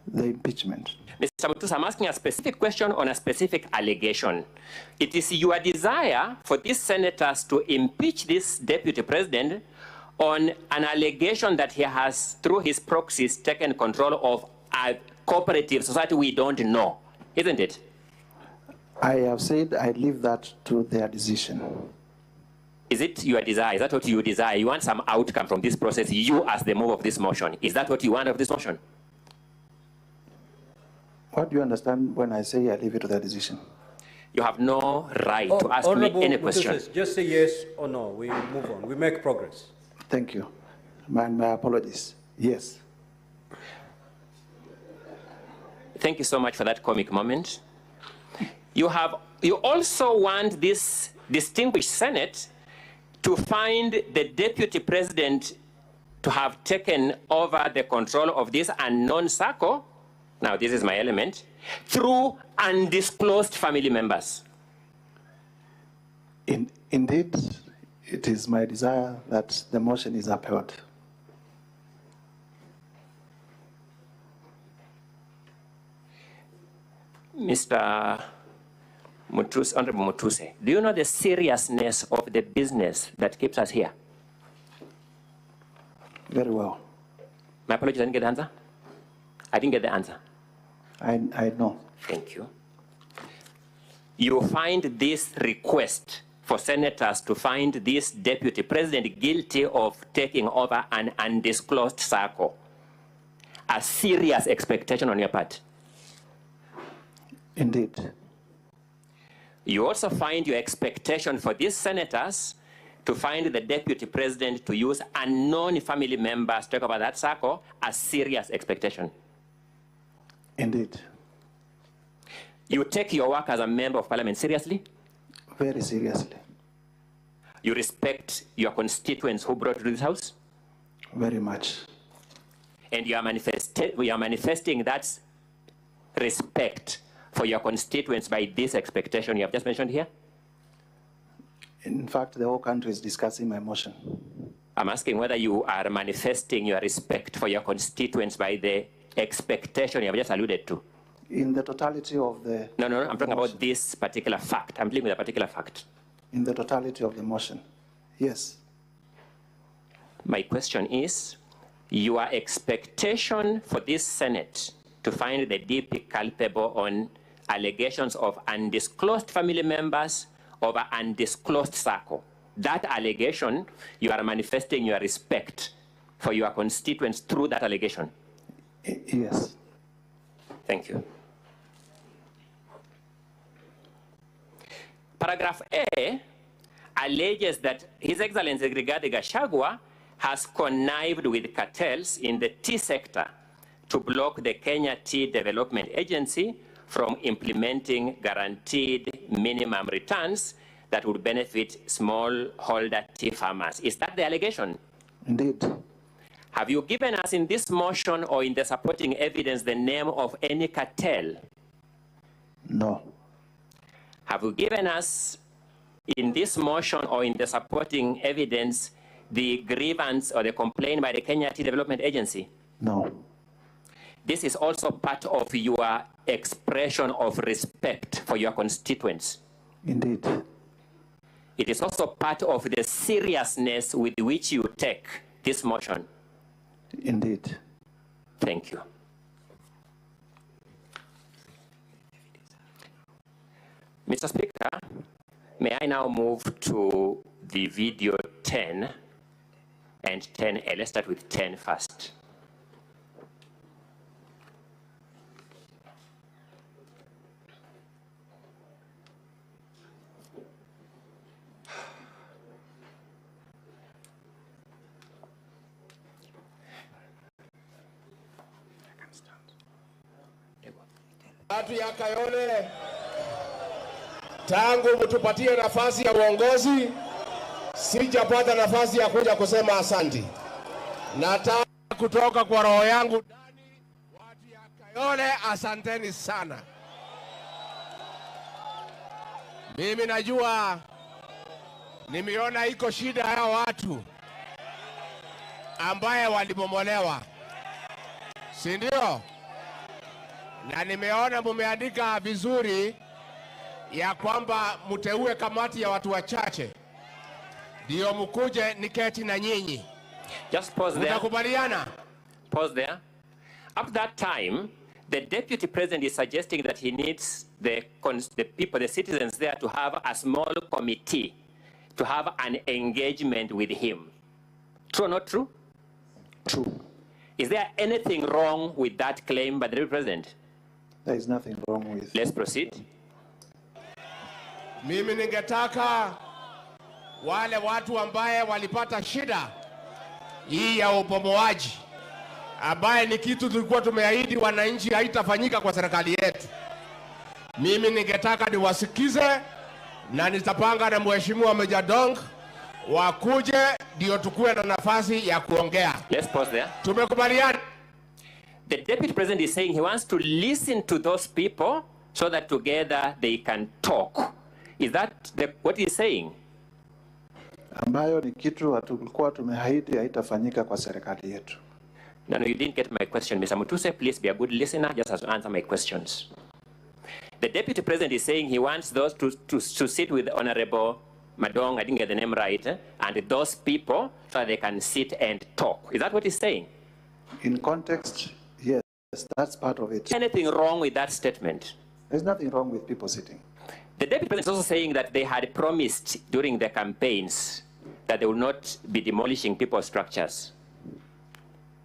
the impeachment. Mr. Mutuse, I'm asking a specific question on a specific allegation. It is your desire for these senators to impeach this deputy president on an allegation that he has, through his proxies, taken control of a cooperative society we don't know, isn't it? I have said I leave that to their decision. Is it your desire? Is that what you desire? You want some outcome from this process, you as the mover of this motion. Is that what you want of this motion? What do you understand when I say I leave it to their decision? You have no right to ask me any question. Just say yes or no. We move on. We make progress. Thank you. My apologies. Yes. Thank you so much for that comic moment. You also want this distinguished Senate to find the deputy president to have taken over the control of this unknown circle, now this is my element, through undisclosed family members. Indeed, it is my desire that the motion is upheld. Mr. Mutuse, Honorable Mutuse, do you know the seriousness of the business that keeps us here? Very well. My apologies, I didn't get the answer. I didn't get the answer. I know. Thank you. You find this request for senators to find this deputy president guilty of taking over an undisclosed circle a serious expectation on your part? Indeed. You also find your expectation for these senators to find the deputy president to use unknown family members to take over that circle a serious expectation? Indeed. You take your work as a member of parliament seriously? Very seriously. You respect your constituents who brought you to this house? Very much. And you are manifesting that respect for your constituents by this expectation you have just mentioned here? In fact, the whole country is discussing my motion. I'm asking whether you are manifesting your respect for your constituents by the expectation you have just alluded to. In the totality of the... No, I'm talking about this particular fact. I'm dealing with a particular fact. In the totality of the motion, yes. My question is, your expectation for this Senate to find the DP culpable on allegations of undisclosed family members of an undisclosed circle. That allegation, you are manifesting your respect for your constituents through that allegation. Yes. Thank you. Paragraph A alleges that His Excellency Rigathi Gachagua has connived with cartels in the tea sector to block the Kenya Tea Development Agency from implementing guaranteed minimum returns that would benefit smallholder tea farmers. Is that the allegation? Indeed. Have you given us in this motion or in the supporting evidence the name of any cartel? No. Have you given us in this motion or in the supporting evidence the grievance or the complaint by the Kenya Tea Development Agency? No. This is also part of your expression of respect for your constituents. Indeed. It is also part of the seriousness with which you take this motion. Indeed. Thank you. Mr. Speaker, may I now move to the video 10 and 10A. Let's start with 10 first. Watu ya Kayole, tangu mtupatie nafasi ya uongozi, sijapata nafasi ya kuja kusema asanti. Nataka kutoka kwa roho yangu ndani, watu ya Kayole, asanteni sana. Mimi najua nimeona iko shida ya watu ambaye walibomolewa, si ndio? Na nimeona mumeandika vizuri ya kwamba mteue kamati ya watu wachache ndio mkuje niketi na nyinyi. Just pause there. Mtakubaliana? Pause there. Up to that time, the deputy president is suggesting that he needs the people, the citizens there to have a small committee to have an engagement with him. True or not true? True. Is there anything wrong with that claim by the deputy president? There is nothing wrong with. Let's proceed. Mimi ningetaka wale watu ambaye walipata shida hii ya ubomoaji, ambaye ni kitu tulikuwa tumeahidi wananchi haitafanyika kwa serikali yetu. Mimi ningetaka niwasikize na nitapanga na Mheshimiwa Meja Dong wakuje ndio tukue na nafasi ya kuongea. Let's pause there. Tumekubaliana. The deputy president is saying he wants to listen to those people so that together they can talk. Is that what he's saying? Ambayo ni kitu tulikuwa tumeahidi haitafanyika kwa serikali yetu. No, you didn't get my question, Mr. Mutuse. Please be a good listener. Just answer my questions. The deputy president is saying he wants those to sit with Honorable Madong, I didn't get the name right, and those people so they can sit and talk. Is that what he's saying? In context, yes, that's part of it. Anything wrong with that statement? There's nothing wrong with people sitting. The deputy president is also saying that they had promised during the campaigns that they will not be demolishing people's structures.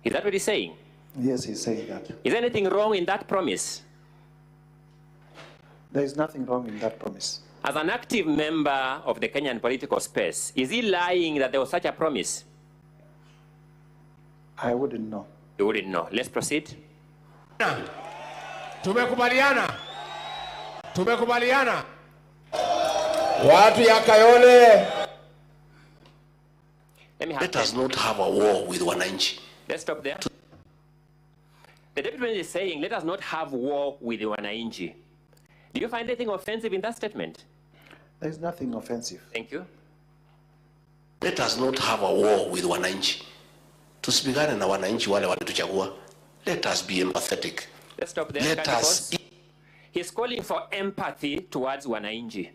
Is that what he's saying? Yes, he's saying that. Is there anything wrong in that promise? There is nothing wrong in that promise. As an active member of the Kenyan political space, is he lying that there was such a promise? I wouldn't know. You wouldn't know. Let's proceed. Tumekubaliana. Tumekubaliana. Watu ya Kayole. Let us not have a war with Wananchi. Let's stop there. The deputy president is saying, let us not have war with the Wananchi. Do you find anything offensive in that statement? There is nothing offensive. Thank you. Let us not have a war with Wananchi. Tusipigane na Wananchi wale walituchagua. Let us be empathetic. Let's stop there. Let us. He's calling for empathy towards Wananchi.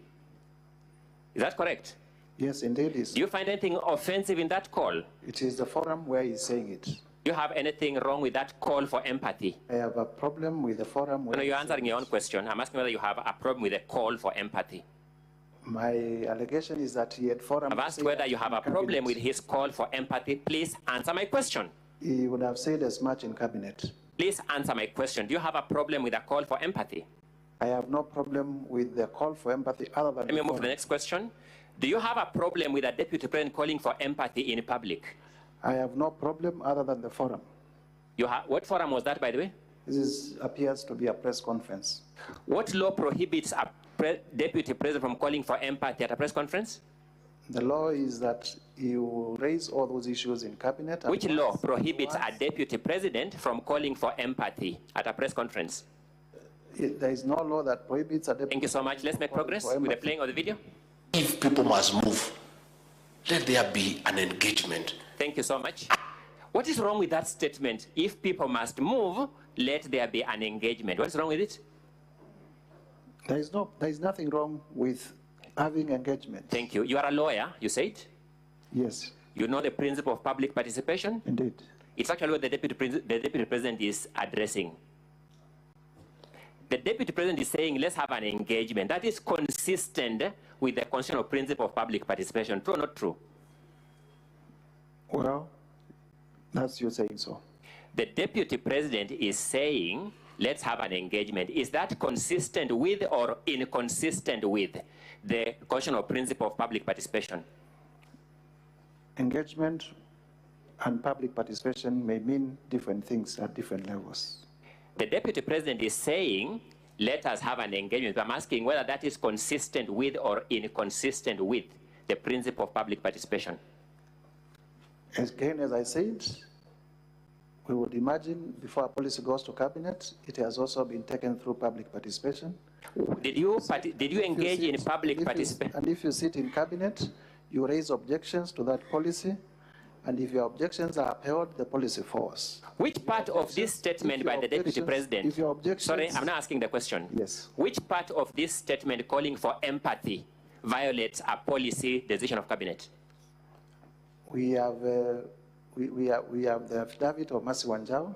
Is that correct? Yes, indeed. Do you find anything offensive in that call? It is the forum where he's saying it. Do you have anything wrong with that call for empathy? I have a problem with the forum. No, you're answering your own question. I'm asking whether you have a problem with the call for empathy. My allegation is that he had forum. I've asked whether you have a problem with his call for empathy. Please answer my question. He would have said as much in cabinet. Please answer my question. Do you have a problem with a call for empathy? I have no problem with the call for empathy other than. Let me move to the next question. Do you have a problem with a deputy president calling for empathy in public? I have no problem other than the forum. What forum was that, by the way? This appears to be a press conference. What law prohibits a deputy president from calling for empathy at a press conference? The law is that you raise all those issues in cabinet. Which law prohibits a deputy president from calling for empathy at a press conference? There is no law that prohibits a deputy. Thank you so much. Let's make progress with the playing of the video. If people must move, let there be an engagement. Thank you so much. What is wrong with that statement? If people must move, let there be an engagement. What is wrong with it? There is nothing wrong with having engagement. Thank you. You are a lawyer, you said? Yes. You know the principle of public participation? Indeed. It's actually what the deputy president is addressing. The deputy president is saying, let's have an engagement. That is consistent with the constitutional principle of public participation. True or not true? Well, that's you saying so. The deputy president is saying, let's have an engagement. Is that consistent with or inconsistent with the constitutional principle of public participation? Engagement and public participation may mean different things at different levels. The deputy president is saying, let us have an engagement. I'm asking whether that is consistent with or inconsistent with the principle of public participation. Again, as I said, we would imagine before a policy goes to cabinet, it has also been taken through public participation. Did you engage in public participation? And if you sit in cabinet, you raise objections to that policy, and if your objections are upheld, the policy falls. Which part of this statement by the deputy president? Sorry, I'm not asking the question. Yes. Which part of this statement calling for empathy violates a policy decision of cabinet? We have the affidavit of Mercy Wanjau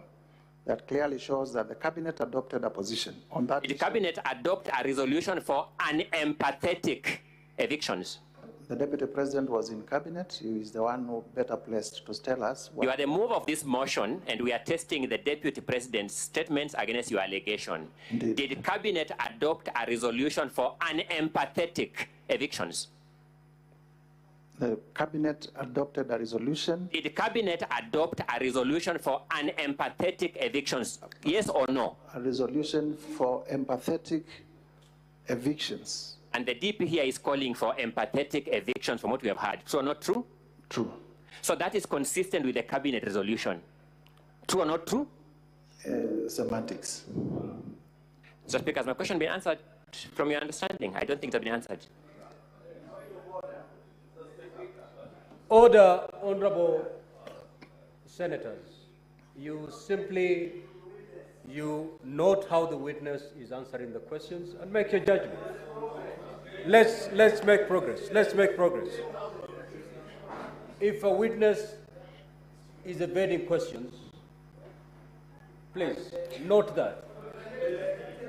that clearly shows that the cabinet adopted a position on that. The cabinet adopt a resolution for unempathetic evictions. The deputy president was in cabinet. He is the one who better placed to tell us. You are the move of this motion, and we are testing the deputy president's statements against your allegation. Indeed. Did cabinet adopt a resolution for unempathetic evictions? The cabinet adopted a resolution. Did the cabinet adopt a resolution for unempathetic evictions? Yes or no? A resolution for empathetic evictions. And the DP here is calling for empathetic evictions from what we have heard. True or not true? True. So that is consistent with the cabinet resolution. True or not true? Semantics. So Speaker, has my question been answered from your understanding? I don't think it's been answered. Order, honorable senators. You note how the witness is answering the questions and make your judgment. Let's make progress. Let's make progress. If a witness is evading questions, please note that.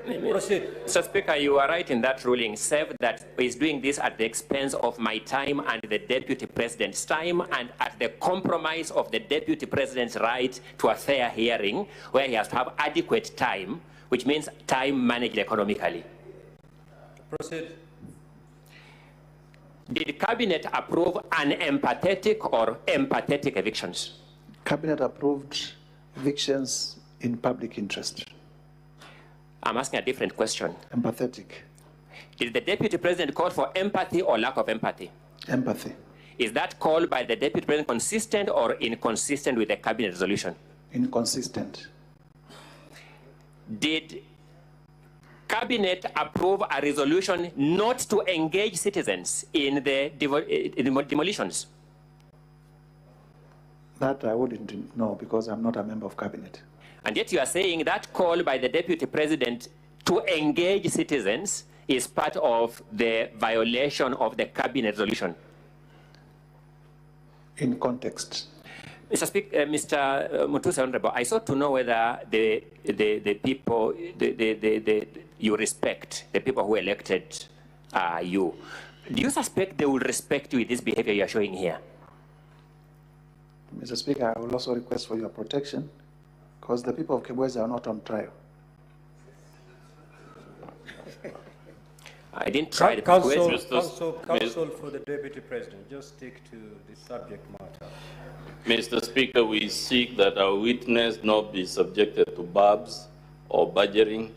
Proceed. So Speaker, you are right in that ruling, save that is doing this at the expense of my time and the Deputy President's time and at the compromise of the Deputy President's right to a fair hearing where he has to have adequate time, which means time managed economically. Proceed. Did Cabinet approve unempathetic or empathetic evictions? Cabinet approved evictions in public interest. I'm asking a different question. Empathetic. Did the Deputy President call for empathy or lack of empathy? Empathy. Is that call by the Deputy President consistent or inconsistent with the Cabinet resolution? Inconsistent. Did Cabinet approve a resolution not to engage citizens in the demolitions? That I wouldn't know because I'm not a member of Cabinet. And yet you are saying that call by the Deputy President to engage citizens is part of the violation of the Cabinet resolution. In context. Mr. Speaker, Mr. Mutuse, Honorable, I sought to know whether the people you respect, the people who elected you, do you suspect they will respect you with this behavior you are showing here? Mr. Speaker, I will also request for your protection because the people of Kibwezi are not on trial. I didn't try Counsel for the Deputy President, just stick to the subject matter. Mr. Speaker, we seek that our witness not be subjected to barbs or badgering.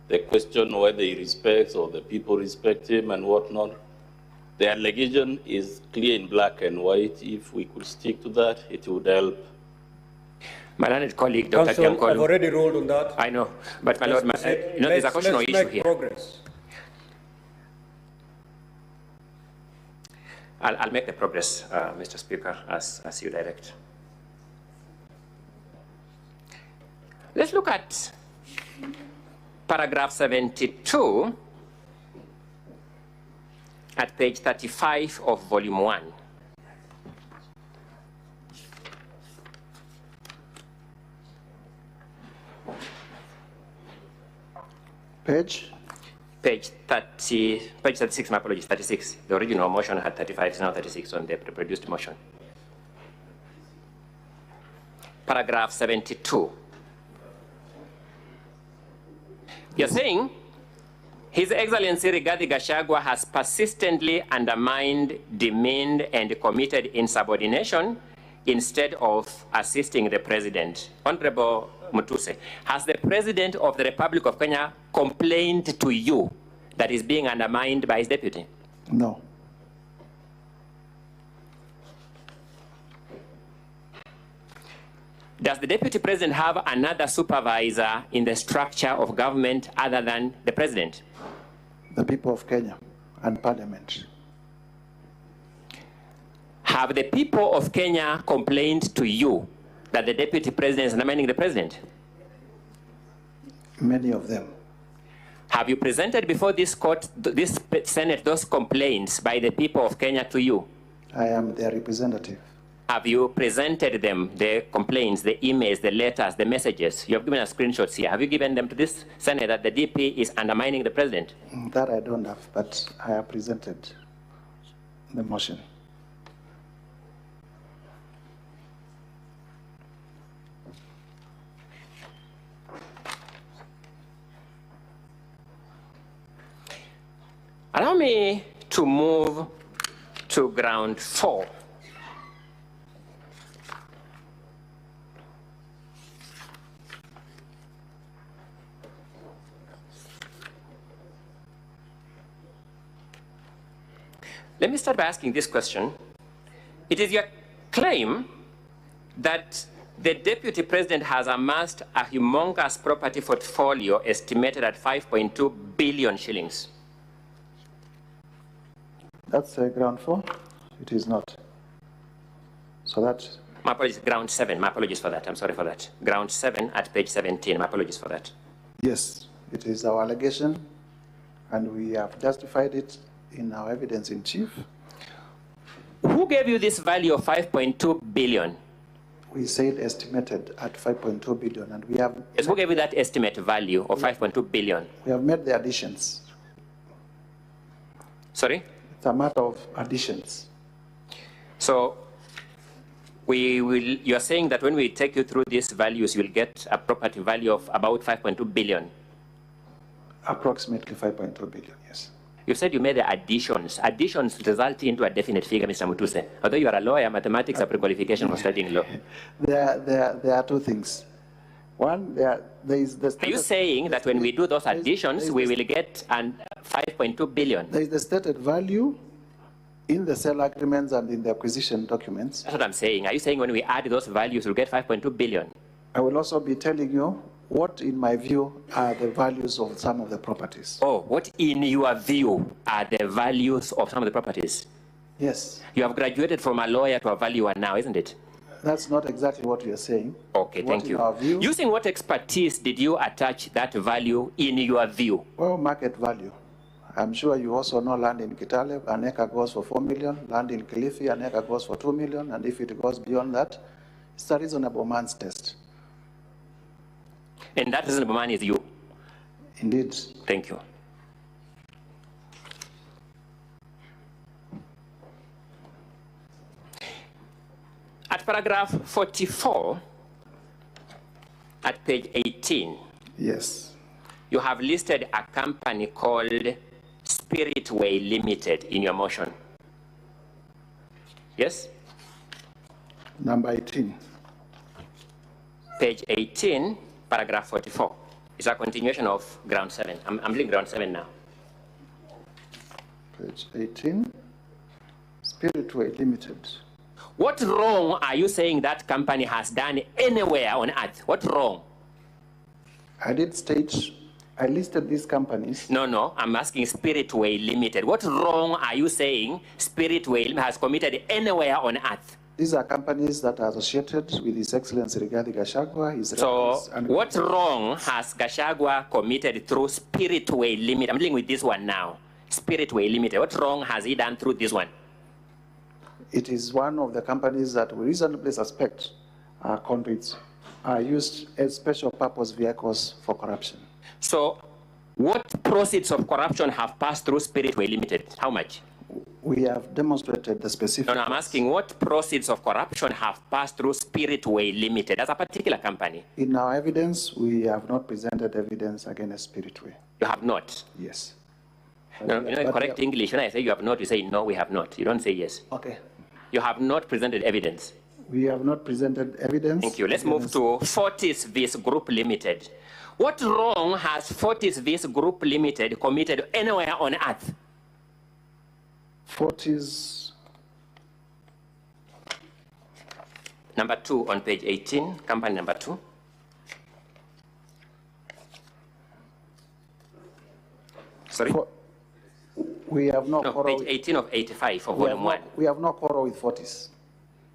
The question whether he respects or the people respect him and whatnot. The allegation is clear in black and white. If we could stick to that, it would help. My learned colleague, Dr. Counsel, I've already ruled on that. I know, but my Lord, there's a question or issue here. Progress. I'll make the progress, Mr. Speaker, as you direct. Let's look at paragraph 72 at page 35 of volume 1. Page? Page 36, my apologies, 36. The original motion had 35, it's now 36 on the reproduced motion. Paragraph 72. You're saying, His Excellency Rigathi Gachagua has persistently undermined, demeaned, and committed insubordination instead of assisting the President. Honorable Mutuse, has the President of the Republic of Kenya complained to you that is being undermined by his deputy? No. Does the Deputy President have another supervisor in the structure of government other than the President? The people of Kenya and Parliament. Have the people of Kenya complained to you that the Deputy President is undermining the President? Many of them. Have you presented before this court, this Senate, those complaints by the people of Kenya to you? I am their representative. Have you presented them, the complaints, the emails, the letters, the messages? You have given us screenshots here. Have you given them to this Senate that the DP is undermining the President? That I don't have, but I have presented the motion. Allow me to move to ground 4. Let me start by asking this question. It is your claim that the Deputy President has amassed a humongous property portfolio estimated at 5.2 billion shillings. That's ground 4. It is not. So that... My apologies, ground 7. My apologies for that. I'm sorry for that. Ground 7 at page 17. My apologies for that. Yes, it is our allegation, and we have justified it in our evidence in chief. Who gave you this value of 5.2 billion? We said estimated at 5.2 billion, and we have... Yes, who gave you that estimate value of 5.2 billion? We have made the additions. Sorry? It's a matter of additions. So, you are saying that when we take you through these values, you'll get a property value of about 5.2 billion? Approximately 5.2 billion, yes. You said you made the additions. Additions result into a definite figure, Mr. Mutuse. Although you are a lawyer, mathematics are pre-qualification for studying law. There are two things. One, there is the... Are you saying that when we do those additions, we will get 5.2 billion? There is the stated value in the sale agreements and in the acquisition documents. That's what I'm saying. Are you saying when we add those values, we'll get 5.2 billion? I will also be telling you what, in my view, are the values of some of the properties. Oh, what, in your view, are the values of some of the properties? Yes. You have graduated from a lawyer to a valuer now, isn't it? That's not exactly what you're saying. Okay, thank you. Using what expertise did you attach that value in your view? Well, market value. I'm sure you also know land in Kitale, an acre goes for 4 million, land in Kilifi, an acre goes for 2 million, and if it goes beyond that, it's a reasonable man's test. And that reasonable man is you? Indeed. Thank you. At paragraph 44, at page 18, yes, you have listed a company called Spiritway Limited in your motion. Yes? Number 18. Page 18, paragraph 44. It's a continuation of ground 7. I'm reading ground 7 now. Page 18. Spiritway Limited. What wrong are you saying that company has done anywhere on earth? What wrong? I did state, I listed these companies. No, I'm asking Spiritway Limited. What wrong are you saying Spiritway has committed anywhere on earth? These are companies that are associated with His Excellency Rigathi Gachagua. So, what wrong has Gachagua committed through Spiritway Limited? I'm dealing with this one now. Spiritway Limited. What wrong has he done through this one? It is one of the companies that we reasonably suspect are conduits, are used as special purpose vehicles for corruption. So, what proceeds of corruption have passed through Spiritway Limited? How much? We have demonstrated the specific... No, I'm asking what proceeds of corruption have passed through Spiritway Limited as a particular company? In our evidence, we have not presented evidence against Spiritway. You have not? Yes. No, correct English. When I say you have not, you say no, we have not. You don't say yes. Okay. You have not presented evidence. We have not presented evidence. Thank you. Let's move to Fortis Vis Group Limited. What wrong has Fortis Vis Group Limited committed anywhere on earth? Fortis. Number 2 on page 18, company number 2. Sorry? We have no quarrel. Page 18 of 85 for volume 1. We have no quarrel with Fortis.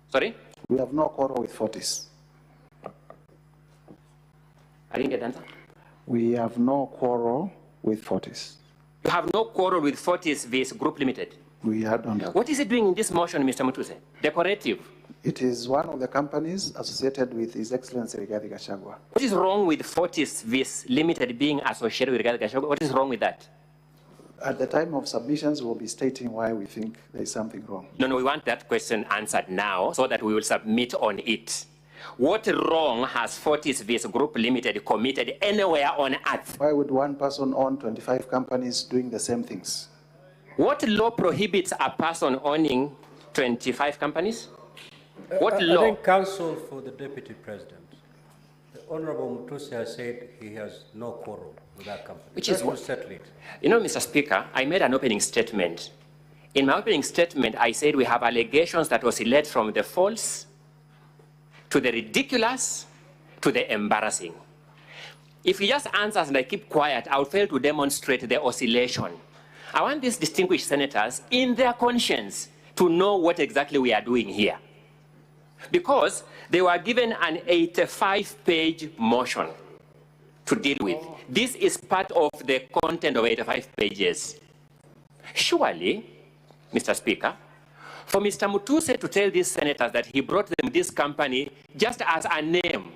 Sorry? We have no quarrel with Fortis. I didn't get the answer. We have no quarrel with Fortis. You have no quarrel with Fortis Vis Group Limited? We don't. What is it doing in this motion, Mr. Mutuse? Decorative. It is one of the companies associated with His Excellency Rigathi Gachagua. What is wrong with Fortis Vis Limited being associated with Rigathi Gachagua? What is wrong with that? At the time of submissions, we'll be stating why we think there is something wrong. No, we want that question answered now so that we will submit on it. What wrong has Fortis Vis Group Limited committed anywhere on earth? Why would one person own 25 companies doing the same things? What law prohibits a person owning 25 companies? What law? I think counsel for the Deputy President, the Honorable Mutuse has said he has no quarrel with that company. Which is what? Settle it. You know, Mr. Speaker, I made an opening statement. In my opening statement, I said we have allegations that oscillate from the false to the ridiculous to the embarrassing. If he just answers and I keep quiet, I'll fail to demonstrate the oscillation. I want these distinguished senators in their conscience to know what exactly we are doing here. Because they were given an 85-page motion to deal with. This is part of the content of 85 pages. Surely, Mr. Speaker, for Mr. Mutuse to tell these senators that he brought them this company just as a name,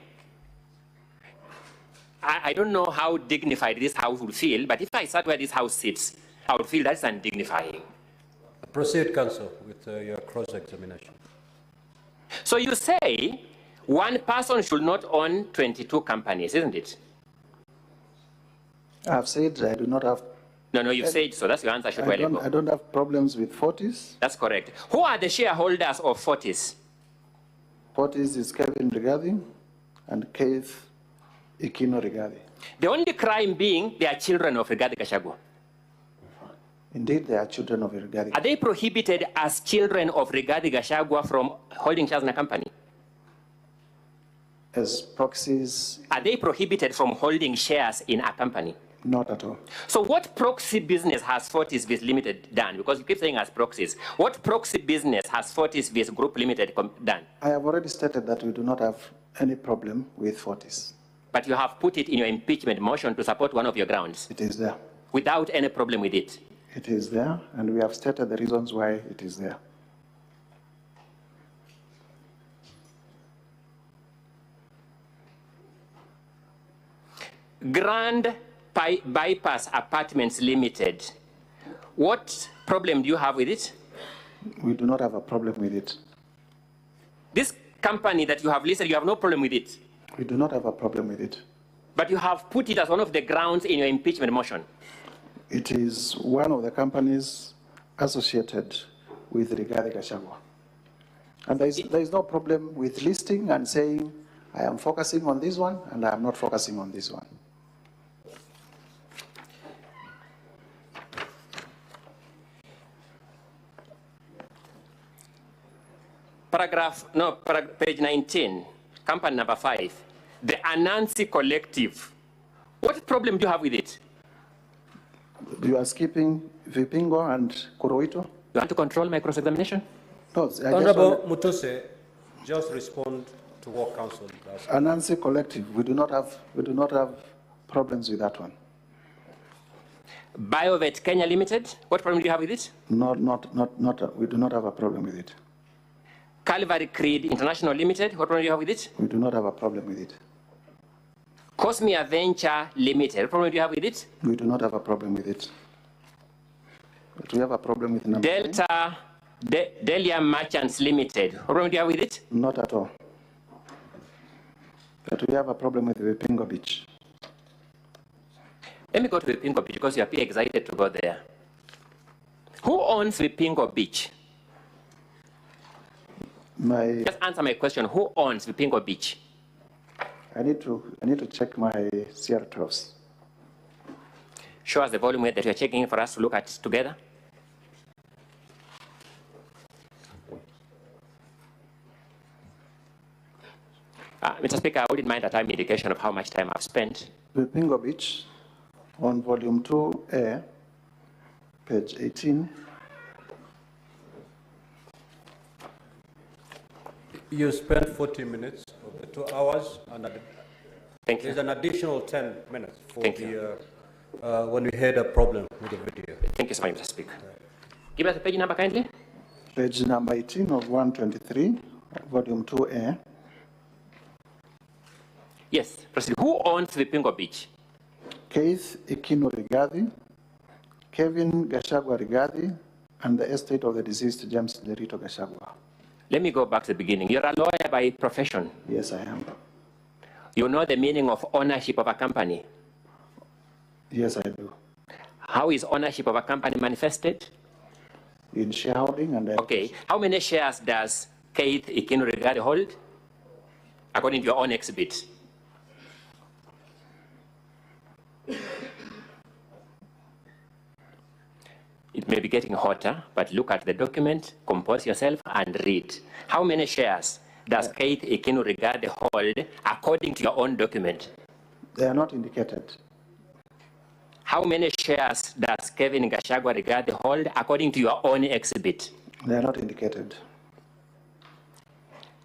I don't know how dignified this house will feel, but if I sat where this house sits, I would feel that's undignifying. Proceed, Counsel, with your cross-examination. So you say one person should not own 22 companies, isn't it? I've said I do not have... No, you've said so. That's your answer. I don't have problems with Fortis. That's correct. Who are the shareholders of Fortis? Fortis is Kevin Rigathi and Keith Ikino Rigathi. The only crime being they are children of Rigathi Gachagua. Indeed, they are children of Rigathi. Are they prohibited as children of Rigathi Gachagua from holding shares in a company? As proxies? Are they prohibited from holding shares in a company? Not at all. So what proxy business has Fortis Vis Limited done? Because you keep saying as proxies. What proxy business has Fortis Vis Group Limited done? I have already stated that we do not have any problem with Fortis. But you have put it in your impeachment motion to support one of your grounds. It is there. Without any problem with it. It is there, and we have stated the reasons why it is there. Grand Bypass Apartments Limited. What problem do you have with it? We do not have a problem with it. This company that you have listed, you have no problem with it? We do not have a problem with it. But you have put it as one of the grounds in your impeachment motion? It is one of the companies associated with Rigathi Gachagua. And there is no problem with listing and saying, I am focusing on this one and I am not focusing on this one. Page 19, company number 5, the Anansi Collective. What problem do you have with it? You are skipping Vipingo and Kuroito? You want to control my cross-examination? No, Honorable Mutuse, just respond to what counsel does. Anansi Collective, we do not have problems with that one. BioVet Kenya Limited, what problem do you have with it? We do not have a problem with it. Calvary Creed International Limited, what problem do you have with it? We do not have a problem with it. Cosmia Venture Limited, what problem do you have with it? We do not have a problem with it. But we have a problem with number Delta Delia Merchants Limited, what problem do you have with it? Not at all. But we have a problem with Vipingo Beach. Let me go to Vipingo Beach because you appear excited to go there. Who owns Vipingo Beach? Just answer my question. Who owns Vipingo Beach? I need to check my CR12s. Show us the volume that you're checking for us to look at together. Mr. Speaker, I wouldn't mind a time indication of how much time I've spent. Vipingo Beach, on volume 2A, page 18. You spent 40 minutes of the 2 hours, and there's an additional 10 minutes for when we had a problem with the video. Thank you so much, Mr. Speaker. Give us the page number kindly. Page number 18 of 123, volume 2A. Yes, proceed. Who owns Vipingo Beach? Keith Ikino Rigathi, Kevin Gachagua Rigathi, and the estate of the deceased James Derito Gachagua. Let me go back to the beginning. You're a lawyer by profession. Yes, I am. You know the meaning of ownership of a company? Yes, I do. How is ownership of a company manifested? In shareholding and... Okay. How many shares does Keith Ikino Rigathi hold? According to your own exhibit. may be getting hotter, but look at the document, compose yourself, and read. How many shares does Keith Ikinu regard hold according to your own document? They are not indicated. How many shares does Kevin Gachagua regard hold according to your own exhibit? They are not indicated.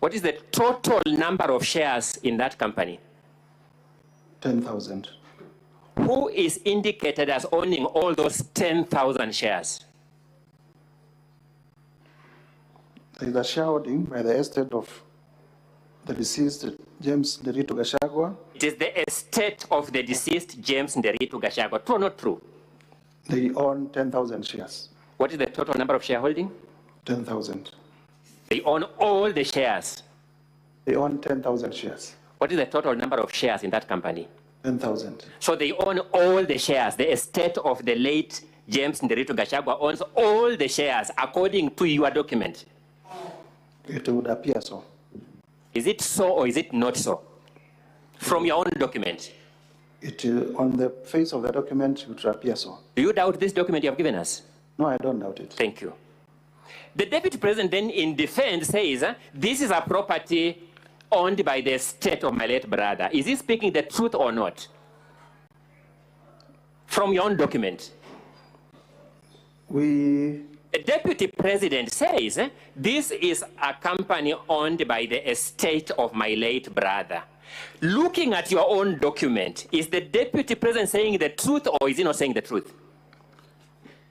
What is the total number of shares in that company? 10,000. Who is indicated as owning all those 10,000 shares? There is a shareholding by the estate of the deceased James Nderitu Gachagua. It is the estate of the deceased James Nderitu Gachagua. True or not true? They own 10,000 shares. What is the total number of shareholding? 10,000. They own all the shares. They own 10,000 shares. What is the total number of shares in that company? 10,000. So they own all the shares. The estate of the late James Nderitu Gachagua owns all the shares according to your document. It would appear so. Is it so or is it not so? From your own document. On the face of the document, it would appear so. Do you doubt this document you have given us? No, I don't doubt it. Thank you. The deputy president then in defense says, this is a property owned by the estate of my late brother. Is he speaking the truth or not? From your own document. The deputy president says, this is a company owned by the estate of my late brother. Looking at your own document, is the deputy president saying the truth or is he not saying the truth?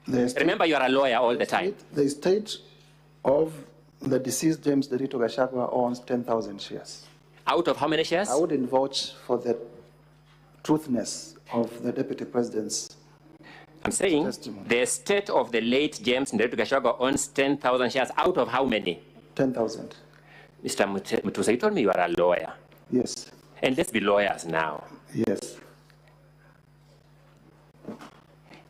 Remember, you are a lawyer all the time. The estate of the deceased James Nderitu Gachagua owns 10,000 shares. Out of how many shares? I wouldn't vouch for the truthness of the deputy president's I'm saying testimony. The estate of the late James Nderitu Gachagua owns 10,000 shares. Out of how many? 10,000. Mr. Mutusa, you told me you are a lawyer. Yes. And let's be lawyers now. Yes.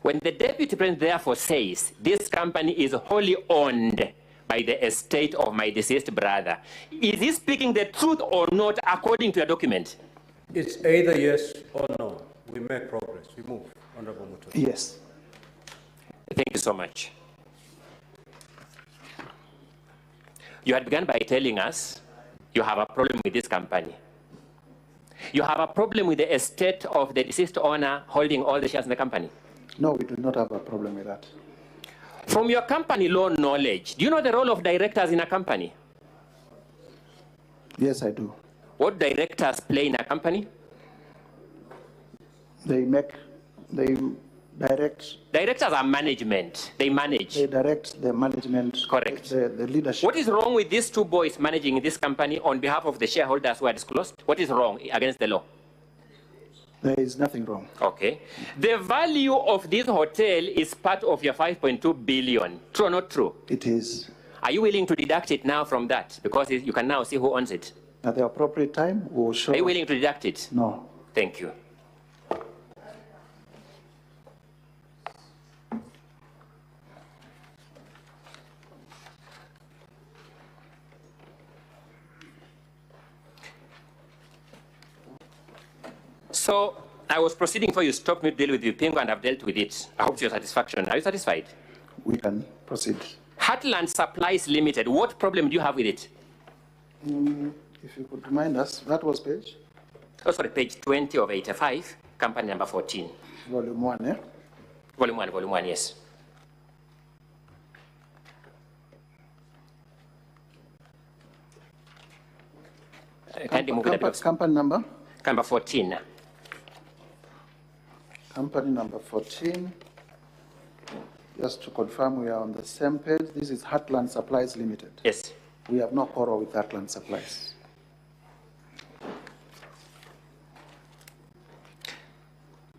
When the deputy president therefore says this company is wholly owned by the estate of my deceased brother, is he speaking the truth or not according to your document? It's either yes or no. We make progress. We move. Honorable Mutusa. Yes. Thank you so much. You had begun by telling us you have a problem with this company. You have a problem with the estate of the deceased owner holding all the shares in the company. No, we do not have a problem with that. From your company law knowledge, do you know the role of directors in a company? Yes, I do. What directors play in a company? They direct. Directors are management. They manage. They direct the management. Correct. The leadership. What is wrong with these two boys managing this company on behalf of the shareholders who are disclosed? What is wrong against the law? There is nothing wrong. Okay. The value of this hotel is part of your 5.2 billion. True or not true? It is. Are you willing to deduct it now from that? Because you can now see who owns it. At the appropriate time, we will show. Are you willing to deduct it? No. Thank you. So I was proceeding for you stopped me to deal with the Pingo and I've dealt with it. I hope to your satisfaction. Are you satisfied? We can proceed. Heartland Supplies Limited, what problem do you have with it? If you could remind us, that was page? Oh, sorry, page 20 of 85, company number 14. Volume 1, eh? Volume 1, yes. Company number? Number 14. Company number 14. Just to confirm, we are on the same page. This is Heartland Supplies Limited. Yes. We have no quarrel with Heartland Supplies.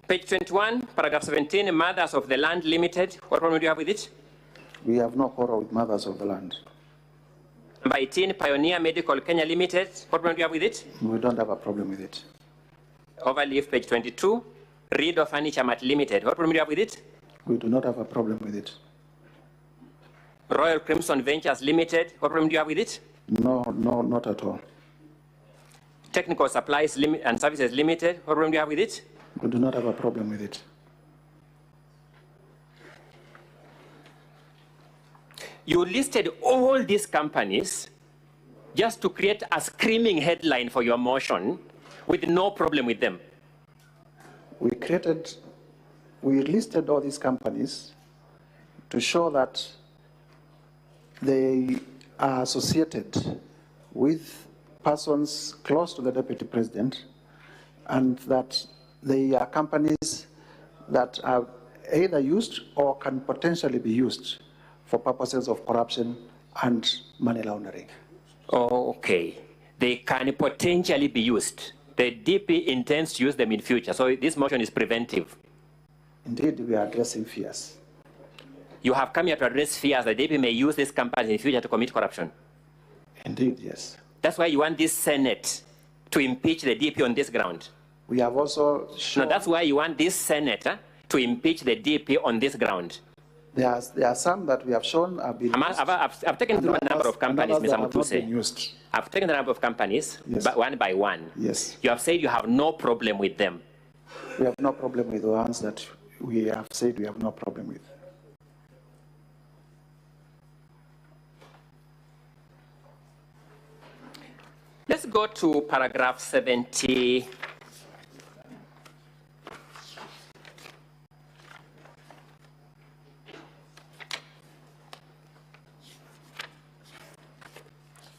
Page 21, paragraph 17, Mothers of the Land Limited. What problem do you have with it? We have no quarrel with Mothers of the Land. Number 18, Pioneer Medical Kenya Limited. What problem do you have with it? We don't have a problem with it. Overleaf, page 22, Redo Furniture Mart Limited. What problem do you have with it? We do not have a problem with it. Royal Crimson Ventures Limited. What problem do you have with it? No, not at all. Technical Supplies and Services Limited. What problem do you have with it? We do not have a problem with it. you listed all these companies just to create a screaming headline for your motion with no problem with them. We listed all these companies to show that they are associated with persons close to the Deputy President, and that they are companies that are either used or can potentially be used for purposes of corruption and money laundering. Okay. They can potentially be used. The DP intends to use them in future, so this motion is preventive. Indeed, we are addressing fears. You have come here to address fears that DP may use these companies in future to commit corruption. Indeed, yes. That's why you want this Senate to impeach the DP on this ground. We have also shown... No, that's why you want this Senate to impeach the DP on this ground. There are some that we have shown have been I've taken through a number of companies, Mr. Mutuse. I've taken a number of companies, yes, one by one. Yes. You have said you have no problem with them. We have no problem with the ones that we have said we have no problem with. Let's go to paragraph 70.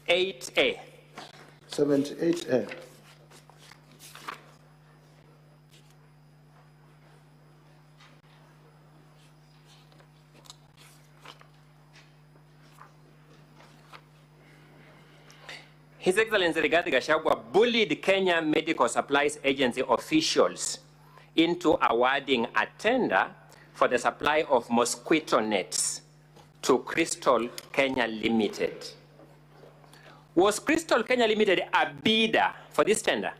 A. 78A. His Excellency Rigathi Gachagua bullied Kenya Medical Supplies Agency officials into awarding a tender for the supply of mosquito nets to Crystal Kenya Limited. Was Crystal Kenya Limited a bidder for this tender?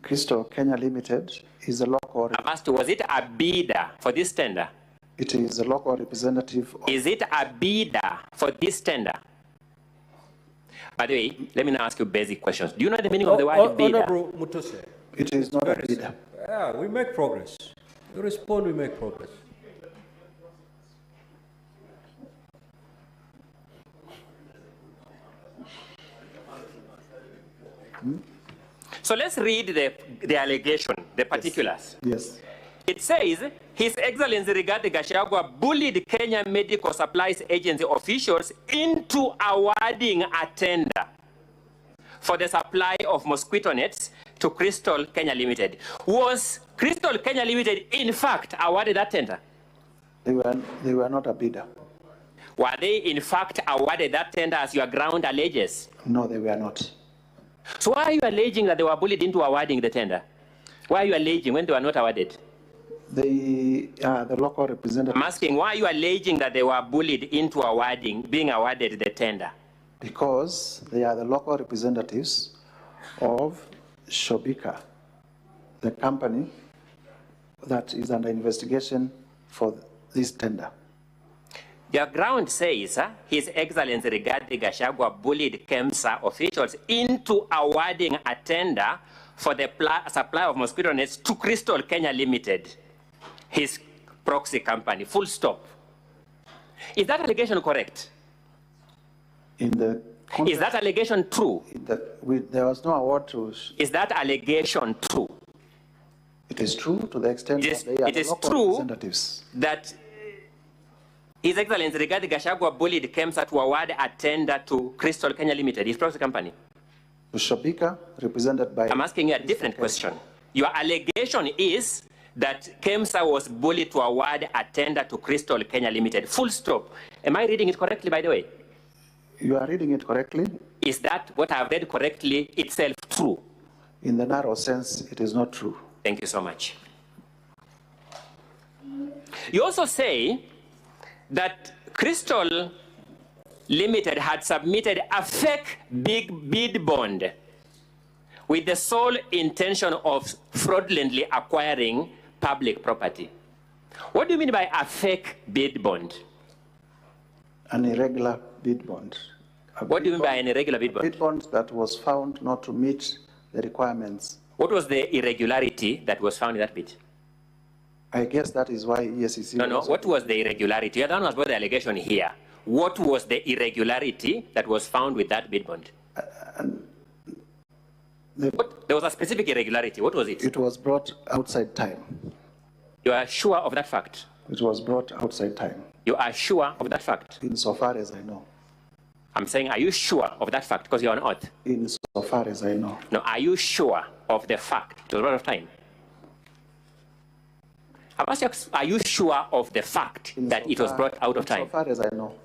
Crystal Kenya Limited is a local... I'm asked, was it a bidder for this tender? It is a local representative. Is it a bidder for this tender? By the way, let me now ask you basic questions. Do you know the meaning of the word bidder? Honorable Mutuse. It is not a bidder. Yeah, we make progress. You respond, we make progress. So let's read the allegation, the particulars. Yes. It says, His Excellency Rigathi Gachagua bullied Kenya Medical Supplies Agency officials into awarding a tender for the supply of mosquito nets to Crystal Kenya Limited. Was Crystal Kenya Limited, in fact, awarded that tender? They were not a bidder. Were they, in fact, awarded that tender as your ground alleges? No, they were not. So why are you alleging that they were bullied into awarding the tender? Why are you alleging when they were not awarded? The local representative. I'm asking, why are you alleging that they were bullied into being awarded the tender? Because they are the local representatives of Shobika, the company that is under investigation for this tender. Your ground says His Excellency Rigathi Gachagua bullied KEMSA officials into awarding a tender for the supply of mosquito nets to Crystal Kenya Limited, his proxy company, full stop. Is that allegation correct? Is that allegation true? There was no award to... Is that allegation true? It is true to the extent that they are the local representatives. That His Excellency Rigathi Gachagua bullied KEMSA to award a tender to Crystal Kenya Limited, his proxy company. To Shobika, represented by... I'm asking you a different question. Your allegation is that KEMSA was bullied to award a tender to Crystal Kenya Limited, full stop. Am I reading it correctly, by the way? You are reading it correctly. Is that what I have read correctly itself true? In the narrow sense, it is not true. Thank you so much. You also say that Crystal Limited had submitted a fake big bid bond with the sole intention of fraudulently acquiring public property. What do you mean by a fake bid bond? An irregular bid bond. What do you mean by an irregular bid bond? A bid bond that was found not to meet the requirements. What was the irregularity that was found in that bid? I guess that is why ESCC... No. What was the irregularity? You don't know about the allegation here. what was the irregularity that was found with that bid bond? There was a specific irregularity. What was it? It was brought outside time. You are sure of that fact? It was brought outside time. You are sure of that fact? Insofar as I know. I'm saying, are you sure of that fact? Because you're on oath. Insofar as I know. No, are you sure of the fact? It was a lot of time. I've asked you, are you sure of the fact that it was brought out of time? Insofar as I know.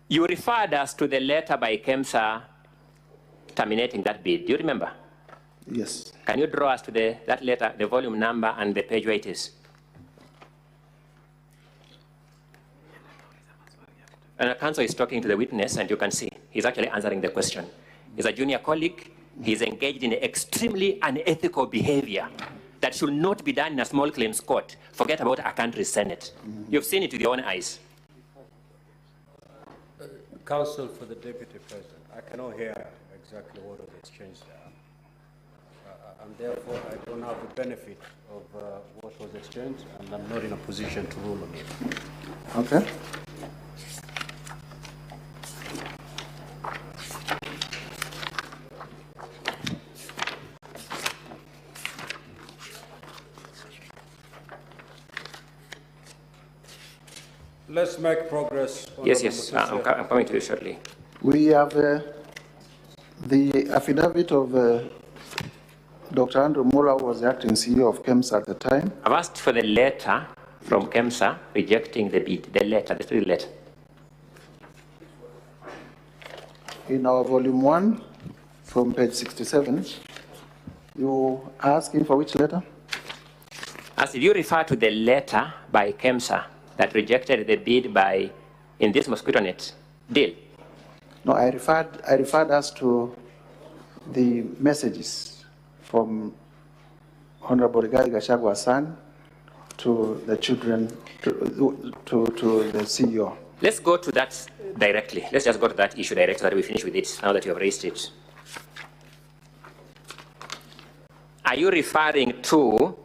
You referred us to the letter by KEMSA terminating that bid. Do you remember? Yes. Can you draw us to that letter, the volume number and the page where it is? And the counsel is talking to the witness, and you can see he's actually answering the question. He's a junior colleague. He's engaged in extremely unethical behavior that should not be done in a small claims court. Forget about a country's Senate. You've seen it with your own eyes. Counsel for the Deputy President, I cannot hear exactly what was exchanged there. And therefore, I don't have the benefit of what was exchanged, and I'm not in a position to rule on it. Okay. Let's make progress. Yes, I'm coming to you shortly. We have the affidavit of Dr. Andrew Muller, was the acting CEO of KEMSA at the time. I've asked for the letter from KEMSA rejecting the bid, the letter, the three letter. In our volume 1, from page 67, you asking for which letter? As if you refer to the letter by KEMSA that rejected the bid by, in this mosquito net deal. No, I referred us to the messages from Honorable Gachagua's son to the children, to the CEO. Let's go to that directly. Let's just go to that issue directly so that we finish with it now that you have raised it. Are you referring to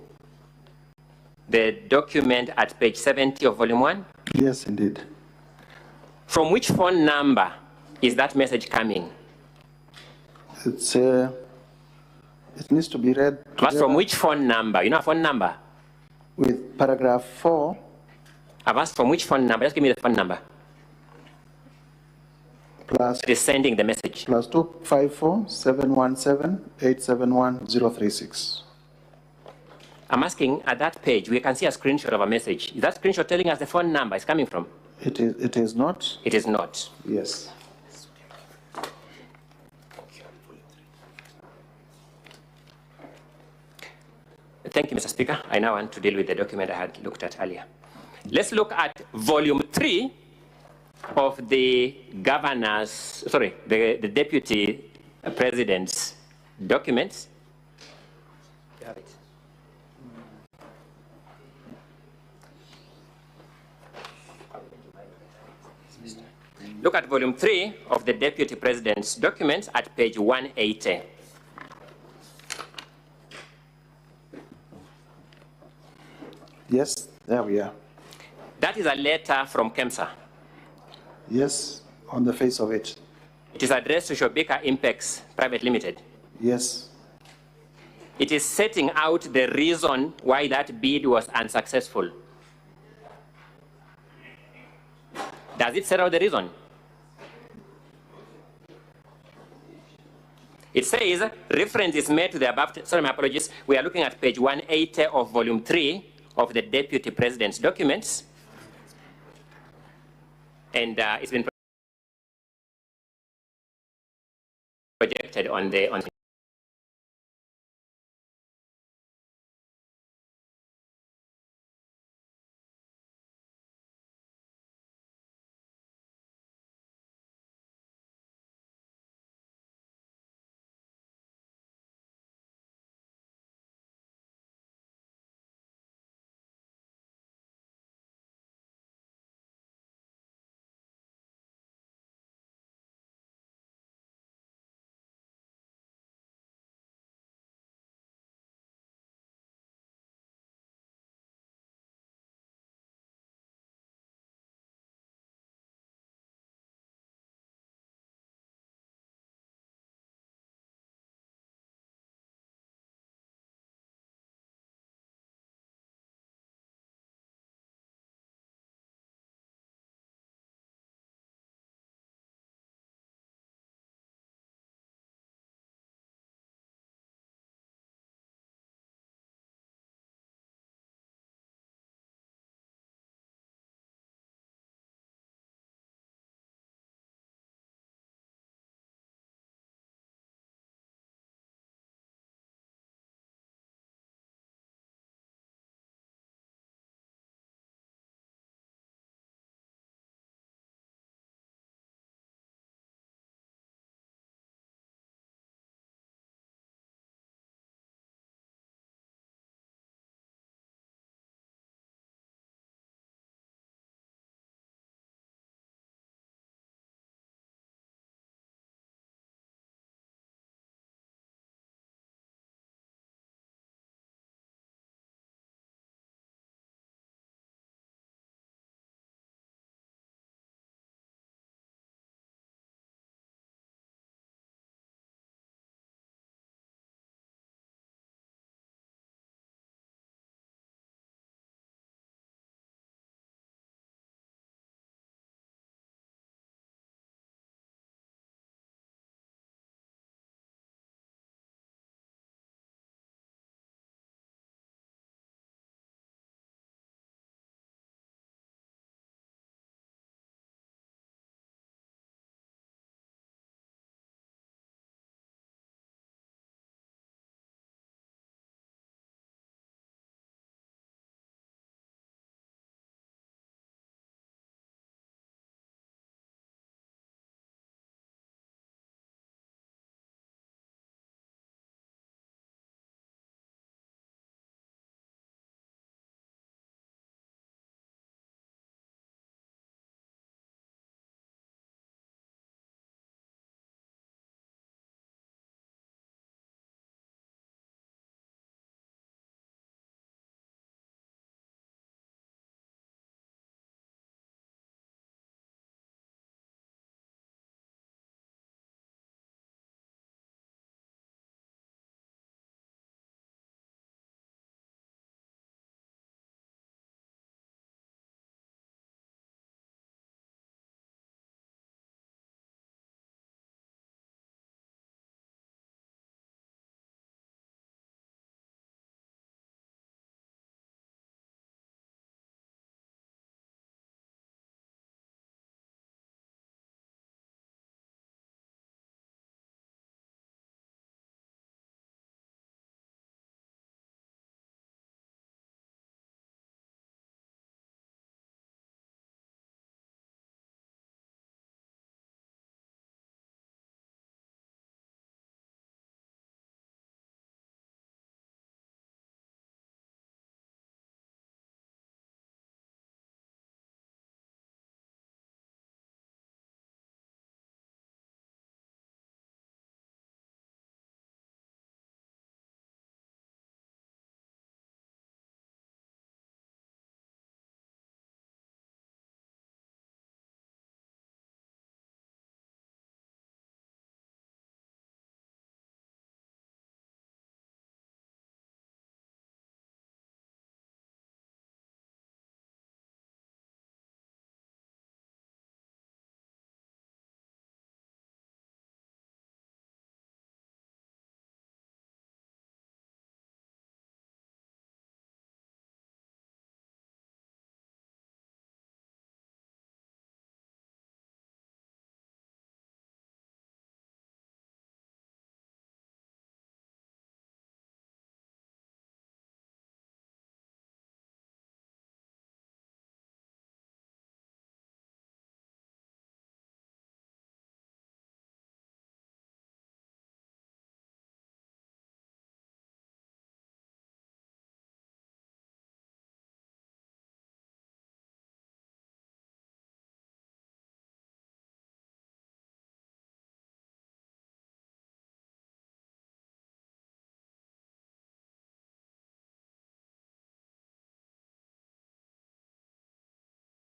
the document at page 70 of volume 1? Yes, indeed. From which phone number is that message coming? It's it needs to be read. But from which phone number? You know a phone number? With paragraph 4. I've asked from which phone number? Just give me the phone number. Plus. It is sending the message. Plus 254 717 871 036. I'm asking, at that page, we can see a screenshot of a message. Is that screenshot telling us the phone number is coming from? It is not. It is not. Yes. Thank you, Mr. Speaker. I now want to deal with the document I had looked at earlier. Let's look at volume 3 of the governor's, the deputy president's documents. You have it. Look at volume 3 of the deputy president's documents at page 180. Yes, there we are. That is a letter from KEMSA. Yes, on the face of it. It is addressed to Shobika Impex Private Limited. Yes. It is setting out the reason why that bid was unsuccessful. Does it set out the reason? It says, reference is made to the above, sorry, my apologies. We are looking at page 180 of volume 3 of the deputy president's documents. And it's been projected on the